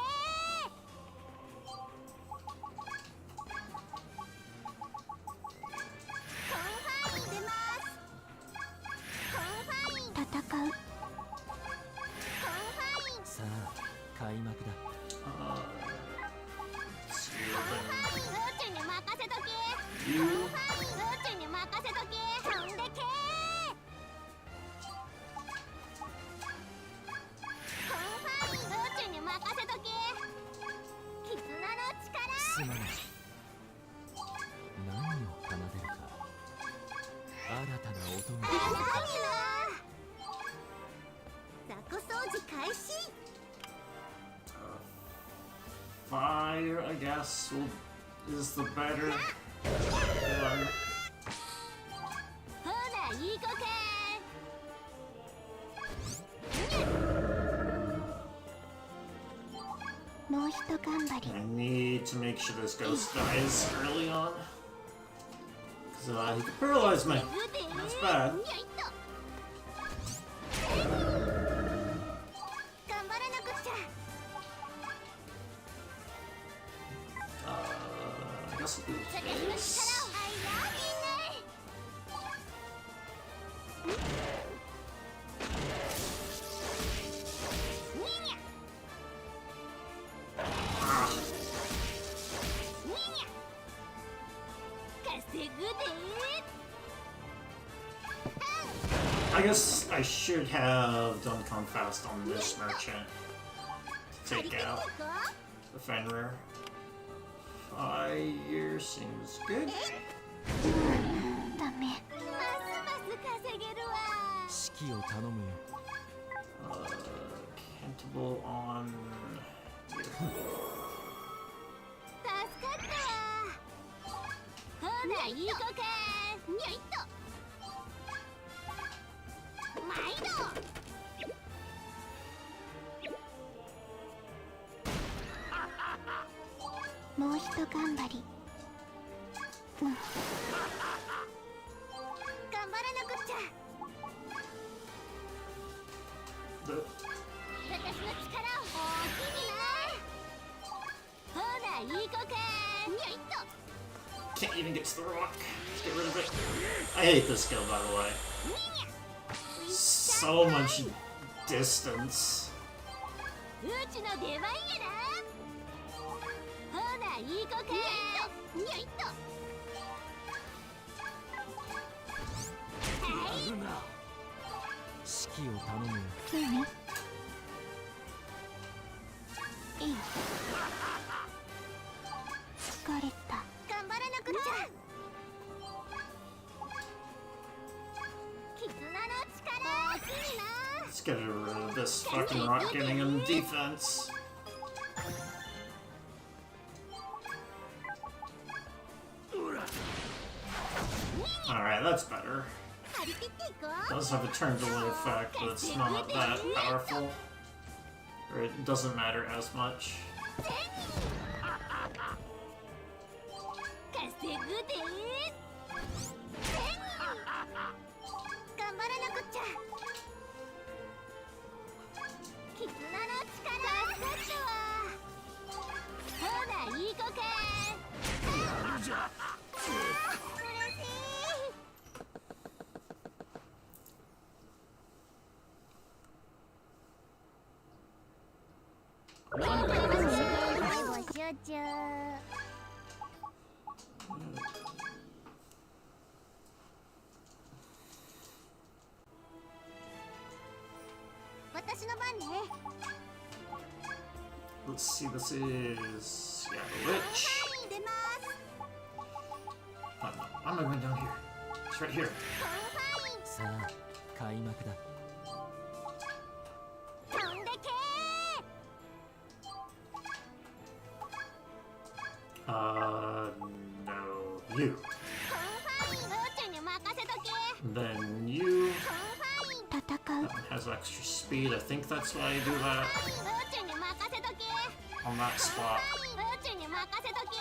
コンファイン出ますコンファイン戦うコンファイン
さあ開幕だ
Let's see
コン
what
ファインうちに任せとけ
then.
コン
You
ファインうちに任せとけ飛んでけコンファインうちに任せとけ絆の力
すまない何を奏でるか新たな音が
雑魚掃除開始
fire, I guess, is the better one.
ほらいい子かもうひと頑張り
I need to make sure this ghost dies early on. Because he could paralyze me. That's bad.
よいっと頑張らなくちゃ
I guess we'll do
私の力を
this.
あいやいいねににゃ
Ah,
ににゃ稼ぐで
I guess I should have done Come Fast on this merchant to
借り
take
てきて
out
こ
the Fenrir. Fire seems good.
ダメますます稼げるわ
指揮を頼むよ
available on.
助かったわ。ほらいい子か。にゃいっと。毎度。もうひと頑張り。頑張らなくっちゃ。私の力を大きにな。ほらいい子か。にゃいっと。
Can't even get to the rock. Let's get rid of it. I hate this skill, by the way. So much distance.
うちの出番やな。ほらいい子か。にゃいっと。はい。
指揮を頼むよ。
何？いい。疲れた。頑張らなくちゃ。絆の力。大きいな。
Let's get rid of this fucking rock getting him defense. Alright, that's better.
張り切っていこう。
Does have a turn delay effect, but it's not that powerful. Or it doesn't matter as much.
稼ぐで。頑張らなくっちゃ。絆の力。助かったわ。ほらいい子か。やるじゃ。嬉しい。ご集中。私の番ね。
Let's see, this is. Yeah, the witch.
出ます。
I'm not going down here. It's right here.
さあ開幕だ。
飛んでけ
No. You.
コンファイン。うちに任せとけ。
Then you.
コンファイン。戦
That
う。
one has extra speed. I think that's why I do that
うちに任せとけ。
on that spot.
うちに任せとけ。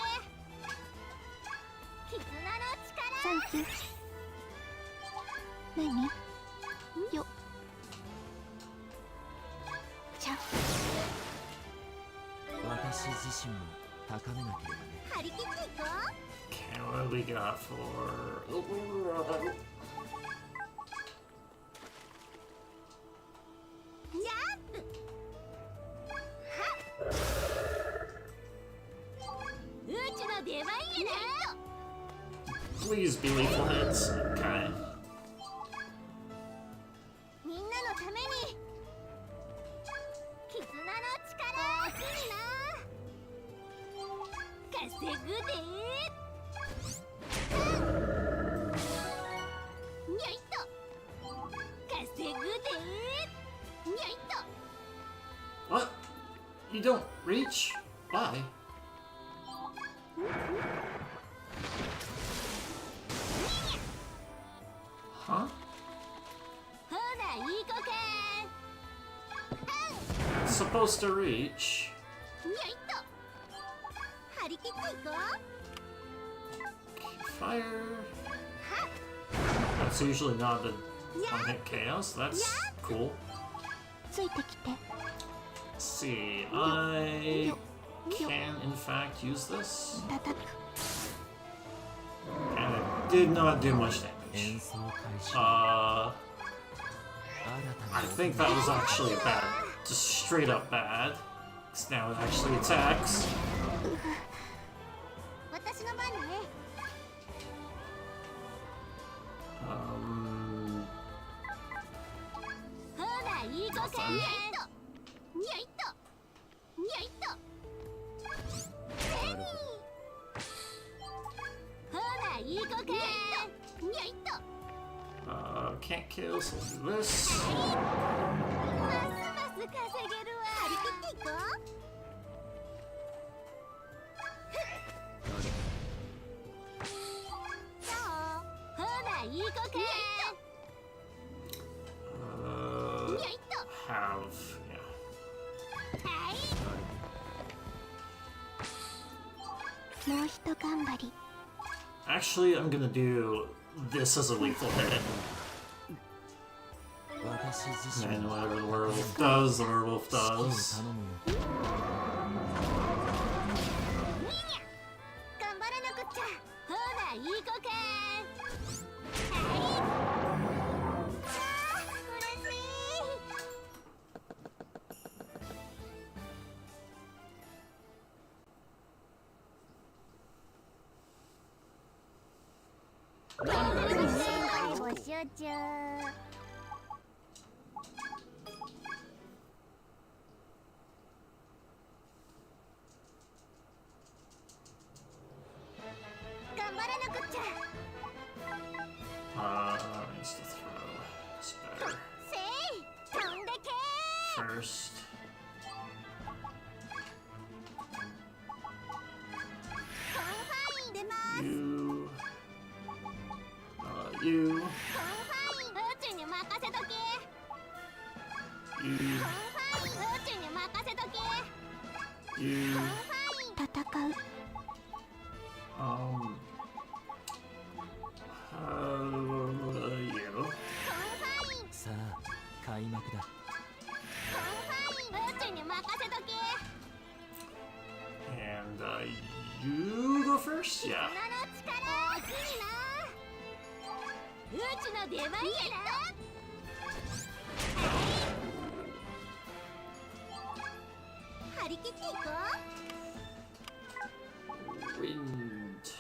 絆の力。サンキュー。何？よ。ちゃ。
私自身も高めなければね。
張り切っていこう。
Okay, what do we got for?
ジャンプ。はっ。うちの出番やな。
Please be lethal hits. Okay.
みんなのために。絆の力。大きいな。稼ぐで。にゃいっと。稼ぐで。にゃいっと。
What? You don't reach? Why? Huh?
ほらいい子か。
It's supposed to reach.
にゃいっと。張り切っていこう。
Fire.
はっ。
That's usually not the one-hit chaos. That's cool.
ついてきて。
Let's see. I can, in fact, use this.
叩く。
And it did not do much damage.
演奏開始。
I
新たな
think that was actually bad. Just straight up bad. 'Cause now it actually attacks.
私の番ね。 ほらいい子か。にゃいっと。にゃいっと。にゃいっと。ほらいい子か。にゃいっと。
Can't kill, so we'll do this.
ますます稼げるわ。張り
Have yeah. Actually, I'm gonna do this as a lethal hit. And whatever the werewolf does, the werewolf does. Needs to throw. It's better. First. You. You. You. You.
さあ開幕だ
And you go first? Yeah. Wind.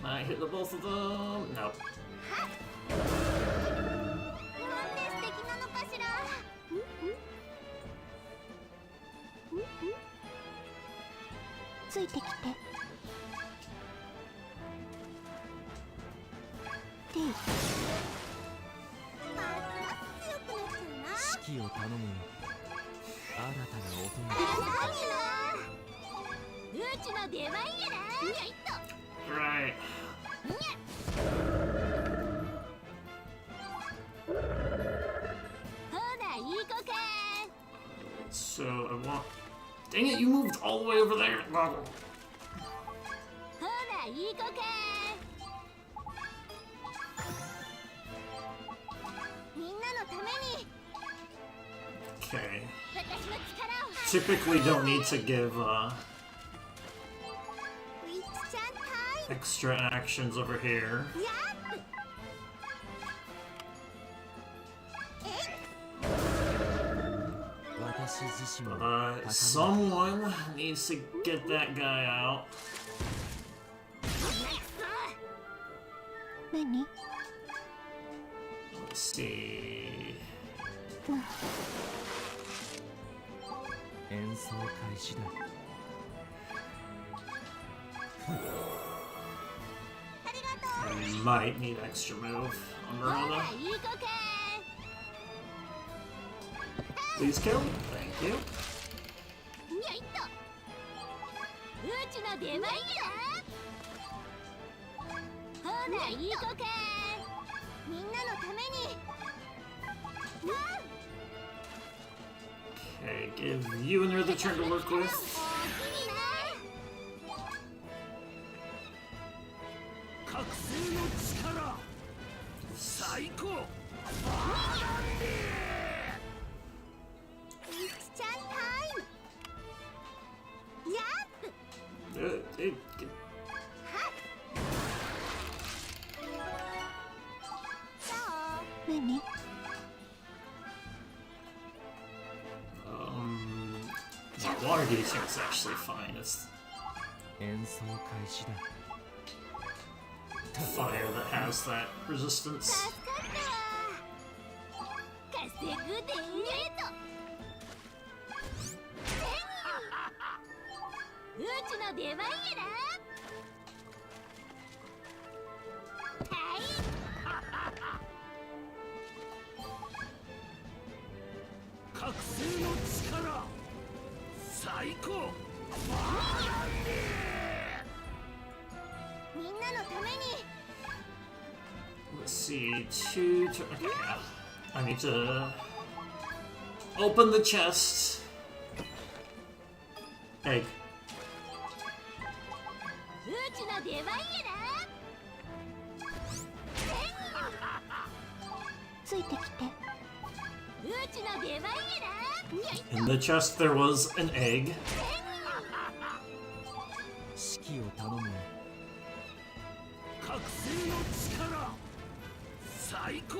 I hit the both of them. Nope.
ついてきて。で、
指揮を頼むよ新たな音が
Right. So I want. Dang it! You moved all the way over there. Okay. Typically, don't need to give extra actions over here. Someone needs to get that guy out.
何？
Let's see.
演奏開始だ
I might need extra move on Marana. Please kill. Thank you. Okay, give you another turn to work with.
覚醒の力最高
何？
Yeah, water heating is actually fine. It's
演奏開始だ
fire that has that resistance.
ちの出番やな。はい。
覚醒の力最高。
みんなのために。
Let's see, two. Okay, yeah. I need to open the chest. Egg.
うちの出番やな。ついてきて。うちの出番やな。
In the chest there was an egg.
指揮を頼むよ。
覚醒の力最高。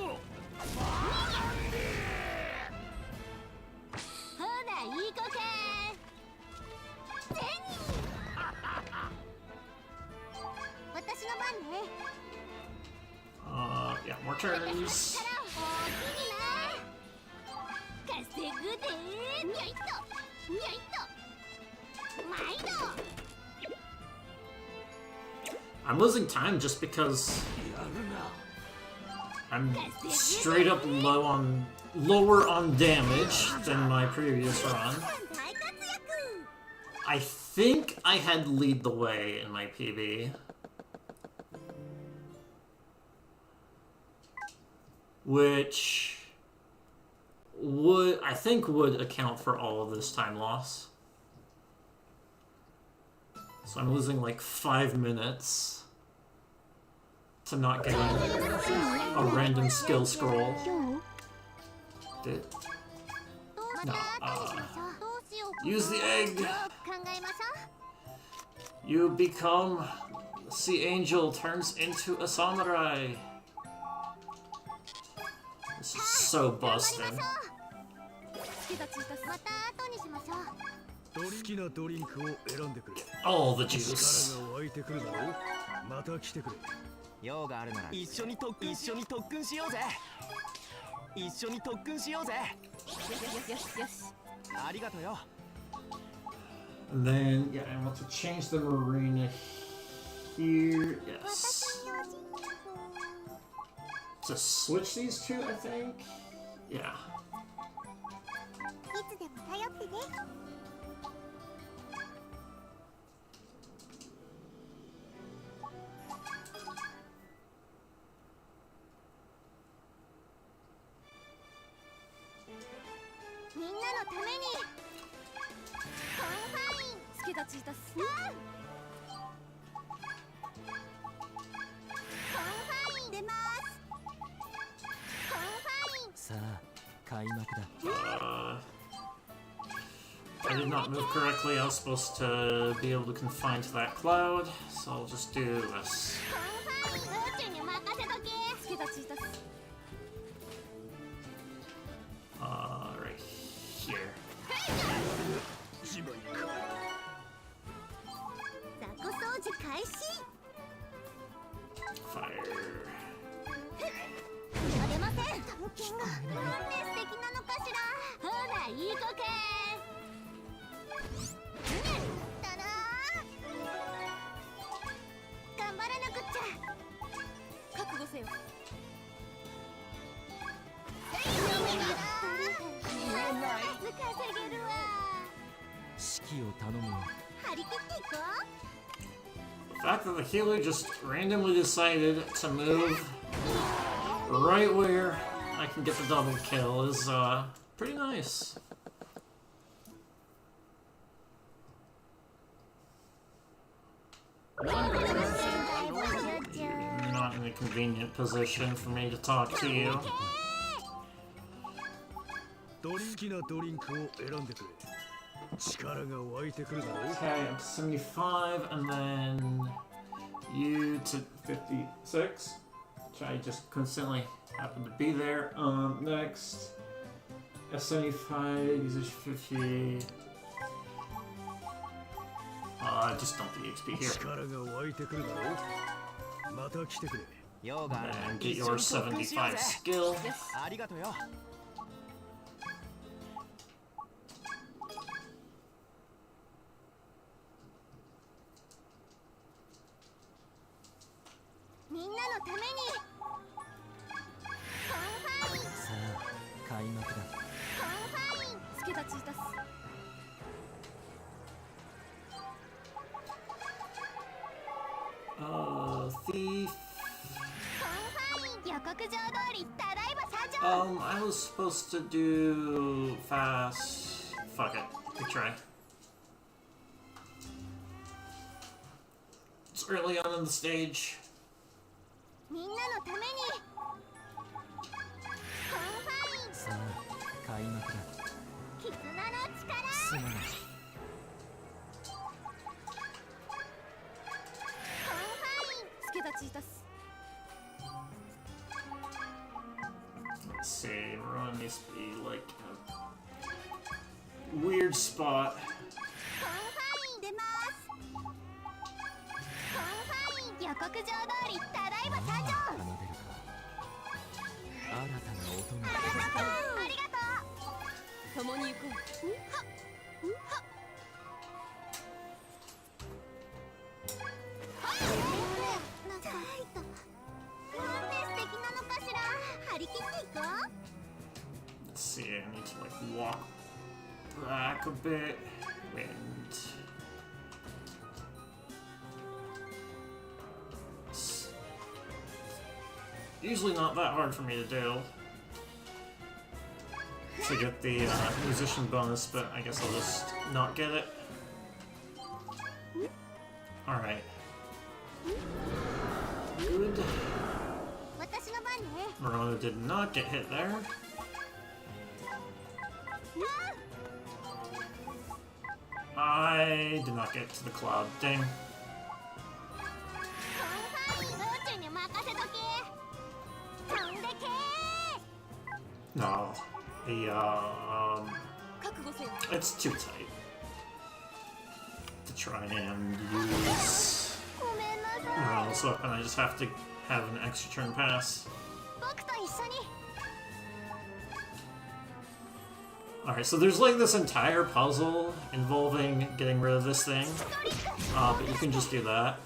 ほな行こか。私の番ね。
Yeah, more turns.
稼ぐで。にゃいと。にゃいと。毎度。
I'm losing time just because I'm straight up lower on damage than my previous run. I think I had lead the way in my PB. Which I think would account for all of this time loss. So I'm losing like 5 minutes to not getting a random skill scroll. Did no, use the egg. You become Sea Angel turns into a samurai. This is so busted.
好きなドリンクを選んでくれ。
All the juice.
力が湧いてくるだろう。また来てくれ。
用があるなら一緒に特訓しようぜ。一緒に特訓しようぜ。よし。ありがとうよ。
And then, yeah, I want to change the marina here. Yes. To switch these two, I think. Yeah.
いつでも頼ってね。みんなのために。コンファイン。助立ちいたす。コンファイン出ます。コンファイン。
さあ、開幕だ。
I did not move correctly. I was supposed to be able to confine to that cloud, so I'll just do this.
コンファイン。うちに任せとけ。助立ちいたす。
Right here.
雑魚掃除開始。
Fire.
出ません。タムキンがなんて素敵なのかしら。ほな行こか。たら頑張らなくっちゃ。覚悟せよ。稼げるわ。
指揮を頼むよ。
張り切っていこう。
The fact that the healer just randomly decided to move right where I can get the double kill is pretty nice. You're not in a convenient position for me to talk to you.
好きなドリンクを選んでくれ。力が湧いてくるだろう。
Okay, I'm 75, and then you to 56, which I just coincidentally happen to be there. Next, S75, usage 50. Just dump the XP here.
力が湧いてくるだろう。また来てくれ。
用があるなら
And get
一緒
your
に特訓しよう
75
ぜ。
skill.
ありがとうよ。
コンファイン。ためにコンファイン
さあ開幕だ。
コンファイン助太刀いたす
Thief.
コンファイン予告状通りただいま社長
I was supposed to do fast. Fuck it. Good try. It's early on in the stage.
みんなのためにコンファイン
さあ開幕だ。
絆の力
すまない。
コンファイン助太刀いたす
Let's see. Run needs to be like a weird spot.
コンファイン出ますコンファイン予告状通りただいま社長
奏でるか。新たな音が。
ありがとう共に行こうなんて素敵なのかしら張り切っていこう
Let's see. I need to like walk back a bit and. It's usually not that hard for me to do. To get the musician bonus, but I guess I'll just not get it. Alright. Good.
私の番ね
Murano did not get hit there. I did not get to the cloud. Dang.
コンファイン宇宙に任せとけ飛んでけ
No. The,
覚悟せよ
it's too tight to try and use
ごめんなさい
Murano's weapon. I just have to have an extra turn pass.
僕と一緒に
Alright, so there's like this entire puzzle involving getting rid of this thing. But you can just do that.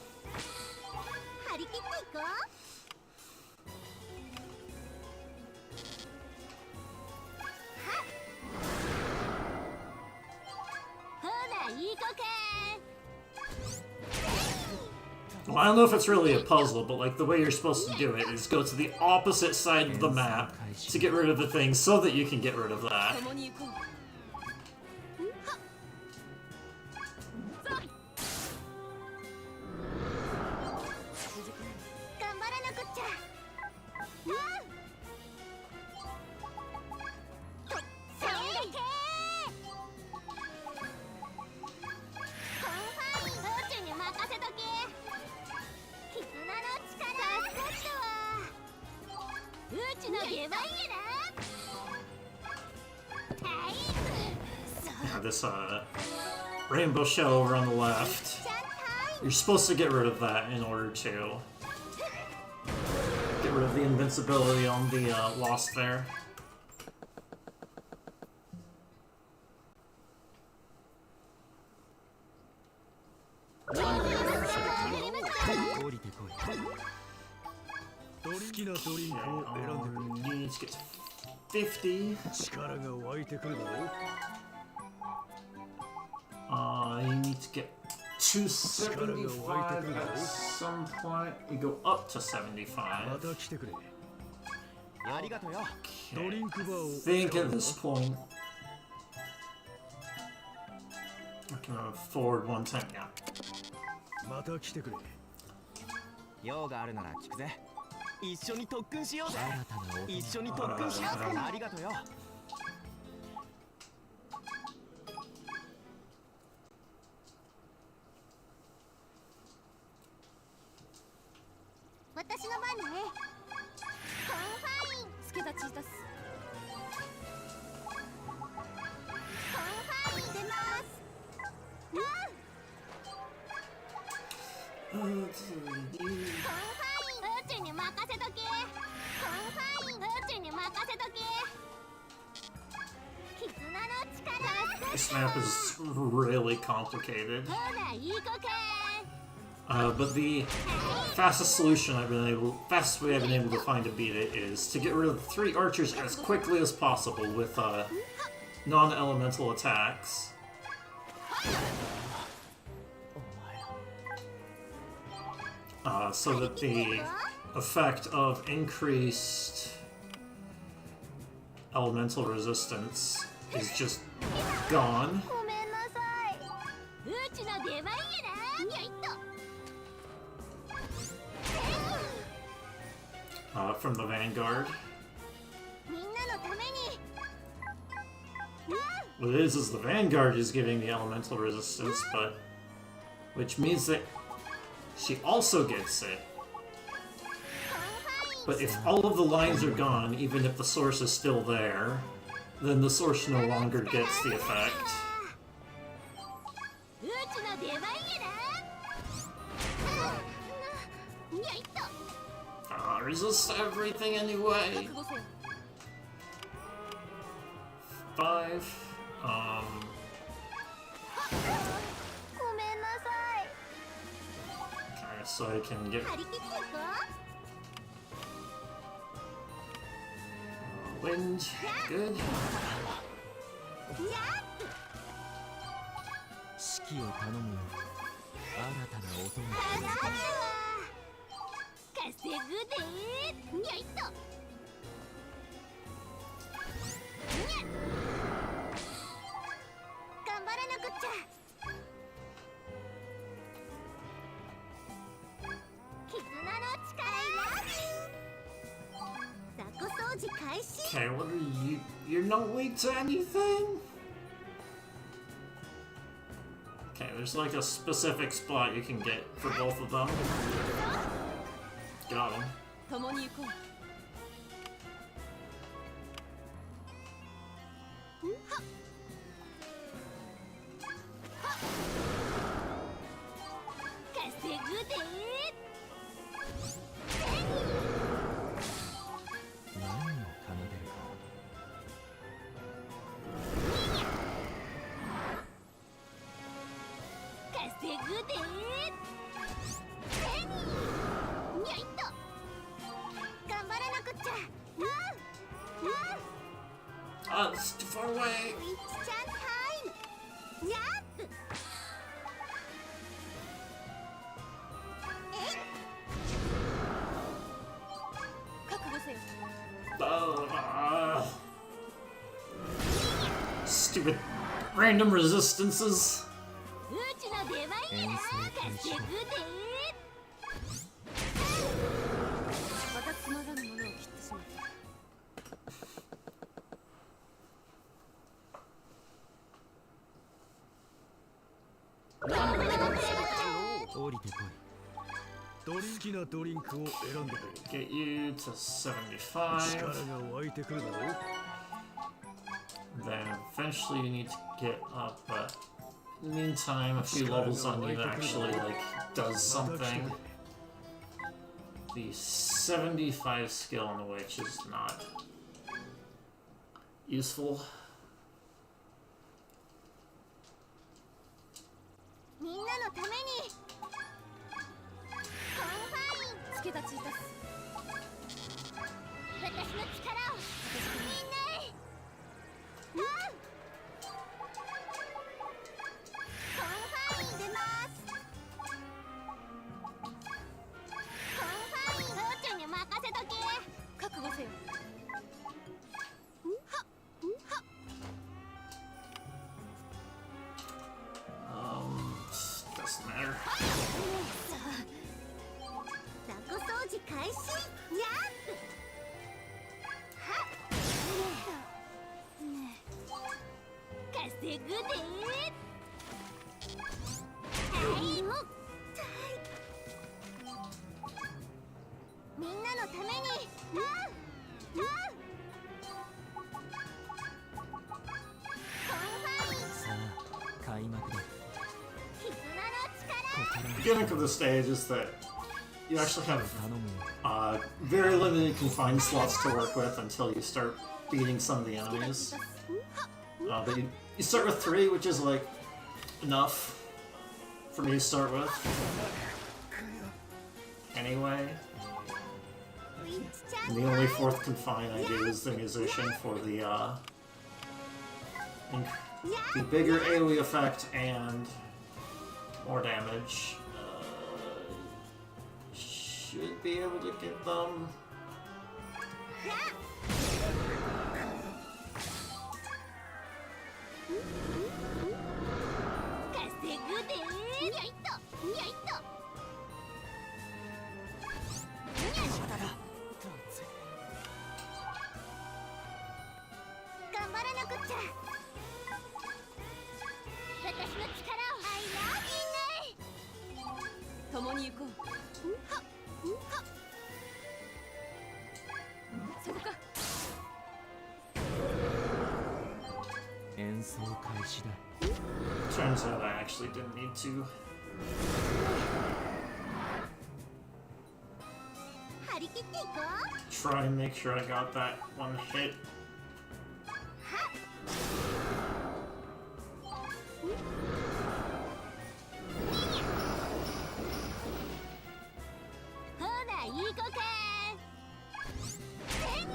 張り切っていこうほな行こうか
Well, I don't know if it's really a puzzle, but like the way you're supposed to do it is go to the opposite side of the map to get rid of the thing so that you can get rid of that.
共に行こう頑張らなくっちゃとそれでけコンファイン宇宙に任せとけ絆の力助かったわ宇宙の出番やなはい
Yeah, this rainbow shell over on the left. You're supposed to get rid of that in order to get rid of the invincibility on the lost there.
Oh.
降りてこい。
好きなドリンクを選んでくれ。
Need to get to 50.
力が湧いてくるだろう。
You need to get to 75 at some point. You go up to 75.
また来てくれ。
ありがとうよ。
ドリンクバーを
I think at this point I can afford 110. Yeah.
また来てくれ。
用があるなら聞くぜ。一緒に特訓しようぜ。新たな音。一緒に特訓しようぜ。ありがとうよ。
私の番ねコンファイン助太刀いたすコンファイン出ますコンファイン宇宙に任せとけコンファイン宇宙に任せとけ絆の力
This map is really complicated.
ほな行こうか
But the fastest way I've been able to find to beat it is to get rid of the 3 archers as quickly as possible with non-elemental attacks. So that the effect of increased elemental resistance is just gone.
ごめんなさい。うちの出番やな。よいっと。
From the Vanguard.
みんなのために。
What it is the Vanguard is giving the elemental resistance, which means that she also gets it. But if all of the lines are gone, even if the source is still there, then the source no longer gets the effect.
うちの出番やな。よいっと。
Resist everything anyway.
覚悟せよ。
5.
ごめんなさい。
Okay, so I can get
張り切っていこう。
wind. Good.
やっ。
指揮を頼むよ。新たな音が
あらあら。稼ぐでー。よいっと。 頑張らなくっちゃ。絆の力や。雑魚掃除開始。
Okay, what are you? You're not weak to anything? Okay, there's like a specific spot you can get for both of them. Got him.
共に行こう。
稼ぐでー。
何を奏でるか。
稼ぐでー。よいっと。頑張らなくっちゃ。
It's too far away.
ウィッチちゃんタイム。やっ。
覚悟せよ。
Stupid random resistances.
うちの出番やな。稼ぐでー。
またつまらぬものを切ってしまった。
降りてこい。
好きなドリンクを選んでくれ。
Get you to 75.
力が湧いてくるだろう。
Then eventually you need to get up, but in the meantime, a few levels on you actually like does something. The 75 skill on the witch is not useful.
みんなのために。コンファイン。
助太刀いたす。
私の力をみんなへ。コンファイン出ます。コンファイン。うちに任せとけ。
覚悟せよ。
Doesn't matter.
雑魚掃除開始。やっ。はっ。稼ぐでー。はいもっ。みんなのために。コンファイン。
さあ、開幕だ。
絆の力。
The gimmick of the stage is that you actually have
頼むよ。
very limited confined slots to work with until you start beating some of the enemies. But you start with 3, which is like enough for me to start with. anyway.
ウィッチちゃ
And
ん
the only fourth confine I do is the musician for the the bigger AoE effect and more damage. Should be able to get them.
稼ぐでにゃいっとにゃいっとにゃい頑張らなくっちゃ私の力を
共に行こう。
はっはっ
そこか。
演奏開始だ。
Turns out I actually didn't need to.
張り切っていこう
Try and make sure I got that one hit.
ほら行こうかせに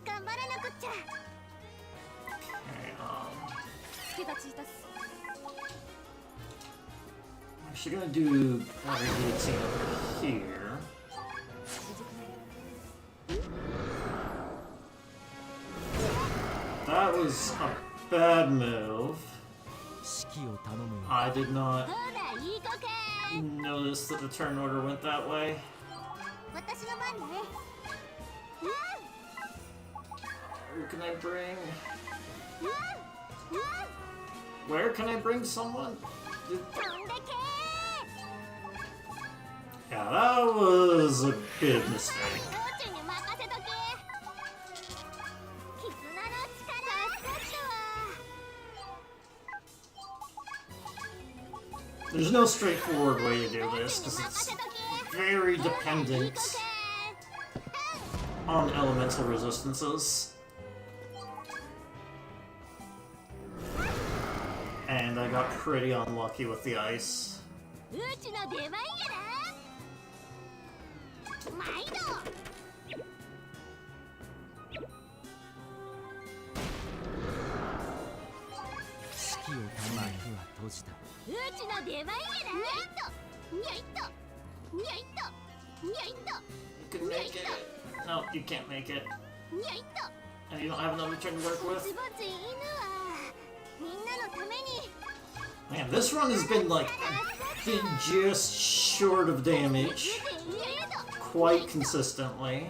頑張らなくっちゃ
Okay,
つけがついたす。
I'm actually gonna do one routine here. That was a bad move.
指揮を頼むよ。
I did not
ほら行こうか
notice that the turn order went that way.
私の番ね
Who can I bring? Where can I bring someone?
飛んでけ
Yeah, that was a big mistake.
ーちに任せとけ絆の力助かったわ
There's no straightforward way to do this because
任
it's
せとけ
very
ほら行こ
dependent
うか
on elemental resistances. And I got pretty unlucky with the ice.
うちの出番やな毎度
指揮を頼む幕は閉じた。
うちの出番やなにゃいっとにゃいっとにゃいっと
You can make it. No, you can't make it.
にゃいっと
And you don't have another turn to work
ぼ
with.
ちぼち犬はみんなのために
Man, this run has been like been just short of damage
にゃいっと
quite consistently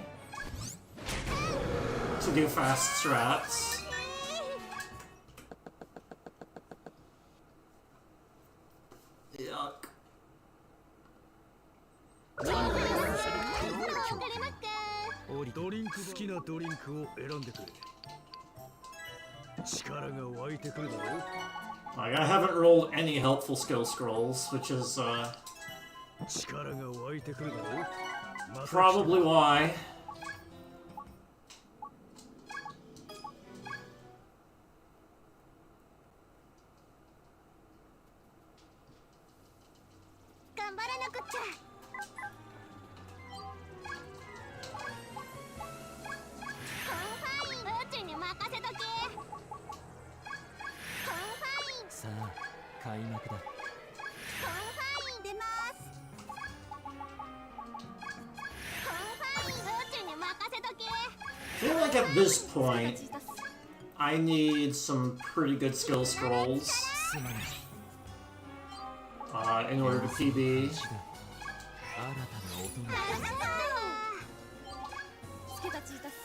to do fast strats. Yuck.
わかりますか
降りた。
ドリンク好きなドリンクを選んでくれ力が湧いてくるだろう
Like, I haven't rolled any helpful skill scrolls, which is
力が湧いてくるだろうまた来た
probably why.
頑張らなくっちゃコンファインうちに任せとけコンファイン
さあ、開幕だ。
コンファイン出ますコンファインうちに任せとけ
I feel like at this
つけが
point,
ついたす。
I need some pretty good skill scrolls
すまない。
in order to PB.
新たな音が。
助かったわ
つけがついたす。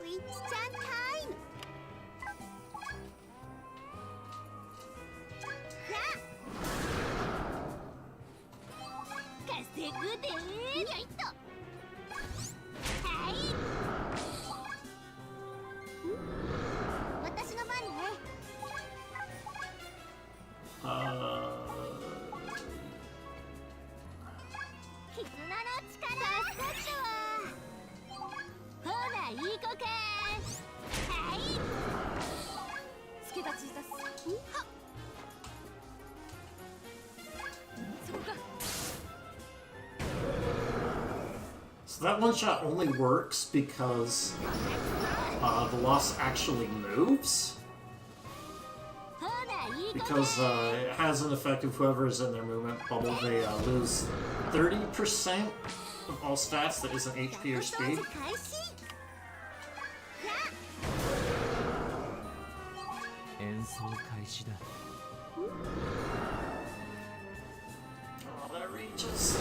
ウィッチちゃんタイムやっ稼ぐでーにゃいっとはい私の番ね 絆の力助かったわほら行こうかはい
つけがついたす。
はっ
So that one shot only works because the loss actually moves. Because it has an effect of whoever is in their movement bubble, they lose 30% of all stats that isn't HP or speed.
演奏開始だ。
Oh, that reaches.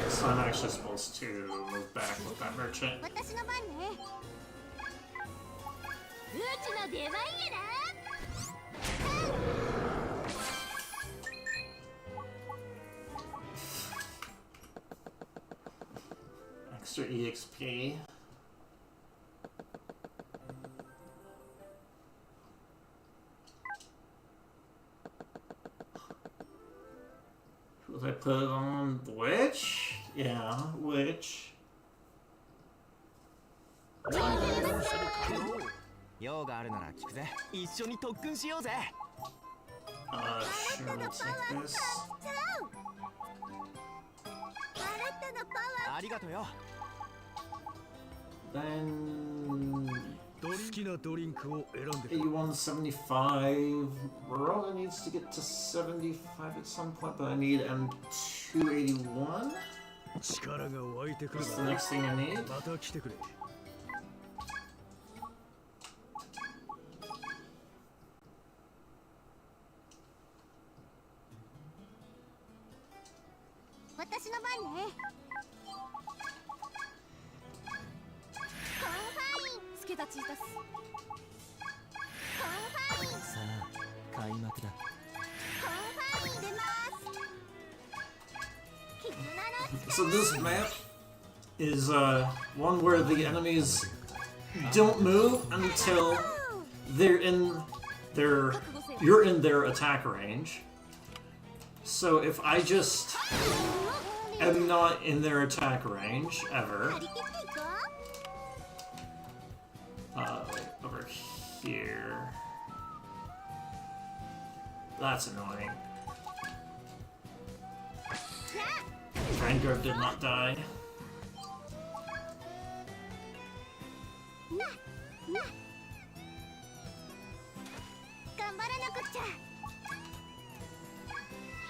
So I'm actually supposed to move back with that merchant.
私の番ね。うちの出番やな。
Extra EXP. Should I put it on the witch? Yeah, witch.
用があるなら聞くぜ。一緒に特訓しようぜ。
Sure, we'll take this.
ありがとうよ。
Then
好きなドリンクを選んでくれ。
8175. Rolla needs to get to 75 at some point, but I need M281.
力が湧いてくる
That's
だ
the
ろう。
next thing I need.
また来てくれ。
私の番ね。コンファイン。助立ちいたす。コンファイン。
さあ、開幕だ。
コンファイン出ます。絆の
So this map is one where the enemies don't move until they're in their you're in their attack range. So if I just am not in their attack range ever,
張り切っていこう。
over here, that's annoying. Vanguard did not die.
頑張らなくっちゃ。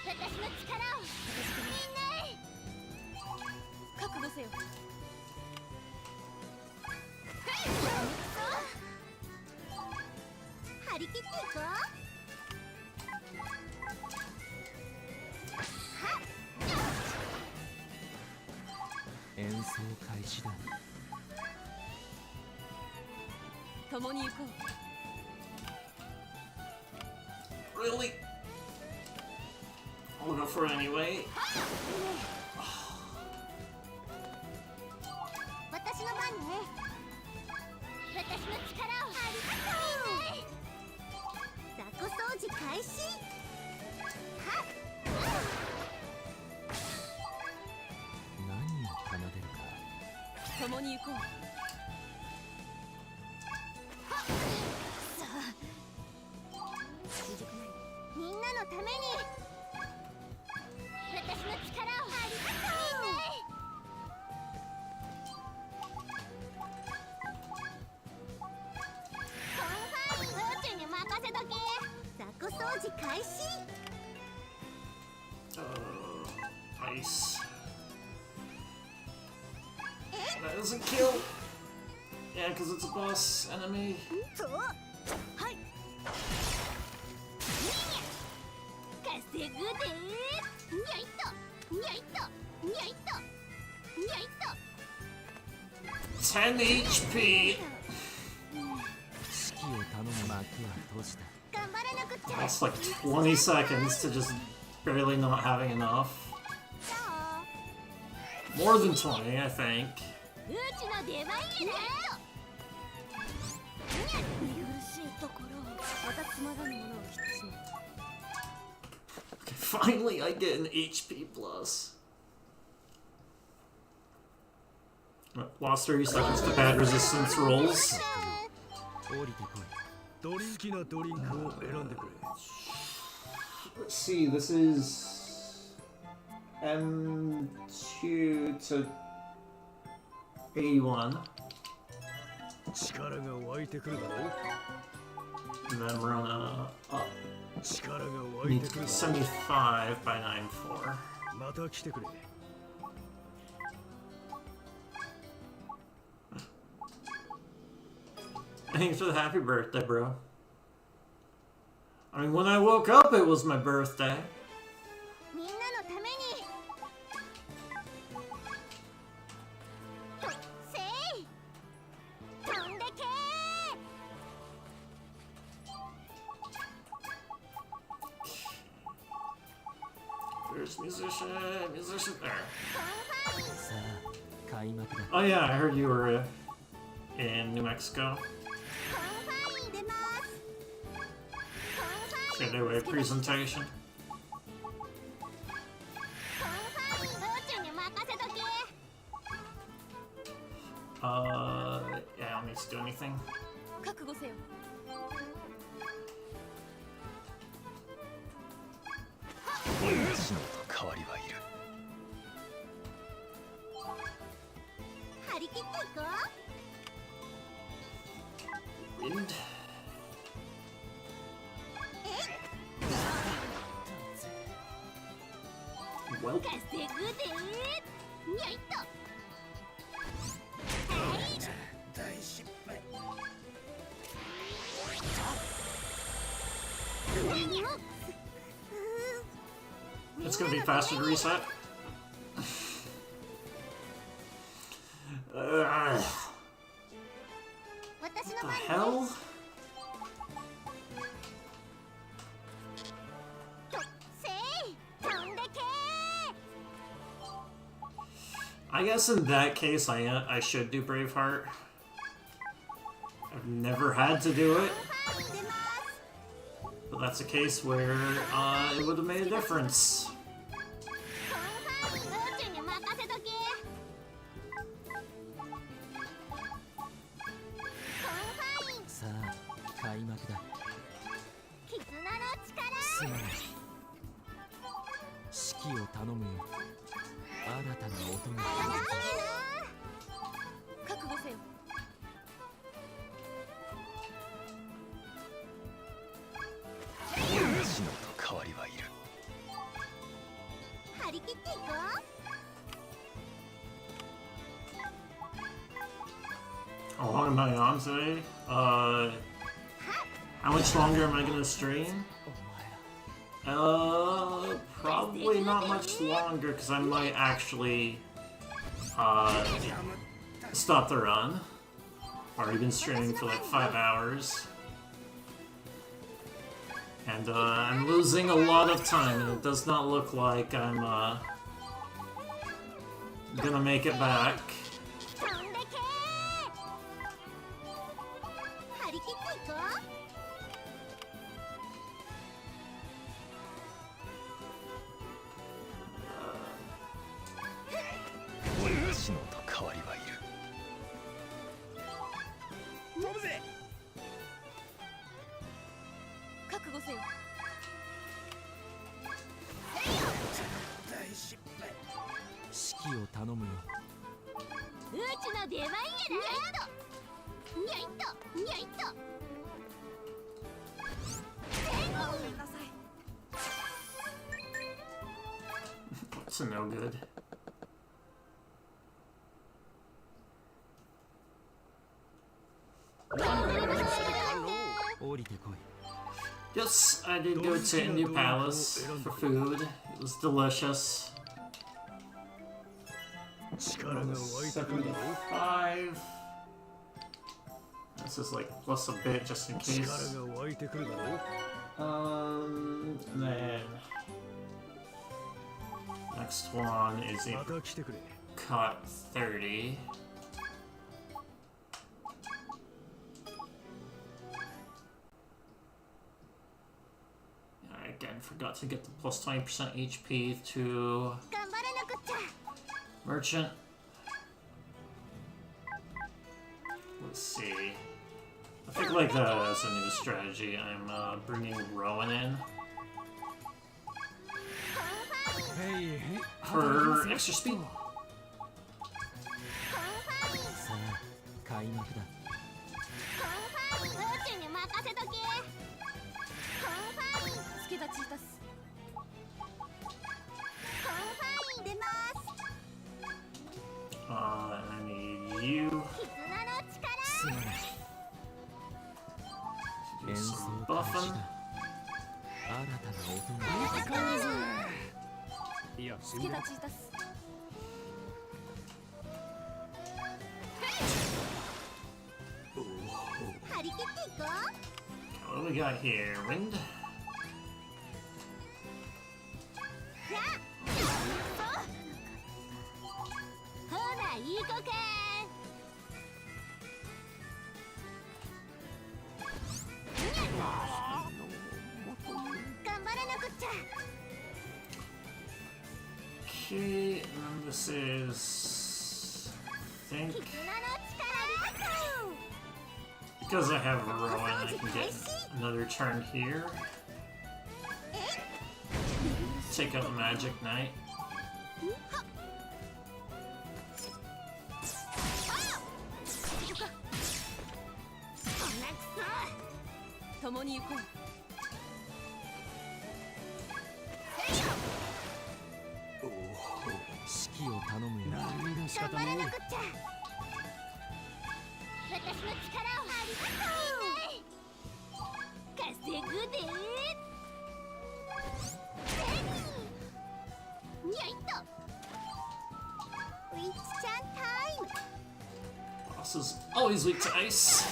私の力をみんなへ。覚悟せよ。張り切っていこう。
演奏開始だ。
共に行こう。
Really? I'll go for it anyway.
私の番ね。私の力をありがとう。雑魚掃除開始。はっ。
何を奏でるか。
共に行こう。
さあ。みんなのために。私の力をありがとう。みんなへ。コンファイン。うちに任せとけ。雑魚掃除開始。
Ice. That doesn't kill. Yeah, because it's a boss enemy.
と。はい。稼ぐで。にゃいと。にゃいと。にゃいと。にゃいと。
10 HP.
指揮を頼む幕は閉じた。
頑張らなくっちゃ。
That's like 20 seconds to just barely not having enough.
そう。
More than 20, I think.
うちの出番やな。見苦しいところをまたつまらぬものを切ってしまった。
Okay, finally I get an HP plus. Lost 30 seconds to bad resistance rolls.
降りてこい。
好きなドリンクを選んでくれ。
let's see, this is M2 to 81.
力が湧いてくるだろう
And then we're on a up
力が湧いてくるだろう
75 by 94.
また来てくれ
Thanks for the happy birthday, bro. I mean, when I woke up, it was my birthday.
みんなのためにとせい飛んでけ
There's musician there.
さあ開幕だ
Oh yeah, I heard you were in New Mexico.
コンファイン出ます
Should I do a presentation?
コンファイン宇宙に任せとけ
Yeah, I don't need to do anything.
覚悟せよ
死のと代わりはいる
張り切っていこう
Wind.
稼ぐでにゃいっと
大失敗
何も
It's gonna be faster to reset. What
私の
the
番
hell?
とせい飛んでけ
I guess in that case, I should do Braveheart. I've never had to do it,
コンファイン出ます
but that's a case where it would have made a difference.
コンファイン宇宙に任せとけコンファイン
さあ開幕だ
絆の力
すまない指揮を頼むよ新たな音が
覚悟せよ
死のと代わりはいる
張り切っていこう
How long am I on today? How much longer am I gonna stream? Probably not much longer because I might actually stop the run. Already been streaming for like 5 hours. And I'm losing a lot of time, and it does not look like I'm gonna make it back.
飛んでけ張り切っていこう
死のと代わりはいる
飛ぶぜ
覚悟せよ
大失敗
指揮を頼むよ
うちの出番やなにゃいっとにゃいっと
It's a no good. Yes, I did go to India Palace for food. It was delicious.
力が湧いてくるだろう
75. This is like plus a bit just in case.
力が湧いてくるだろう
And then next one is
ま
a
た来てくれ
cut 30. I again forgot to get the plus 20% HP to
頑張らなくっちゃ
merchant. Let's see. I think like that as a new strategy. I'm bringing Rowan in. for extra speed.
さあ開幕だ。
コンファイン宇宙に任せとけ。コンファイン助立ちいたす。コンファイン出ます。
I need you.
絆の力。
すまない。
Do
演奏
some
開始
buffing.
だ。新たな音が。
いや
助立ちいたす。張り切っていこう。
What do we got here? Wind?
やっほらいい子か。頑張らなくっちゃ。
Okay, and this is. I think
絆の力。ありがとう。
because I have a row and I can get another turn here. Take out Magic Knight.
共に行こう。
指揮を頼むよ。
何が仕方ない。
頑張らなくっちゃ。私の力をありがとう。稼ぐで。にゃいっと。ウィッチちゃんタイム。
Boss is always weak to ice.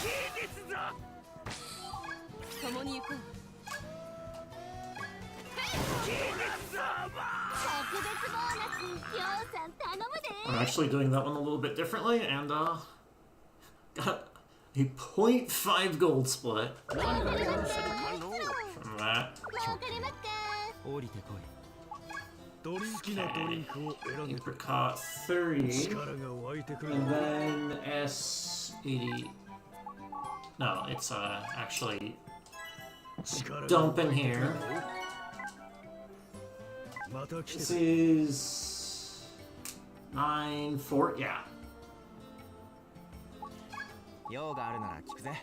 共に行こう。
特別ボーナス、りょうさん頼むで。
I'm actually doing that one a little bit differently and got a 0.5 gold split
何が許せるかの
from that.
儲かりますか。
降りてこい。
ドリンクなドリンクを選んでくれ。
Apricot 30.
力が湧いてくる
And then S80. No, it's actually
力が
dump in here.
また来て
This
くれ。
is 9, 4, yeah.
用があるなら聞くぜ。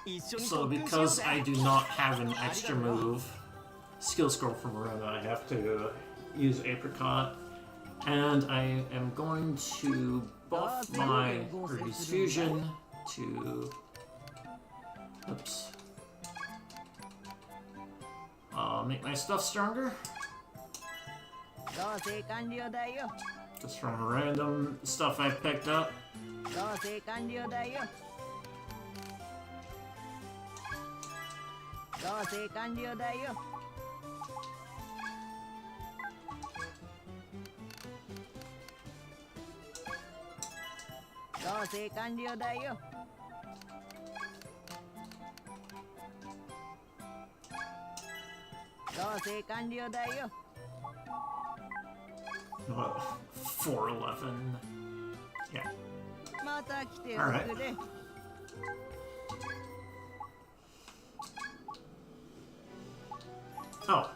一緒に
So
特訓しよう
because
ぜ。
I do not have an extra move skill scroll from Marina, I have to use Apricot. And I am going to buff my Ruby's Fusion to... Oops. Make my stuff stronger.
同棲完了だよ。
Just from random stuff I picked up.
同棲完了だよ。同棲完了だよ。同棲完了だよ。同棲完了だよ。
411. Yeah.
また来ておくれ。
Oh.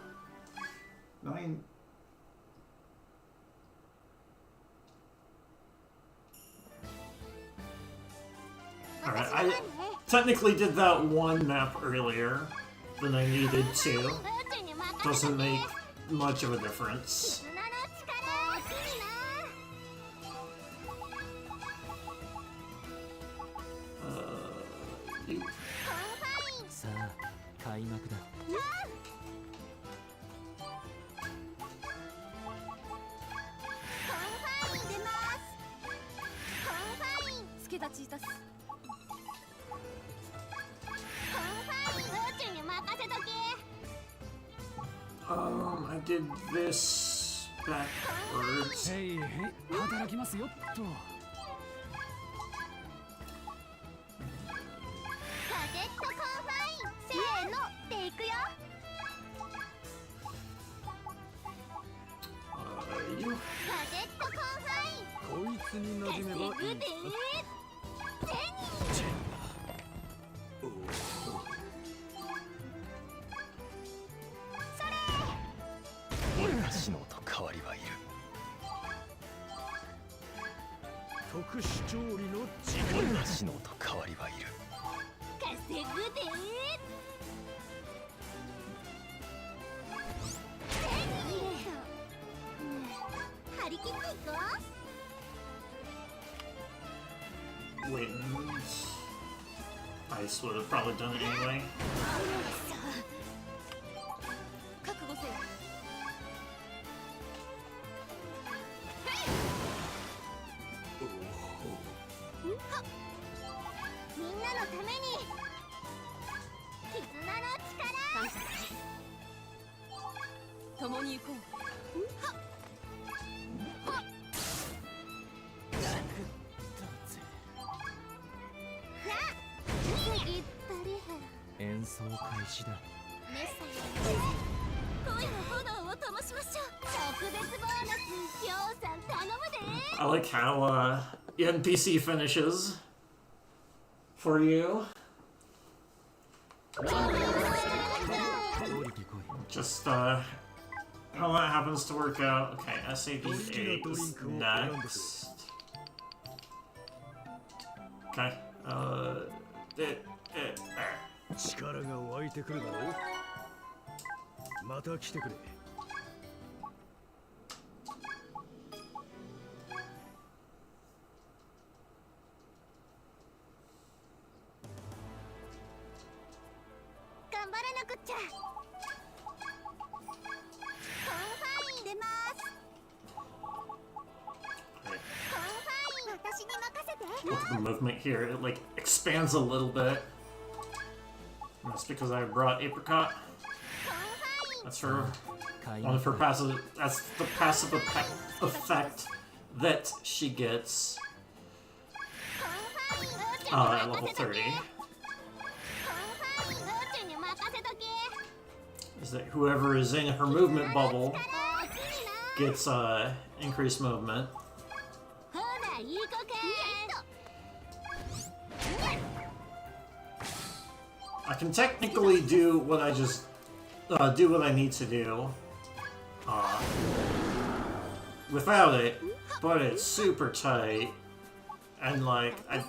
9. Alright, I technically did that one map earlier than I needed to.
宇宙に任せ
Doesn't
とけ。
make much of a difference.
絆の力。大きいな。
You-
コンファイン。
さあ開幕だ。
コンファイン出ます。コンファイン助立ちいたす。コンファイン宇宙に任せとけ。
I did this backwards.
へいへい働きますよっと。
カデットコンファインせーのでいくよ。
You.
カデットコンファイン
こいつに馴染めばいい
稼ぐで。
私のと変わり
特殊調理の時間だ。
私のと代わりはいる。
稼ぐで張り切っていこう。
Wins. Ice would have probably done it anyway.
覚悟せよ。みんなのために絆の力。共に行こう。
演奏開始だ。
恋の炎を灯しましょう。特別ボーナス、りょうさん頼むで。
I like how NPC finishes for you.
降りてこい。
Just how that happens to work out. Okay, SAD8 is next. Okay. There.
力が湧いてくるだろう。また来てくれ。
頑張らなくっちゃ。コンファイン出ます。コンファイン、私に任せて。
With the movement here, it like expands a little bit. And that's because I brought Apricot. That's her one of her passive. That's the passive effect that she gets at level 30. Is that whoever is in her movement bubble gets increased movement. I can technically do what I just do what I need to do without it, but it's super tight, and like I'd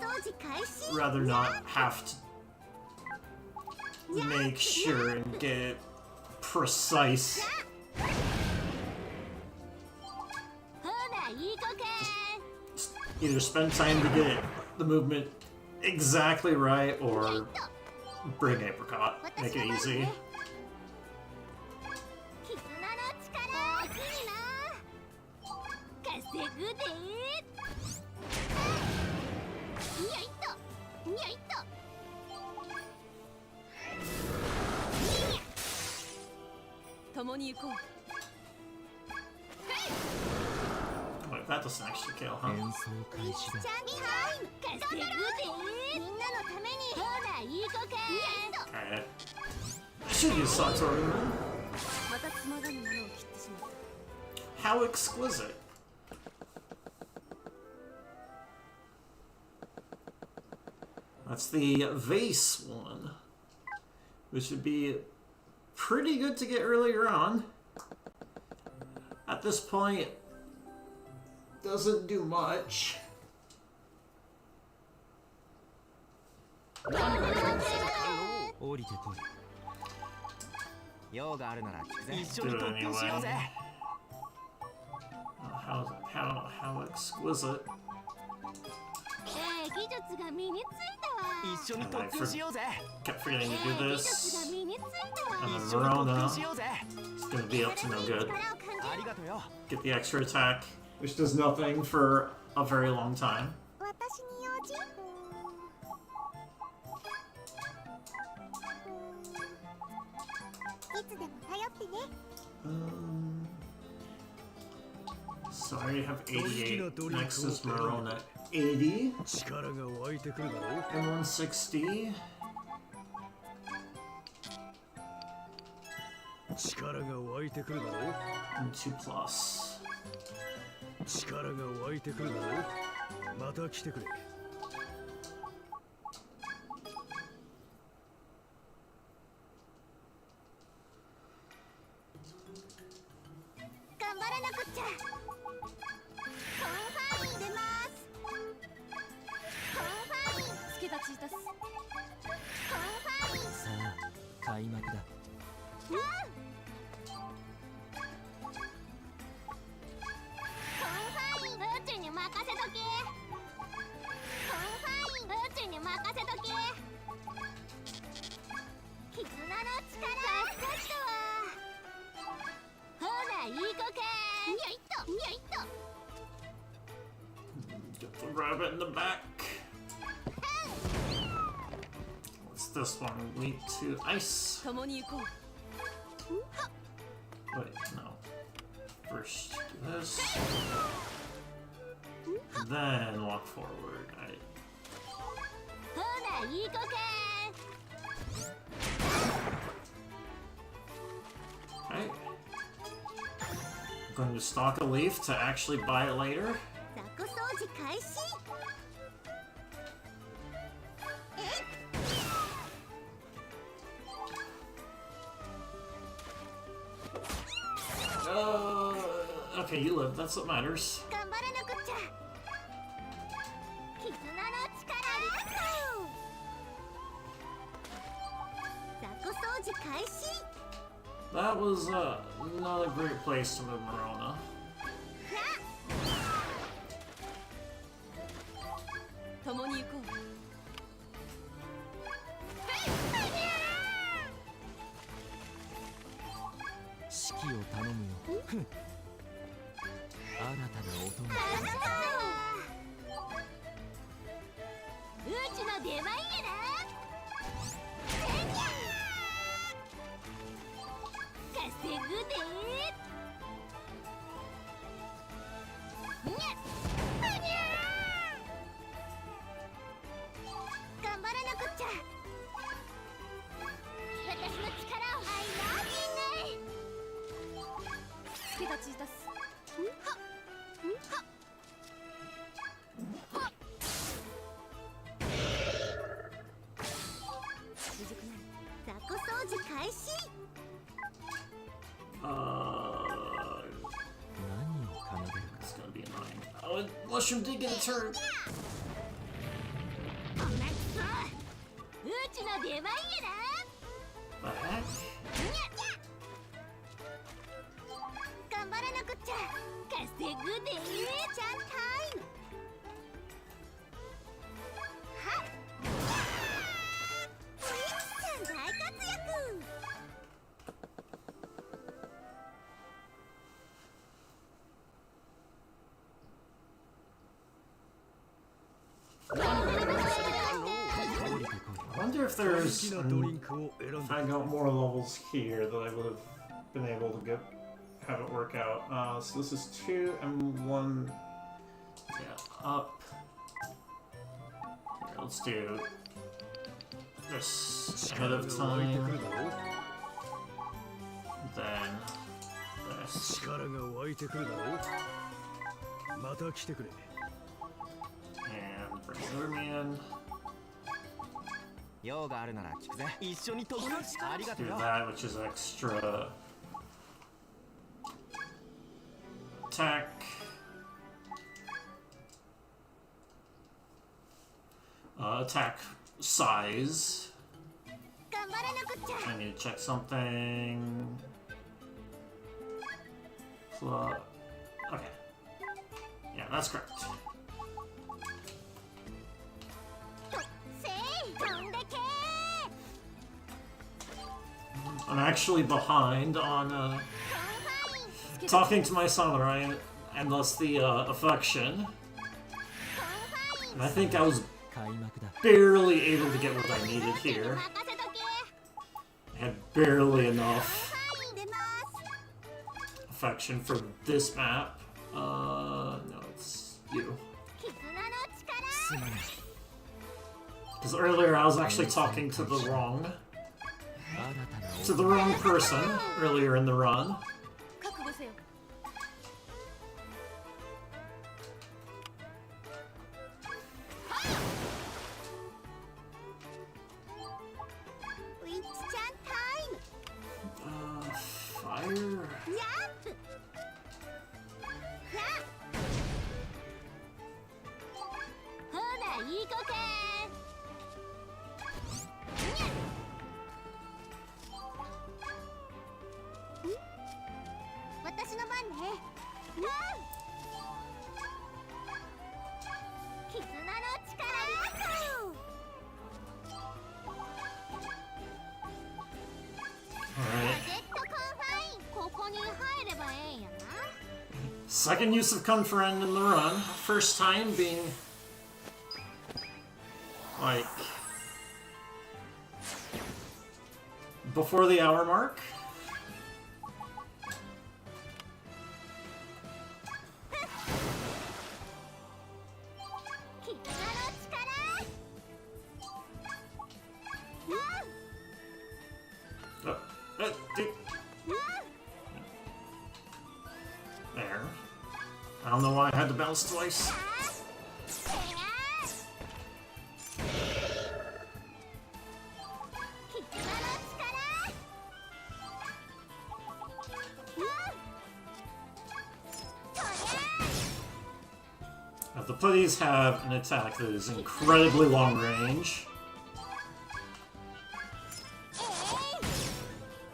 rather not have to make sure and get precise. Just either spend time to get the movement exactly right, or bring Apricot. Make it easy. Wait, that doesn't actually kill, huh?
演奏開始だ。
Okay. I should use Satori. How exquisite. That's the vase one, which would be pretty good to get earlier on. At this point, doesn't do much.
降りてこい。用があるなら聞くぜ。一緒
Do
に
it
特訓しようぜ。
How exquisite.
技術が身についたわ。
一緒に特訓しようぜ。
Kept forgetting to do
技
this.
術が身についたわ。
And
一
then
緒に特
Verona
訓しようぜ。
is going to be up to no good.
ありがとうよ。
Get the extra attack, which does nothing for a very long time.
私に用事？いつでも頼ってね。
So I already have 88. Next is Verona 80
力が湧いてくるだろう。
and 160.
力が湧いてくるだろう。
And 2 plus.
力が湧いてくるだろう。また来てくれ。
頑張らなくっちゃ。コンファイン出ます。
助立ちいたす。
さあ開幕だ。
コンファインうちに任せとけ。コンファインうちに任せとけ。絆の力助かったわ。ほな行こか。にゃいっとにゃいっと。
Get the rabbit in the back. What's this one? Weak to ice.
共に行こう。
Wait, no. First do this. Then walk forward.
ほな行こか。
Alright. I'm going to stock a leaf to actually buy it later.
雑魚掃除開始。
Okay, you live. That's what matters.
頑張らなくっちゃ。絆の力ありがとう。雑魚掃除開始。
That was not a great place to move Marona.
共に行こう。
指揮を頼むよ。ふん。新たな音が。
うちの出番やな。稼ぐで。にゃっ。頑張らなくっちゃ。私の力をI love youね。
助立ちいたす。
雑魚掃除開始。
何
を奏でるか。
It's gonna be annoying. Oh, mushroom did get a turn.
こんなくそうちの出番やな。
The heck?
頑張らなくっちゃ。稼ぐで。ちゃんタイム。はっ。ウィッチちゃん大活躍。
I wonder if there's.
好きなドリンクを選ん
If
で
I got more levels here, that I would have been able to have it work out. So this is 2 and 1. Yeah, up. Here, let's do this ahead
力
of
が湧いてく
time.
るだろう。
Then this.
力が湧いてくるだろう。また来てくれ。
And bring Zermian.
用があるなら聞くぜ。一緒に飛ぶ。ありがと
Do
うよ。
that, which is extra attack. Attack size.
頑張らなくっちゃ。
I need to check something. Okay. Yeah, that's correct.
せい飛んでけ。
I'm actually behind on
コンファイン。
talking to my samurai and thus the affection.
コンファイン。
And I think I was
開幕だ。
barely able to get what I needed here.
任せとけ。
I had barely
コ
enough
ンファイン出ます。
affection for this map. No, it's you.
絆の力。
すまない。
Because earlier I was actually talking to the wrong
新たな
to
音
the wrong person earlier in the run.
覚悟せよ。
ウィッチちゃんタイム。
Fire.
ジャンプ。やっ。ほな行こか。絆の力。
Alright.
ジェットコンファイン、ここに入ればええんやな。
Second use of Confirend in the run. First time being like before the hour mark.
絆の力。
Uh, dude. There. I don't know why I had to bounce twice. 'Now, the putties have an attack that is incredibly long range.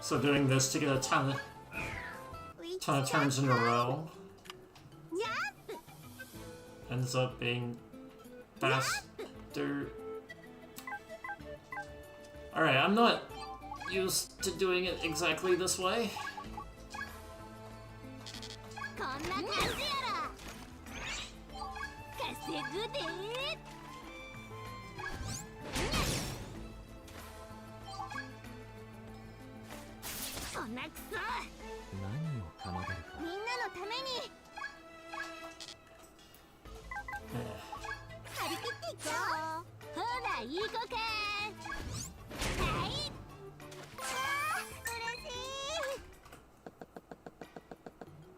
So doing this to get a ton of turns in a row ends up being faster. Alright, I'm not used to doing it exactly this way.
こんな感じやろ。稼ぐで。こんなクソ。
何を奏でるか。
みんなのために張り切っていこう。ほら行こうか。はい。あー、嬉しい。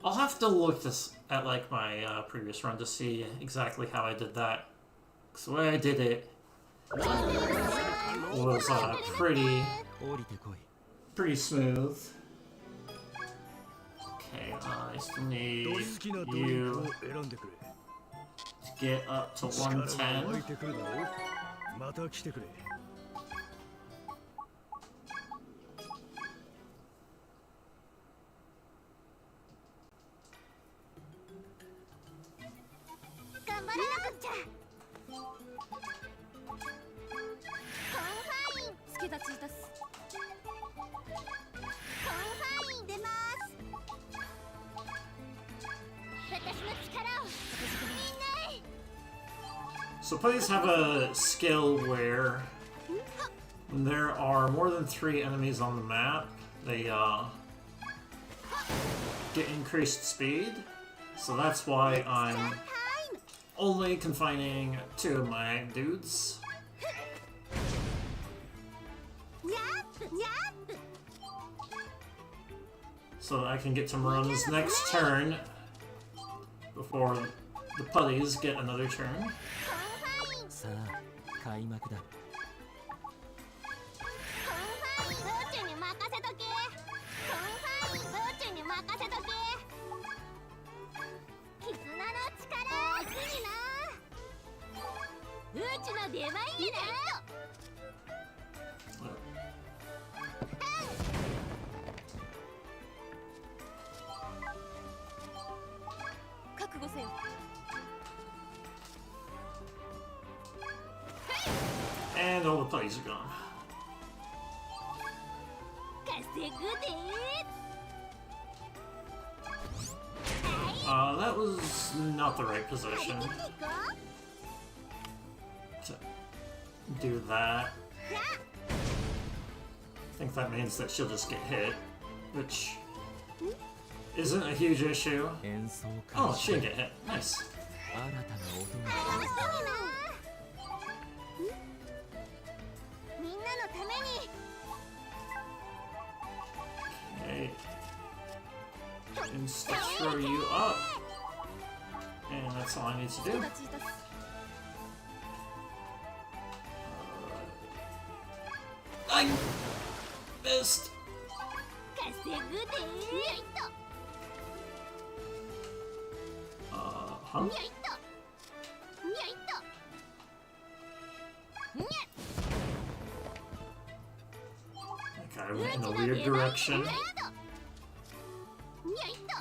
I'll have to look at like my previous run to see exactly how I did that. Because the way I did it was pretty
降りてこい。
pretty smooth. Okay, I still need
好きなドリンク
you
を選んでくれ。
to get up to
力が湧い
110.
てくるだろう。また来てくれ。
頑張らなくっちゃ。コンファイン。助立ちいたす。コンファイン出ます。私の力を。みんな。
So putties have a skill where when there are more than 3 enemies on the map, they get increased speed. So that's why I'm only confining 2 of my dudes.
にゃっにゃっ。
So that I can get to Morona's next turn before the putties get another turn.
さあ、開幕だ。
コンファイン。ブーチに任せとけ。コンファイン。ブーチに任せとけ。絆の力。おおきにな。ブーチの出番やな。覚悟せよ。
And all the putties are gone.
稼ぐで。
That was not the right position
張り切っていこう。
to do that.
じゃあ。
I think that means that she'll just get hit, which isn't a huge issue.
演奏開
Oh,
始
she didn't get hit. Nice.
新たな音が。
楽しみな。みんなのために。
Okay. Insta throw you up. And that's all I need to do.
立ちいたす。
I missed.
稼ぐで。にゃいと。
Huh?
にゃいと。にゃいと。にゃ。
Okay, I went in a weird direction.
にゃいと。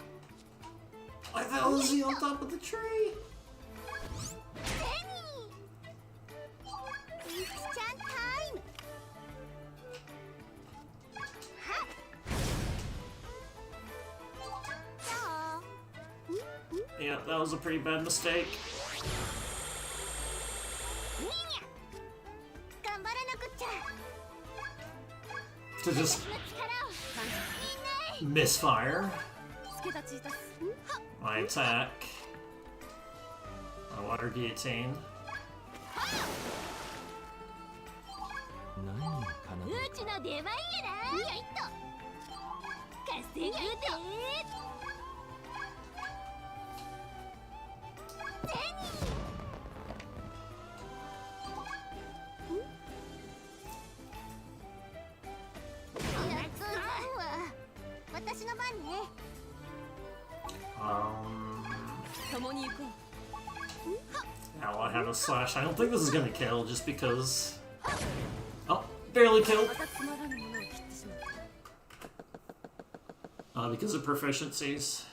I thought was he on top of the tree?
ウィッチちゃんタイム。はっ。どう？
Yeah, that was a pretty bad mistake.
にゃ。頑張らなくっちゃ。
To just
の力をみんな。
misfire
つけたチータス。
my attack. My water guillotine.
何かな。
うちの出番やな。よいっと。稼ぐで。私の番ね。 共に行こう。
Now I have a slash. I don't think this is gonna kill just because. Oh, barely killed.
またつまらぬものを切ってしまった。
Because of proficiencies.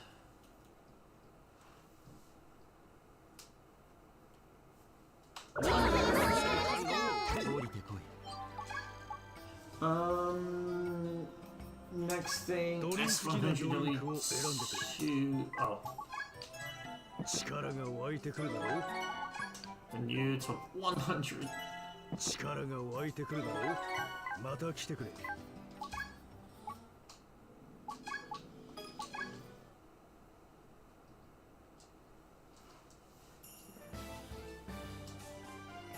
Next thing. S100 Oh.
力が湧いてくるだろう。
And you took 100.
力が湧いてくるだろう。また来てくれ。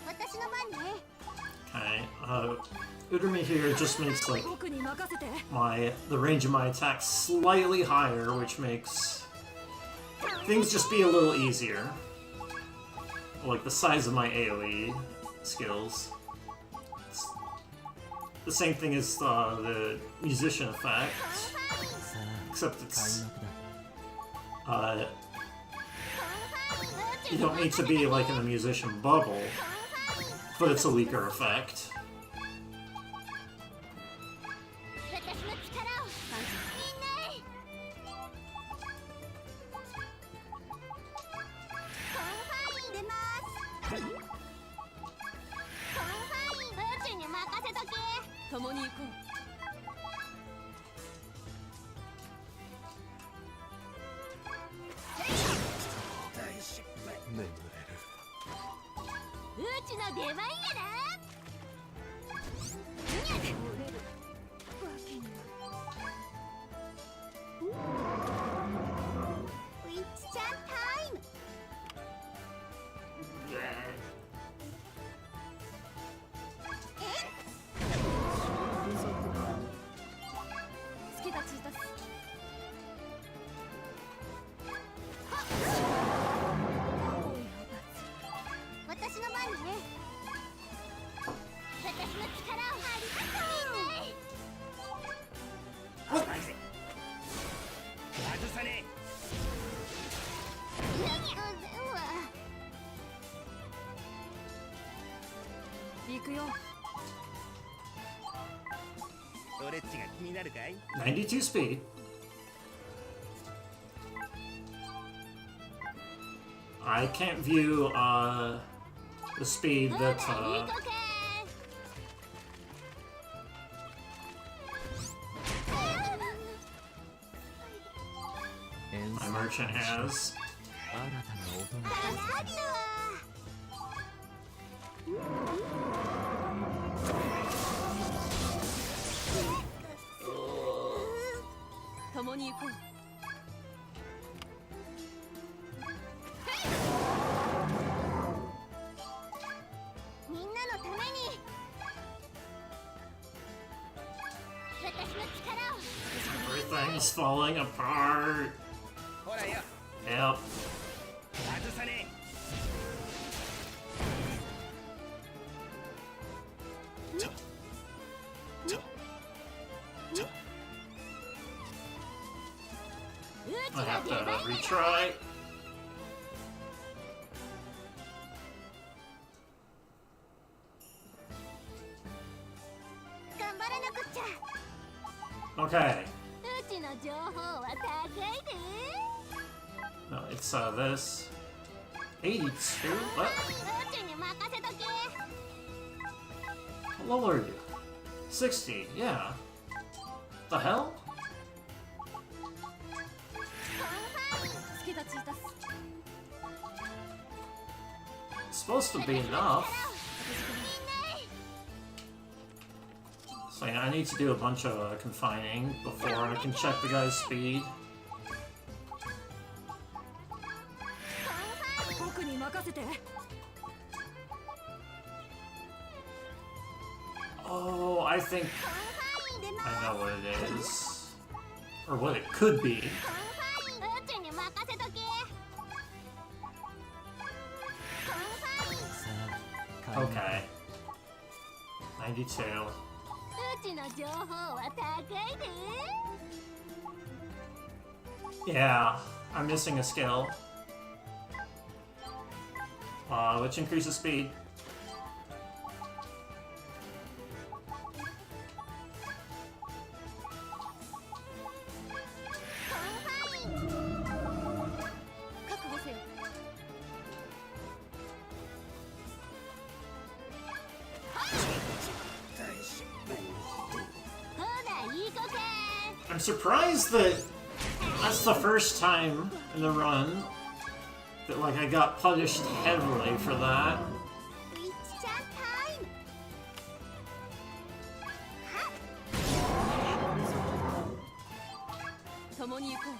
私の番ね。
Okay. Udemy here just makes like
僕に任せて。
the range of my attack slightly higher, which makes things just be a little easier. Like the size of my AoE skills. It's the same thing as the musician effect, except it's you don't need to be like in a musician bubble, but it's a weaker effect.
私の力をみんなへ。コンファイン出ます。コンファインうちに任せとけ。共に行こう。 うちの出番やな。折れるわけには。ウィッチちゃんタイム。つけたチータス。私の番ね。私の力をありがとう。
外さね
行くよ。
ストレッチが気になるかい。
92 speed. I can't view the speed that
いい子か。
my merchant has.
新たな音が。
あったわ。共に行こう。みんなのために。私の力を。
Everything's falling apart.
ほらよ
Yep.
外さね
I have to retry.
頑張らなくっちゃ。
Okay.
うちの情報は高いで。
No, it's this. 82? What?
うちに任せとけ。
How low are you? 60, yeah. The hell?
助立ちいたす。
It's supposed to be enough. So yeah, I need to do a bunch of confining before I can check the guy's speed.
僕に任せて。
Oh, I think I know what it is. Or what it could be.
うちに任せとけ。
Okay. 92.
うちの情報は高いで。
Yeah, I'm missing a skill. Which increases speed. I'm surprised that that's the first time in the run that like I got punished heavily for that.
ウィッチちゃんタイム。
共に行こう。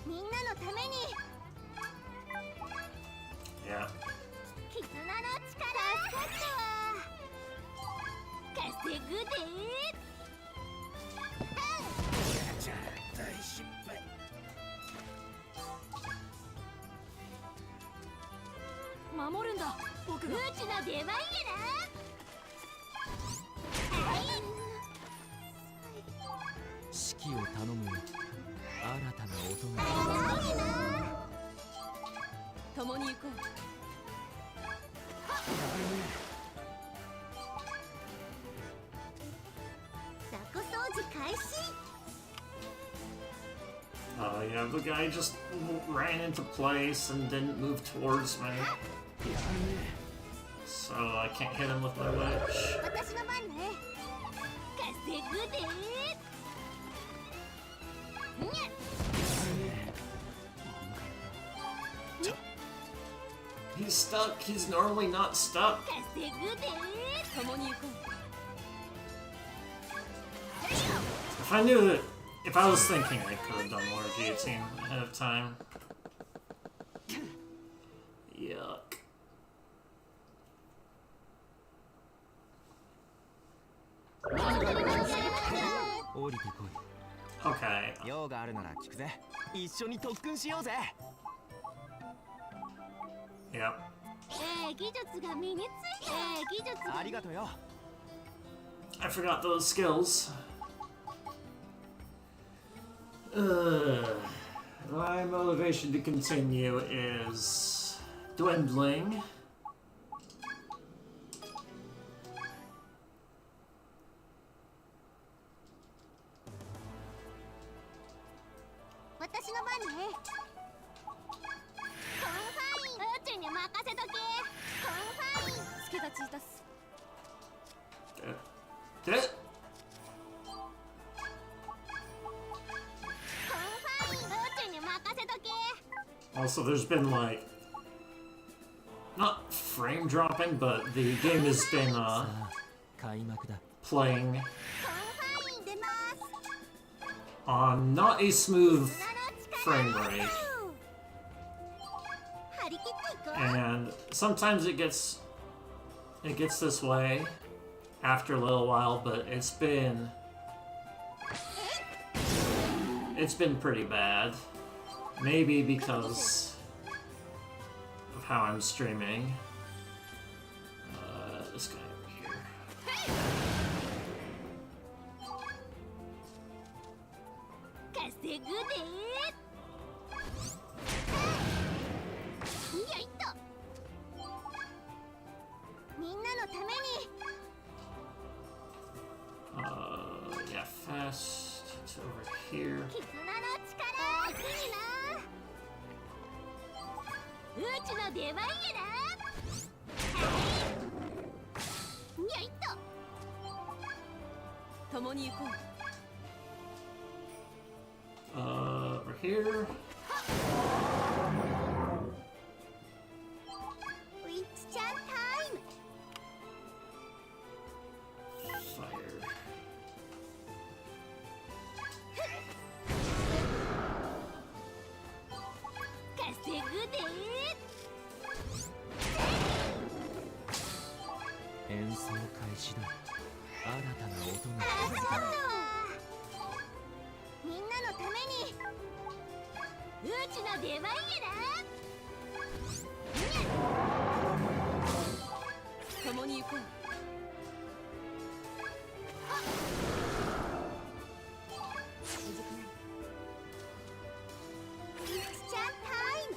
みんなのために
Yeah.
絆の力助かったわ。稼ぐで。
守るんだ。僕が。
うちの出番やな。
指揮を頼むよ。新たな音が。
ないな。
共に行こう。
雑魚掃除開始。
Yeah, the guy just ran into place and didn't move towards me. So I can't hit him with my wedge.
私の番ね。稼ぐで。にゃ。
He's stuck. He's normally not stuck.
稼ぐで。
共に行こう。
If I knew that, if I was thinking I could have done more guillotine ahead of time. Yuck. Okay.
用があるなら聞くぜ。一緒に特訓しようぜ。
Yep.
技術が身について。技術が。
ありがとうよ。
I forgot those skills. My motivation to continue is dwindling.
私の番ね。コンファイン。うちに任せとけ。コンファイン。
助立ちいたす。
Did it?
コンファイン。うちに任せとけ。
Also, there's been like not frame dropping, but the game has been
開幕だ。
playing
コンファイン出ます。
on not a smooth
絆の
frame
力。
rate,
張り切っていこう。
and sometimes it gets this way after a little while, but it's been pretty bad. Maybe because of how I'm streaming. This guy over here.
稼ぐで。よいっと。みんなのために。
Yeah, fast. It's over here.
絆の力いいな。うちの出番やな。よいっと。共に行こう。
Over here.
ウィッチちゃんタイム。
Fire.
稼ぐで。
演奏開始だ。新たな音が
ありがとう。みんなのためにうちの出番やな。共に行こう。ウィッチちゃんタイム。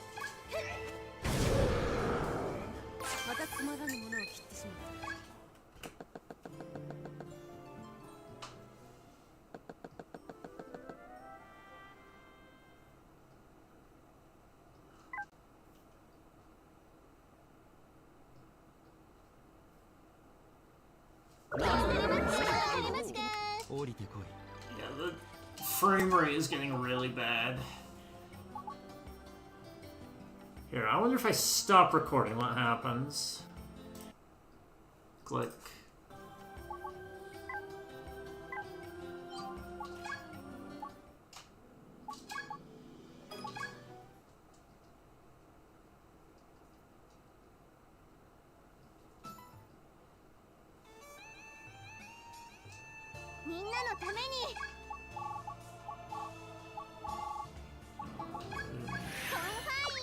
またつまらぬものを切ってしまった。
降りてこい。
Yeah, the frame rate is getting really bad. Here, I wonder if I stop recording, what happens? Click.
みんなのために。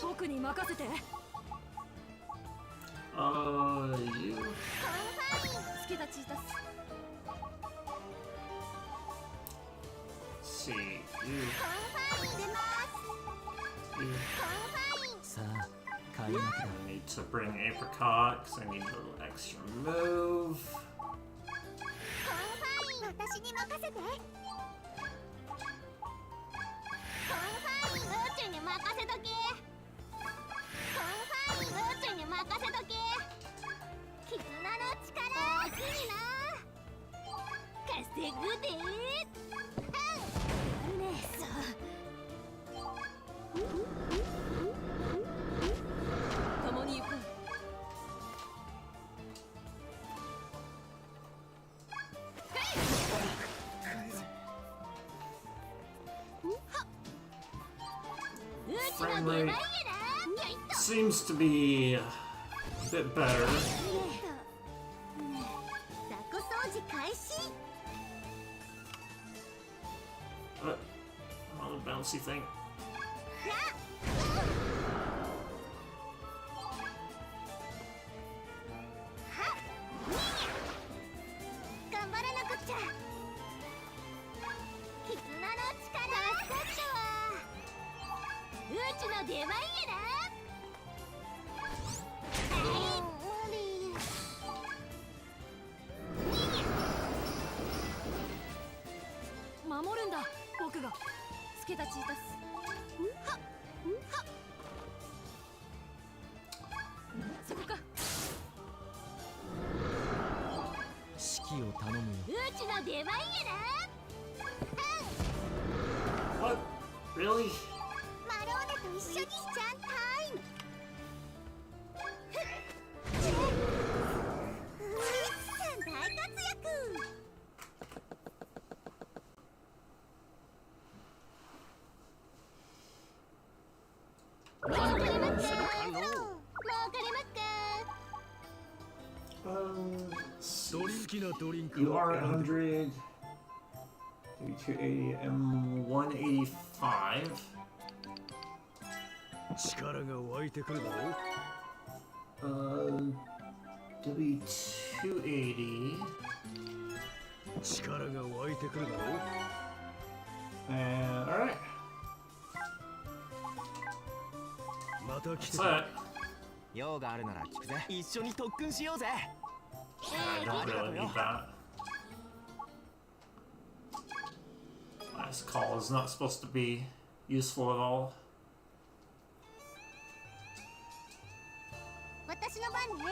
僕に任せて。
You.
好きだチータス。
See, you.
出ます。
You.
さあ、開幕だ。
I need to bring apricot because I need a little extra move.
私に任せて。宇宙に任せとけ。宇宙に任せとけ。絆の力いいな。稼ぐで。ねえさ。共に行こう。
Frame rate seems to be a bit better.
雑魚掃除開始。
But on the bouncy thing.
頑張らなくっちゃ。絆の力助かったわ。うちの出番やな。守るんだ僕が。スケタチータス。はっはっ。そこか。
指揮を頼むよ。
うちの出番やな。
What? Really?
マローネと一緒にしちゃんタイム。ウィッチさん大活躍。儲かりまっか。儲かりまっか。
好きなドリンク
You
を
are
選んでくれ
100. 280 and 185.
力が湧いてくるだろう。
W280.
力が湧いてくるだろう。
And alright.
また来て
That's
くれ。
that.
用があるなら聞くぜ。一緒に特訓しようぜ。
I don't really need that. This call is not supposed to be useful at all.
私の番ね。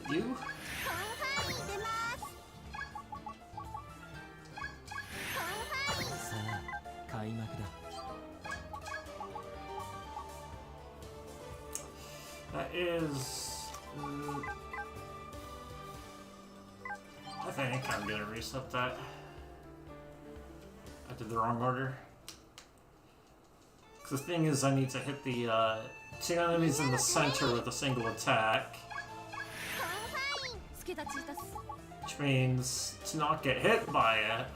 You?
コンファイン出ます。コンファイン。
さあ開幕だ。
That is... I think I'm gonna reset that. I did the wrong order. 'Cause the thing is, I need to hit the two enemies in the center with a single attack.
コンファイン。助立ちいたす。
Which means to not get hit by it,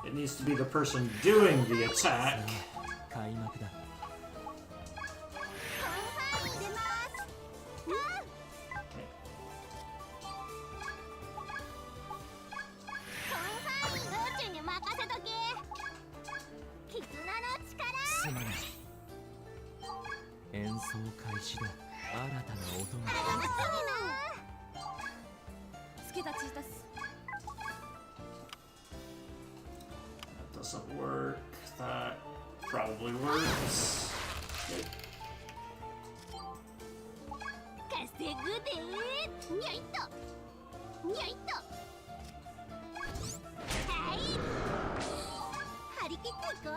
it needs to be the person doing the attack.
開幕だ。
コンファイン出ます。うん。コンファイン。宇宙に任せとけ。絆の力。
すまない。演奏開始だ。新たな音が。
楽しみな。助立ちいたす。
That doesn't work. That probably works. Okay.
稼ぐでー。にゃいっと。にゃいっと。はい。張り切っていこう。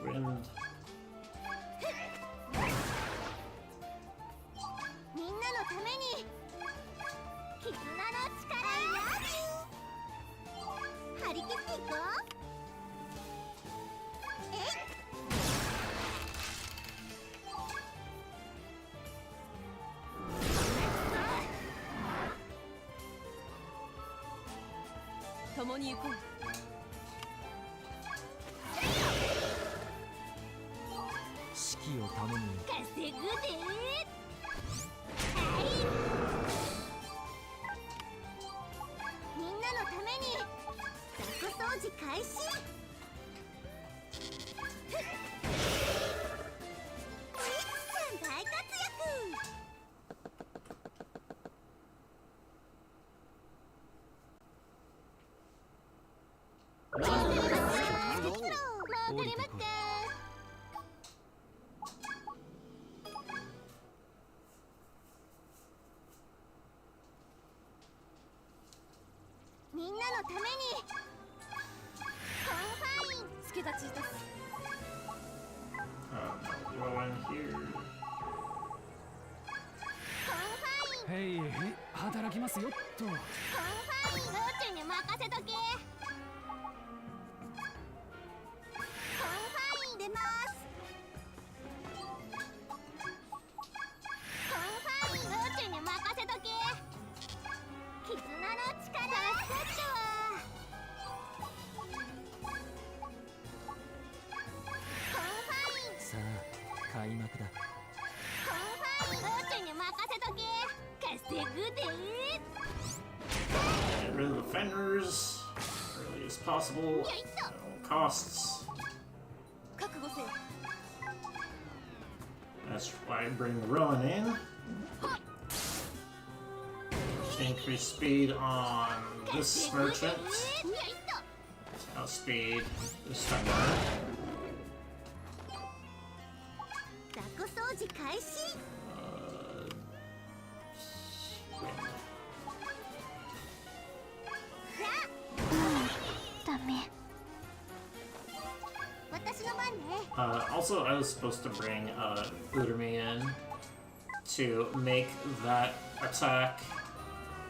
Wind.
みんなのために絆の力や張り切っていこう。えい。
共に行こう。
指揮を頼むよ。
稼ぐでー。はい。みんなのために雑魚掃除開始。ふっ。ウィッチさん大活躍。 もうくれますか。みんなのためにコンファイン。助立ちいたす。
Go in here.
コンファイン。
へいへい働きますよっと。
コンファイン。宇宙に任せとけ。コンファイン出ます。コンファイン。宇宙に任せとけ。絆の力。助かったわ。コンファイン。
さあ開幕だ。
コンファイン。宇宙に任せとけ。稼ぐでー。
Get rid of the fenders as early as possible at all costs.
覚悟せよ。
That's why I bring Rowan in. To increase speed on this merchant.
にゃいっと。
Outspeed this fender.
雑魚掃除開始。 ダメ。私の番ね。
Also, I was supposed to bring Urumi in to make that attack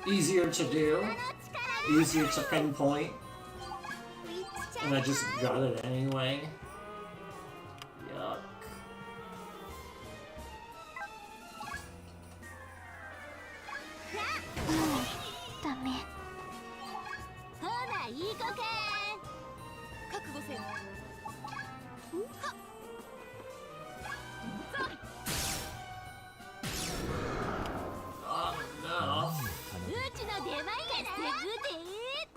easier to do,
力
easier to pinpoint,
ウィッチちゃん
and I just got it anyway. Yuck.
ダメ。ほな行こか。覚悟せよ。はっ。
Not enough.
うちの出前がすぐで。ウィッチ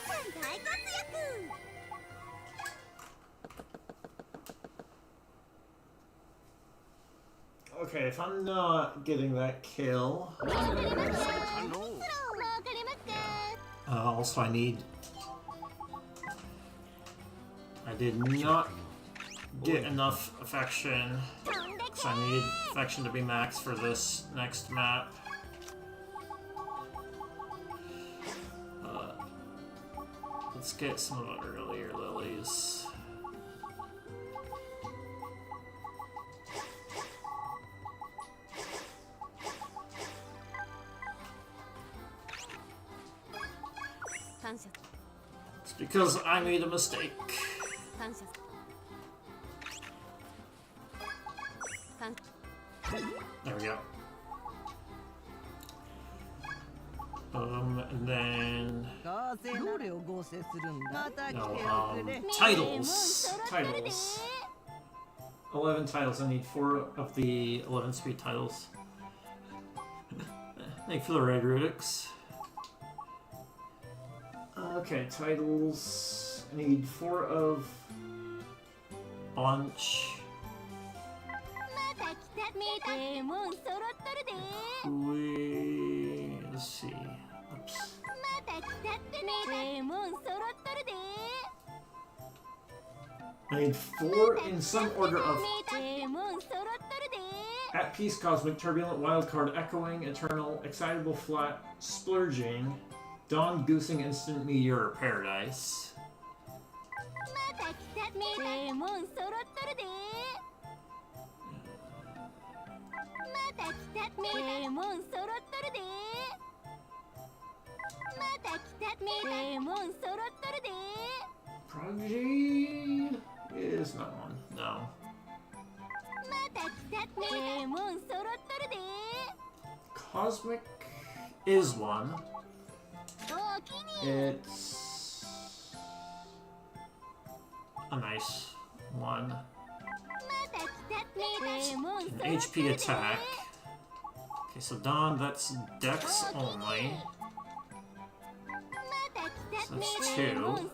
さん大活躍。
Okay. Okay, if I'm not getting that kill,
可能
also I did not get enough affection, so I need affection to be max for this next map. Let's get some of the earlier lilies. It's because I made a mistake. There we go. And then titles. 11 titles. I need 4 of the 11 speed titles. Thank you for the red Rudix. Okay, titles. I need 4 of bunch. Let's see. Oops. I need 4 in some order of At Peace, Cosmic, Turbulent, Wildcard, Echoing, Eternal, Excitable, Flat, Splurging, Dawn, Goosing, Instant, Meteor, Paradise. Prodigy is not one. No. Cosmic is one. It's a nice one. An HP attack. Okay, so Dawn, that's Dex only. So that's 2.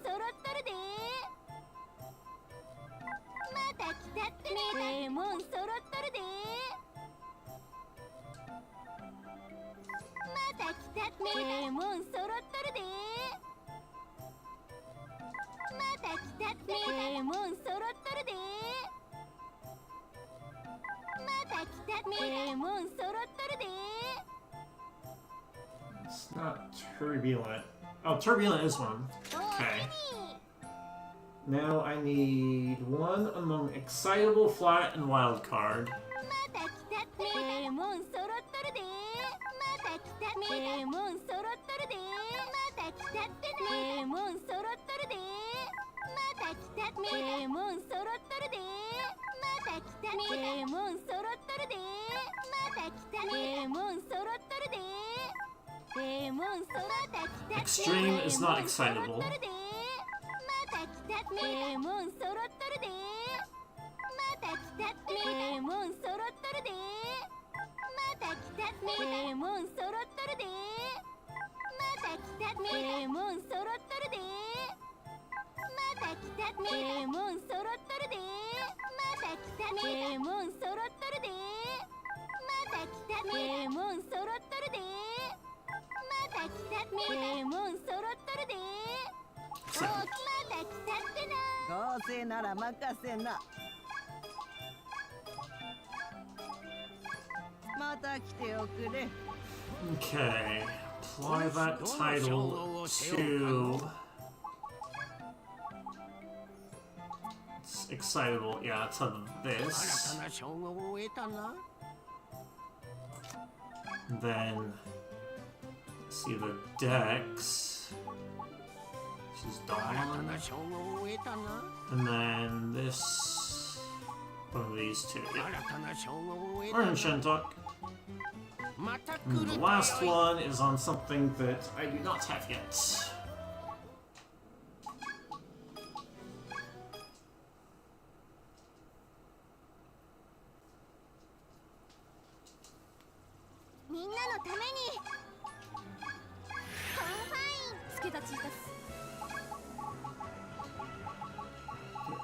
It's not Turbulent. Oh, Turbulent is one. Okay. Now I need 1 among Excitable, Flat, and Wildcard. Extreme is not excitable. Okay, apply that title to... It's excitable, yeah, to this. Then, let's see the Dex. This is Dawn. And then this... one of these two, yeah. Orange Shentok. And the last one is on something that I do not have yet.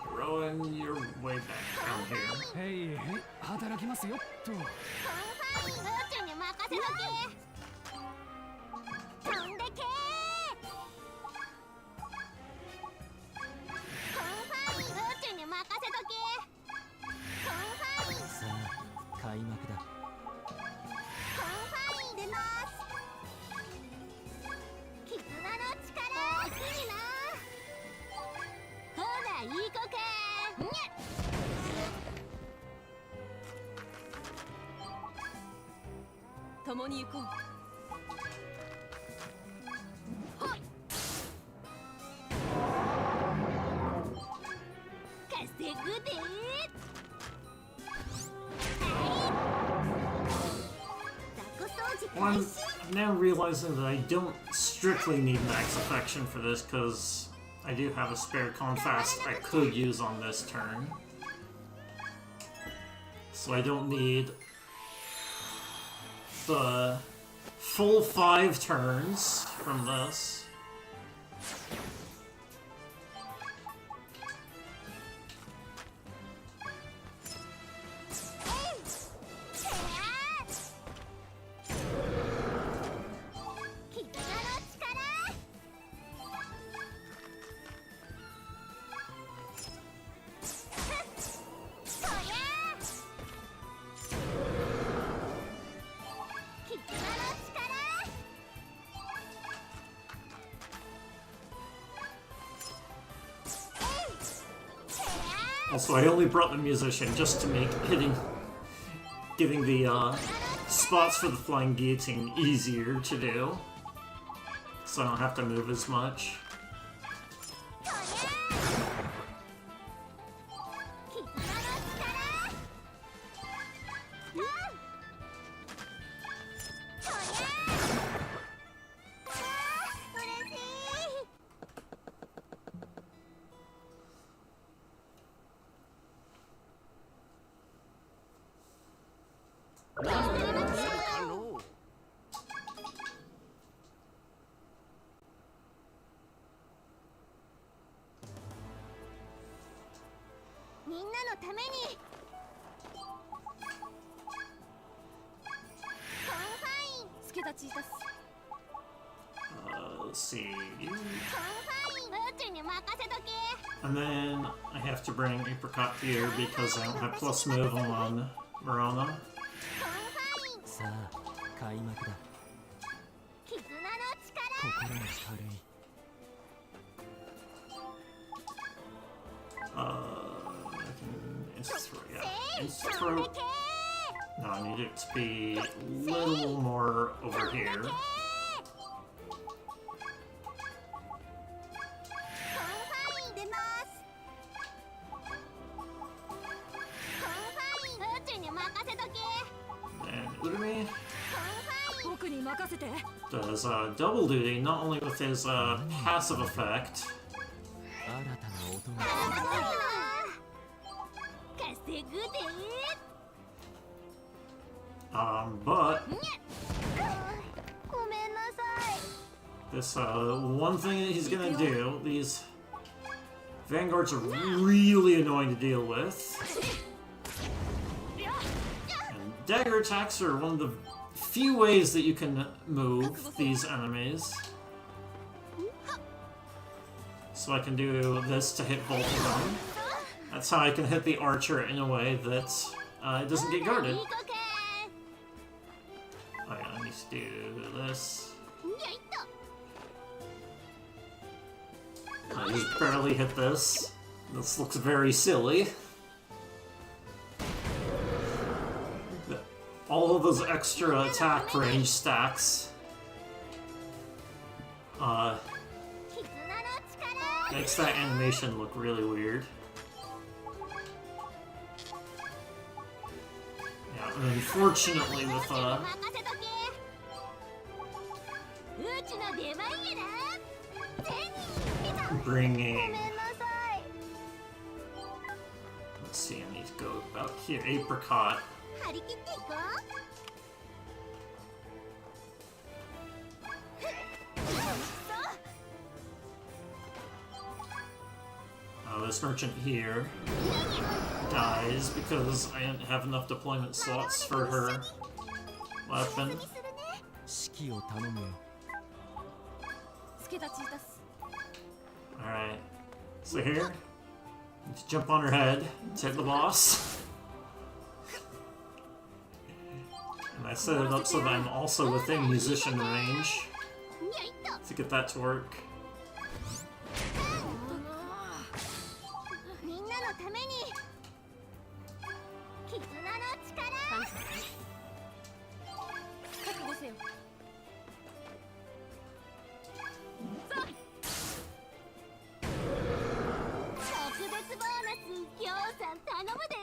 Heroic. and you're way back down here.
へいへい働きますよっと。
コンファイン宇宙に任せとけ。飛んでけ。コンファイン宇宙に任せとけ。コンファイン
さあ開幕だ。
コンファイン出ます。絆の力大きいな。ほらいい子か。にゃっ。
共に行こう。
稼ぐで。
Well, I'm now realizing that I don't strictly need max affection for this, because I do have a spare confast I could use on this turn. So I don't need the full 5 turns from this. Also, I only brought the musician just to make giving the spots for the flying guillotine easier to do, so I don't have to move as much. Let's see. And then I have to bring Apricot here because I don't have plus move on Marona.
さあ開幕だ。心の軽い。
I can instant throw. No, I need it to be a little more over here. And Udemy does double duty, not only with his passive effect,
新たな音が。
but this one thing that he's gonna do, these Vanguards are really annoying to deal with. And dagger attacks are one of the few ways that you can move these enemies. So I can do this to hit both of them. That's how I can hit the archer in a way that it doesn't get guarded. Oh yeah, I need to do this. I just barely hit this. This looks very silly. All of those extra attack range stacks makes that animation look really weird. Yeah, and unfortunately with bringing, let's see, I need to go about here, Apricot. this merchant here dies because I didn't have enough deployment slots for her weapon.
指揮を頼むよ。
Alright. So here, let's jump on her head, take the boss. And I set it up so that I'm also within musician range to get that to work.
みんなのために絆の力覚悟せよ特別ボーナスぎょうさん頼むで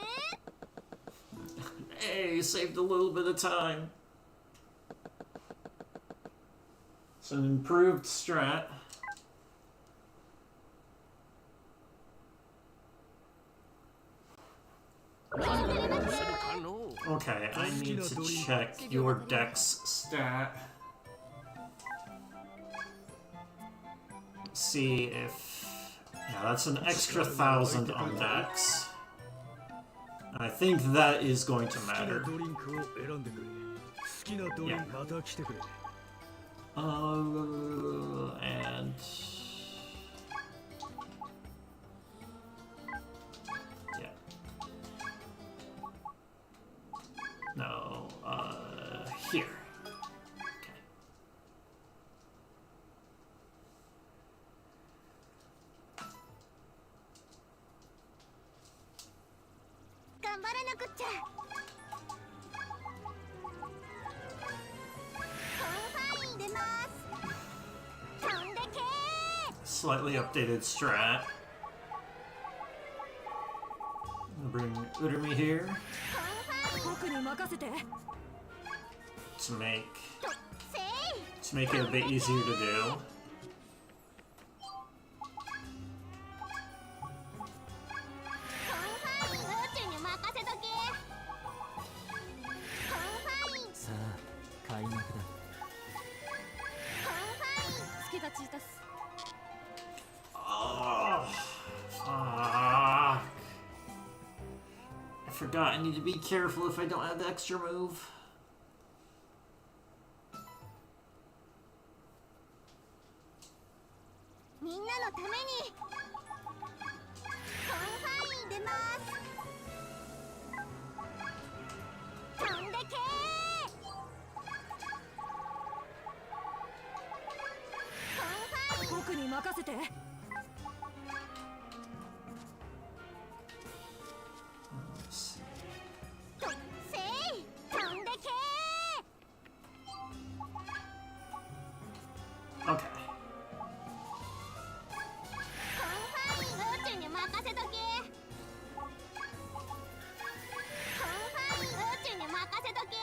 Hey, saved a little bit of time. It's an improved strat. Okay, I need to check your dex stat. See if... Yeah, that's an extra 1,000 on dex. I think that is going to matter. Yeah. And... Yeah. No, here. Okay.
頑張らなくっちゃコンファイン出ます飛んでけ
Slightly updated strat. Bring Urumi here
僕に任せて
to make
せい
it a bit easier to do.
コンファイン宇宙に任せとけコンファイン
さあ、開幕だ。
コンファイン
好きだチータス
Oh, fuck. I forgot I need to be careful if I don't have the extra move.
みんなのためにコンファイン出ます飛んでけコンファイン
僕に任せて
Let's see.
とせい飛んでけ
Okay.
コンファイン宇宙に任せとけコンファイン宇宙に任せとけ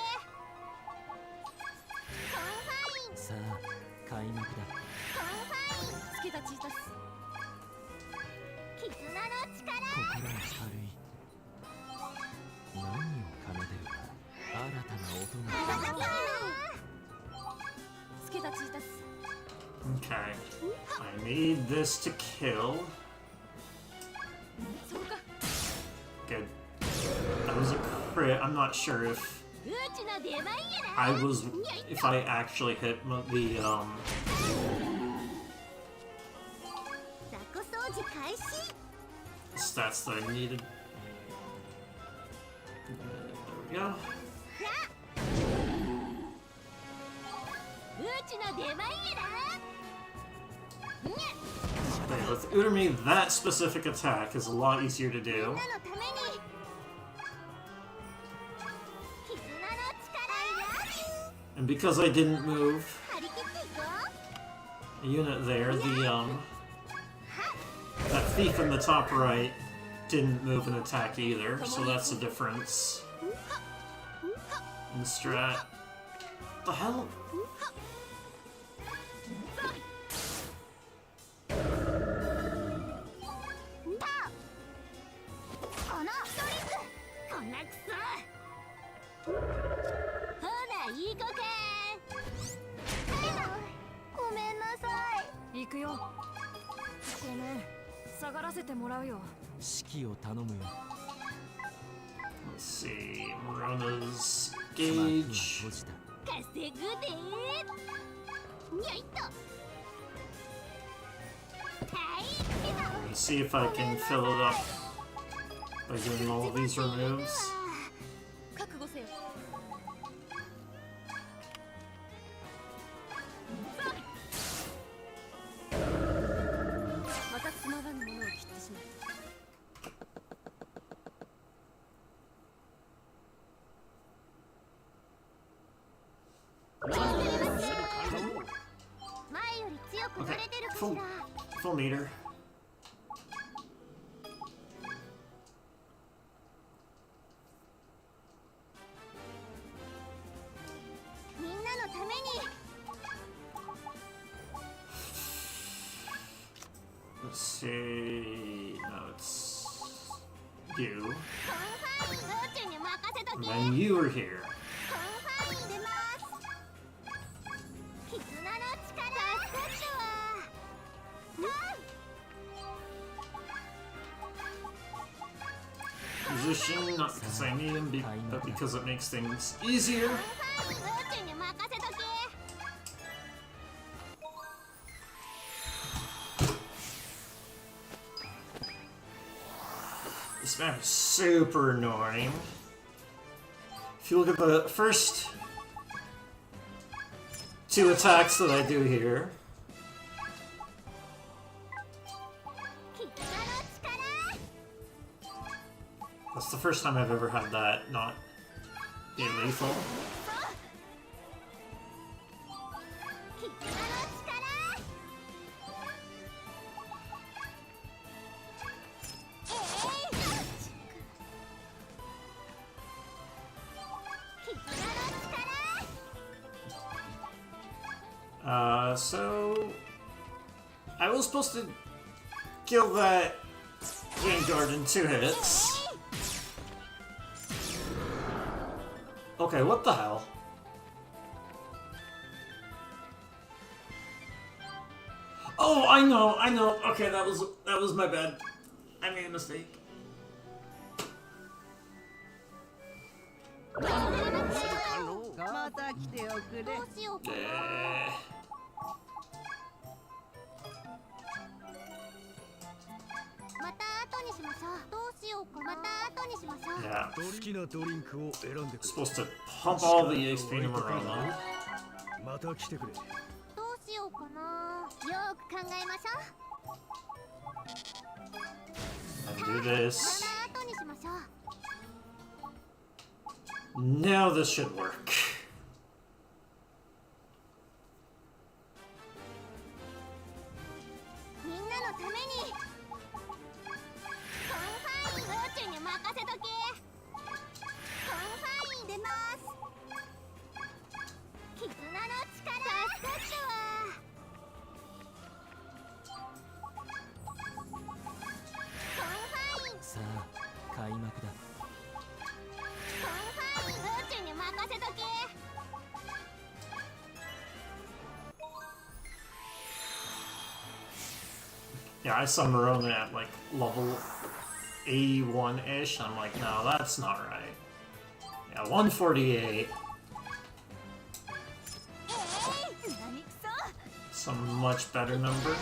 コンファイン
さあ、開幕だ。
コンファイン
好きだチータス
絆の力
心が軽い。何を奏でるか。新たな音が。
好きだチータス
Okay. I need this to kill.
そうか
Good. That was a crit. I'm not sure if
宇宙の出番やな
I was... if I actually hit the,
雑魚掃除開始
stats that I needed. There we go.
宇宙の出番やな
Okay, with Urumi, that specific attack is a lot easier to
みん
do.
なのために絆の力
And because I didn't move
張り切っていこ
a unit there, that thief in the top right didn't move an attack either, so that's a difference in strat. What the hell?
うパーこのストリップこんなクソほないい子かごめんなさい
行くよごめん下がらせてもらうよ
指揮を頼むよ。
Let's see, Morona's
幕は
gauge.
閉じた。
稼ぐでにゃいっとはい出た
Let me see if I can fill it up by doing all of these removes.
覚悟せよまたつまらぬものを切ってしまった前より強くな
Okay,
れてるかし
full,
ら
full meter.
みんなのために
Let's see. No, it's you.
コンファイン宇宙に任せと
And
け
then you are here.
コンファイン出ます絆の力助かったわうん
Position, not because I need him, but because it makes things easier.
コンファイン宇宙に任せとけ
This map is super annoying. If you look at the first two attacks that I do here,
絆の力
that's the first time I've ever had that not be lethal.
絆の力
So I was supposed to kill that Vanguard in 2 hits. Okay, what the hell? Oh, I know. Okay, that was my bad. I made a mistake.
また来ておくれ。
どうしようかな また後にしましょうどうしようかまた後にしましょう
Yeah,
好きなドリンクを選んでくれ。
supposed to pump all the XP to Morona.
また来てくれ。
どうしようかなよく考えましょ
And do
う
this.
また後にしましょう
Now this should work.
みんなのためにコンファイン宇宙に任せとけコンファイン出ます絆の力助かったわコンファイン
さあ開幕だ。
コンファイン宇宙に任せとけ
Yeah, I saw Morona at like level 81-ish. I'm like, no, that's not right. Yeah, 148.
何くそ
Some much better number.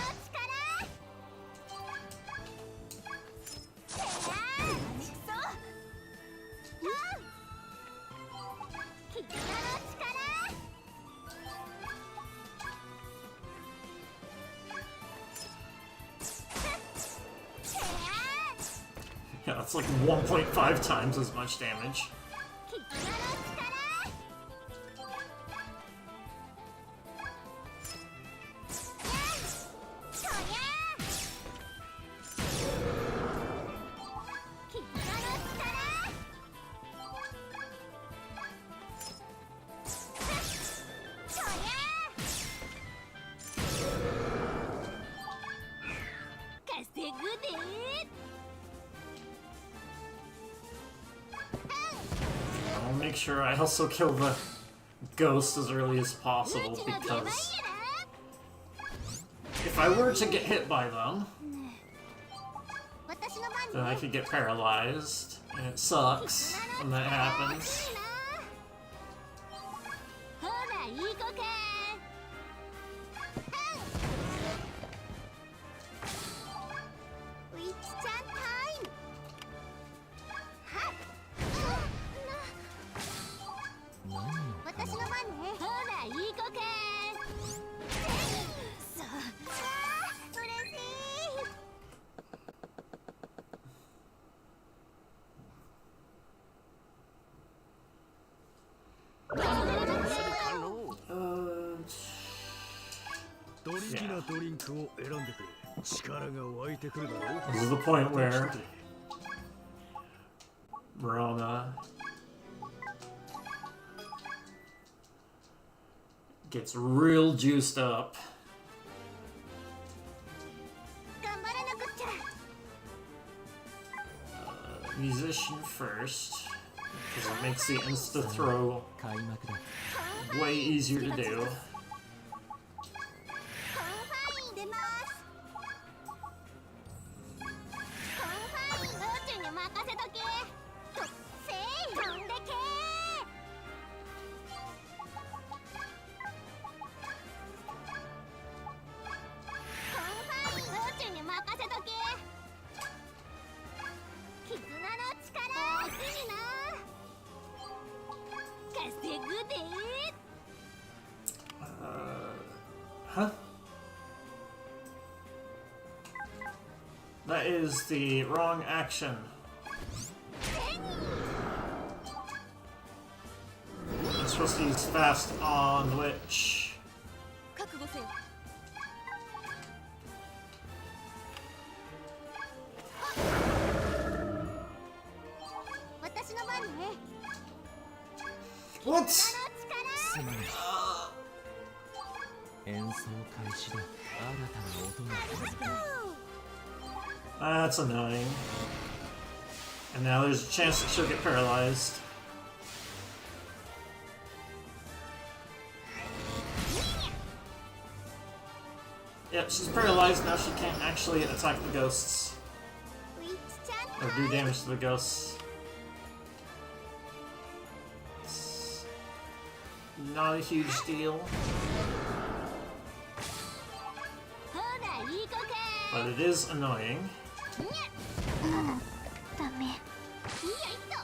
力
Yeah, that's like 1.5 times as much damage.
絆の力 そりゃ絆の力 そりゃ稼ぐで
I'll make sure I also kill the ghost as early as possible
うちの出番や
because
な
if I were to get hit by them,
私の番
then I could get paralyzed, and it sucks when that happens.
ほらいい子かウィッチちゃんタイムはっ私の番ねほらいい子かそう嬉しい
ドリンキなドリンクを選んでくれ。力が湧いてくるだろう。
This is the point where Verona gets real juiced up.
頑張らなくっちゃ
Musician first, because it makes the insta throw
開幕だ
way easier to do.
コンファイン出ますコンファインうちに任せとけとせい飛んでけコンファインうちに任せとけ絆の力大きいな稼ぐで
Huh? That is the wrong action. I'm supposed to use fast on the witch.
覚悟せよ私の番ね
What?
すまない演奏開始だ新たな音が
That's annoying. And now there's a chance that she'll get paralyzed. Yep, she's paralyzed now. She can't actually attack the ghosts
ウィッチちゃん
or do damage to the ghosts. It's not a huge deal,
ほらいい子か
but it is annoying.
ダメいやいっと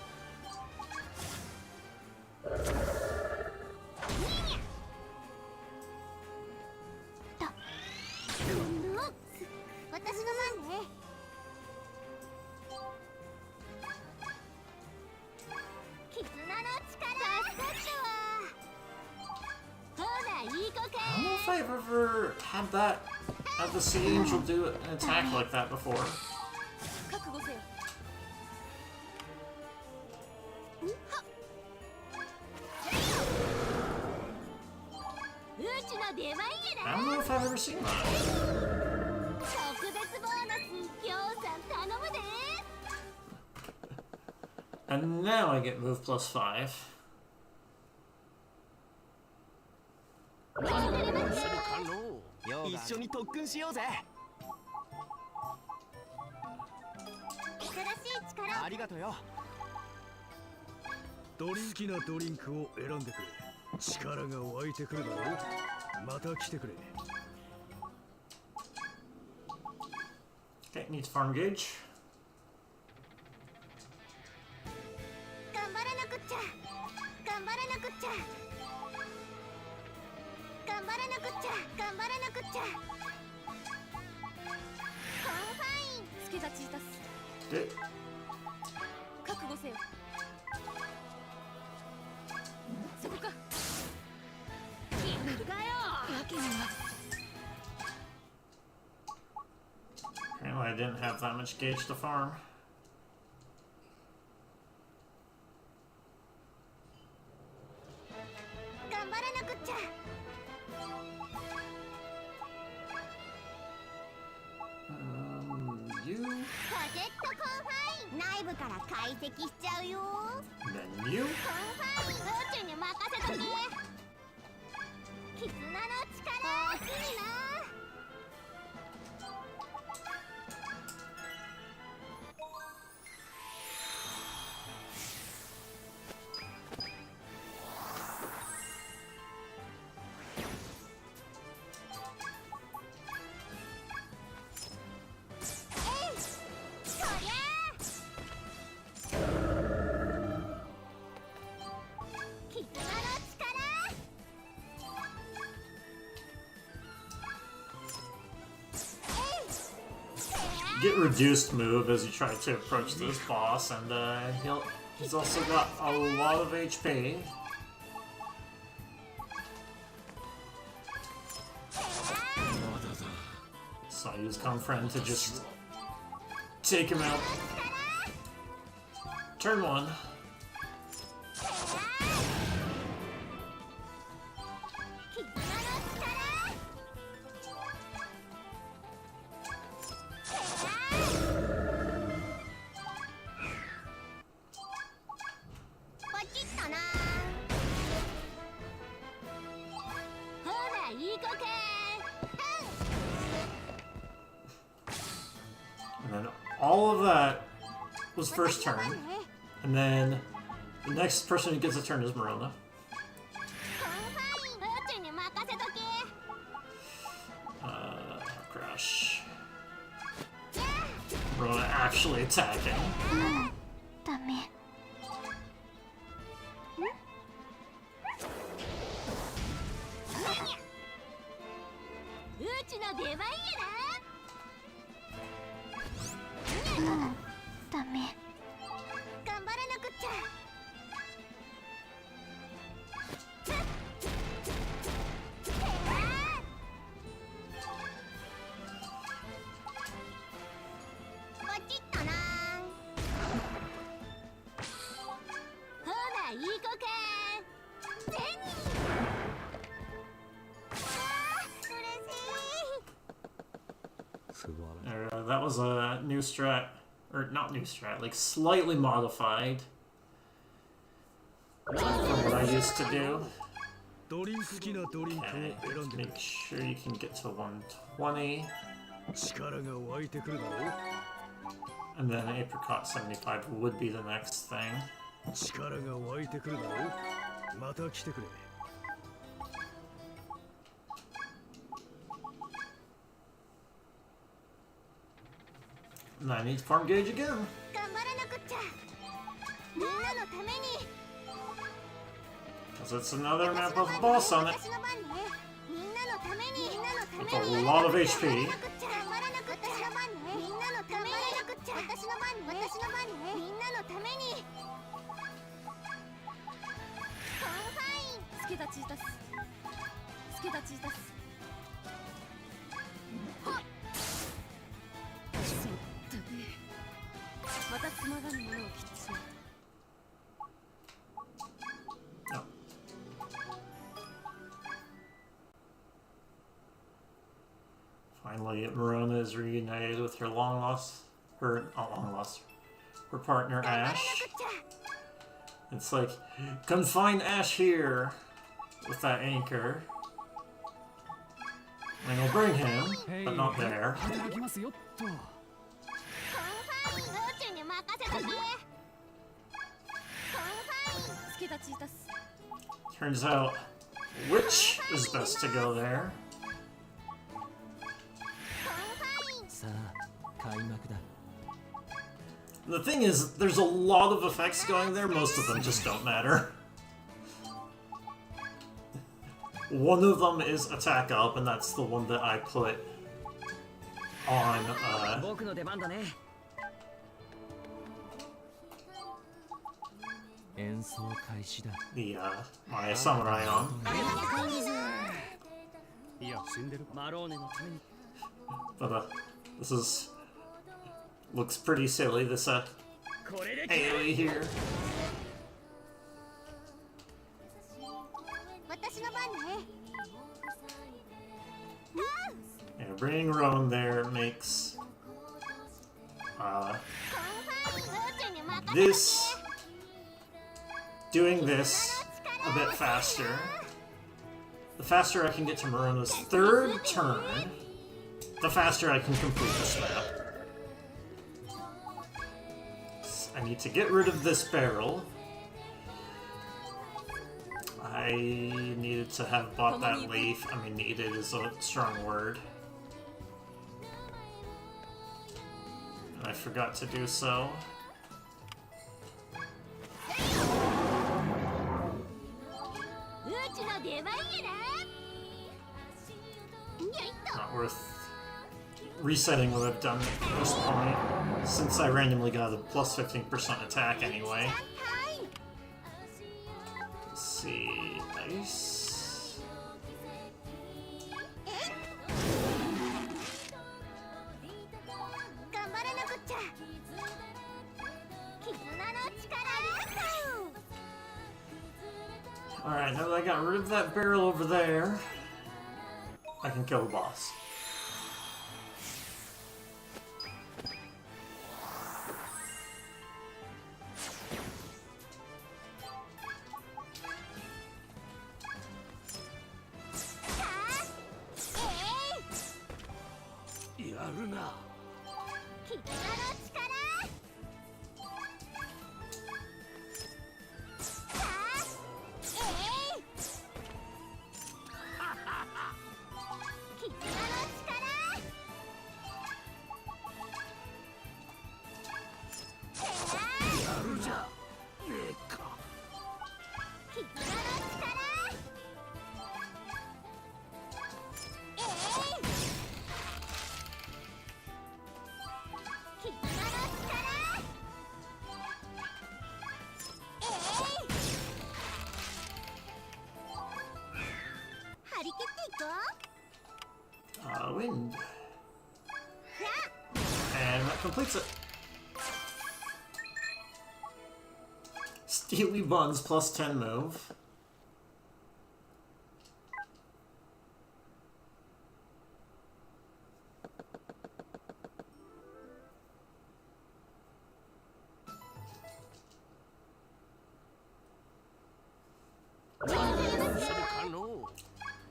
私の番ね絆の力助かったわほらいい子か
I don't know if I've ever had the sea angel do an attack like that before.
覚悟せようちの出番や
I
な
don't know if I've ever seen that.
特別ボーナスぎょうさん頼むで
And now I get move plus 5.
するかのう
一緒に特訓しようぜ。
新しい力
ありがとうよ。
ドリンキなドリンクを選んでくれ。力が湧いてくるだろう。また来てくれ。
Okay, needs farm gauge.
頑張らなくっちゃ頑張らなくっちゃ頑張らなくっちゃ頑張らなくっちゃコンファインスケがチータス
Did
覚悟せよそこか決めるかよわけには
Apparently I didn't have that much gauge to farm.
頑張らなくっちゃ
You,
プロジェクトコンファイン内部から解析しちゃうよ
then you.
コンファイン宇宙に任せとけ絆の力大きいな
get reduced move as you try to approach this boss, and he's also got a lot of HP. So I use Confriend to just take him out. Turn 1. And then all of that was first turn. And then the next person who gets a turn is Marona. Crash. Marona actually attacking.
ダメ。うちの出番やな。ダメ。頑張らなくっちゃ。ポチッとな。ほら行こうか。ゼニー。
That was a new strat, or not new strat, like slightly modified from what I used to do.
ドリンク好きなドリンクを
Okay,
選んでくれ
make sure you can get to 120,
力が湧いてくるだろ
and then Apricot 75 would be the next thing.
力が湧いてくるだろまた来てくれ
And I need to farm gauge again.
頑張らなくっちゃ。みんなのために。
Because it's another map with a boss on it.
私の番ね。みんなのために。みんなのため
With
に。
a lot of HP.
頑張らなくっちゃ。私の番ね。みんなのために。私の番ね。私の番ね。みんなのために。コンファイン。助立ちいたす。助立ちいたす。はっ。またつまらぬものを切ってしまった。
Oh. Finally, Marona is reunited with her her partner Ash. It's like, confine Ash here with that anchor. And we'll bring him, but not there.
働きますよっと。
Turns out, which is best to go there?
さあ開幕だ
The thing is, there's a lot of effects going there, most of them just don't matter. One of them is attack up, and that's the one that I put on,
僕の出番だね演奏開始だ
the, my samurai on.
いや死んでる。
マローネのために
But, this looks pretty silly, this,
これで
AoE here.
私の番ね。
Yeah, bringing Roan there makes, this, doing this a bit faster. The faster I can get to Marona's third turn, the faster I can complete this map. I need to get rid of this barrel. I needed to have bought that leaf. I mean, needed is a strong word. And I forgot to do so. Not worth resetting what I've done at this point, since I randomly got a plus 15% attack anyway. Let's see, ice.
頑張らなくっちゃ。絆の力。
Alright, now that I got rid of that barrel over there, I can kill the boss. Wind. And that completes it. Steely Buns plus 10 move.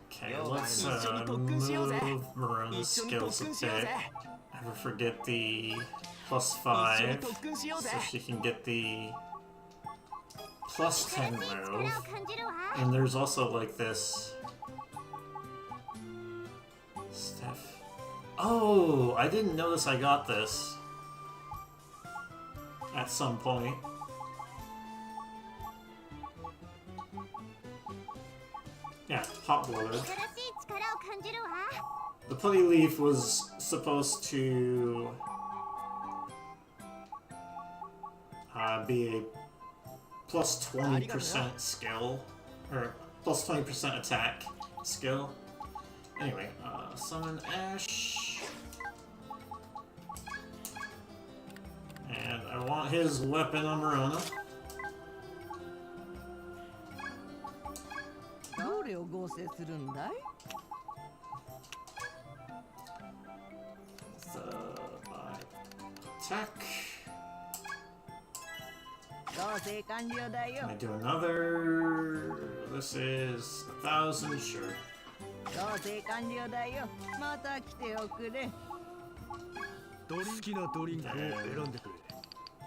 Okay, let's move Marona's skills a bit. Never forget the plus 5, so she can get the plus 10 move. And there's also like this stuff. Oh, I didn't notice I got this at some point. Yeah, hot-blooded. The Putty Leaf was supposed to be a plus 20% skill, or plus 20% attack skill. Anyway, summon Ash. And I want his weapon on Marona.
どれを合成するんだい?
So, I attack.
合成完了だよ.
I do another. This is 1,000, sure.
合成完了だよ. また来ておくれ.
好きなドリンクを選んでくれ。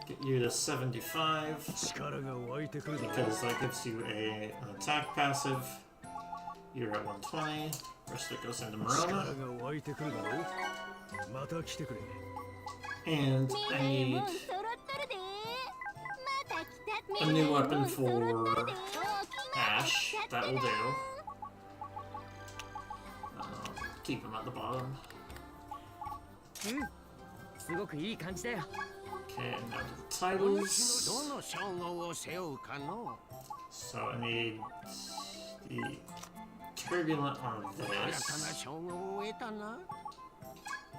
Get you to 75.
力が湧いてくるだろう。
Because that gives you an attack passive. You're at 120. First it goes into
力
Marona.
が湧いてくるだろう。また来てくれ。
And I need a new weapon for Ash. That will do. Keep him at the bottom.
すごくいい感じだよ。
Okay, and now to the titles.
どの称号を背負うかの
So I need the turbulent on
新たな
this.
称号を得たな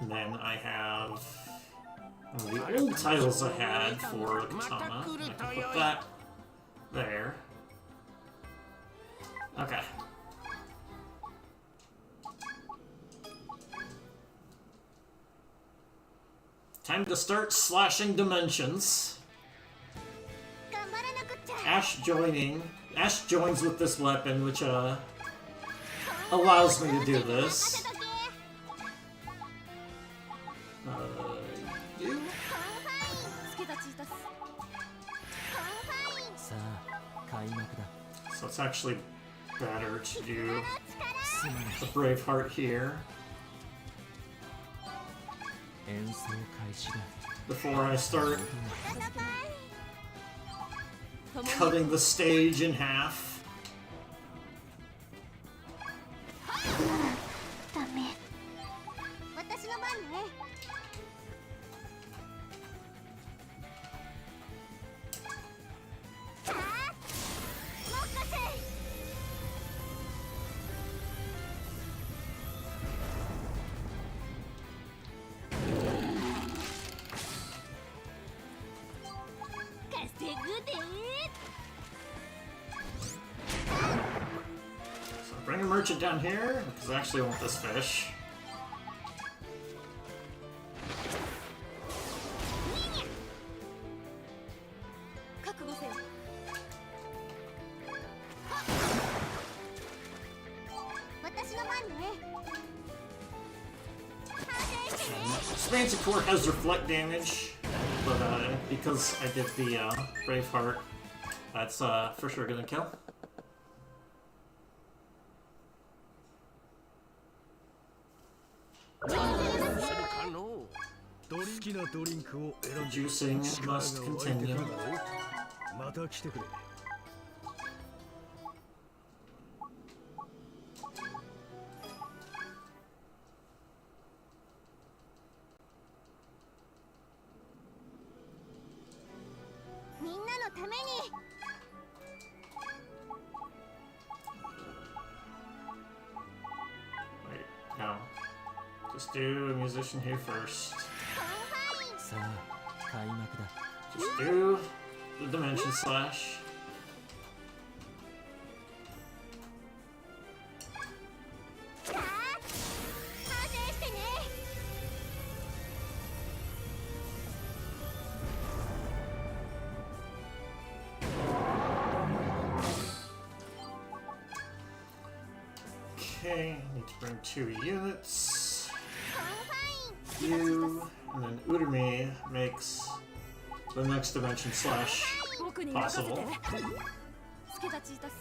And then I have one of the old titles I had for the katana. I can put that there. Okay. Time to start slashing dimensions. Ash joins with this weapon, which allows me to do this. You?
さあ、開幕だ。
So it's actually better to do the Braveheart here
演奏開始だ。
before I start cutting the stage in half.
ダメ。私の番ね。
So bring a merchant down here, because I actually want this fish. Spain support has reflect damage, but because I did the Braveheart, that's for sure gonna kill. Juicing must continue.
また来てくれ。
みんなのために
Wait, no. Just do a musician here first.
さあ開幕だ。
Just do the dimension slash.
さあ反省してね
Okay, need to bring 2 units. You, and then Udemy makes the next dimension slash possible.
助立ちいたす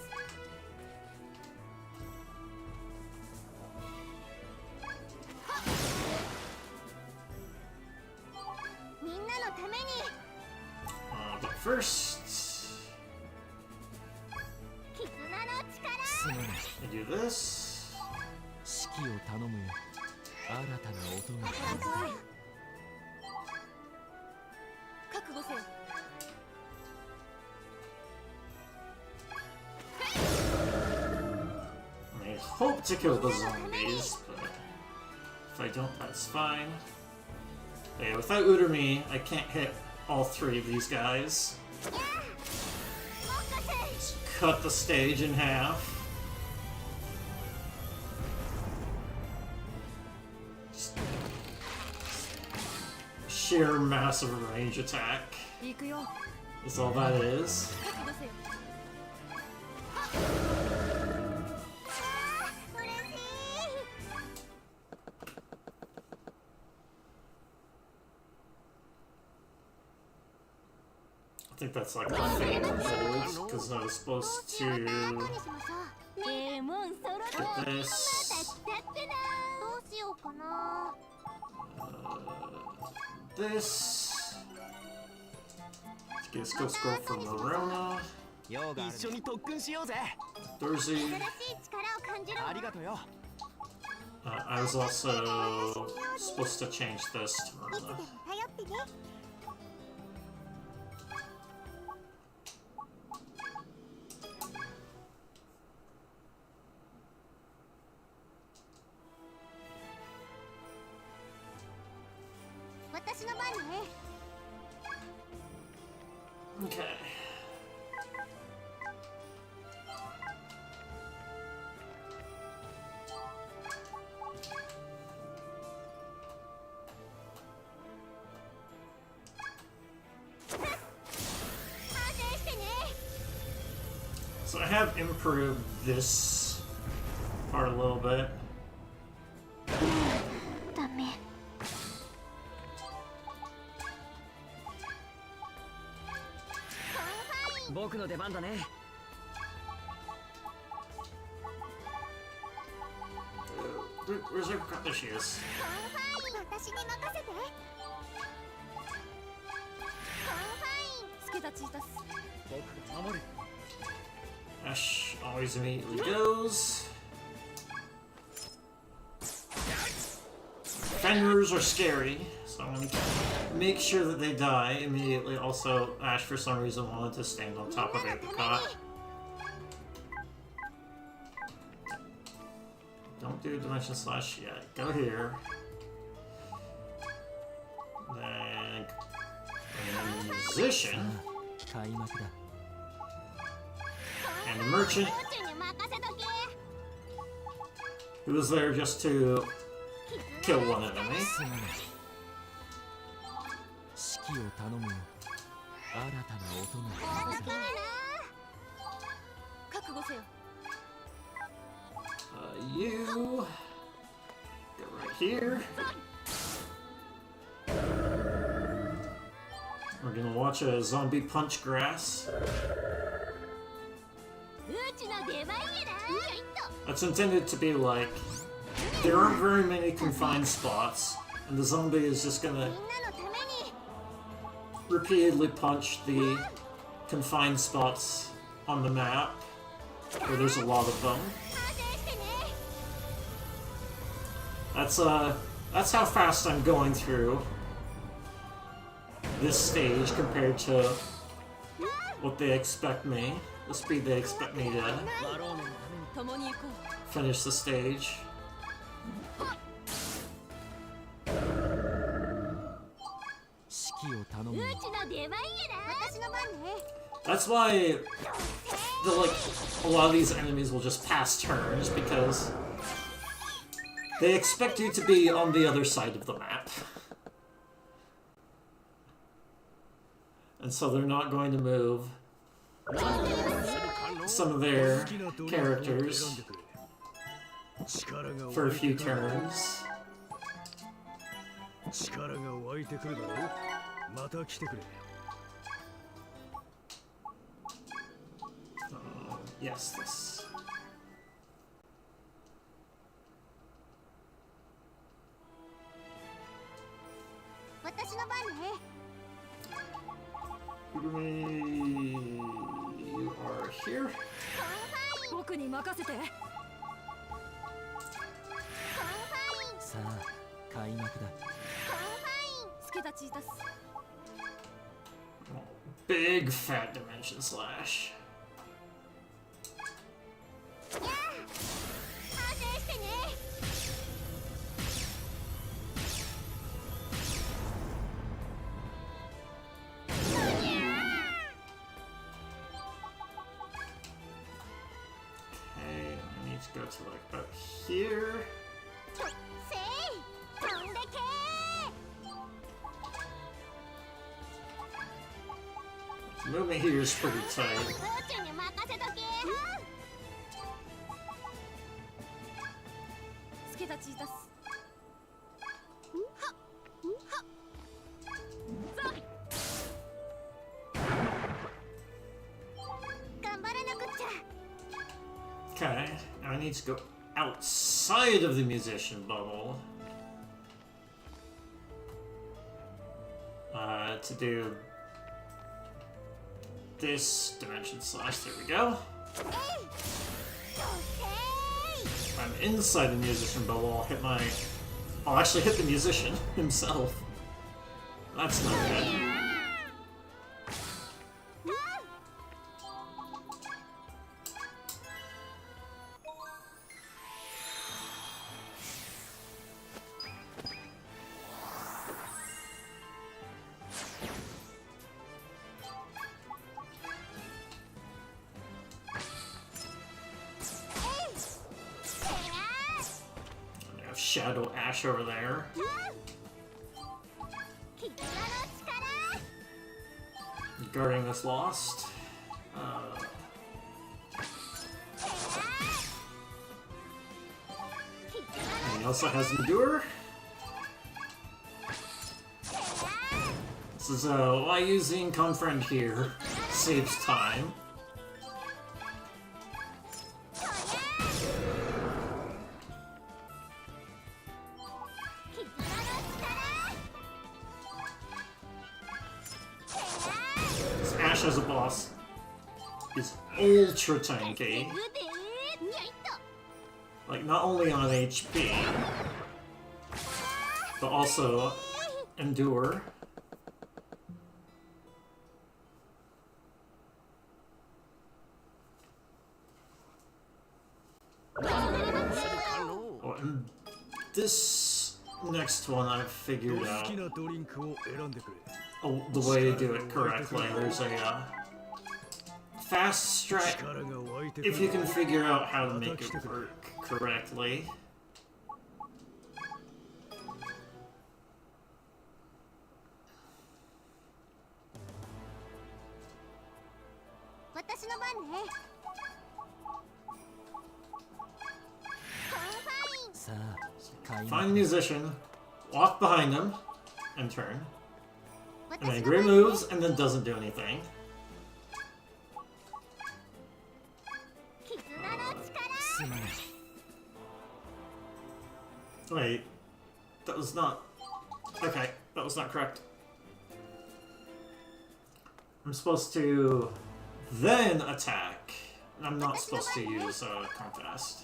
みんなのために
But first,
絆の力
I do this.
指揮を頼むよ。新たな音が。
覚悟せよ
I hope to kill the zombies, but if I don't, that's fine. Yeah, without Udemy, I can't hit all 3 of these guys. Just cut the stage in half. Just sheer massive range attack
行くよ
is all that is.
覚悟せよ嬉しい
I think that's like a fate hold, because I was supposed to
にしましょうねえもん揃って
get this.
だってなどうしようかな
This. Let's get a skill scroll from Verona.
用がある。一緒に特訓しようぜ。
Dorsey.
新しい力を感じる
ありがとうよ。
I was also supposed to change this to
いつで
Verona.
も頼ってね 私の番ね
Okay. So I have improved this part a little bit.
ダメ
僕の出番だね。
Where's her? There she is.
私に任せて 助立ちいたす
僕が守る。
Ash always immediately goes. Fenders are scary, so I'm gonna make sure that they die immediately. Also, Ash for some reason wanted to stand on top of Apricot. Don't do Dimension Slash yet. Go here. Then, musician.
開幕だ。
And the merchant,
宇宙に任せとけ。
who was there just to kill one enemy.
すまない。指揮を頼むよ。新たな音が響く。
覚悟せよ。
You go right here. We're gonna watch a zombie punch grass.
うちの出番やな。
That's intended to be like there aren't very many confined spots, and the zombie is just
み
gonna
んなのために。
repeatedly punch the confined spots on the map where there's a lot of them.
反省してね。
That's how fast I'm going through this stage compared to what they expect me, the speed they expect me to
ワローネのために共に行こ
finish the stage.
指揮を頼むよ。
うちの出番やな。私の番ね。
That's why a lot of these enemies will just pass turns because they expect you to be on the other side of the map. And so they're not going to move
するかの
some of
好
their
きなドリンクを選ん
characters
でくれ力が
for a
湧い
few
てくる
turns.
力が湧いてくるだろうまた来てくれ
Yes, this.
私の番ね。
You are here.
僕に任せて。
さあ、開幕だ。
助太刀いたす。
Big fat dimension slash.
反省してね。
Okay, I need to go to like about here.
せい。飛んでけ。
Movement here is pretty tight.
宇宙に任せとけ。
助太刀いたす。
頑張らなくっちゃ。
Okay, now I need to go outside of the musician bubble. To do this dimension slash. There we go.
えい。
If I'm inside the musician bubble, I'll actually hit the musician himself. That's not good. I have Shadow Ash over there.
絆の力。
Guarding this lost. And he also has Endure. This is why using Confriend here saves time. This Ash as a boss is ultra tanky.
腕。にゃいっと。
Like, not only on HP, but also Endure. Oh, and this next one I've figured
好
out
きなドリンクを選んでくれ
the way to do it correctly. There's a fast strat
力が湧いてく
if
る
you can figure out how to make it work correctly.
私の番ね。コンファイン。
さあ開幕
Find the musician, walk behind him, and turn. And
私
then
の
Gray
番ね。
moves and then doesn't do anything.
絆の力。
すまない
Wait, that was not... Okay, that was not correct. I'm supposed to then attack. And I'm not supposed to use Compass.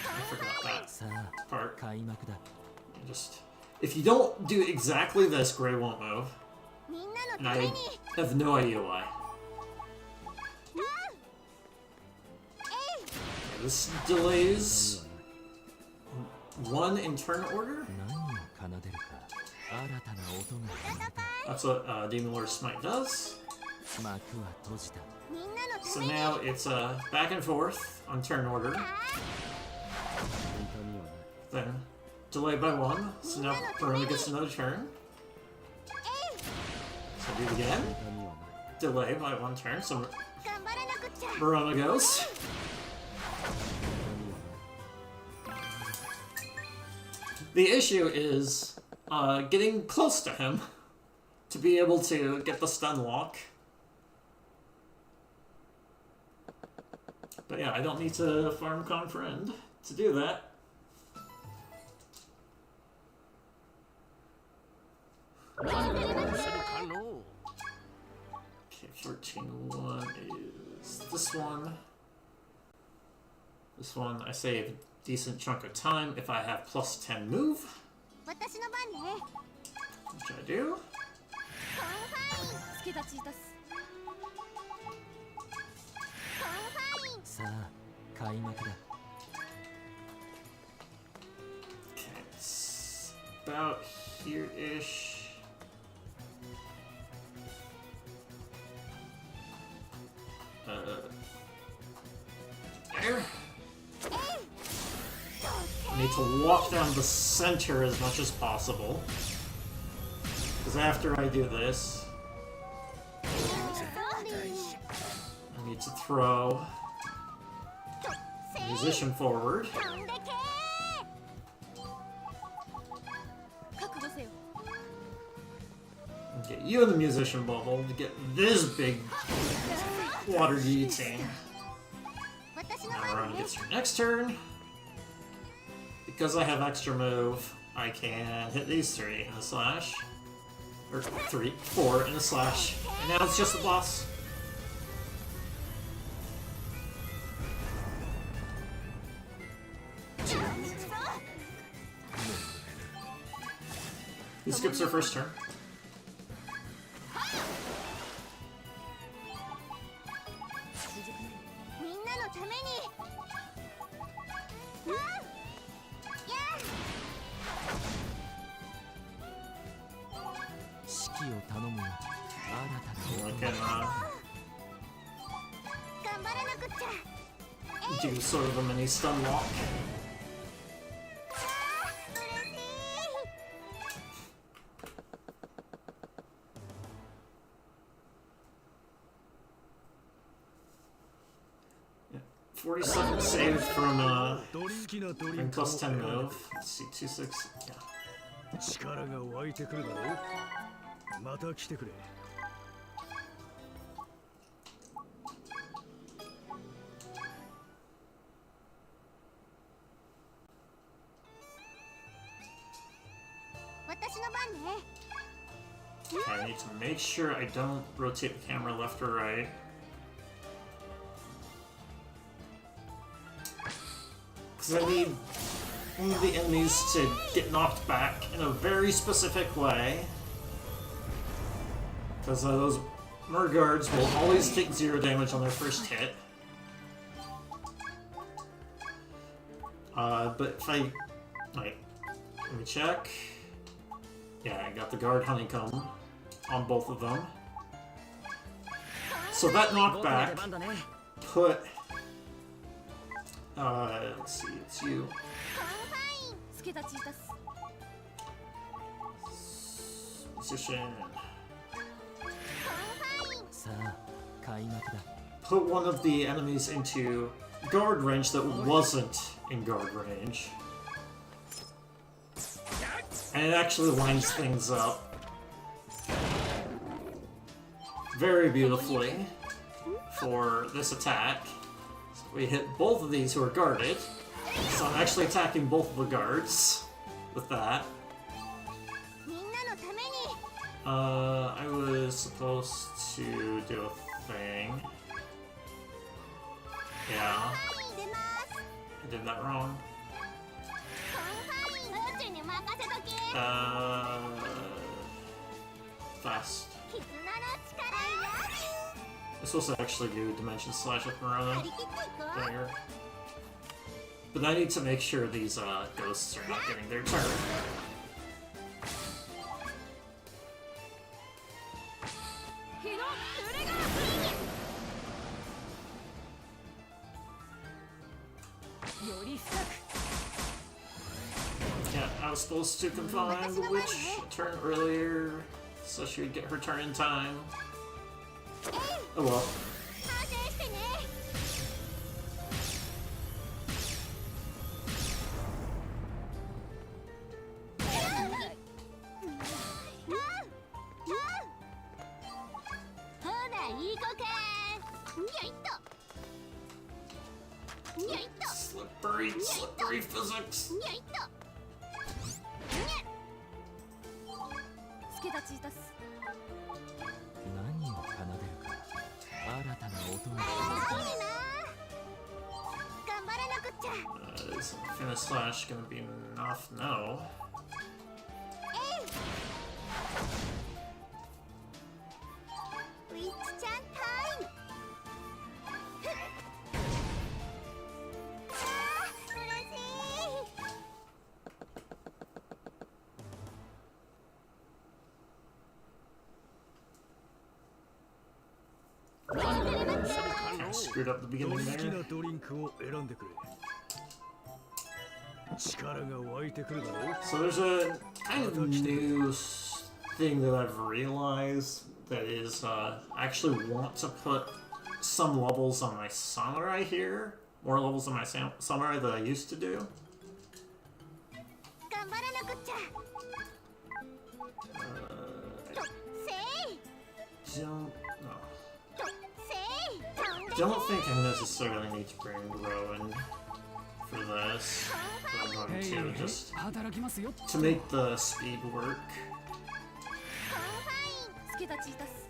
I forgot that
さあ
part.
開幕だ
Just... If you don't do exactly this, Gray won't move.
みんな
And
のため
I
に。
have no idea why.
えい。
This delays one in turn order?
何を奏でるか新たな音が
That's what Demon Lord Smite does.
幕は閉じた
みんなのた
So
めに。
now it's back and forth on turn order.
痛みはない
Then delay by one. So now Verona gets another turn. So do it again.
痛みはない
Delay by one turn. So
頑張らなくっちゃ。
Verona goes. The issue is getting close to him to be able to get the stun lock. But yeah, I don't need to farm Confriend to do that. Okay, 14-1 is this one. This one, I save a decent chunk of time if I have plus 10 move,
私の番ね。
which I do.
コンファイン。助立ちいたす。コンファイン。
さあ開幕だ
Okay, it's about here-ish. There. I need to walk down the center as much as possible. Because after I do this, I need to throw the musician forward.
飛んでけー。覚悟せよ。
And get you in the musician bubble to get this big water guillotine.
私の
Now
番
Verona
ね。
gets her next turn. Because I have extra move, I can hit these three in a slash. Or 4 in a slash. And now it's just the boss. Who skips her first turn?
みんなのために。うん。や
指揮を頼むよ新
I
たな
can
頑張らなくっちゃ。
do sort of a mini stun lock.
嬉しい。
47 saved from
好きなドリ
from
ンクを
plus 10
選んで
move. Let's see, 2-6. Yeah.
力が湧いてくるだろうまた来てくれ
私の番ね。
Okay, I need to make sure I don't rotate the camera left or right. Because I need one of the enemies to get knocked back in a very specific way. Because those Murguards will always take 0 damage on their first hit. But if I... Wait, let me check. Yeah, I got the guard honeycomb on both of them. So that
僕の出
knockback
番だね
put let's see, it's you.
助太刀いたす
Position.
さあ開幕だ
Put one of the enemies into guard range that wasn't in guard range. And it actually lines things up very beautifully for this attack. So we hit both of these who are guarded. So I'm actually attacking both of the guards with that.
みんなのために
I was supposed to do a thing. Yeah,
出ます
I did that wrong.
宇宙に任せとき
Fast.
絆の力
I'm supposed to actually do Dimension Slash with
張
Marona
り切っていこう
there. But I need to make sure these ghosts are not getting their turn.
日の濡れが
より深く
Yeah, I was supposed to confine the witch a turn earlier so she would get her turn in time. Oh well.
反省してね ほらいい子かよいっとよいっと
Slippery, slippery physics.
よいっと助太刀いたす
何を奏でるか新たな音が
いいねな頑張らなくっちゃ
Is Finish Slash gonna be enough? No.
ウィッチちゃんタイムふっあー嬉しい
Kind of screwed up the
好
beginning
き
there.
なドリンクを選んでくれ力が湧いてくるだろう
So there's a kind of new thing that I've realized that is I actually want to put some levels on my samurai here. More levels on my samurai than I used to do.
頑張らなくっちゃ
Uh,
とせい
I don't, no.
とせい飛んで
Don't think I necessarily need to bring Rowan for this. But I'm going to just
働きますよ
to make the speed work.
助太刀いたす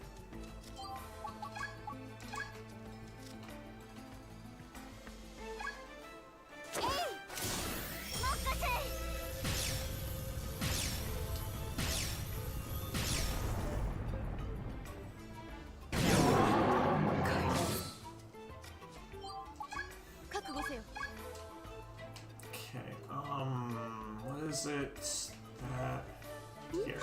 覚悟せよ
Okay, what is it that here?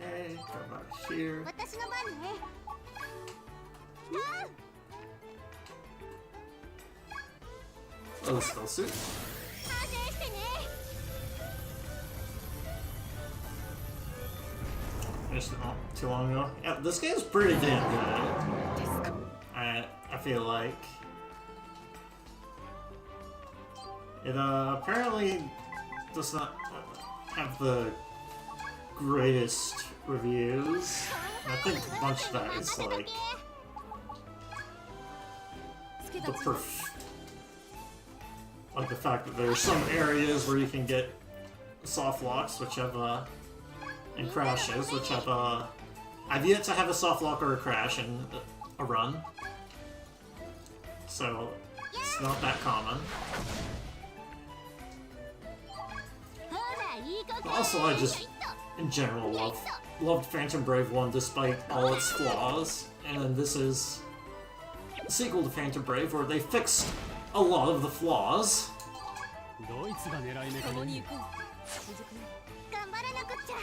Okay, go back here.
私の番ね
Oh, the spell suit.
反省してね
Finished it not too long ago. Yeah, this game's pretty damn good. I feel like it apparently does not have the greatest reviews. I think a bunch of that is like
助
the
太刀
like the fact that there are some areas where you can get soft locks, which have and crashes, which have I've yet to have a soft lock or a crash in a run, so it's not that common.
ほらいい子
But
か
also, I just in general loved Phantom Brave 1 despite all its flaws, and then this is a sequel to Phantom Brave where they fixed a lot of the flaws.
ドイツが狙い目か
共に
ね
行こう続くね
頑張らなくっちゃ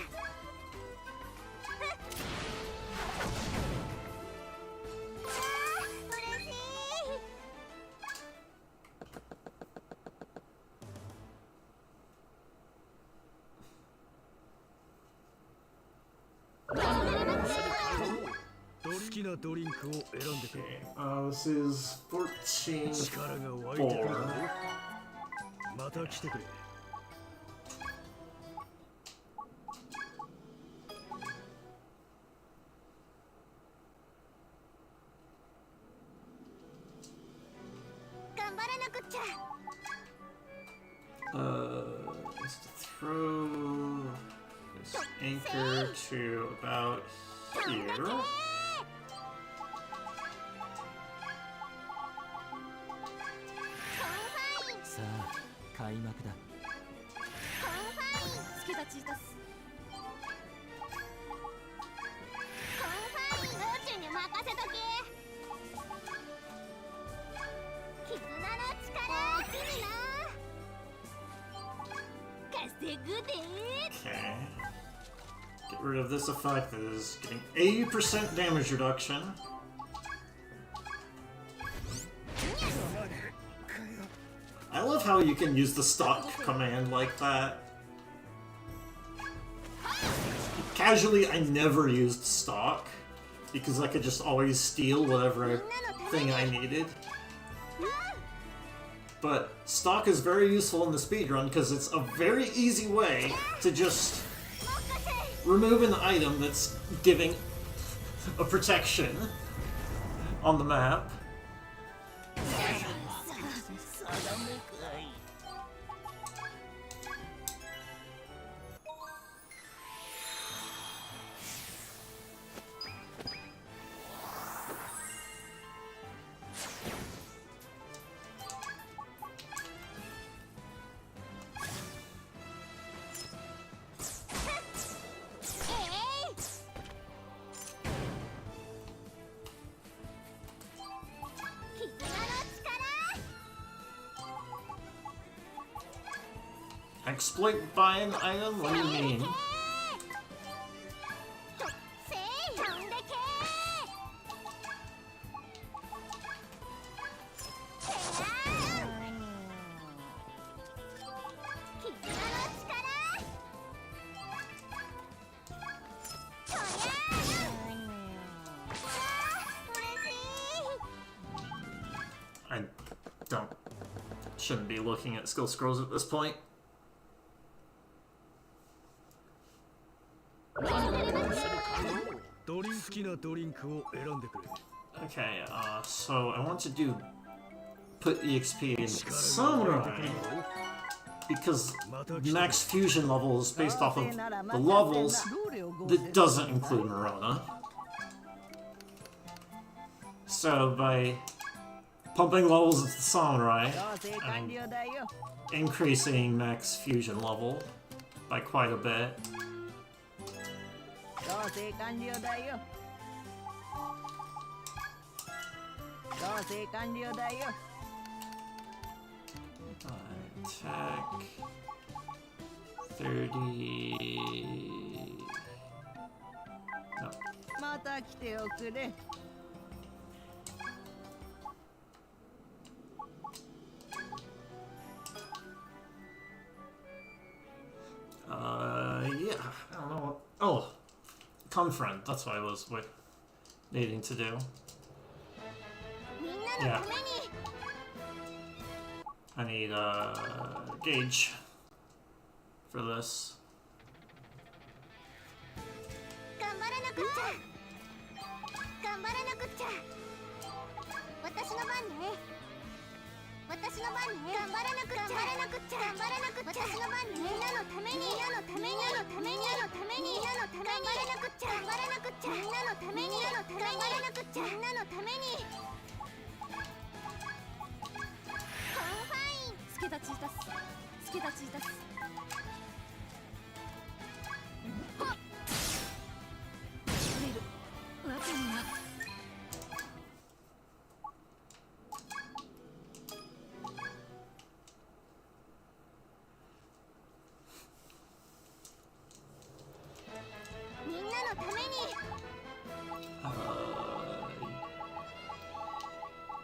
きなドリンクを選んでくれ。
This is 14.
力が湧いてくるだろう。また来てくれ。
頑張らなくっちゃ。
Just to throw this anchor to about here.
さあ開幕だ。
助立ちいたす。宇宙に任せとけ。絆の力大きいな。稼ぐで。
Okay. Get rid of this effect that is getting 80% damage reduction. I love how you can use the stock command like that. Casually, I never used stock because I could just always steal whatever thing I needed. But stock is very useful in the speedrun because it's a very easy way to just remove an item that's giving a protection on the map. Exploit buy an item? What do you mean? I shouldn't be looking at skill scrolls at this point. Okay, so I want to put EXP in Samurai because max fusion level is based off of the levels that doesn't include Morona. So by pumping levels into Samurai, I'm increasing max fusion level by quite a bit. Attack 30. No. Yeah, I don't know what. Oh, Confront, that's what I was needing to do. Yeah. I need a gauge for this.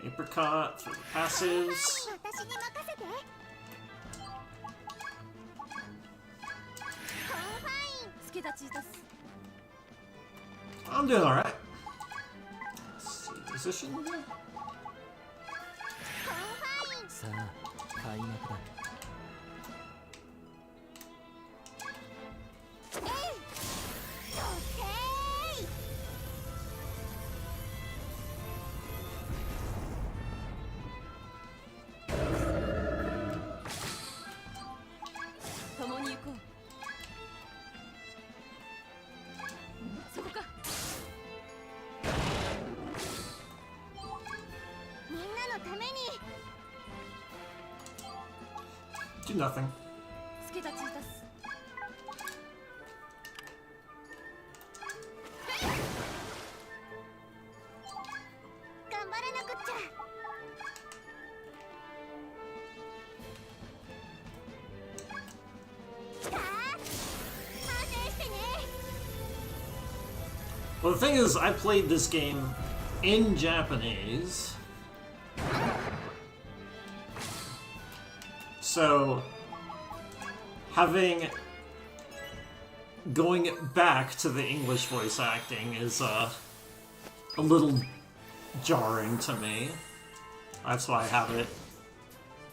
Apricot for the passives. I'm doing alright. position?
さあ開幕だ。
共に行こう。そこか。
みんなのために
Do nothing.
助太刀いたす。
頑張らなくっちゃ。さあ反省してね。
Well, the thing is, I played this game in Japanese. So, going back to the English voice acting is a little jarring to me. That's why I have it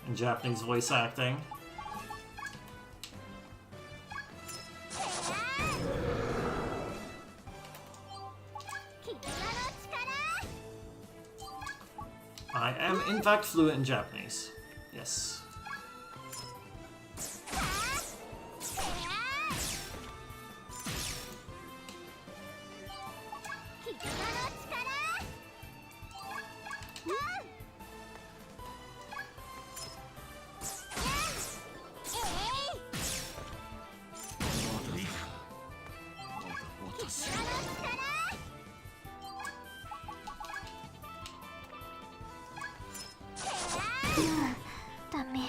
in Japanese voice acting.
絆の力。
I am, in fact, fluent in Japanese. Yes.
ダメ。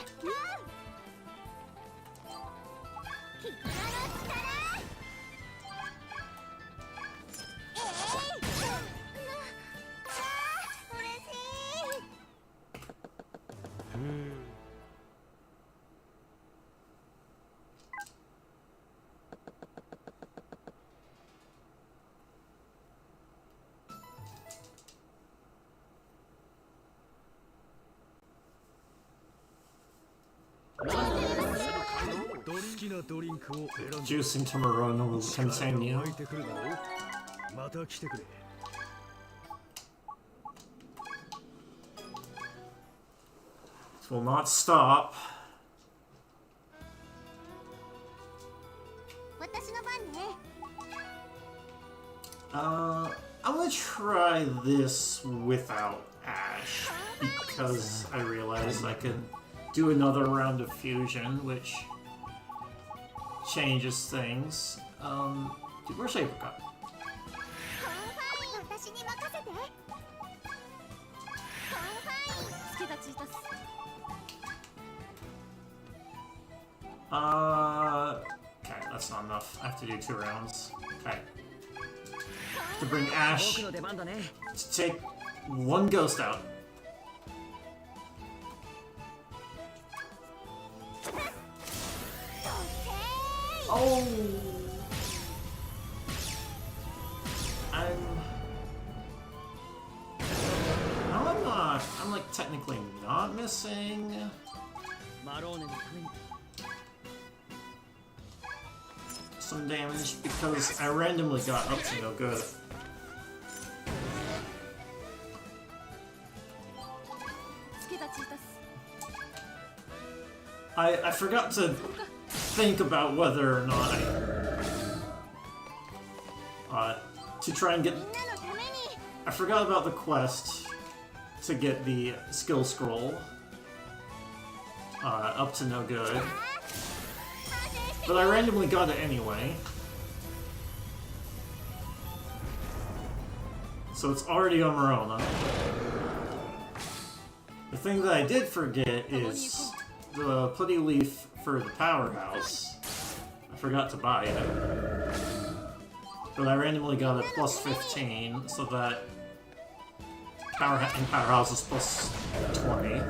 好きなドリンクを選んで
Juicing Tomorrow will
力が
continue.
湧いてくるだろう。また来てくれ。
It will not stop.
私の番ね。
I'm gonna try this without Ash because I realized I could do another round of fusion, which changes things. Dude, where's Apricot?
私に任せて。
助太刀いたす。
Okay, that's not enough. I have to do 2 rounds. Okay. To bring Ash
僕の出番だね。
to take 1 ghost out. Oh! I'm like technically not missing
マローネのために。
some damage because I randomly got up to no good.
助太刀いたす。
I forgot to think about whether or not to try and get.
みんなのために。
I forgot about the quest to get the skill scroll up to no good, but I randomly got it anyway. So it's already on Marona. The thing that I did forget is the putty leaf for the powerhouse. I forgot to buy it. But I randomly got it plus 15, so that powerhouse is plus 20.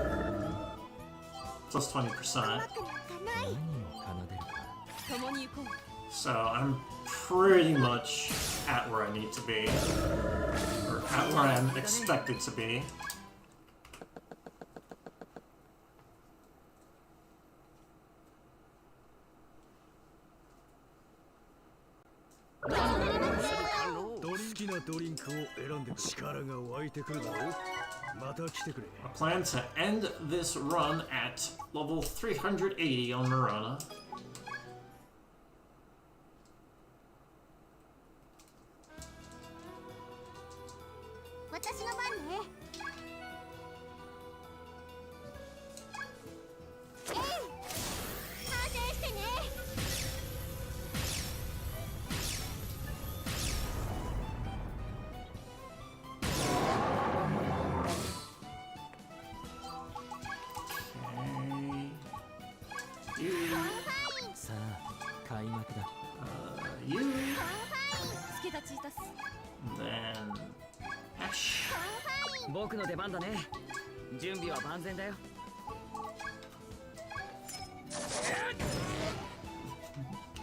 Plus 20%.
何を奏でるか。
共に行こう。
So I'm pretty much at where I need to be. Or at where I'm expected to be. I plan to end this run at level 380 on Marana. You. Then Ash.
僕の出番だね。準備は万全だよ。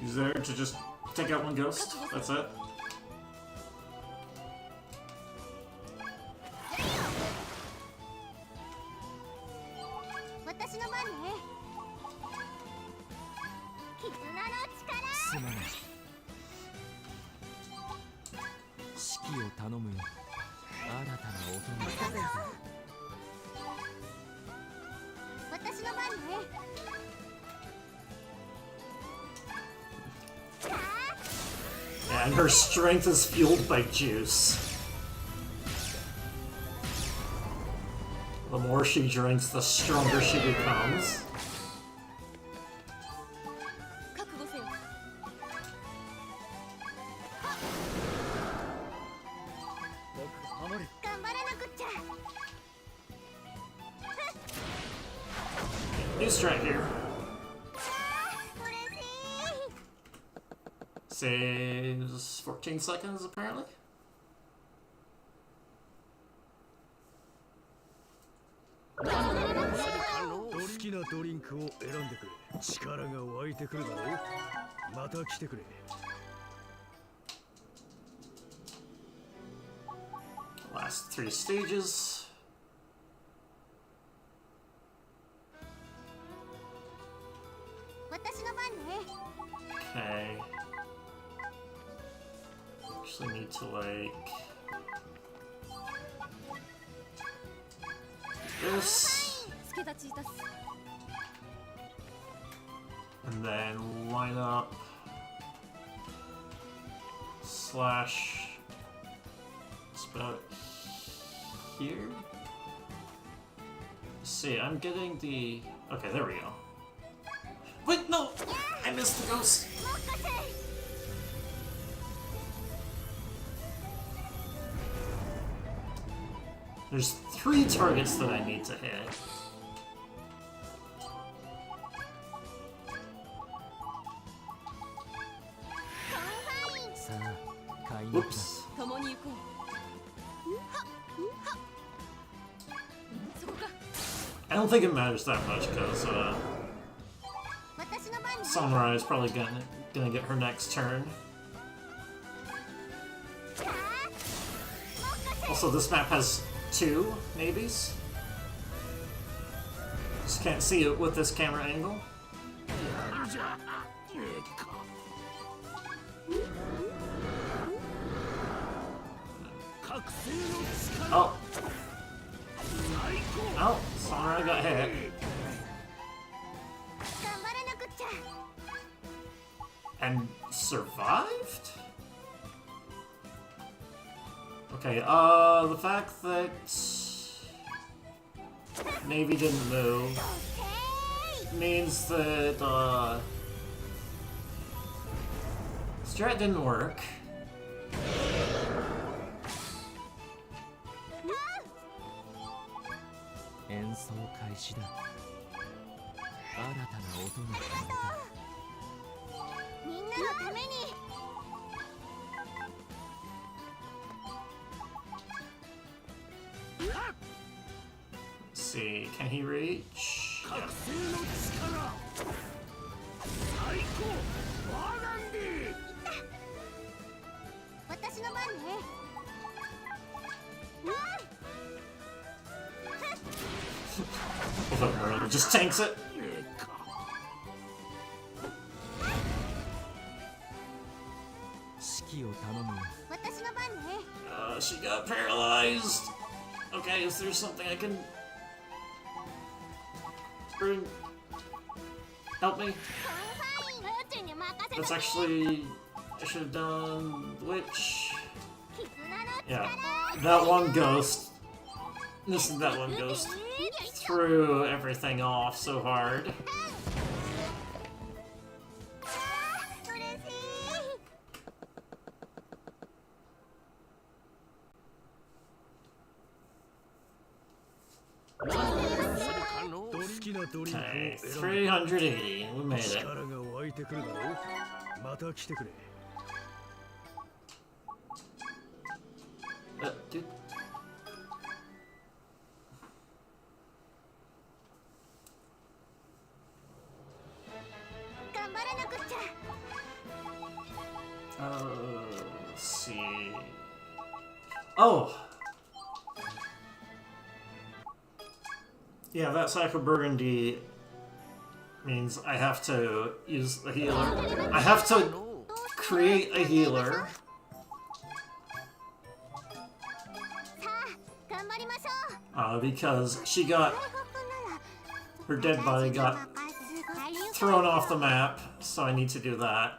He's there to just take out one ghost. That's it. And her strength is fueled by juice. The more she drinks, the stronger she becomes. New strat here. Saves 14 seconds, apparently. Last 3 stages. Okay. Actually need to like this, and then line up slash about here. See, I'm getting the okay. There we go. Wait, no, I missed the ghost. There's 3 targets that I need to hit. Whoops. I don't think it matters that much because Samurai is probably gonna get her next turn. Also, this map has 2 maybes. Just can't see it with this camera angle. Oh. Oh, Samurai got hit. And survived? Okay, the fact that Navy didn't move means that, strat didn't work. Let's see, can he reach? Yeah. it just tanks it.
指揮を頼むよ。
私の番ね。
She got paralyzed. Okay, is there something I can bring? Help me.
コンファイン宇宙に任せと
That's
け。
actually I should have done which.
絆の
Yeah,
力。
that one ghost. This is that one ghost. Threw everything off so hard.
嬉しい。
するかの
好きなドリンクを
Okay,
選んで
380. We made it.
力が湧いてくるだろう。また来てくれ。
Dude.
頑張らなくっちゃ。
Let's see. Oh! Yeah, that sack of burgundy means I have to use the healer. I have to create a healer.
さあ、頑張りましょう。
Because she got,
大学なら
her dead body got
すごい
thrown off the map, so I need to do that.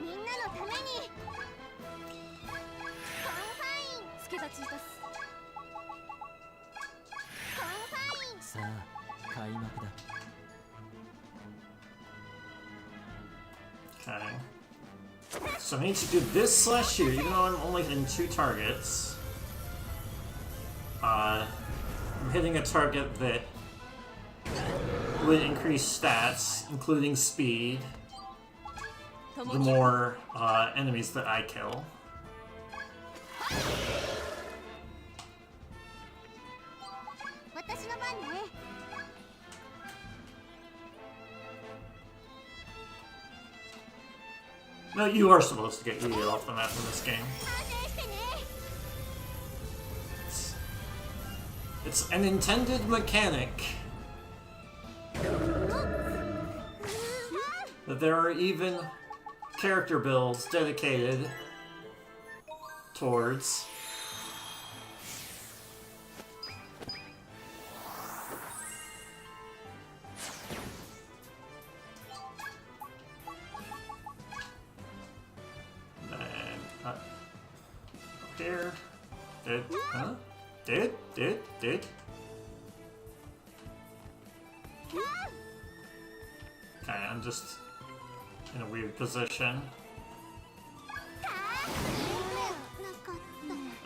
みんなのために。コンファイン。助太刀いたす。コンファイン。
さあ、開幕だ。
Okay. So I need to do this slash shoot, even though I'm only hitting 2 targets. I'm hitting a target that would increase stats, including speed, the more enemies that I kill.
私の番ね。
No, you are supposed to get yeeted off the map in this game.
反省してね。
It's an intended mechanic that there are even character builds dedicated towards. And up here. Did, huh? Did? Okay, I'm just in a weird position.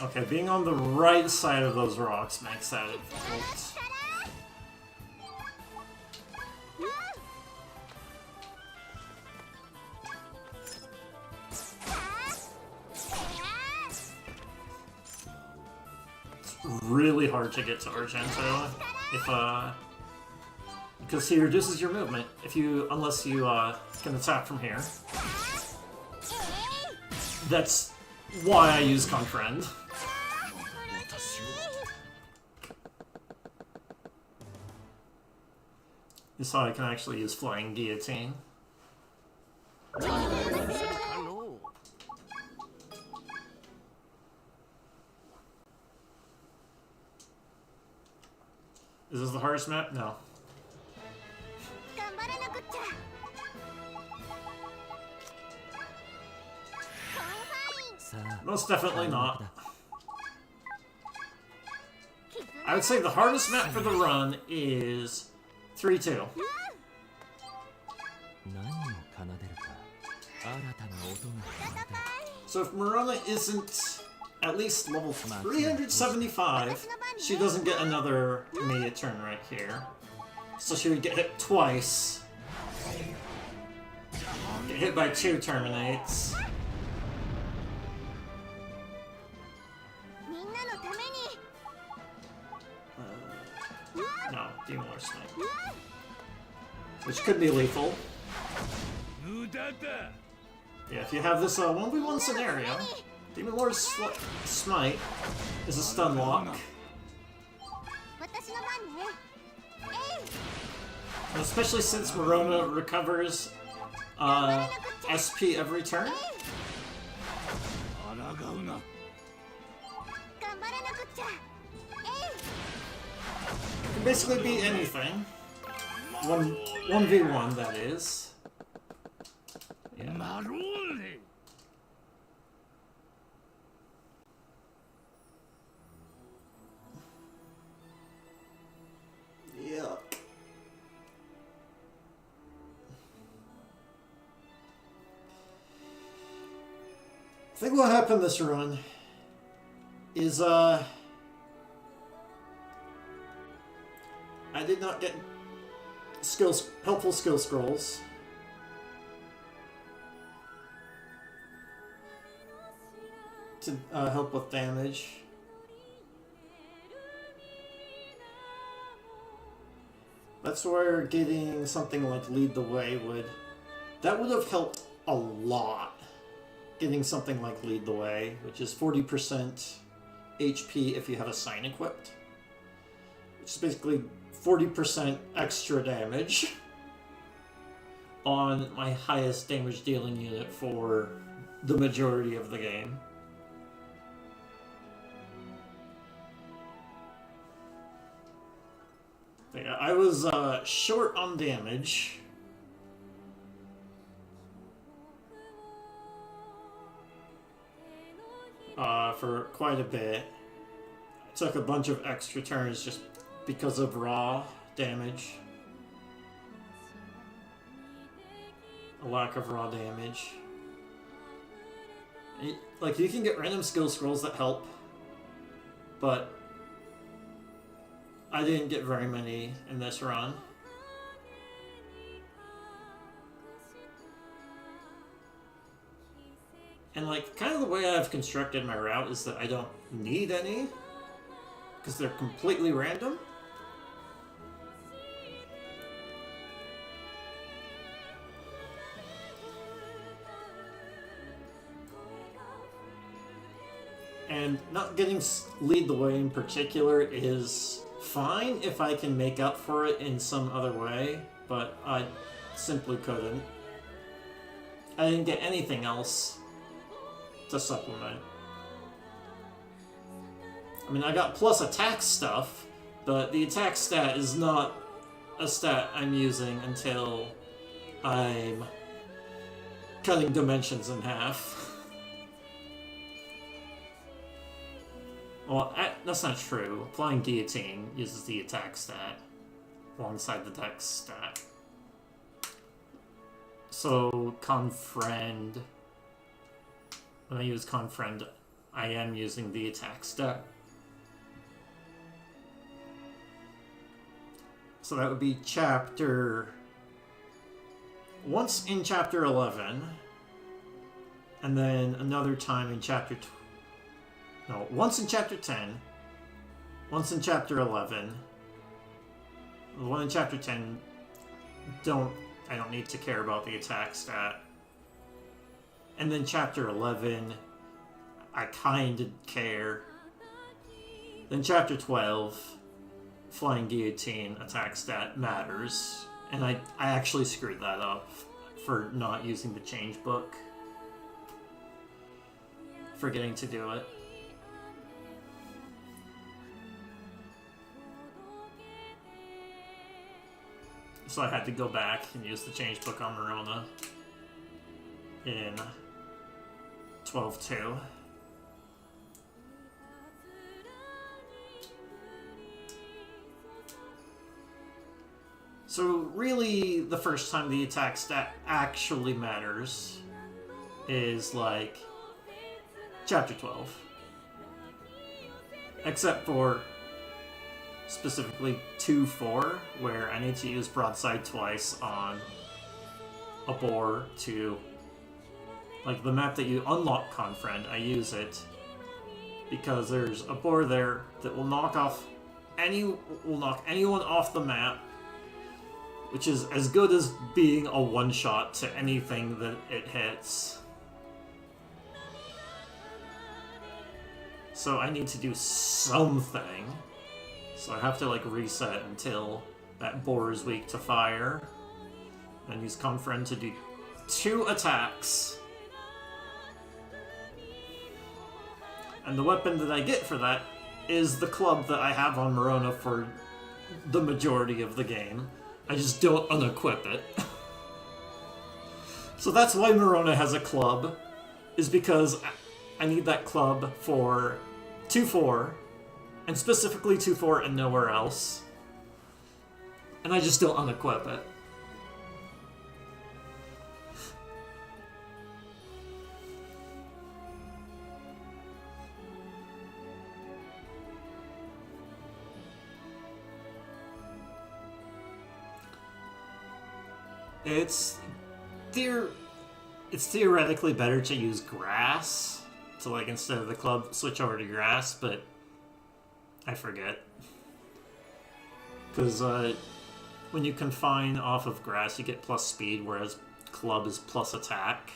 Okay, being on the right side of those rocks makes that difficult. It's really hard to get to Argento if because he reduces your movement unless you can attack from here. That's why I use Confriend. You saw I can actually use Flying Guillotine.
するかの
Is this the hardest map? No.
頑張らなくっちゃ。コンファイン。
さあ、
Most definitely
開幕
not.
だ。
I would say the hardest map for the run is 3-2.
何を奏でるか、新たな音が生まれた。
So if Marana isn't at least level 375, she doesn't get another immediate turn right here. So she would get hit twice. Get hit by 2 terminates.
みんなのために。
No, Demon Lord Snipe. Which could be lethal.
無駄だ。
Yeah, if you have this 1v1 scenario, Demon Lord's Smite is a stun lock.
私の番ね。
And especially since Morona recovers SP every turn.
抗うな。
頑張らなくっちゃ。
Can basically beat anything. 1v1, that is. Yeah.
マローネ。
Yuck. I think what happened this run is I did not get helpful skill scrolls. To help with damage. That's where getting something like Lead the Way would have helped a lot. Getting something like Lead the Way, which is 40% HP if you have a sign equipped. Which is basically 40% extra damage on my highest damage dealing unit for the majority of the game. Yeah, I was short on damage. For quite a bit. I took a bunch of extra turns just because of raw damage. A lack of raw damage. Like, you can get random skill scrolls that help, but I didn't get very many in this run. And like, kind of the way I've constructed my route is that I don't need any, because they're completely random. And not getting Lead the Way in particular is fine if I can make up for it in some other way, but I simply couldn't. I didn't get anything else to supplement. I mean, I got plus attack stuff, but the attack stat is not a stat I'm using until I'm cutting dimensions in half. Well, that's not true. Flying Guillotine uses the attack stat alongside the dex stat. So, Confriend. When I use Confriend, I am using the attack stat. So that would be once in chapter 11, and then another time in once in chapter 10, once in chapter 11, the one in chapter 10, I don't need to care about the attack stat. And then chapter 11, I kinda care. Then chapter 12, Flying Guillotine attack stat matters. And I actually screwed that up for not using the change book. Forgetting to do it. So I had to go back and use the change book on Morona in 12.2. So really, the first time the attack stat actually matters is like chapter 12. Except for specifically 2-4, where I need to use broadside twice on a boar to, like, the map that you unlock Confriend, I use it because there's a boar there that will knock anyone off the map, which is as good as being a one-shot to anything that it hits. So I need to do something. So I have to like reset until that boar is weak to fire. And use Confriend to do 2 attacks. And the weapon that I get for that is the club that I have on Morona for the majority of the game. I just don't unequip it. So that's why Morona has a club, is because I need that club for 2-4, and specifically 2-4 and nowhere else. And I just don't unequip it. It's theoretically better to use grass to, like, instead of the club, switch over to grass, but I forget. Because when you confine off of grass, you get plus speed, whereas club is plus attack.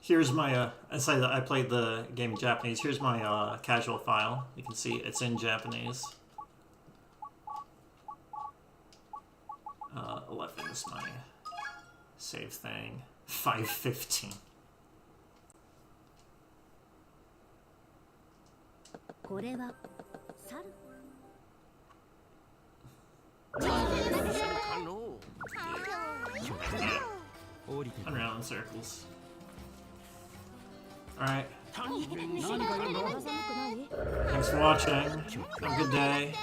Here's my, I say that I played the game in Japanese. Here's my casual file. You can see it's in Japanese. 11 is my save thing. 5:15.
これは猿
Around in circles. Alright. Thanks for watching. Have a good day.